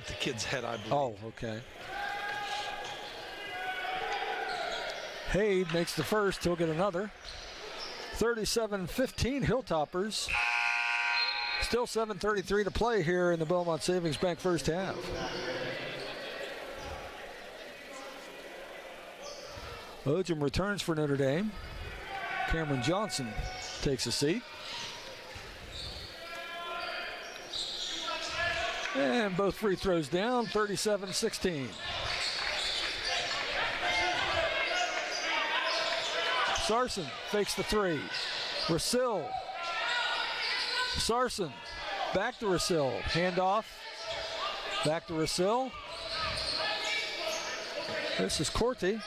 the kid's head, I believe. Oh, okay. Haid makes the first. He'll get another. 37-15 Hilltoppers. Still 7:33 to play here in the Belmont Savings Bank first half. Ojum returns for Notre Dame. Cameron Johnson takes a seat. And both free throws down, 37-16. Sarson fakes the three. Russell. Sarson, back to Russell. Handoff, back to Russell. This is Corti.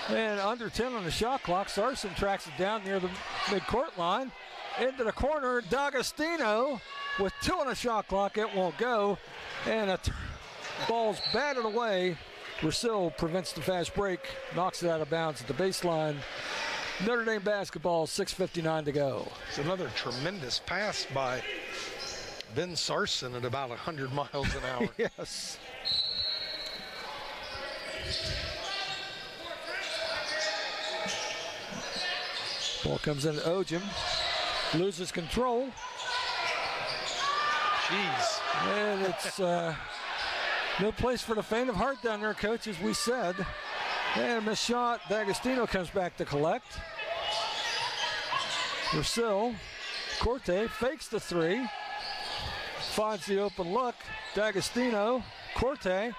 And under 10 on the shot clock. Sarson tracks it down near the midcourt line. Into the corner, D'Agostino with 2 on the shot clock. It won't go. And a ball's batted away. Russell prevents the fast break, knocks it out of bounds at the baseline. Notre Dame basketball, 6:59 to go. It's another tremendous pass by Ben Sarson at about 100 miles an hour. Yes. Ball comes in to Ojum. Loses control. Jeez. And it's no place for the faint of heart down there, Coach, as we said. And missed shot. D'Agostino comes back to collect. Russell. Corte fakes the three. Finds the open look. D'Agostino. Corte.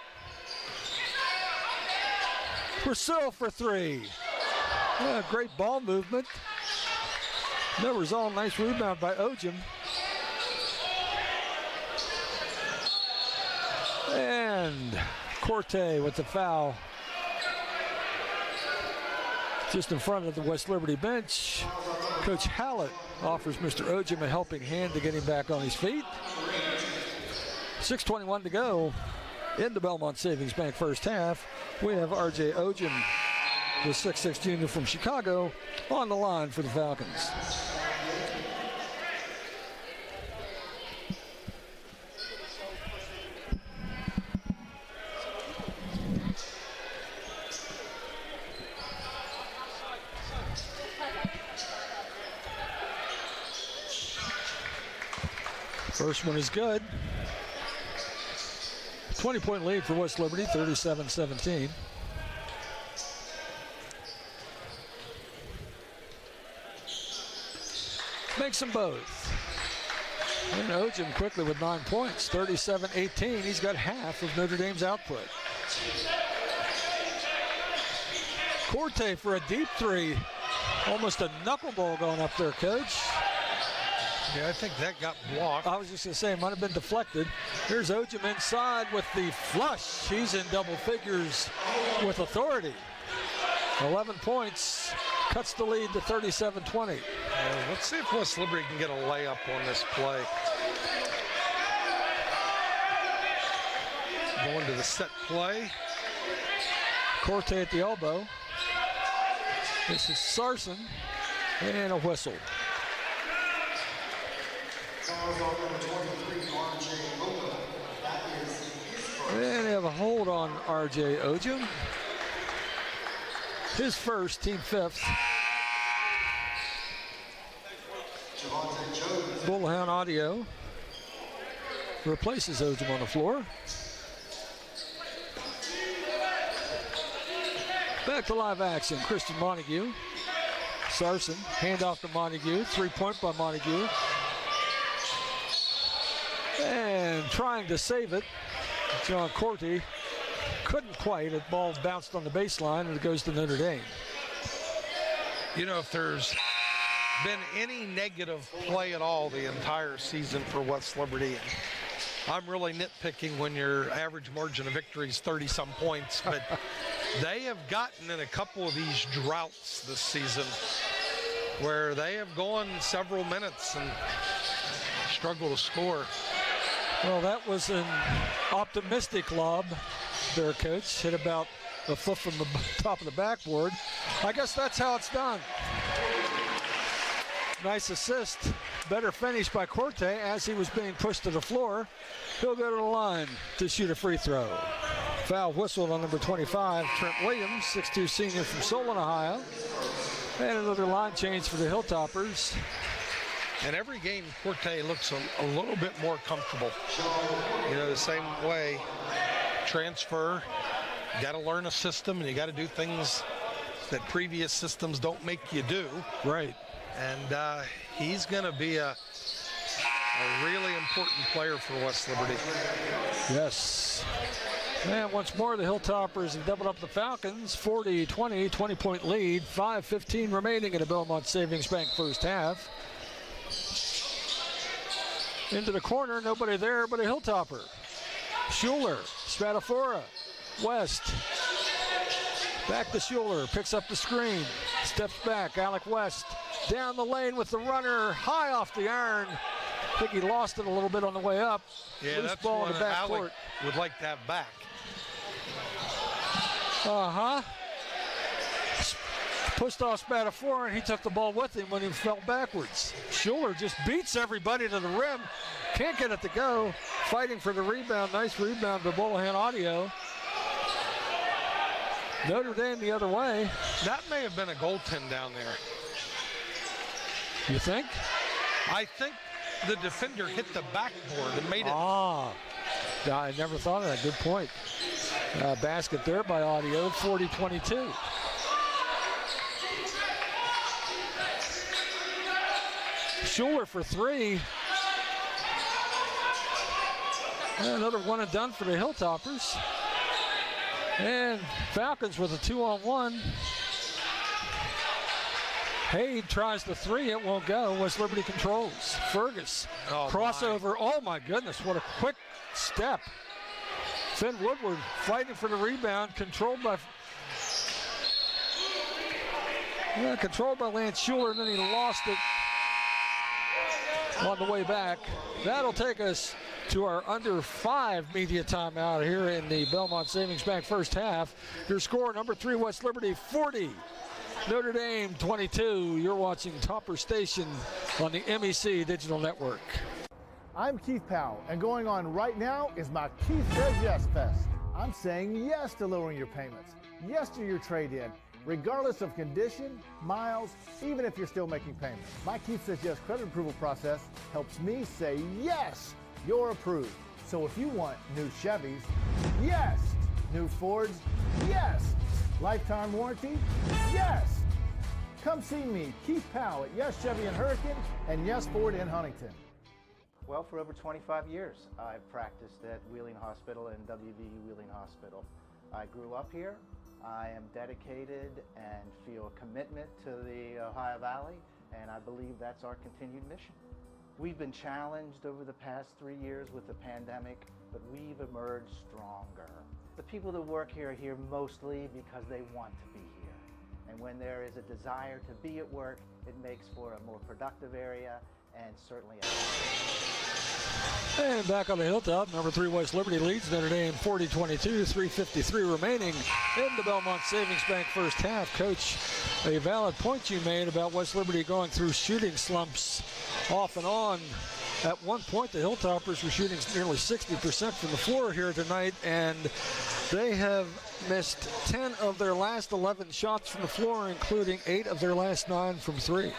Russell for three. Yeah, great ball movement. No result. Nice rebound by Ojum. And Corte with the foul. Just in front of the West Liberty bench, Coach Hallett offers Mr. Ojum a helping hand to get him back on his feet. 6:21 to go in the Belmont Savings Bank first half. We have R.J. Ojum, the 6'6" junior from Chicago, on the line for the Falcons. First one is good. 20-point lead for West Liberty, 37-17. Makes them both. And Ojim quickly with 9 points, 37-18. He's got half of Notre Dame's output. Corte for a deep three. Almost a knuckleball going up there, Coach. Yeah, I think that got blocked. I was just going to say, it might have been deflected. Here's Ojim inside with the flush. He's in double figures with authority. 11 points, cuts the lead to 37-20. Let's see if West Liberty can get a layup on this play. Going to the set play. Corte at the elbow. This is Sarson, and a whistle. And they have a hold on R.J. Ojim. His first, team fifth. Bullhound Audio replaces Ojim on the floor. Back to live action, Christian Montague. Sarson, handoff to Montague, 3-point by Montague. And trying to save it, John Corte couldn't quite. The ball bounced on the baseline and it goes to Notre Dame. You know, if there's been any negative play at all the entire season for West Liberty, and I'm really nitpicking when your average margin of victory is 30-some points, but they have gotten in a couple of these droughts this season where they have gone several minutes and struggled to score. Well, that was an optimistic lob there, Coach. Hit about a foot from the top of the backboard. I guess that's how it's done. Nice assist. Better finish by Corte as he was being pushed to the floor. He'll go to the line to shoot a free throw. Foul whistled on number 25, Trent Williams, 6'2" senior from Solon, Ohio. And another line change for the Hilltoppers. And every game, Corte looks a little bit more comfortable. You know, the same way, transfer, you got to learn a system and you got to do things that previous systems don't make you do. Right. And he's going to be a really important player for West Liberty. Yes. And once more, the Hilltoppers have doubled up the Falcons. 40-20, 20-point lead. 5:15 remaining in the Belmont Savings Bank first half. Into the corner, nobody there but a Hilltopper. Schuler, Spatafora, West. Back to Schuler, picks up the screen. Steps back, Alec West. Down the lane with the runner, high off the iron. I think he lost it a little bit on the way up. Yeah, loose that's ball one in the back Alec court. would like to have back. Pushed off Spatafora, and he took the ball with him when he fell backwards. Schuler just beats everybody to the rim. Can't get it to go. Fighting for the rebound. Nice rebound to Bullhound Audio. Notre Dame the other way. That may have been a goaltend down there. You think? I think the defender hit the backboard and made it. I never thought of that. Good point. Basket there by Audio, 40-22. Schuler for three. And another one and done for the Hilltoppers. And Falcons with a 2-on-1. Hayde tries the three, it won't go. West Liberty controls. Fergus, crossover. Oh my goodness, what a quick step. Finn Woodward fighting for the rebound, controlled by Lance Schuler, and then he lost it on the way back. That'll take us to our under 5 media timeout here in the Belmont Savings Bank first half. Your score, number 3 West Liberty 40, Notre Dame 22. You're watching Topper Station on the MEC Digital Network. I'm Keith Powell, and going on right now is my Keith Says Yes Fest. I'm saying yes to lowering your payments, yes to your trade-in, regardless of condition, miles, even if you're still making payments. My Keith Says Yes credit approval process helps me say yes, you're approved. So if you want new Chevys, yes. New Fords, yes. Lifetime warranty, yes. Come see me, Keith Powell at Yes Chevy in Hurricane and Yes Ford in Huntington. Well, for over 25 years, I've practiced at Wheeling Hospital and WVU Wheeling Hospital. I grew up here. I am dedicated and feel a commitment to the Ohio Valley, and I believe that's our continued mission. We've been challenged over the past 3 years with the pandemic, but we've emerged stronger. The people that work here are here mostly because they want to be here. And when there is a desire to be at work, it makes for a more productive area and certainly And back on the hilltop, number 3 West Liberty leads Notre Dame 40-22, 3:53 remaining in the Belmont Savings Bank first half. Coach, a valid point you made about West Liberty going through shooting slumps off and on. At one point, the Hilltoppers were shooting nearly 60% from the floor here tonight, and they have missed 10 of their last 11 shots from the floor, including 8 of their last 9 from 3.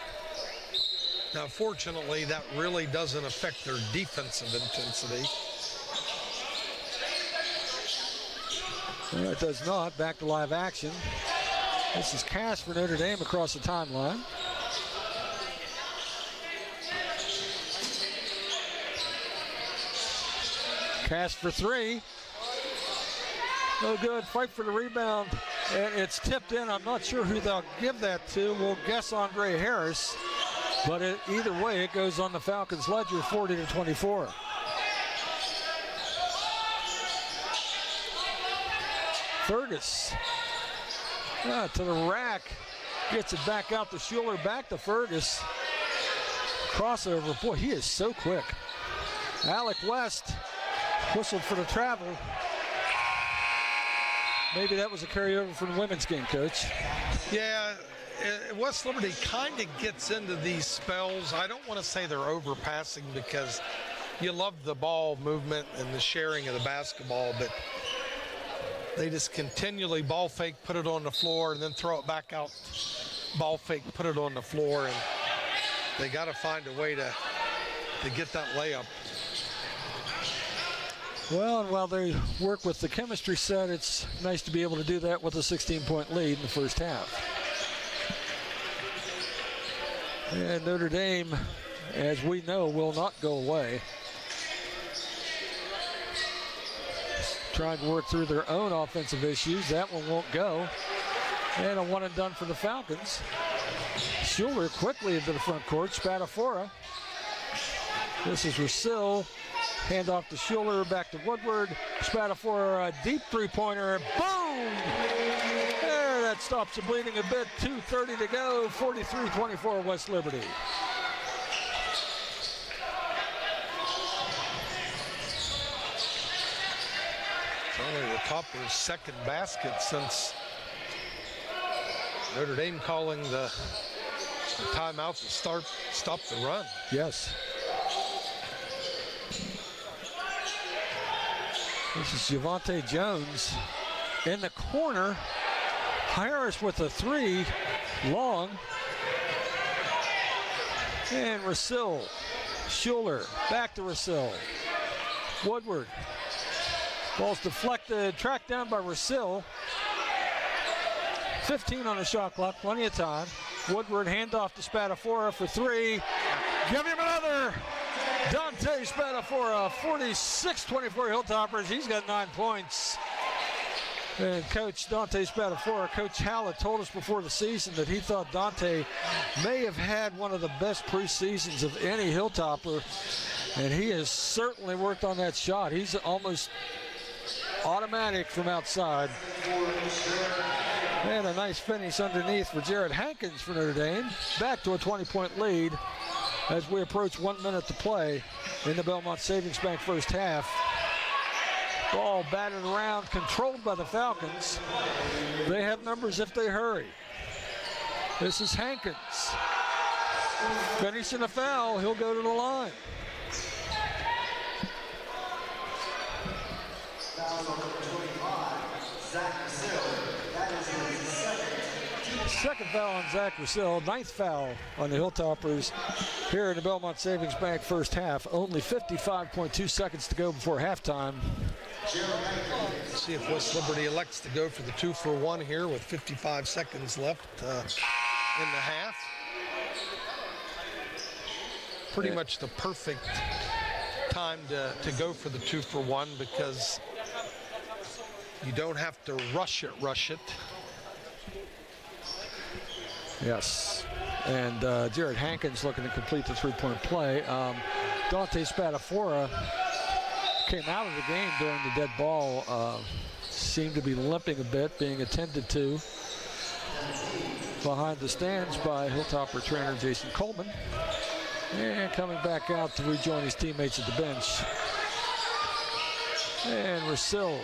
Now, fortunately, that really doesn't affect their defensive intensity. No, it does not. Back to live action. This is Cass for Notre Dame across the timeline. Cass for 3. No good. Fight for the rebound. And it's tipped in. I'm not sure who they'll give that to. We'll guess Andre Harris. But either way, it goes on the Falcons' ledger, 40-24. Fergus to the rack. Gets it back out to Schuler. Back to Fergus. Crossover. Boy, he is so quick. Alec West whistled for the travel. Maybe that was a carryover from the women's game, Coach. Yeah, West Liberty kind of gets into these spells. I don't want to say they're overpassing because you love the ball movement and the sharing of the basketball, but they just continually ball fake, put it on the floor, and then throw it back out. Ball fake, put it on the floor, and they got to find a way to get that layup. Well, and while they work with the chemistry set, it's nice to be able to do that with a 16-point lead in the first half. And Notre Dame, as we know, will not go away. Trying to work through their own offensive issues. That one won't go. And a one and done for the Falcons. Schuler quickly into the front court. Spatafora. This is Rosil. Hand off to Schuler, back to Woodward. Spatafora, a deep three-pointer. Boom! There, that stops the bleeding a bit. 2:30 to go. 43-24 West Liberty. It's only the Toppers' second basket since Notre Dame calling the timeout to stop the run. Yes. This is Javante Jones in the corner. Harris with a 3, long. And Rosil, Schuler, back to Rosil. Woodward. Ball's deflected, tracked down by Rosil. 15 on the shot clock, plenty of time. Woodward handoff to Spatafora for 3. Give him another. Dante Spatafora, 46-24 Hilltoppers. He's got 9 points. And Coach Dante Spatafora, Coach Hallett told us before the season that he thought Dante may have had one of the best preseasons of any Hilltopper. And he has certainly worked on that shot. He's almost automatic from outside. And a nice finish underneath for Jared Hankins for Notre Dame. Back to a 20-point lead as we approach 1 minute to play in the Belmont Savings Bank first half. Ball batted around, controlled by the Falcons. They have numbers if they hurry. This is Hankins. Finishing a foul, he'll go to the line. Second foul on Zach Russell, 9th foul on the Hilltoppers here in the Belmont Savings Bank first half. Only 55.2 seconds to go before halftime. Let's see if West Liberty elects to go for the 2-for-1 here with 55 seconds left in the half. Pretty much the perfect time to go for the 2-for-1 because you don't have to rush it. Yes, and Jared Hankins looking to complete the three-point play. Dante Spadafora came out of the game during the dead ball, seemed to be limping a bit, being attended to behind the stands by Hilltopper trainer Jason Coleman. And coming back out to rejoin his teammates at the bench. And Russell.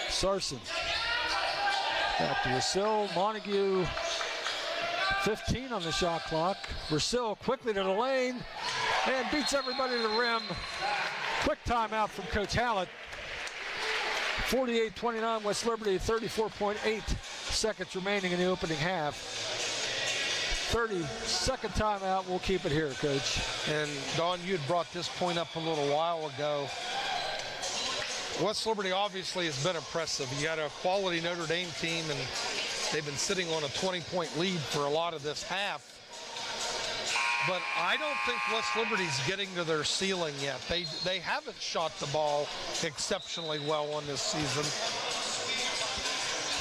Sarson. Back to Russell. Montague. 15 on the shot clock. Russell quickly to the lane and beats everybody to the rim. Quick timeout from Coach Hallett. 48-29 West Liberty, 34.8 seconds remaining in the opening half. 30-second timeout. We'll keep it here, Coach. And Don, you had brought this point up a little while ago. West Liberty obviously has been impressive. You got a quality Notre Dame team, and they've been sitting on a 20-point lead for a lot of this half. But I don't think West Liberty's getting to their ceiling yet. They haven't shot the ball exceptionally well on this season.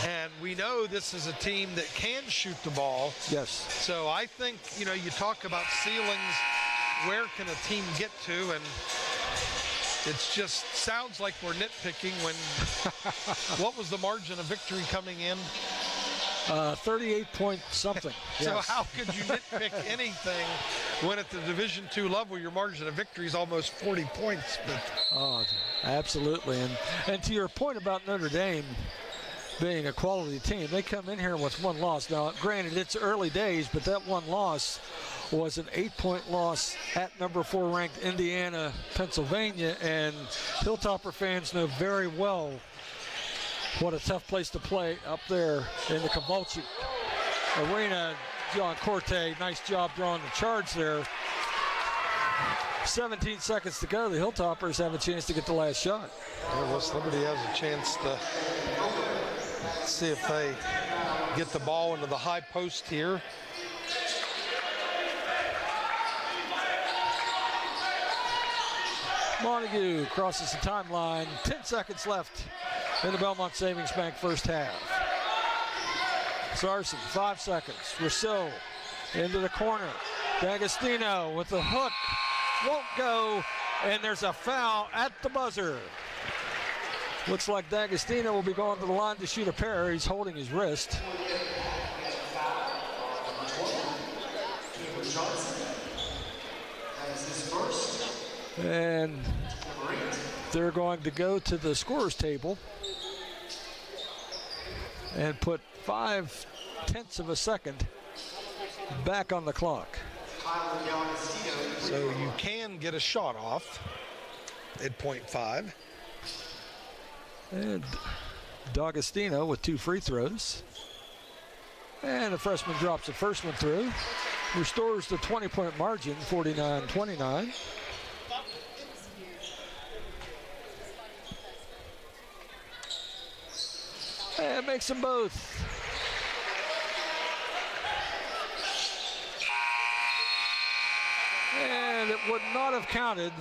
And we know this is a team that can shoot the ball. Yes. So I think, you talk about ceilings, where can a team get to? And it's just sounds like we're nitpicking when, what was the margin of victory coming in? 38 point something. So Yes. how could you nitpick anything when at the Division II level your margin of victory is almost 40 points? But Oh, absolutely. And to your point about Notre Dame being a quality team, they come in here with one loss. Now, granted, it's early days, but that one loss was an 8-point loss at number 4 ranked Indiana, Pennsylvania, and Hilltopper fans know very well what a tough place to play up there in the Convulsion Arena. John Corte, nice job drawing the charge there. 17 seconds to go. The Hilltoppers have a chance to get the last shot. West Liberty has a chance to see if they get the ball into the high post here. Montague crosses the timeline. 10 seconds left in the Belmont Savings Bank first half. Sarson, 5 seconds. Rousseau into the corner. D'Agostino with the hook. Won't go, and there's a foul at the buzzer. Looks like D'Agostino will be going to the line to shoot a pair. He's holding his wrist. And they're going to go to the scorer's table and put 0.5 of a second back on the clock. So you can get a shot off at 0.5. And D'Agostino with 2 free throws. And the freshman drops the first one through. Restores the 20-point margin, 49-29. And makes them both. And it would not have counted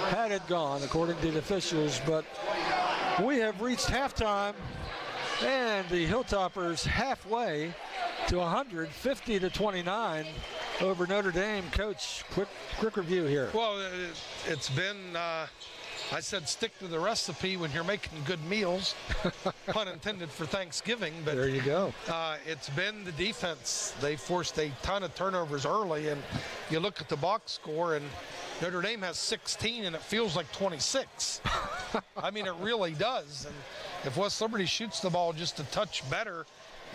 had it gone, according to the officials, but we have reached halftime, and the Hilltoppers halfway to 150-29 over Notre Dame. Coach, quick review here. Well, it's been, I said stick to the recipe when you're making good meals, pun intended for Thanksgiving. But there you go. It's been the defense. They forced a ton of turnovers early, and you look at the box score, and Notre Dame has 16, and it feels like 26. I mean, it really does. And if West Liberty shoots the ball just a touch better,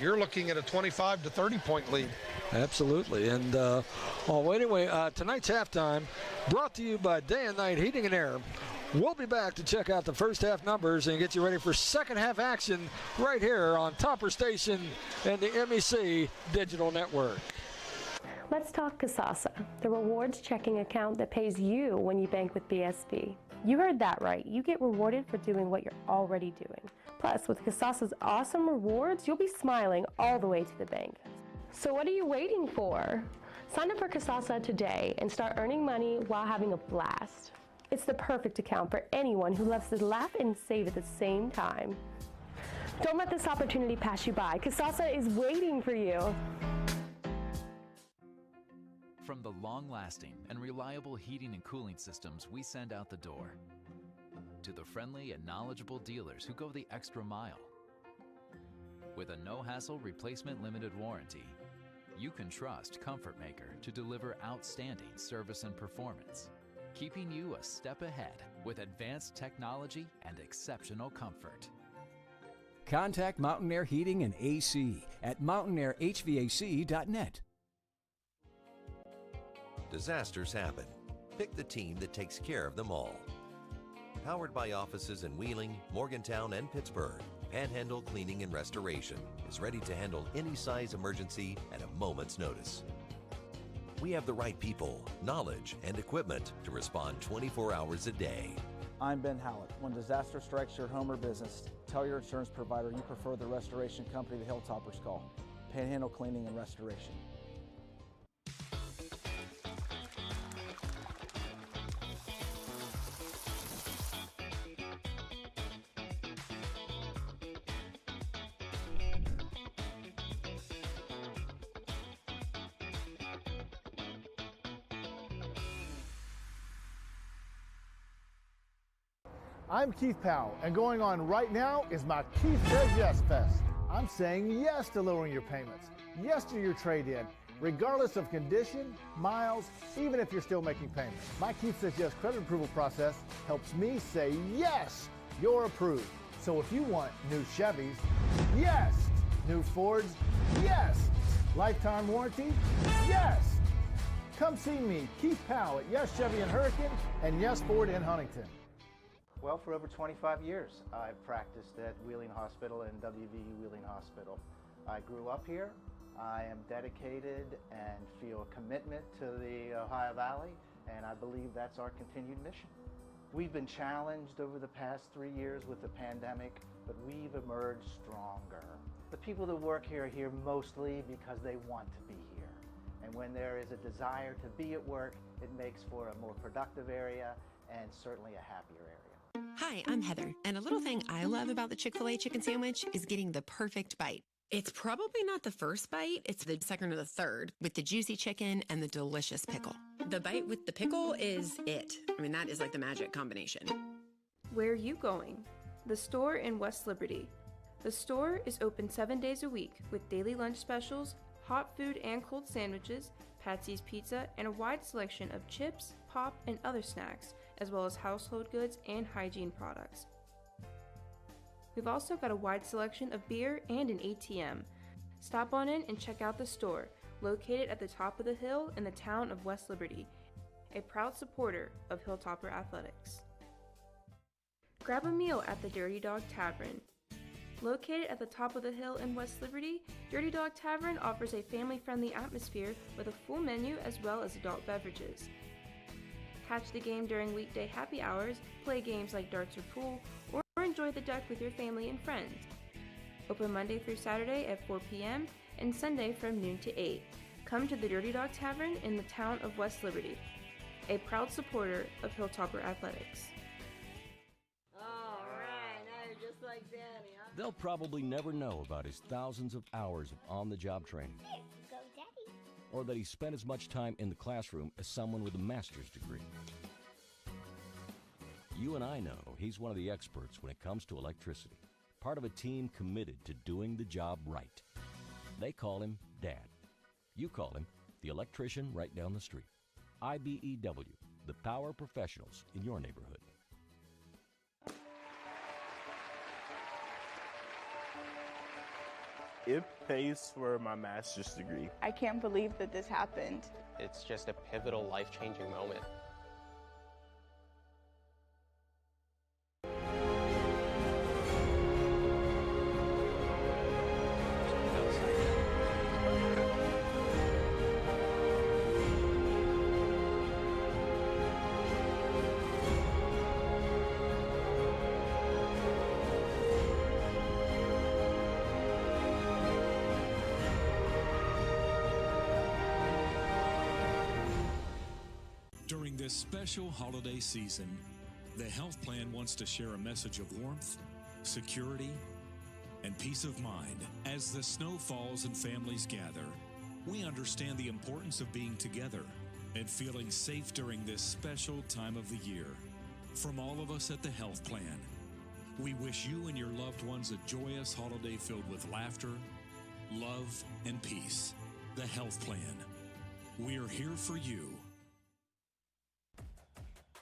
you're looking at a 25 to 30-point lead. Absolutely. And anyway, tonight's halftime brought to you by Day and Night Heating and Air. We'll be back to check out the first half numbers and get you ready for second half action right here on Topper Station and the MEC Digital Network. Let's talk Kasasa, the rewards checking account that pays you when you bank with BSB. You heard that right. You get rewarded for doing what you're already doing. Plus, with Kasasa's awesome rewards, you'll be smiling all the way to the bank. So what are you waiting for? Sign up for Kasasa today and start earning money while having a blast. It's the perfect account for anyone who loves to laugh and save at the same time. Don't let this opportunity pass you by. Kasasa is waiting for you. From the long-lasting and reliable heating and cooling systems we send out the door, to the friendly and knowledgeable dealers who go the extra mile. With a no-hassle replacement limited warranty, you can trust Comfort Maker to deliver outstanding service and performance, keeping you a step ahead with advanced technology and exceptional comfort. Contact Mountain Air Heating and AC at mountaineerhvac.net. Disasters happen. Pick the team that takes care of them all. Powered by offices in Wheeling, Morgantown, and Pittsburgh, Panhandle Cleaning and Restoration is ready to handle any size emergency at a moment's notice. We have the right people, knowledge, and equipment to respond 24 hours a day. I'm Ben Hallett. When disaster strikes your home or business, tell your insurance provider you prefer the restoration company the Hilltoppers call, Panhandle Cleaning and Restoration. I'm Keith Powell, and going on right now is my Keith Says Yes Fest. I'm saying yes to lowering your payments, yes to your trade-in, regardless of condition, miles, even if you're still making payments. My Keith Says Yes credit approval process helps me say yes, you're approved. So if you want new Chevys, yes. New Fords, yes. Lifetime warranty, yes. Come see me, Keith Powell at Yes Chevy in Hurricane and Yes Ford in Huntington. Well, for over 25 years, I've practiced at Wheeling Hospital and WVU Wheeling Hospital. I grew up here. I am dedicated and feel a commitment to the Ohio Valley, and I believe that's our continued mission. We've been challenged over the past 3 years with the pandemic, but we've emerged stronger. The people that work here are here mostly because they want to be here. And when there is a desire to be at work, it makes for a more productive area and certainly a happier area. Hi, I'm Heather, and a little thing I love about the Chick-fil-A chicken sandwich is getting the perfect bite. It's probably not the first bite, it's the second or the third, with the juicy chicken and the delicious pickle. The bite with the pickle is it. I mean, that is like the magic combination. Where are you going? The store in West Liberty. The store is open 7 days a week with daily lunch specials, hot food and cold sandwiches, Patsy's Pizza, and a wide selection of chips, pop, and other snacks, as well as household goods and hygiene products. We've also got a wide selection of beer and an ATM. Stop on in and check out the store, located at the top of the hill in the town of West Liberty, a proud supporter of Hilltopper Athletics. Grab a meal at the Dirty Dog Tavern. Located at the top of the hill in West Liberty, Dirty Dog Tavern offers a family-friendly atmosphere with a full menu as well as adult beverages. Catch the game during weekday happy hours, play games like darts or pool, or enjoy the deck with your family and friends. Open Monday through Saturday at 4 p.m. and Sunday from noon to 8. Come to the Dirty Dog Tavern in the town of West Liberty, a proud supporter of Hilltopper Athletics. All right, now you're just like Danny, huh? They'll probably never know about his thousands of hours of on-the-job training. Go, Daddy. Or that he spent as much time in the classroom as someone with a master's degree. You and I know he's one of the experts when it comes to electricity, part of a team committed to doing the job right. They call him Dad. You call him the electrician right down the street. IBEW, the power professionals in your neighborhood. It pays for my master's degree. I can't believe that this happened. It's just a pivotal, life-changing moment. During this special holiday season, the health plan wants to share a message of warmth, security, and peace of mind. As the snow falls and families gather, we understand the importance of being together and feeling safe during this special time of the year. From all of us at the health plan, we wish you and your loved ones a joyous holiday filled with laughter, love, and peace. The health plan. We're here for you.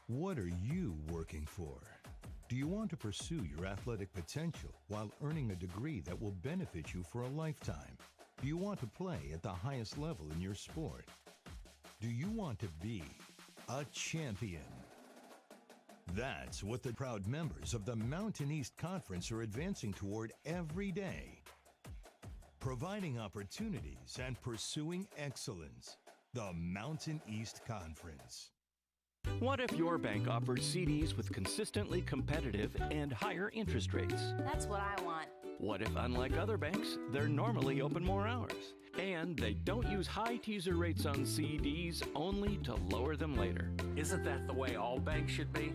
What are you working for? Do you want to pursue your athletic potential while earning a degree that will benefit you for a lifetime? Do you want to play at the highest level in your sport? Do you want to be a champion? That's what the proud members of the Mountain East Conference are advancing toward every day. Providing opportunities and pursuing excellence. The Mountain East Conference. What if your bank offers CDs with consistently competitive and higher interest rates? That's what I want. What if, unlike other banks, they're normally open more hours? And they don't use high teaser rates on CDs only to lower them later. Isn't that the way all banks should be?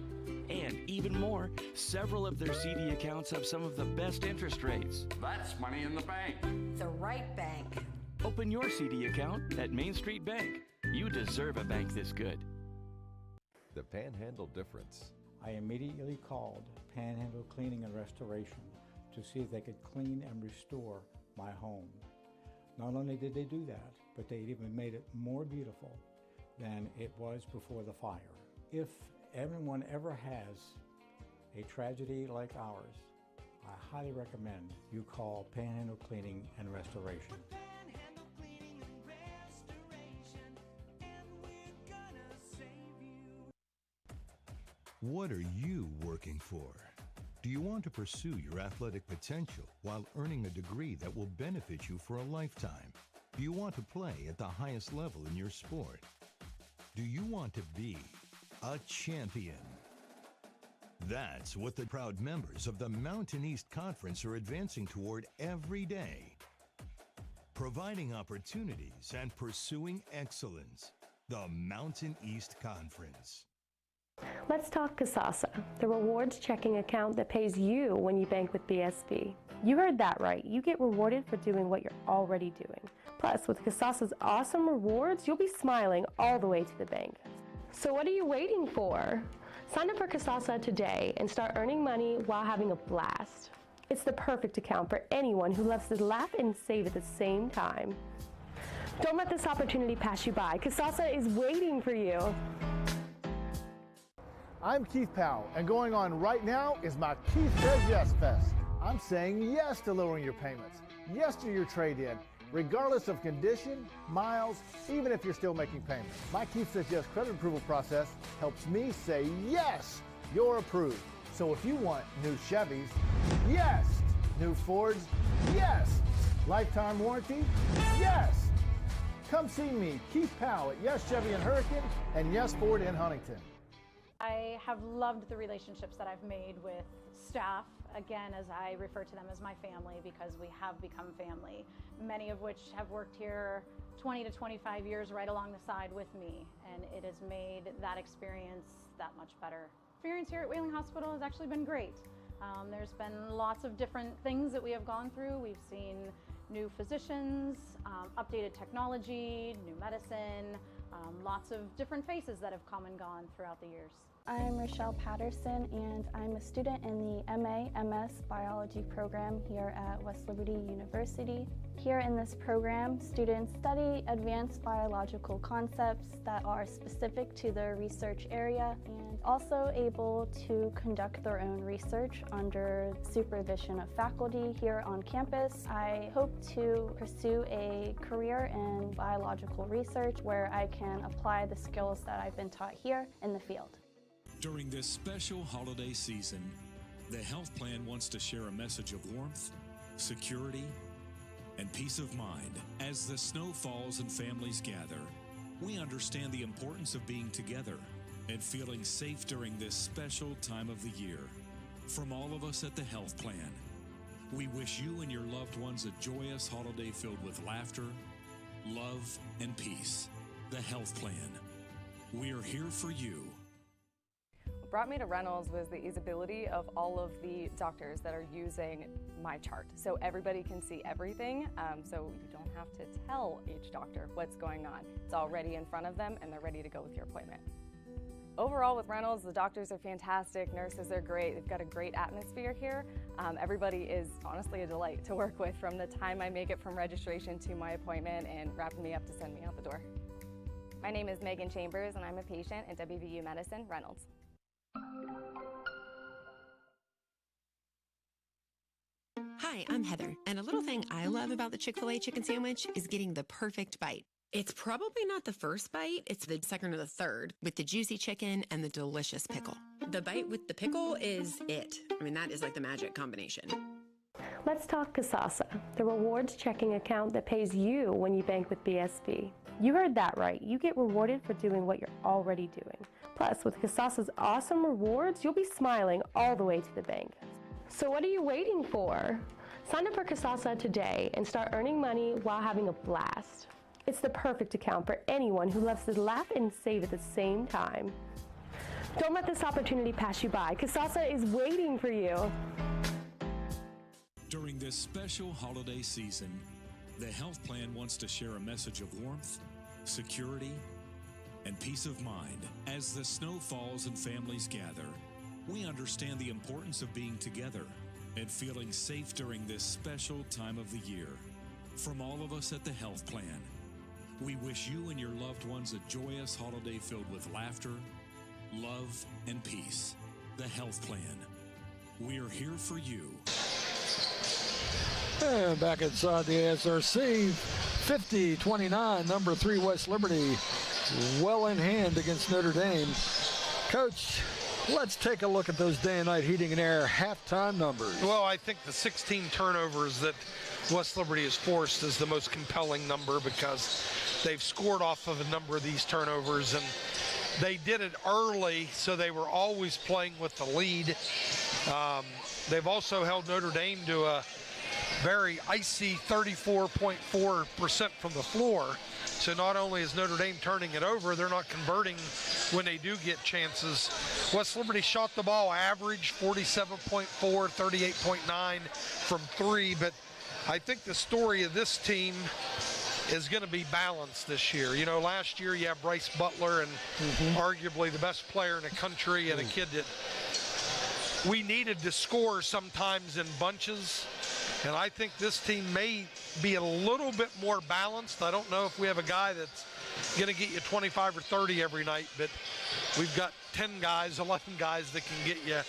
And even more, several of their CD accounts have some of the best interest rates. That's money in the bank. The right bank. Open your CD account at Main Street Bank. You deserve a bank this good. The Panhandle Difference. I immediately called Panhandle Cleaning and Restoration to see if they could clean and restore my home. Not only did they do that, but they even made it more beautiful than it was before the fire. If everyone ever has a tragedy like ours, I highly recommend you call Panhandle Cleaning and Restoration. What are you working for? Do you want to pursue your athletic potential while earning a degree that will benefit you for a lifetime? Do you want to play at the highest level in your sport? Do you want to be a champion? That's what the proud members of the Mountain East Conference are advancing toward every day. Providing opportunities and pursuing excellence. The Mountain East Conference. Let's talk Kasasa, the rewards checking account that pays you when you bank with BSB. You heard that right. You get rewarded for doing what you're already doing. Plus, with Kasasa's awesome rewards, you'll be smiling all the way to the bank. So what are you waiting for? Sign up for Kasasa today and start earning money while having a blast. It's the perfect account for anyone who loves to laugh and save at the same time. Don't let this opportunity pass you by. Kasasa is waiting for you. I'm Keith Powell, and going on right now is my Keith Says Yes Fest. I'm saying yes to lowering your payments, yes to your trade-in, regardless of condition, miles, even if you're still making payments. My Keith Says Yes credit approval process helps me say yes, you're approved. So if you want new Chevys, yes. New Fords, yes. Lifetime warranty, yes. Come see me, Keith Powell at Yes Chevy in Hurricane and Yes Ford in Huntington. I have loved the relationships that I've made with staff, again, as I refer to them as my family, because we have become family, many of which have worked here 20 to 25 years right along the side with me, and it has made that experience that much better. Experience here at Wheeling Hospital has actually been great. There's been lots of different things that we have gone through. We've seen new physicians, updated technology, new medicine, lots of different faces that have come and gone throughout the years. I'm Rochelle Patterson, and I'm a student in the MA/MS Biology program here at West Liberty University. Here in this program, students study advanced biological concepts that are specific to their research area and also able to conduct their own research under supervision of faculty here on campus. I hope to pursue a career in biological research where I can apply the skills that I've been taught here in the field. During this special holiday season, the health plan wants to share a message of warmth, security, and peace of mind. As the snow falls and families gather, we understand the importance of being together and feeling safe during this special time of the year. From all of us at the health plan, we wish you and your loved ones a joyous holiday filled with laughter, love, and peace. The health plan. We're here for you. What brought me to Reynolds was the easeability of all of the doctors that are using my chart. So everybody can see everything, so you don't have to tell each doctor what's going on. It's already in front of them and they're ready to go with your appointment. Overall with Reynolds, the doctors are fantastic, nurses are great, they've got a great atmosphere here. Everybody is honestly a delight to work with from the time I make it from registration to my appointment and wrapping me up to send me out the door. My name is Megan Chambers and I'm a patient at WVU Medicine, Reynolds. Hi, I'm Heather, and a little thing I love about the Chick-fil-A chicken sandwich is getting the perfect bite. It's probably not the first bite, it's the second or the third, with the juicy chicken and the delicious pickle. The bite with the pickle is it. I mean, that is like the magic combination. Let's talk Kasasa, the rewards checking account that pays you when you bank with BSB. You heard that right. You get rewarded for doing what you're already doing. Plus, with Kasasa's awesome rewards, you'll be smiling all the way to the bank. So what are you waiting for? Sign up for Kasasa today and start earning money while having a blast. It's the perfect account for anyone who loves to laugh and save at the same time. Don't let this opportunity pass you by. Kasasa is waiting for you. During this special holiday season, the health plan wants to share a message of warmth, security, and peace of mind. As the snow falls and families gather, we understand the importance of being together and feeling safe during this special time of the year. From all of us at the health plan, we wish you and your loved ones a joyous holiday filled with laughter, love, and peace. The health plan. We are here for you. And back inside the SRC, 50-29, number 3 West Liberty, well in hand against Notre Dame. Coach, let's take a look at those day and night heating and air halftime numbers. Well, I think the 16 turnovers that West Liberty has forced is the most compelling number because they've scored off of a number of these turnovers, and they did it early, so they were always playing with the lead. They've also held Notre Dame to a very icy 34.4% from the floor. So not only is Notre Dame turning it over, they're not converting when they do get chances. West Liberty shot the ball average, 47.4, 38.9 from 3, but I think the story of this team is going to be balanced this year. You know, last year you have Bryce Butler, and arguably the best player in the country, and a kid that we needed to score sometimes in bunches. And I think this team may be a little bit more balanced. I don't know if we have a guy that's going to get you 25 or 30 every night, but we've got 10 guys, 11 guys that can get you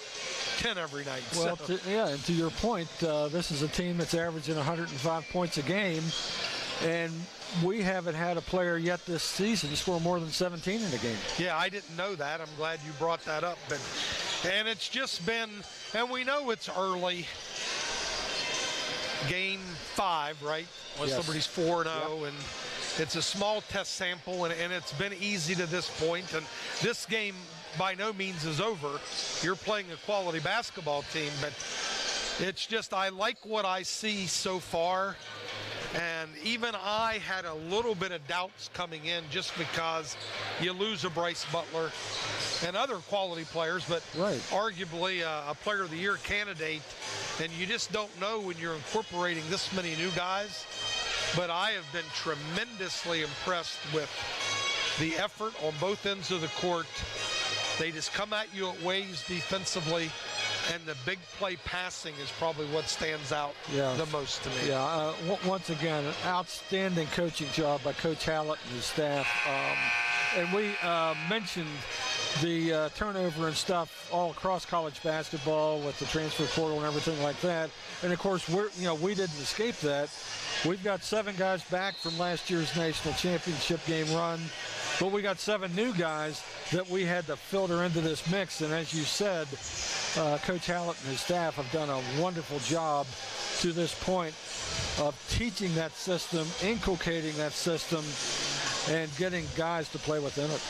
10 every night. Well, so. And to your point, this is a team that's averaging 105 points a game, and we haven't had a player yet this season score more than 17 in a game. Yeah, I didn't know that. I'm glad you brought that up. And it's just been, and we know it's early. Game 5, right? West Liberty's 4-0, and it's a small test sample, and it's been easy to this point. And this game by no means is over. You're playing a quality basketball team, but it's just, I like what I see so far. And even I had a little bit of doubts coming in just because you lose a Bryce Butler and other quality players, but arguably a Player of the Year candidate. And you just don't know when you're incorporating this many new guys. But I have been tremendously impressed with the effort on both ends of the court. They just come at you at ways defensively, and the big play passing is probably what stands out the most to me. Yeah, once again, an outstanding coaching job by Coach Hallett and his staff. And we mentioned the turnover and stuff all across college basketball with the transfer portal and everything like that. And of course, we didn't escape that. We've got 7 guys back from last year's national championship game run, but we got 7 new guys that we had to filter into this mix. And as you said, Coach Hallett and his staff have done a wonderful job to this point of teaching that system, inculcating that system, and getting guys to play within it.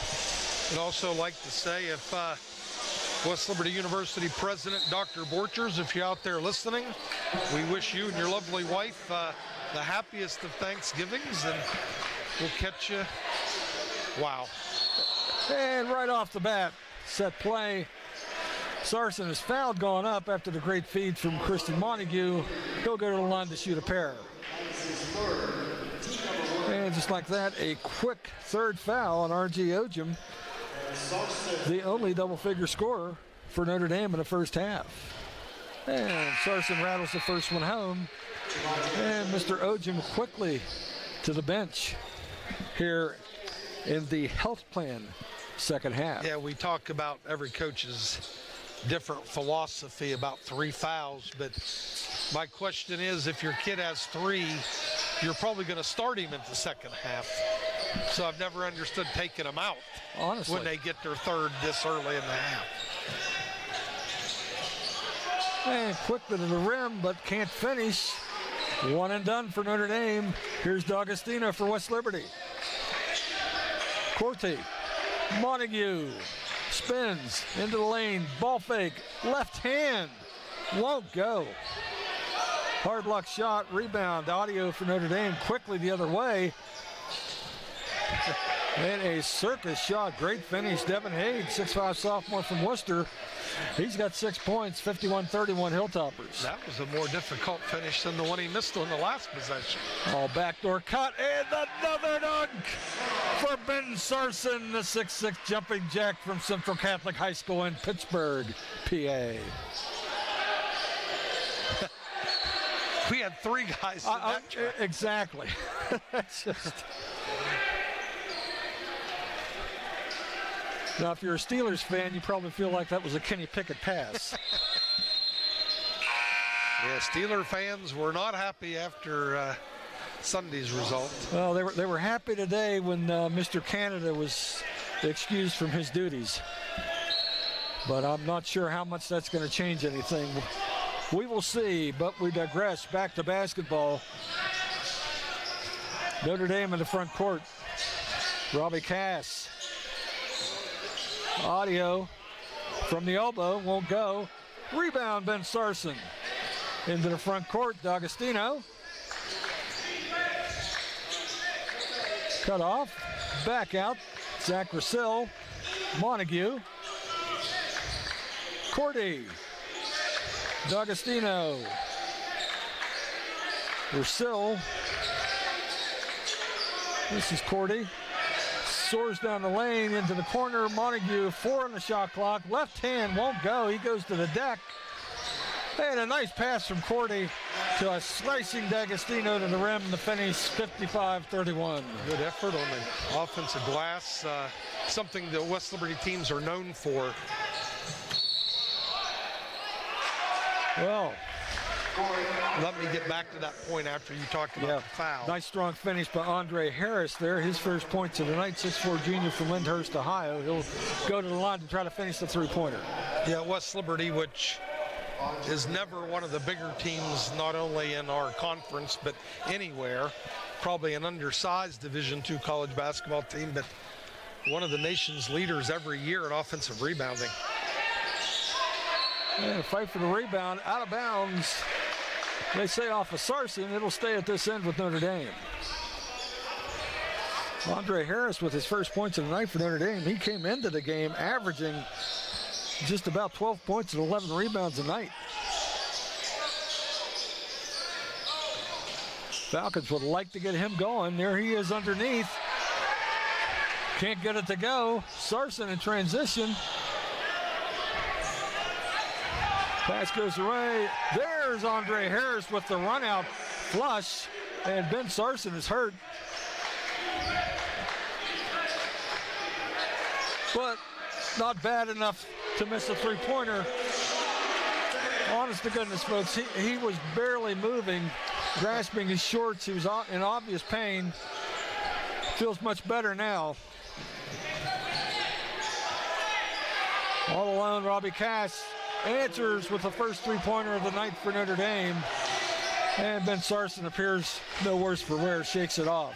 I'd also like to say, if West Liberty University President Dr. Borchers, if you're out there listening, we wish you and your lovely wife the happiest of Thanksgivings, and we'll catch you. Wow. And right off the bat, set play. Sarson has fouled going up after the great feed from Christian Montague. He'll go to the line to shoot a pair. And just like that, a quick third foul on R.G. Ojim, the only double-figure scorer for Notre Dame in the first half. And Sarson rattles the first one home. And Mr. Ojim quickly to the bench here in the health plan second half. Yeah, we talk about every coach's different philosophy about 3 fouls, but my question is, if your kid has 3, you're probably going to start him in the second half. So I've never understood taking them out, honestly, when they get their third this early in the half. And quickly to the rim, but can't finish. One and done for Notre Dame. Here's D'Agostino for West Liberty. Corti, Montague, spins into the lane, ball fake, left hand, won't go. Hard luck shot, rebound, audio for Notre Dame, quickly the other way. And a circus shot, great finish. Devin Haig, 6'5" sophomore from Worcester. He's got 6 points, 51-31 Hilltoppers. That was a more difficult finish than the one he missed on the last possession. All backdoor cut, and another dunk for Ben Sarson, the 6'6" jumping jack from Central Catholic High School in Pittsburgh, PA. We had 3 guys in that track. Exactly. That's just... Now, if you're a Steelers fan, you probably feel like that was a Kenny Pickett pass. Yeah, Steeler fans were not happy after Sunday's result. Well, they were happy today when Mr. Canada was excused from his duties. But I'm not sure how much that's going to change anything. We will see, but we digress. Back to basketball. Notre Dame in the front court. Robbie Cass. Audio from the elbow, won't go. Rebound, Ben Sarson. Into the front court, D'Agostino. Cut off, back out, Zach Russell, Montague. Cordy, D'Agostino. Russell. This is Cordy. Soars down the lane into the corner. Montague, 4 on the shot clock. Left hand won't go. He goes to the deck. And a nice pass from Cordy to a slicing D'Agostino to the rim. The finish, 55-31. Good effort on the offensive glass. Something the West Liberty teams are known for. Well, let me get back to that point after you talked about the foul. Nice strong finish by Andre Harris there. His first points of the night, 6'4" junior from Lyndhurst, Ohio. He'll go to the line to try to finish the three-pointer. Yeah, West Liberty, which is never one of the bigger teams, not only in our conference, but anywhere. Probably an undersized Division II college basketball team, but one of the nation's leaders every year in offensive rebounding. Yeah, fight for the rebound, out of bounds. They say off of Sarson, it'll stay at this end with Notre Dame. Andre Harris with his first points of the night for Notre Dame. He came into the game averaging just about 12 points and 11 rebounds a night. Falcons would like to get him going. There he is underneath. Can't get it to go. Sarson in transition. Pass goes away. There's Andre Harris with the run out flush, and Ben Sarson is hurt. But not bad enough to miss a three-pointer. Honest to goodness, folks, he was barely moving, grasping his shorts. He was in obvious pain. Feels much better now. All alone, Robbie Cass answers with the first three-pointer of the night for Notre Dame. And Ben Sarson appears no worse for wear, shakes it off.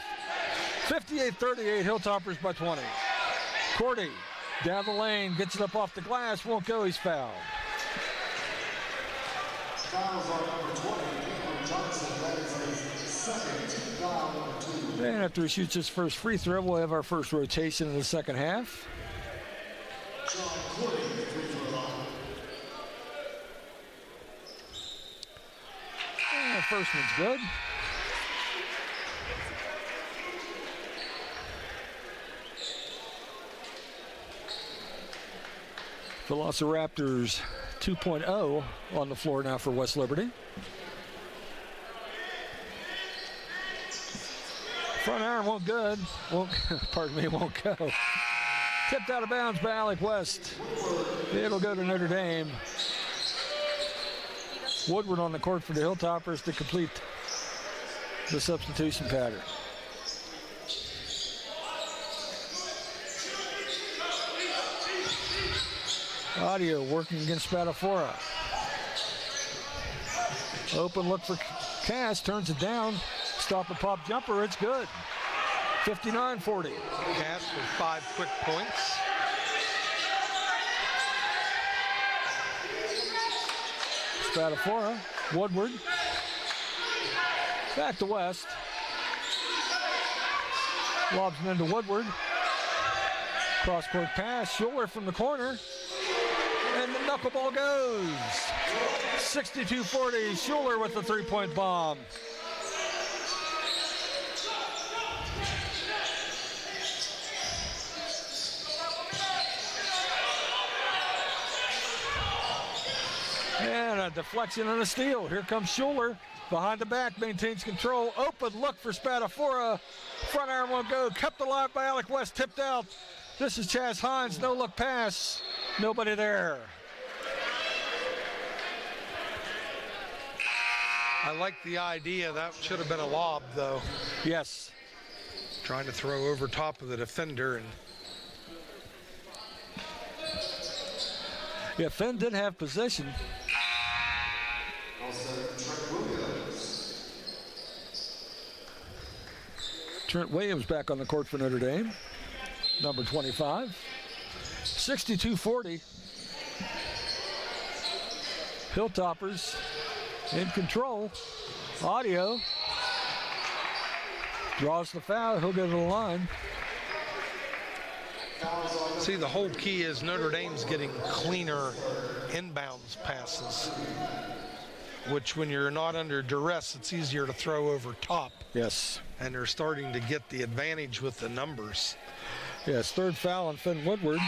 58-38, Hilltoppers by 20. Cordy down the lane, gets it up off the glass, won't go, he's fouled. And after he shoots his first free throw, we'll have our first rotation in the second half. And first one's good. Velociraptors 2.0 on the floor now for West Liberty. Front iron won't go. Won't go. Tipped out of bounds by Alec West. It'll go to Notre Dame. Woodward on the court for the Hilltoppers to complete the substitution pattern. Audio working against Spatafora. Open look for Cass, turns it down. Stop the pop jumper, it's good. 59-40. Cass with 5 quick points. Spatafora, Woodward. Back to West. Lobs it into Woodward. Cross-court pass, Schuler from the corner. And the knuckleball goes. 62-40, Schuler with the three-point bomb. And a deflection and a steal. Here comes Schuler. Behind the back, maintains control. Open look for Spatafora. Front iron won't go. Kept alive by Alec West. Tipped out. This is Chaz Hines. No look pass. Nobody there. I like the idea. That should have been a lob, though. Yes. Trying to throw over top of the defender. And yeah, Finn did have possession. Trent Williams back on the court for Notre Dame, number 25. 62-40. Hilltoppers in control. Audio draws the foul. He'll go to the line. See, the whole key is Notre Dame's getting cleaner inbounds passes, which when you're not under duress, it's easier to throw over top. Yes. And they're starting to get the advantage with the numbers. Yes, third foul on Finn Woodward.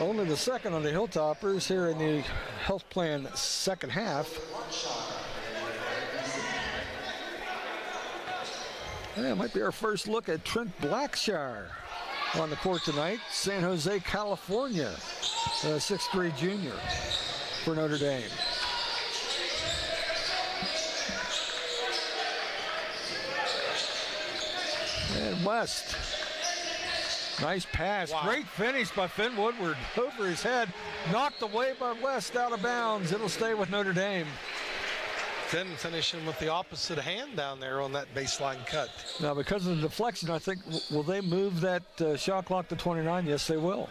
Only the second on the Hilltoppers here in the health plan second half. Yeah, it might be our first look at Trent Blackshire on the court tonight. San Jose, California, 6'3" junior for Notre Dame. And West. Nice pass. Wow. Great finish by Finn Woodward. Over his head. Knocked away by West out of bounds. It'll stay with Notre Dame. Finn finishing with the opposite hand down there on that baseline cut. Now, because of the deflection, I think, will they move that shot clock to 29? Yes, they will.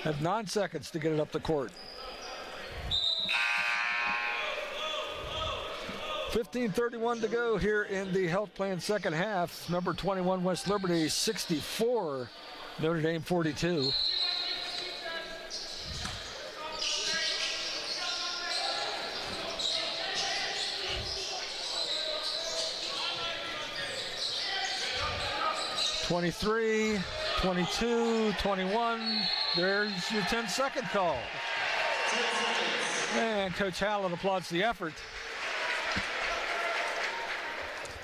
Have 9 seconds to get it up the court. 15:31 to go here in the health plan second half. Number 21 West Liberty 64, Notre Dame 42. (23, 22, 21). There's your 10-second call. And Coach Hallett applauds the effort.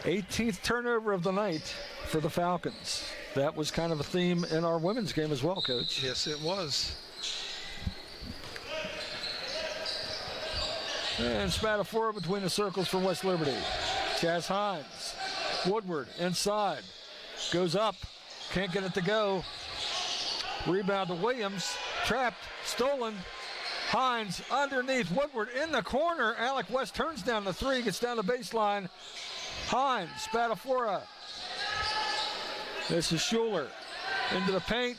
18th turnover of the night for the Falcons. That was kind of a theme in our women's game as well, Coach. Yes, it was. And Spatafora between the circles for West Liberty. Chaz Hines. Woodward inside. Goes up. Can't get it to go. Rebound to Williams. Trapped. Stolen. Hines underneath. Woodward in the corner. Alec West turns down the three. Gets down the baseline. Hines, Spatafora. This is Schuler. Into the paint.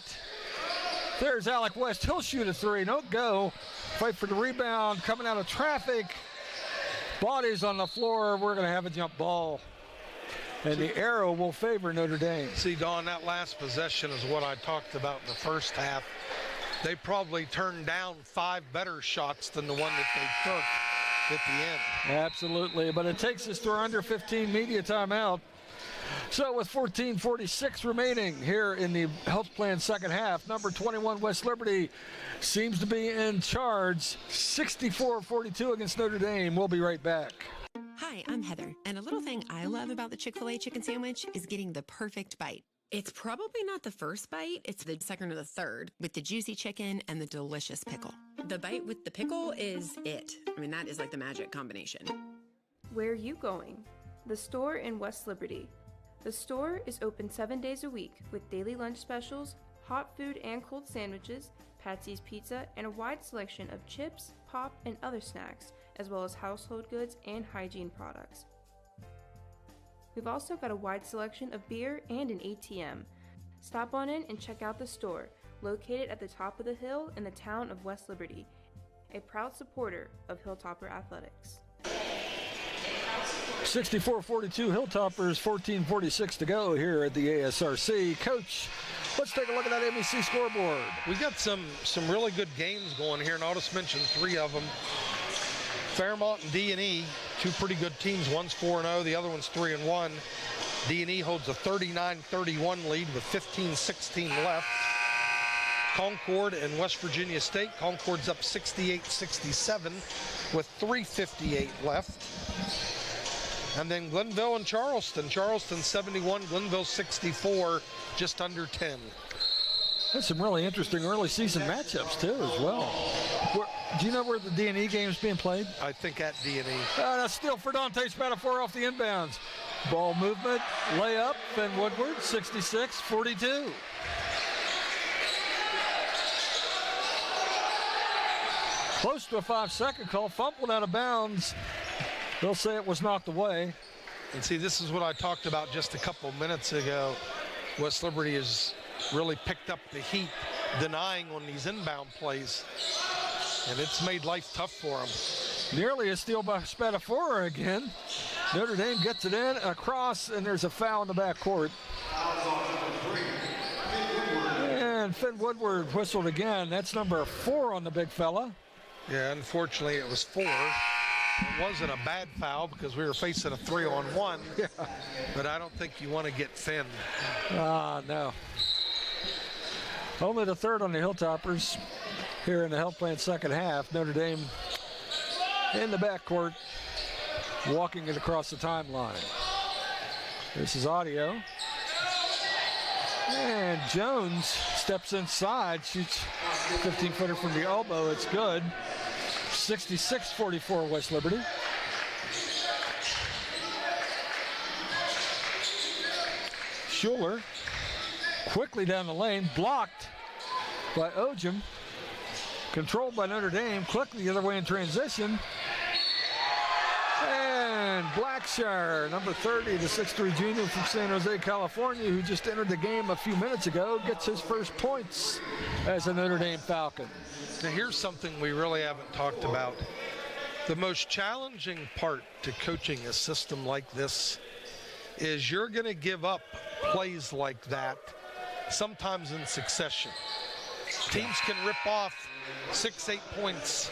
There's Alec West. He'll shoot a three. No go. Fight for the rebound. Coming out of traffic. Bodies on the floor. We're going to have a jump ball. and the arrow will favor Notre Dame. See, Don, that last possession is what I talked about in the first half. They probably turned down 5 better shots than the one that they took at the end. Absolutely, but it takes us to our under 15 media timeout. So with 14:46 remaining here in the health plan second half, number 21 West Liberty seems to be in charge, 64-42 against Notre Dame. We'll be right back. Hi, I'm Heather, and a little thing I love about the Chick-fil-A chicken sandwich is getting the perfect bite. It's probably not the first bite, it's the second or the third, with the juicy chicken and the delicious pickle. The bite with the pickle is it. I mean, that is like the magic combination. Where are you going? The store in West Liberty. The store is open 7 days a week with daily lunch specials, hot food and cold sandwiches, Patsy's Pizza, and a wide selection of chips, pop, and other snacks, as well as household goods and hygiene products. We've also got a wide selection of beer and an ATM. Stop on in and check out the store, located at the top of the hill in the town of West Liberty, a proud supporter of Hilltopper Athletics. 64-42 Hilltoppers, 14:46 to go here at the ASRC. Coach, let's take a look at that MEC scoreboard. We got some really good games going here, and I'll just mention 3 of them. Fairmont and D&E, 2 pretty good teams. One's 4-0, the other one's 3-1. D&E holds a 39-31 lead with 15-16 left. Concord and West Virginia State. Concord's up 68-67 with 3:58 left. And then Glenville and Charleston. Charleston 71, Glenville 64, just under 10. There's some really interesting early season matchups too as well. Do you know where the D&E game's being played? I think at D&E. That's still for Dante Spatafor off the inbounds. Ball movement, layup, Finn Woodward, 66-42. Close to a 5-second call, fumbled out of bounds. They'll say it was knocked away. And see, this is what I talked about just a couple minutes ago. West Liberty has really picked up the heat, denying on these inbound plays. And it's made life tough for them. Nearly a steal by Spatafor again. Notre Dame gets it in, across, and there's a foul in the backcourt. And Finn Woodward whistled again. That's number 4 on the big fella. Yeah, unfortunately it was 4. It wasn't a bad foul because we were facing a 3-on-1, yeah. But I don't think you want to get Finn. No. Only the 3rd on the Hilltoppers here in the health plan second half. Notre Dame in the backcourt, walking it across the timeline. This is audio. And Jones steps inside, shoots 15-footer from the elbow. It's good. 66-44 West Liberty. Schuler quickly down the lane, blocked by Ojum. Controlled by Notre Dame, quickly the other way in transition. And Blackshire, number 30, the 6'3 junior from San Jose, California, who just entered the game a few minutes ago, gets his first points as a Notre Dame Falcon. Now here's something we really haven't talked about. The most challenging part to coaching a system like this is you're going to give up plays like that sometimes in succession. Teams can rip off 6-8 points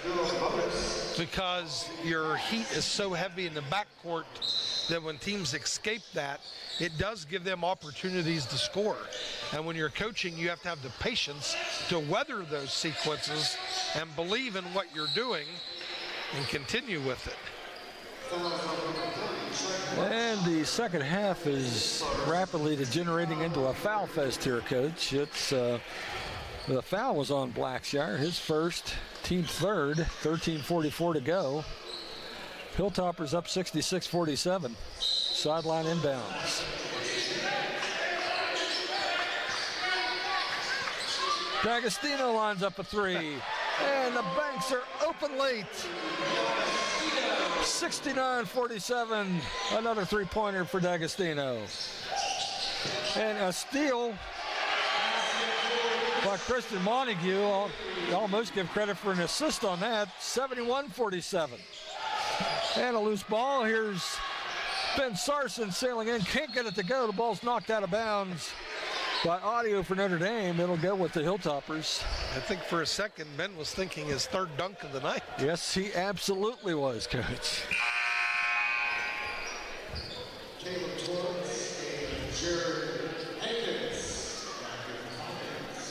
because your heat is so heavy in the backcourt that when teams escape that, it does give them opportunities to score. And when you're coaching, you have to have the patience to weather those sequences and believe in what you're doing and continue with it. And the second half is rapidly degenerating into a foul fest here, Coach. It's the foul was on Blackshire, his first, team 3rd, 13:44 to go. Hilltoppers up 66-47. Sideline inbounds. D'Agostino lines up a 3. And the banks are open late. 69-47. Another 3-pointer for D'Agostino. And a steal by Christian Montague. I'll almost give credit for an assist on that. 71-47. And a loose ball. Here's Ben Sarson sailing in, can't get it to go. The ball's knocked out of bounds by audio for Notre Dame. It'll go with the Hilltoppers. I think for a second, Ben was thinking his third dunk of the night. Yes, he absolutely was, Coach.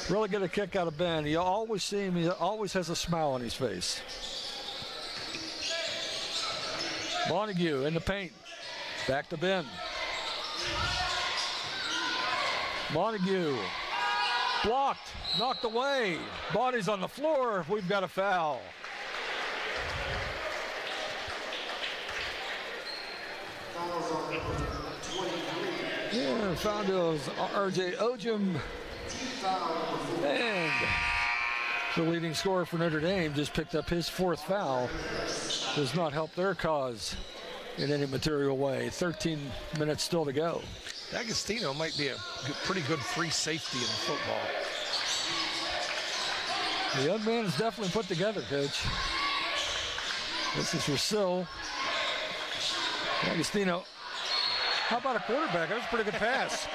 Really get a kick out of Ben. You always see him, he always has a smile on his face. Montague in the paint. Back to Ben. Montague blocked, knocked away. Body's on the floor. We've got a foul. Yeah, foul goes R.J. Ojum. And the leading scorer for Notre Dame just picked up his fourth foul. Does not help their cause in any material way. 13 minutes still to go. D'Agostino might be a pretty good free safety in football. The young man is definitely put together, Coach. This is Rousseau. D'Agostino. How about a quarterback? That was a pretty good pass.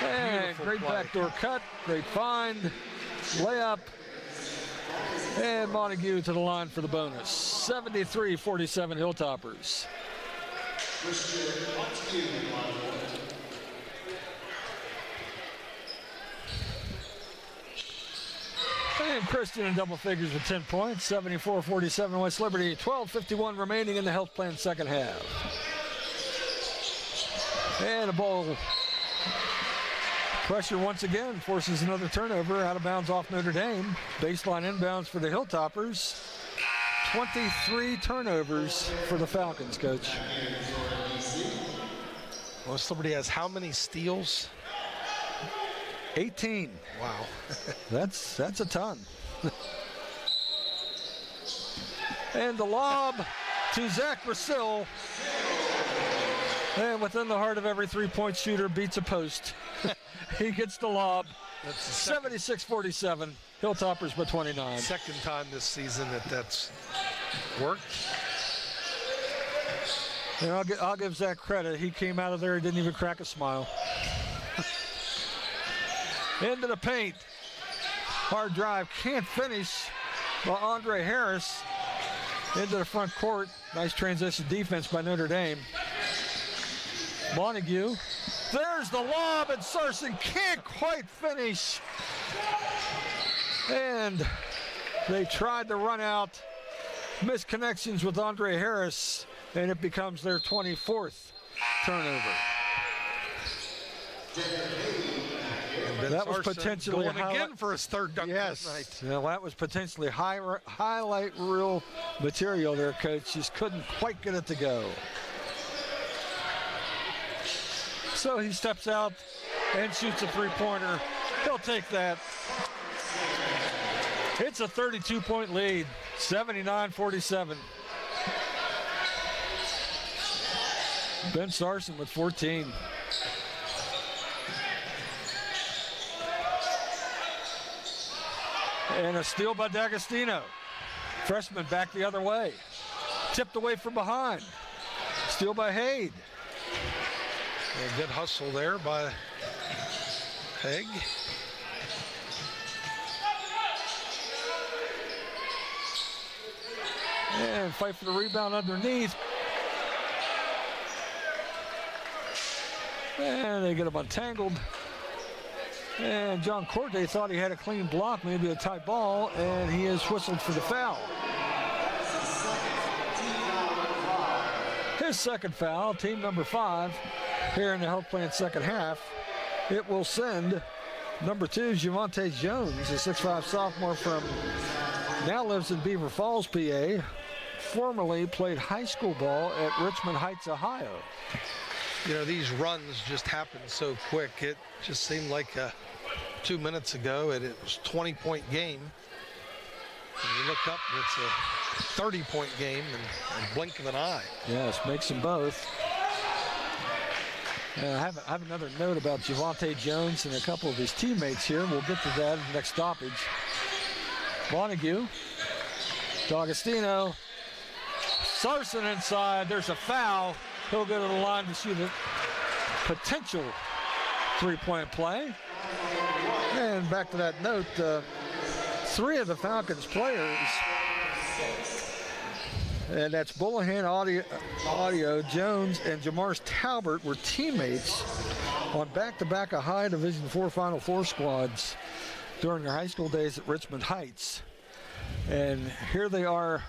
And great backdoor cut, great find, layup. And Montague to the line for the bonus. 73-47 Hilltoppers. And Christian in double figures with 10 points. 74-47 West Liberty. 12:51 remaining in the health plan second half. And a ball. Pressure once again forces another turnover out of bounds off Notre Dame. Baseline inbounds for the Hilltoppers. 23 turnovers for the Falcons, Coach. West Liberty has how many steals? 18. Wow. That's a ton. And the lob to Zach Rousseau. And within the heart of every three-point shooter beats a post. He gets the lob. 76-47. Hilltoppers by 29. Second time this season that's worked. And I'll give Zach credit. He came out of there, he didn't even crack a smile. Into the paint. Hard drive, can't finish. Well, Andre Harris into the front court. Nice transition defense by Notre Dame. Montague. There's the lob, and Sarson can't quite finish. And they tried to run out. Missed connections with Andre Harris, and it becomes their 24th turnover. That was potentially going again for his third dunk yes. night. Well, that was potentially highlight reel material there, Coach. Just couldn't quite get it to go. So he steps out and shoots a three-pointer. He'll take that. It's a 32-point lead, 79-47. Ben Sarson with 14. And a steal by D'Agostino. Freshman back the other way. Tipped away from behind. Steal by Haid. A good hustle there by Haig. And fight for the rebound underneath. And they get him untangled. And John Corte thought he had a clean block, maybe a tight ball, and he is whistled for the foul. His second foul, team number 5, here in the health plan second half. It will send number 2, Javonte Jones, a 6'5" sophomore from, now lives in Beaver Falls, PA. Formerly played high school ball at Richmond Heights, Ohio. You know, these runs just happen so quick. It just seemed like 2 minutes ago it was a 20-point game. And you look up, it's a 30-point game in a blink of an eye. Yes, makes them both. I have another note about Javonte Jones and a couple of his teammates here. We'll get to that in the next stoppage. Montague, D'Agostino, Sarson inside. There's a foul. He'll go to the line to shoot a potential three-point play. And back to that note, three of the Falcons players, and that's Bullihan, Audio, Jones, and Jamars Talbert, were teammates on back-to-back Ohio Division IV Final Four squads during their high school days at Richmond Heights. And here they are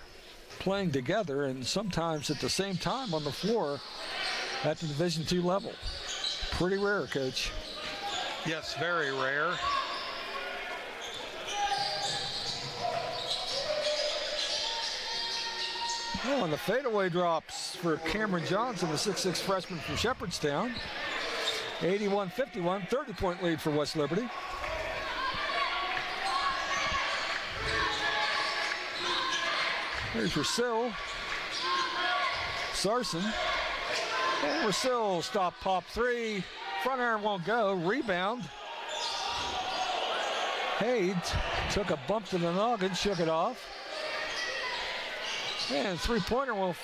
playing together and sometimes at the same time on the floor at the Division II level. Pretty rare, Coach. Yes, very rare. Oh, and the fadeaway drops for Cameron Johnson, the 6'6 freshman from Shepherdstown. 81-51, 30-point lead for West Liberty. Here's Rousseau. Sarson. And Rousseau stop pop three. Front iron won't go. Rebound. Hayes took a bump to the noggin, shook it off. And three-pointer will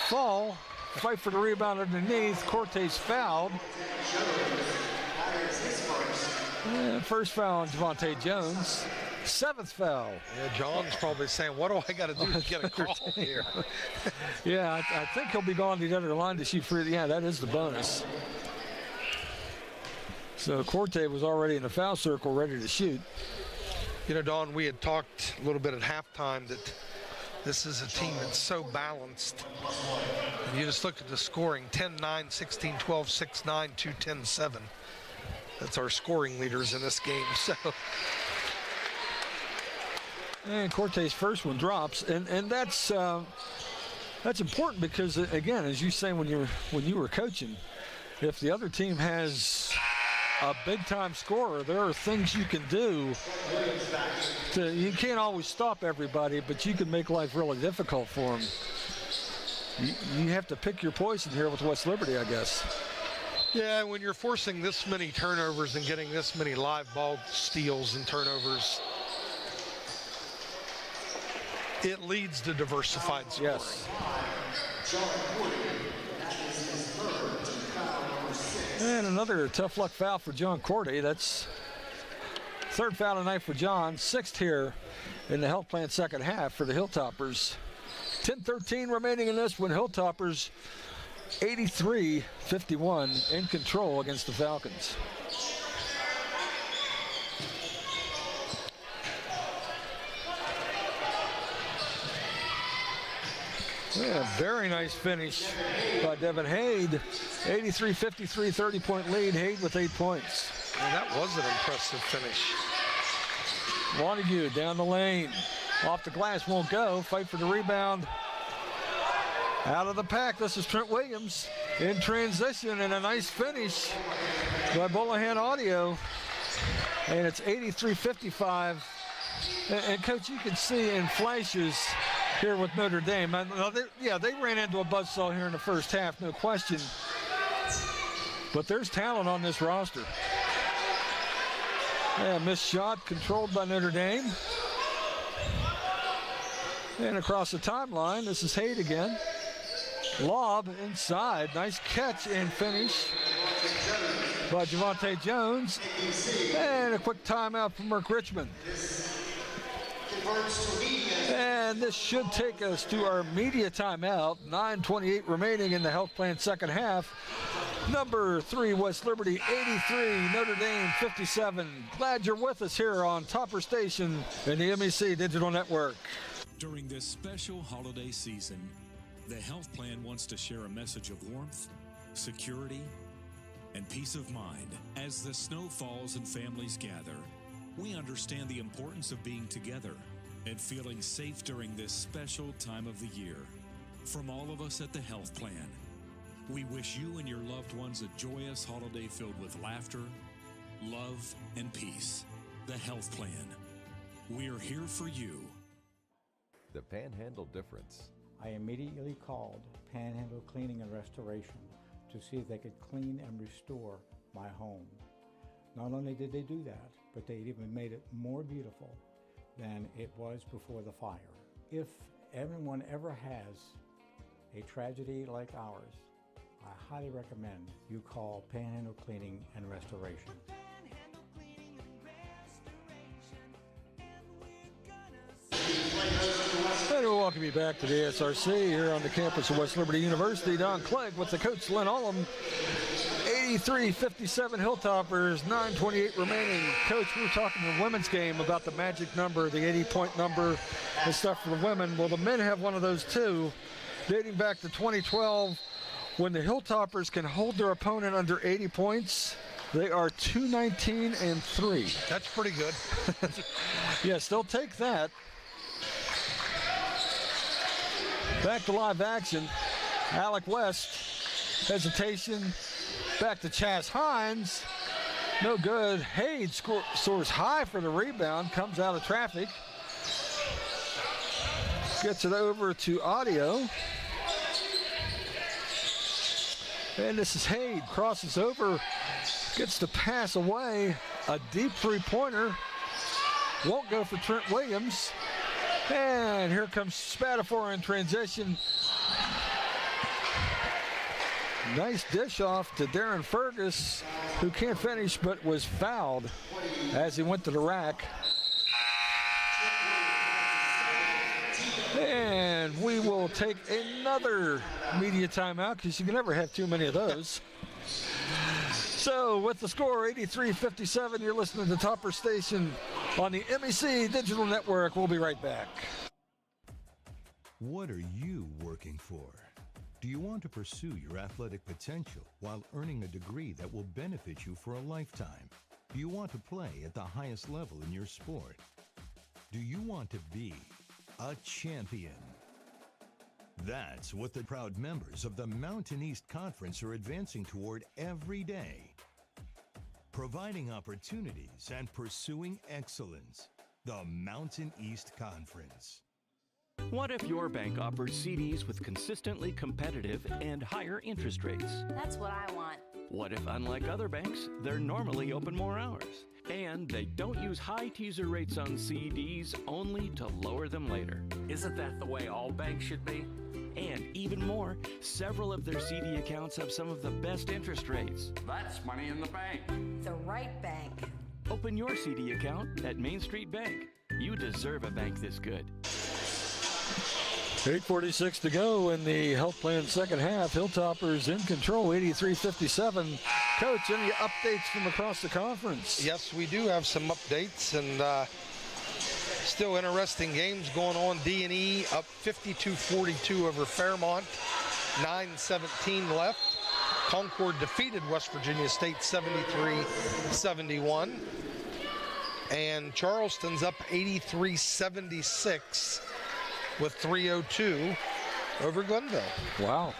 fall. Fight for the rebound underneath. Cortez fouled. And first foul on Javante Jones. Seventh foul. Yeah, John's probably saying, what do I got to do to get a call here? Yeah, I think he'll be going to the other line to shoot free. Yeah, that is the bonus. So Corte was already in the foul circle, ready to shoot. You know, Don, we had talked a little bit at halftime that this is a team that's so balanced. And you just look at the scoring, 10-9, 16-12, 6-9, 2-10-7. That's our scoring leaders in this game. So. And Corte's first one drops, and that's important because, again, as you say when you were coaching, if the other team has a big-time scorer, there are things you can do. You can't always stop everybody, but you can make life really difficult for them. You have to pick your poison here with West Liberty, I guess. Yeah, when you're forcing this many turnovers and getting this many live ball steals and turnovers, it leads to diversified scoring. Yes. And another tough luck foul for John Corday. That's third foul tonight for John. Sixth here in the Health Plan second half for the Hilltoppers. 10-13 remaining in this one. Hilltoppers 83-51 in control against the Falcons. Yeah, very nice finish by Devin Haid. 83-53, 30-point lead. Haid with 8 points. And that was an impressive finish. Montague down the lane. Off the glass, won't go. Fight for the rebound. Out of the pack, this is Trent Williams in transition, and a nice finish by Bullihan Audio. And it's 83-55. And Coach, you can see in flashes here with Notre Dame. They ran into a buzzsaw here in the first half, no question. But there's talent on this roster. Yeah, missed shot controlled by Notre Dame. And across the timeline, this is Haid again. Lob inside, nice catch and finish by Javante Jones. And a quick timeout from Merck Richmond. And this should take us to our media timeout. 9:28 remaining in the Health Plan second half. Number 3, West Liberty 83, Notre Dame 57. Glad you're with us here on Topper Station and the MEC Digital Network. During this special holiday season, the Health Plan wants to share a message of warmth, security, and peace of mind. As the snow falls and families gather, we understand the importance of being together and feeling safe during this special time of the year. From all of us at the Health Plan, we wish you and your loved ones a joyous holiday filled with laughter, love, and peace. The Health Plan. We're here for you. The Panhandle Difference. I immediately called Panhandle Cleaning and Restoration to see if they could clean and restore my home. Not only did they do that, but they even made it more beautiful than it was before the fire. If everyone ever has a tragedy like ours, I highly recommend you call Panhandle Cleaning and Restoration. And we'll welcome you back to the SRC here on the campus of West Liberty University. Don Clegg with the coach, Lynn Ullum. 83-57 Hilltoppers, 9:28 remaining. Coach, we were talking in the women's game about the magic number, the 80-point number and stuff for the women. Well, the men have one of those too, dating back to 2012, when the Hilltoppers can hold their opponent under 80 points. They are 219-3. That's pretty good. Yes, they'll take that. Back to live action. Alec West, hesitation. Back to Chaz Hines. No good. Hayes soars high for the rebound. Comes out of traffic. Gets it over to Audio. And this is Hayes. Crosses over. Gets the pass away. A deep three-pointer. Won't go for Trent Williams. And here comes Spatafor in transition. Nice dish off to Darren Fergus, who can't finish but was fouled as he went to the rack. And we will take another media timeout because you can never have too many of those. So with the score 83-57, you're listening to Topper Station on the MEC Digital Network. We'll be right back. What are you working for? Do you want to pursue your athletic potential while earning a degree that will benefit you for a lifetime? Do you want to play at the highest level in your sport? Do you want to be a champion? That's what the proud members of the Mountain East Conference are advancing toward every day. Providing opportunities and pursuing excellence. The Mountain East Conference. What if your bank offers CDs with consistently competitive and higher interest rates? That's what I want. What if, unlike other banks, they're normally open more hours? And they don't use high teaser rates on CDs only to lower them later. Isn't that the way all banks should be? And even more, several of their CD accounts have some of the best interest rates. That's money in the bank. The right bank. Open your CD account at Main Street Bank. You deserve a bank this good. 8:46 to go in the health plan second half. Hilltoppers in control, 83-57. Coach, any updates from across the conference? Yes, we do have some updates, and still interesting games going on. D&E up 52-42 over Fairmont, 9:17 left. Concord defeated West Virginia State 73-71. And Charleston's up 83-76 with 3:02 over Glenville. Wow.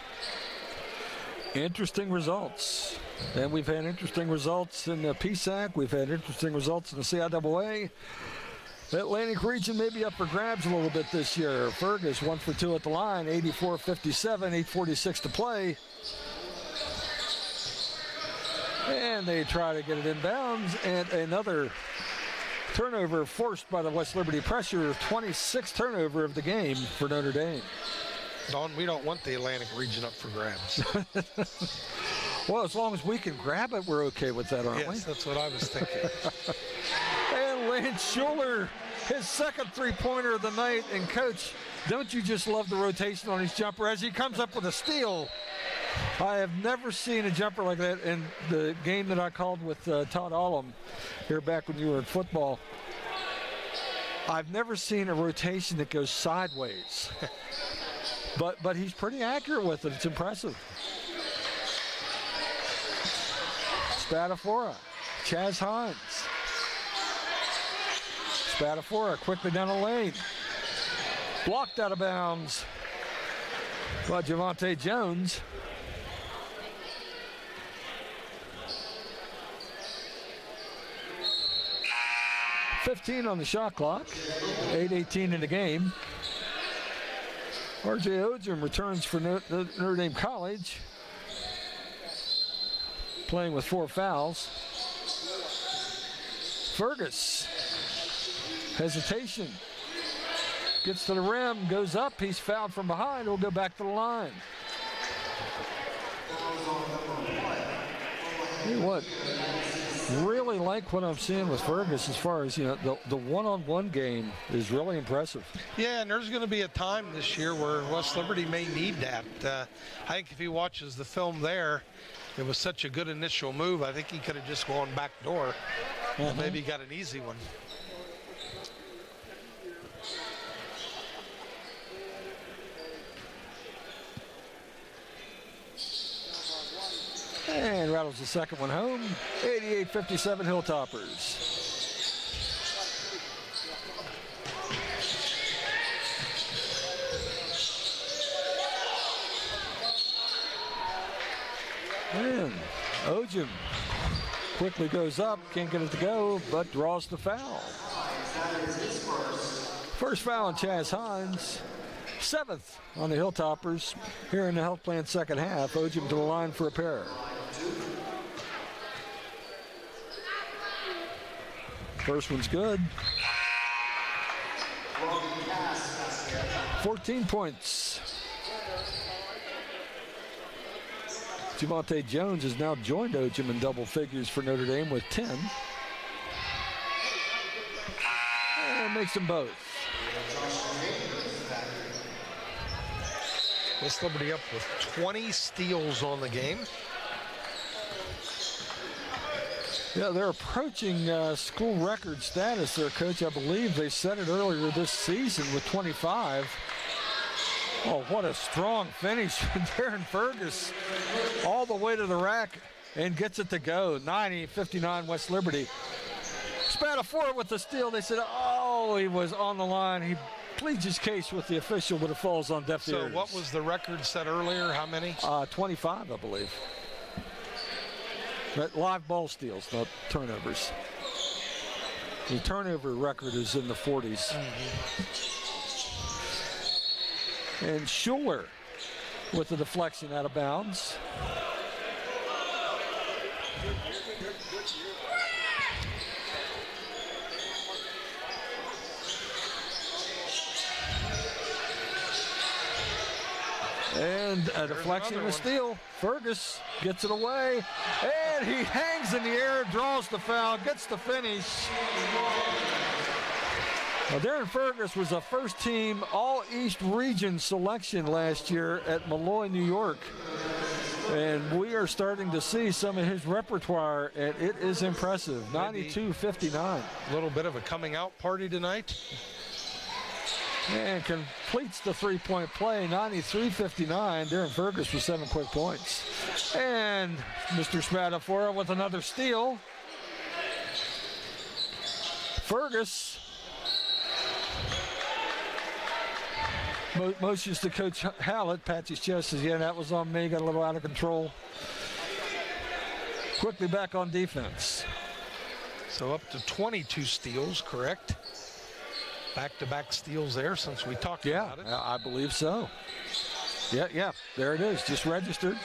Interesting results. And we've had interesting results in the PSAC. We've had interesting results in the CIAA. The Atlantic region may be up for grabs a little bit this year. Fergus 1 for 2 at the line, 84-57, 8:46 to play. And they try to get it inbounds, and another turnover forced by the West Liberty pressure. 26th turnover of the game for Notre Dame. Don, we don't want the Atlantic region up for grabs. Well, as long as we can grab it, we're okay with that, aren't we? Yes, that's what I was thinking. And Lance Schuler, his second three-pointer of the night. And, Coach, don't you just love the rotation on his jumper as he comes up with a steal? I have never seen a jumper like that in the game that I called with Todd Ullum here back when you were in football. I've never seen a rotation that goes sideways. but he's pretty accurate with it. It's impressive. Spatafora, Chaz Hines. Spatafora quickly down the lane. Blocked out of bounds by Javante Jones. .15 on the shot clock. 8:18 in the game. R.J. Odrum returns for Notre Dame College, playing with 4 fouls. Fergus, hesitation, gets to the rim, goes up. He's fouled from behind. He'll go back to the line. Hey, what? Really like what I'm seeing with Fergus as far as, the one-on-one game is really impressive. Yeah, and there's going to be a time this year where West Liberty may need that. I think if he watches the film there, it was such a good initial move. I think he could have just gone back door. Maybe got an easy one. And rattles the second one home. 88-57 Hilltoppers. And Ojim quickly goes up, can't get it to go, but draws the foul. First foul on Chaz Hines. 7th on the Hilltoppers here in the Health Plan second half. Ojim to the line for a pair. First one's good. 14 points. Javante Jones has now joined Ojim in double figures for Notre Dame with 10. And makes them both. West Liberty up with 20 steals on the game. Yeah, they're approaching school record status there, Coach. I believe they set it earlier this season with 25. Oh, what a strong finish. Darren Fergus all the way to the rack and gets it to go. 90-59 West Liberty. Spatafora with the steal. They said, oh, he was on the line. He pleads his case with the official, but it falls on deaf ears. So what was the record set earlier? How many? 25, I believe. But live ball steals, not turnovers. The turnover record is in the 40s. And Schuler with the deflection out of bounds. And a deflection and a steal. Fergus gets it away, and he hangs in the air, draws the foul, gets the finish. Now, Darren Fergus was a first-team All-East Region selection last year at Malloy, New York. And we are starting to see some of his repertoire, and it is impressive. 92-59. A little bit of a coming-out party tonight. And completes the three-point play, 93-59. Darren Fergus with 7 quick points. And Mr. Spatafora with another steal. Fergus motions to Coach Hallett. Pats his chest, says, yeah, that was on me. Got a little out of control. Quickly back on defense. So up to 22 steals, correct? Back-to-back steals there since we talked about it. Yeah, I believe so. Yeah, there it is, just registered.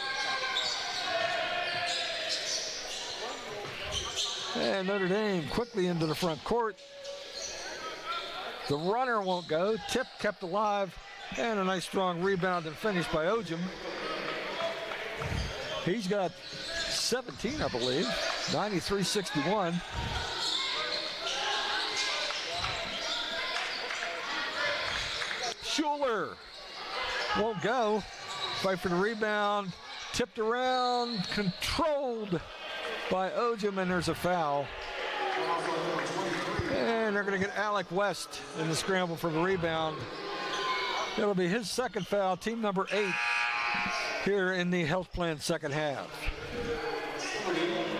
And Notre Dame quickly into the front court. The runner won't go. Tip kept alive, and a nice strong rebound and finish by Ojim. He's got 17, I believe, 93-61. Schuler won't go. Fight for the rebound. Tipped around, controlled by Ojim, and there's a foul. And they're going to get Alec West in the scramble for the rebound. It'll be his second foul, team number 8 here in the Health Plan second half.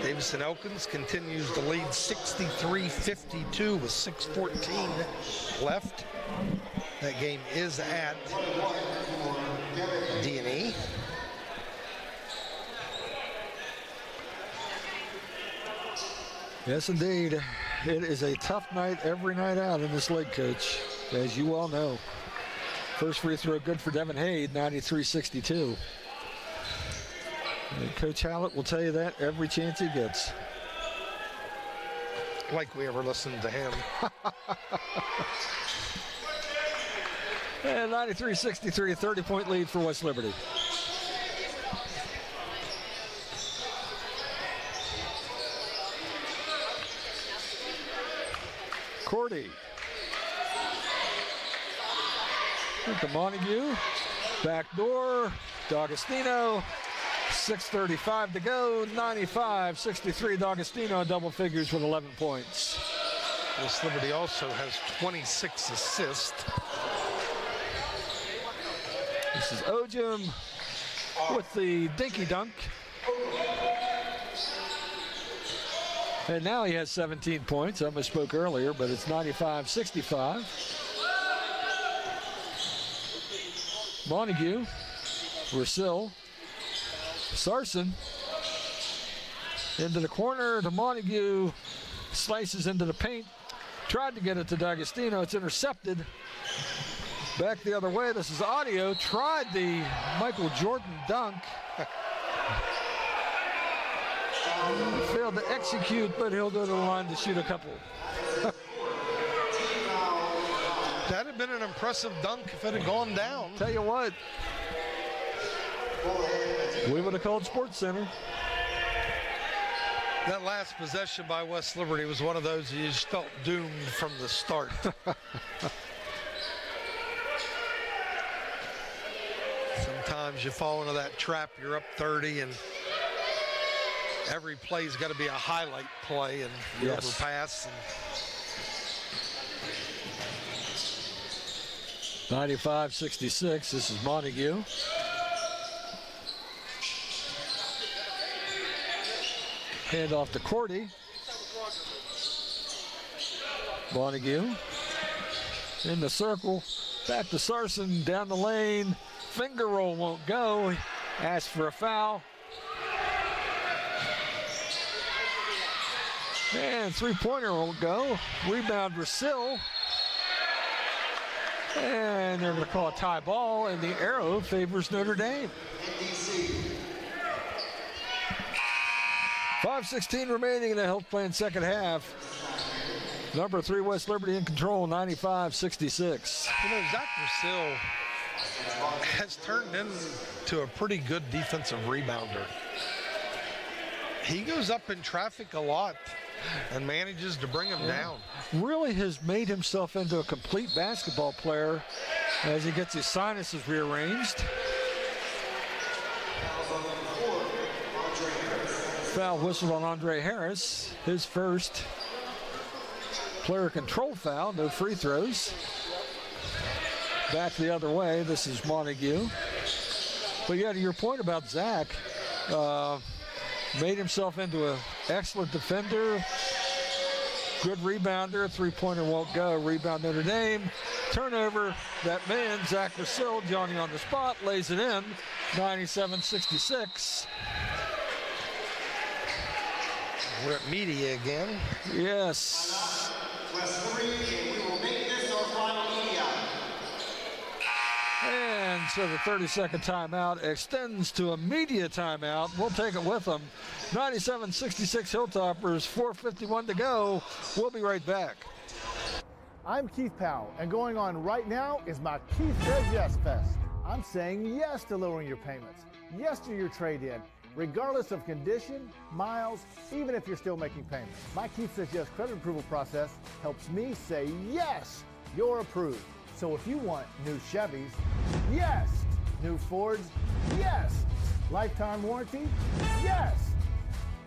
Davison Elkins continues to lead 63-52 with 6:14 left. That game is at D&E. Yes, indeed. It is a tough night every night out in this league, Coach, as you all know. First free throw good for Devin Hayde, 93-62. And Coach Hallett will tell you that every chance he gets. Like we ever listened to him. And 93-63, 30-point lead for West Liberty. Cordy. To Montague. Back door. D'Agostino. 6:35 to go. 95-63. D'Agostino double figures with 11 points. West Liberty also has 26 assists. This is Ojum with the dinky dunk. And now he has 17 points. I misspoke earlier, but it's 95-65. Montague, Rousseau, Sarson into the corner. The Montague slices into the paint. Tried to get it to D'Agostino. It's intercepted. Back the other way. This is Audio. Tried the Michael Jordan dunk. Failed to execute, but he'll go to the line to shoot a couple. That had been an impressive dunk if it had gone down. Tell you what, we would have called Sports Center. That last possession by West Liberty was one of those you just felt doomed from the start. Sometimes you fall into that trap, you're up 30, and every play's got to be a highlight play, and you overpass. 95-66, this is Montague. Hand off to Cordy. Montague in the circle, back to Sarson, down the lane. Finger roll won't go. Asked for a foul. And three-pointer won't go. Rebound Rousseau. And they're going to call a tie ball, and the arrow favors Notre Dame. 5:16 remaining in the health plan second half. Number 3 West Liberty in control, 95-66. You know, Zach Rousseau has turned into a pretty good defensive rebounder. He goes up in traffic a lot and manages to bring him down. Really has made himself into a complete basketball player as he gets his sinuses rearranged. Foul whistled on Andre Harris, his first player control foul, no free throws. Back the other way, this is Montague. But yeah, to your point about Zach, made himself into an excellent defender, good rebounder, three-pointer won't go, rebound Notre Dame. Turnover, that man, Zach Rousseau, Johnny on the spot, lays it in, 97-66. We're at media again. Yes. West 3, and we will make this our final media. And so the 30-second timeout extends to a media timeout. We'll take it with them. 97-66 Hilltoppers, 4:51 to go. We'll be right back. I'm Keith Powell, and going on right now is my Keith Says Yes Fest. I'm saying yes to lowering your payments, yes to your trade-in, regardless of condition, miles, even if you're still making payments. My Keith Says Yes credit approval process helps me say yes, you're approved. So if you want new Chevys, yes. New Fords, yes. Lifetime warranty, yes.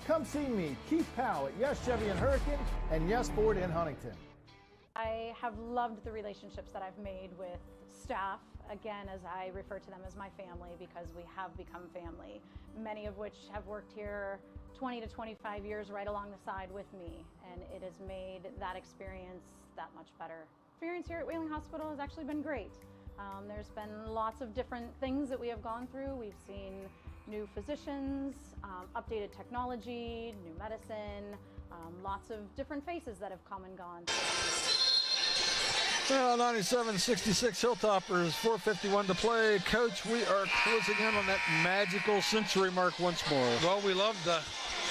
Come see me, Keith Powell at Yes Chevy in Hurricane and Yes Ford in Huntington. I have loved the relationships that I've made with staff, again, as I refer to them as my family, because we have become family, many of which have worked here 20 to 25 years right along the side with me, and it has made that experience that much better. Experience here at Wheeling Hospital has actually been great. There's been lots of different things that we have gone through. We've seen new physicians, updated technology, new medicine, lots of different faces that have come and gone. Well, 97-66 Hilltoppers, 4:51 to play. Coach, we are closing in on that magical century mark once more. Well, we love the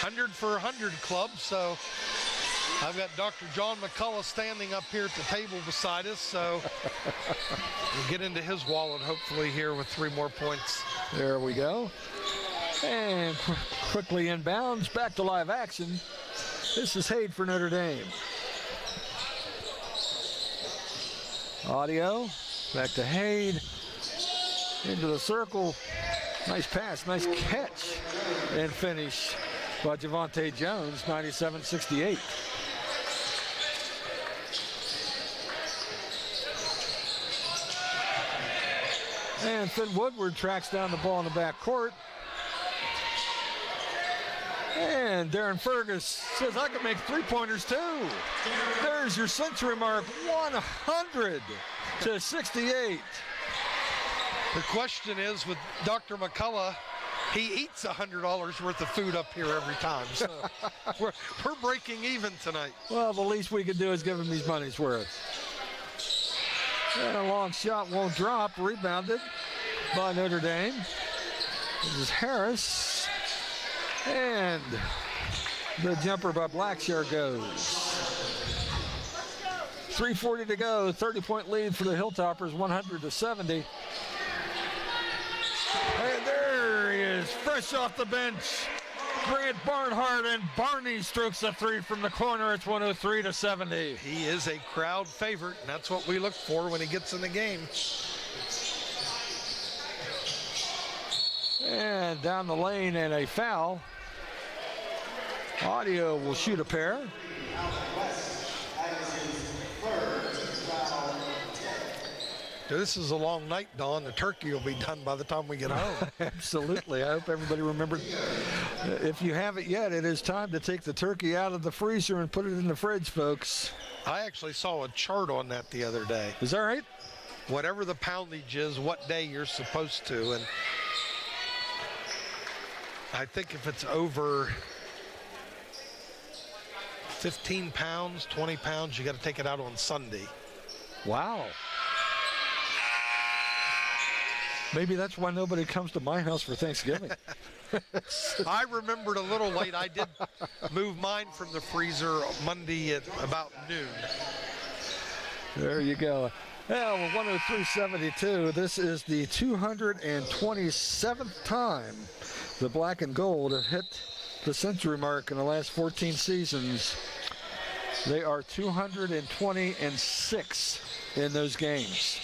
100 for 100 club, so I've got Dr. John McCullough standing up here at the table beside us, so we'll get into his wallet hopefully here with 3 more points. There we go. And quickly inbounds, back to live action. This is Haid for Notre Dame. Audio, back to Haid. Into the circle. Nice pass, nice catch. And finish by Javante Jones, 97-68. And Finn Woodward tracks down the ball in the back court. And Darren Fergus says, I can make 3-pointers too. There's your century mark, 100-68. The question is, with Dr. McCullough, he eats $100 worth of food up here every time. So we're breaking even tonight. Well, the least we can do is give him his money's worth. And a long shot won't drop. Rebounded by Notre Dame. This is Harris. And the jumper by Blackshear goes. 3:40 to go. 30-point lead for the Hilltoppers, 100-70. And there he is, fresh off the bench. Grant Barnhart, and Barney strokes a 3 from the corner. It's 103-70. He is a crowd favorite, and that's what we look for when he gets in the game. And down the lane, and a foul. Audio will shoot a pair. This is a long night, Don. The turkey will be done by the time we get home. Absolutely. I hope everybody remembers. If you haven't yet, it is time to take the turkey out of the freezer and put it in the fridge, folks. I actually saw a chart on that the other day. Is that right? Whatever the poundage is, what day you're supposed to. And I think if it's over 15 pounds, 20 pounds, you got to take it out on Sunday. Wow. Maybe that's why nobody comes to my house for Thanksgiving. I remembered a little late. I did move mine from the freezer Monday at about noon. There you go. Well, 103-72. This is the 227th time the black and gold have hit the century mark in the last 14 seasons. They are 220-6 in those games.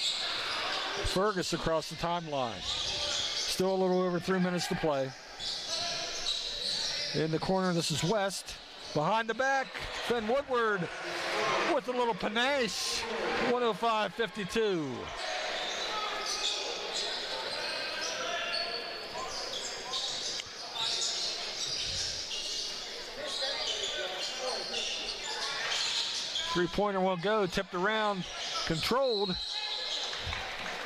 Fergus across the timeline. Still a little over 3 minutes to play. In the corner, this is West. Behind the back, Finn Woodward with a little panache. 105-52. Three-pointer won't go. Tipped around. Controlled.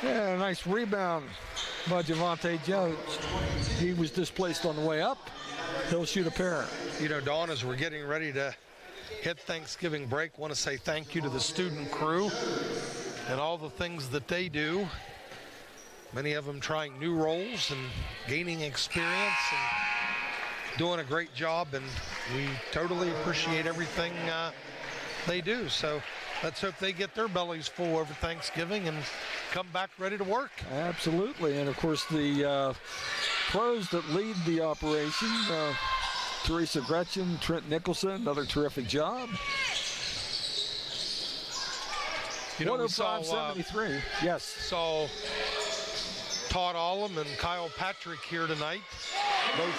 Yeah, a nice rebound by Javante Jones. He was displaced on the way up. He'll shoot a pair. You know, Dawn, as we're getting ready to hit Thanksgiving break, want to say thank you to the student crew and all the things that they do. Many of them trying new roles and gaining experience and doing a great job, and we totally appreciate everything they do. So let's hope they get their bellies full over Thanksgiving and come back ready to work. Absolutely. And of course, the pros that lead the operation, Teresa Gretchen, Trent Nicholson, another terrific job. You know, we saw 105-73. Yes. Saw Todd Allum and Kyle Patrick here tonight. Both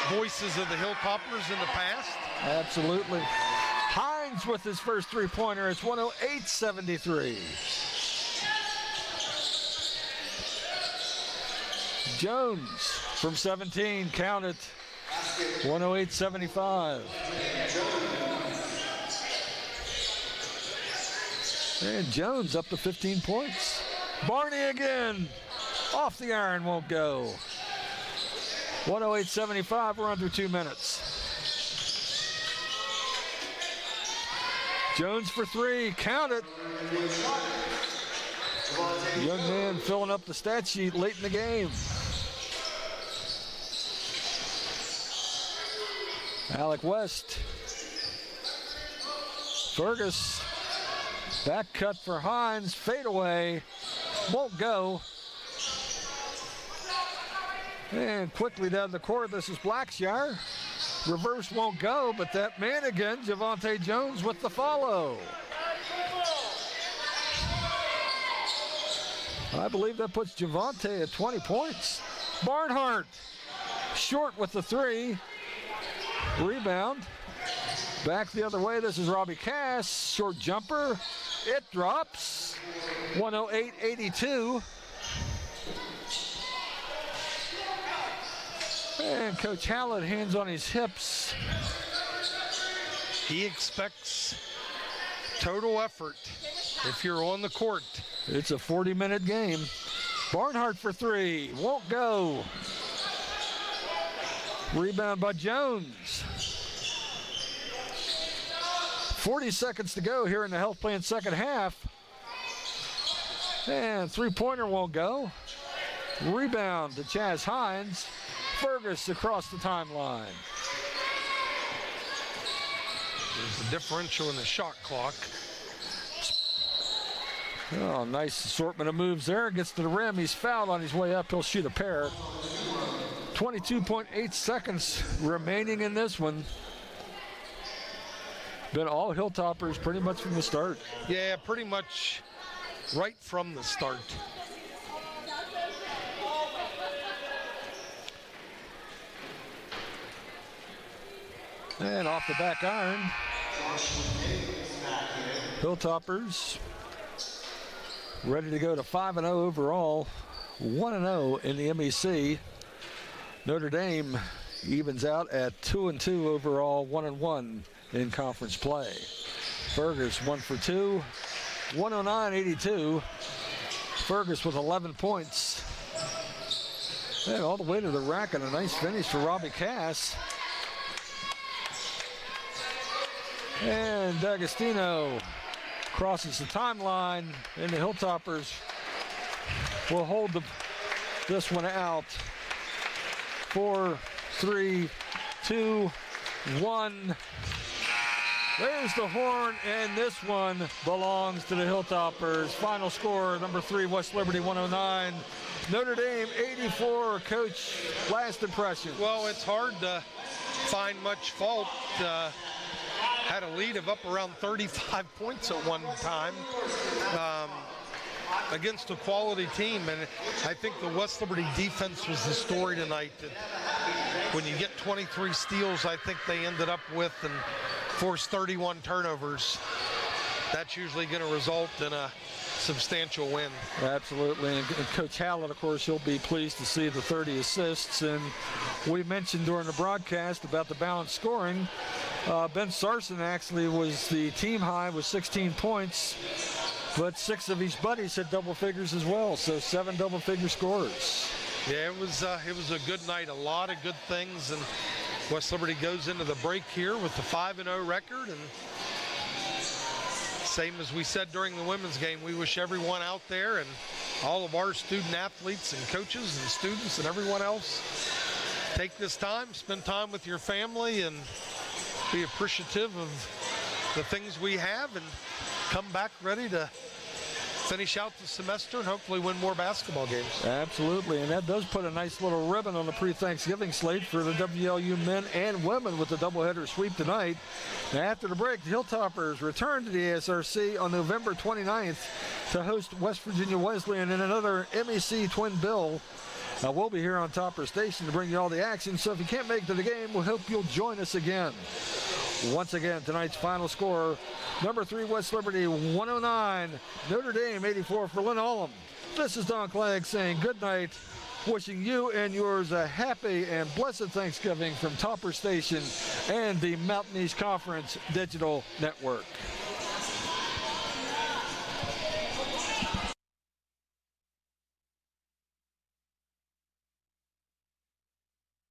voices of the Hilltoppers in the past. Absolutely. Hines with his first three-pointer. It's 108-73. Jones from 17, count it. 108-75. And Jones up to 15 points. Barney again. Off the iron, won't go. 108-75, we're under 2 minutes. Jones for three, count it. Young man filling up the stat sheet late in the game. Alec West. Fergus, back cut for Hines, fadeaway, won't go. And quickly down the court, this is Blackshire. Reverse won't go, but that man again, Javante Jones with the follow. I believe that puts Javante at 20 points. Barnhart, short with the three. Rebound. Back the other way, this is Robbie Cass. Short jumper. It drops. 108-82. And Coach Hallett, hands on his hips. He expects total effort if you're on the court. It's a 40-minute game. Barnhart for three. Won't go. Rebound by Jones. 40 seconds to go here in the Health Plan second half. And three-pointer won't go. Rebound to Chaz Hines. Fergus across the timeline. There's a differential in the shot clock. Oh, nice assortment of moves there. Gets to the rim. He's fouled on his way up. He'll shoot a pair. 22.8 seconds remaining in this one. Been all Hilltoppers pretty much from the start. Yeah, pretty much right from the start. And off the back iron. Hilltoppers ready to go to 5-0 overall, 1-0 in the MEC. Notre Dame evens out at 2-2 overall, 1-1 in conference play. Fergus 1 for 2, 109-82. Fergus with 11 points. And all the way to the rack, and a nice finish for Robbie Cass. And D'Agostino crosses the timeline, and the Hilltoppers will hold this one out. 4, 3, 2, 1. There's the horn, and this one belongs to the Hilltoppers. Final score, number 3, West Liberty 109. Notre Dame 84. Coach, last impression. Well, it's hard to find much fault. Had a lead of up around 35 points at one time against a quality team. And I think the West Liberty defense was the story tonight. That when you get 23 steals, I think they ended up with, and forced 31 turnovers, that's usually going to result in a substantial win. Absolutely, and Coach Hallett, of course, he'll be pleased to see the 30 assists. And we mentioned during the broadcast about the balanced scoring. Ben Sarson actually was the team high with 16 points, but 6 of his buddies had double figures as well, so 7 double-figure scorers. Yeah, it was a good night, a lot of good things, and West Liberty goes into the break here with the 5-0 record. And same as we said during the women's game, we wish everyone out there and all of our student athletes and coaches and students and everyone else take this time, spend time with your family, and be appreciative of the things we have, and come back ready to finish out the semester and hopefully win more basketball games. Absolutely, and that does put a nice little ribbon on the pre-Thanksgiving slate for the WLU men and women with the doubleheader sweep tonight. Now, after the break, the Hilltoppers return to the ASRC on November 29th to host West Virginia Wesleyan in another MEC twin bill. We'll be here on Topper Station to bring you all the action, so if you can't make it to the game, we hope you'll join us again. Once again, tonight's final score, number 3 West Liberty 109, Notre Dame 84 for Lynn Ullum. This is Don Clegg saying good night, wishing you and yours a happy and blessed Thanksgiving from Topper Station and the Mountain East Conference Digital Network.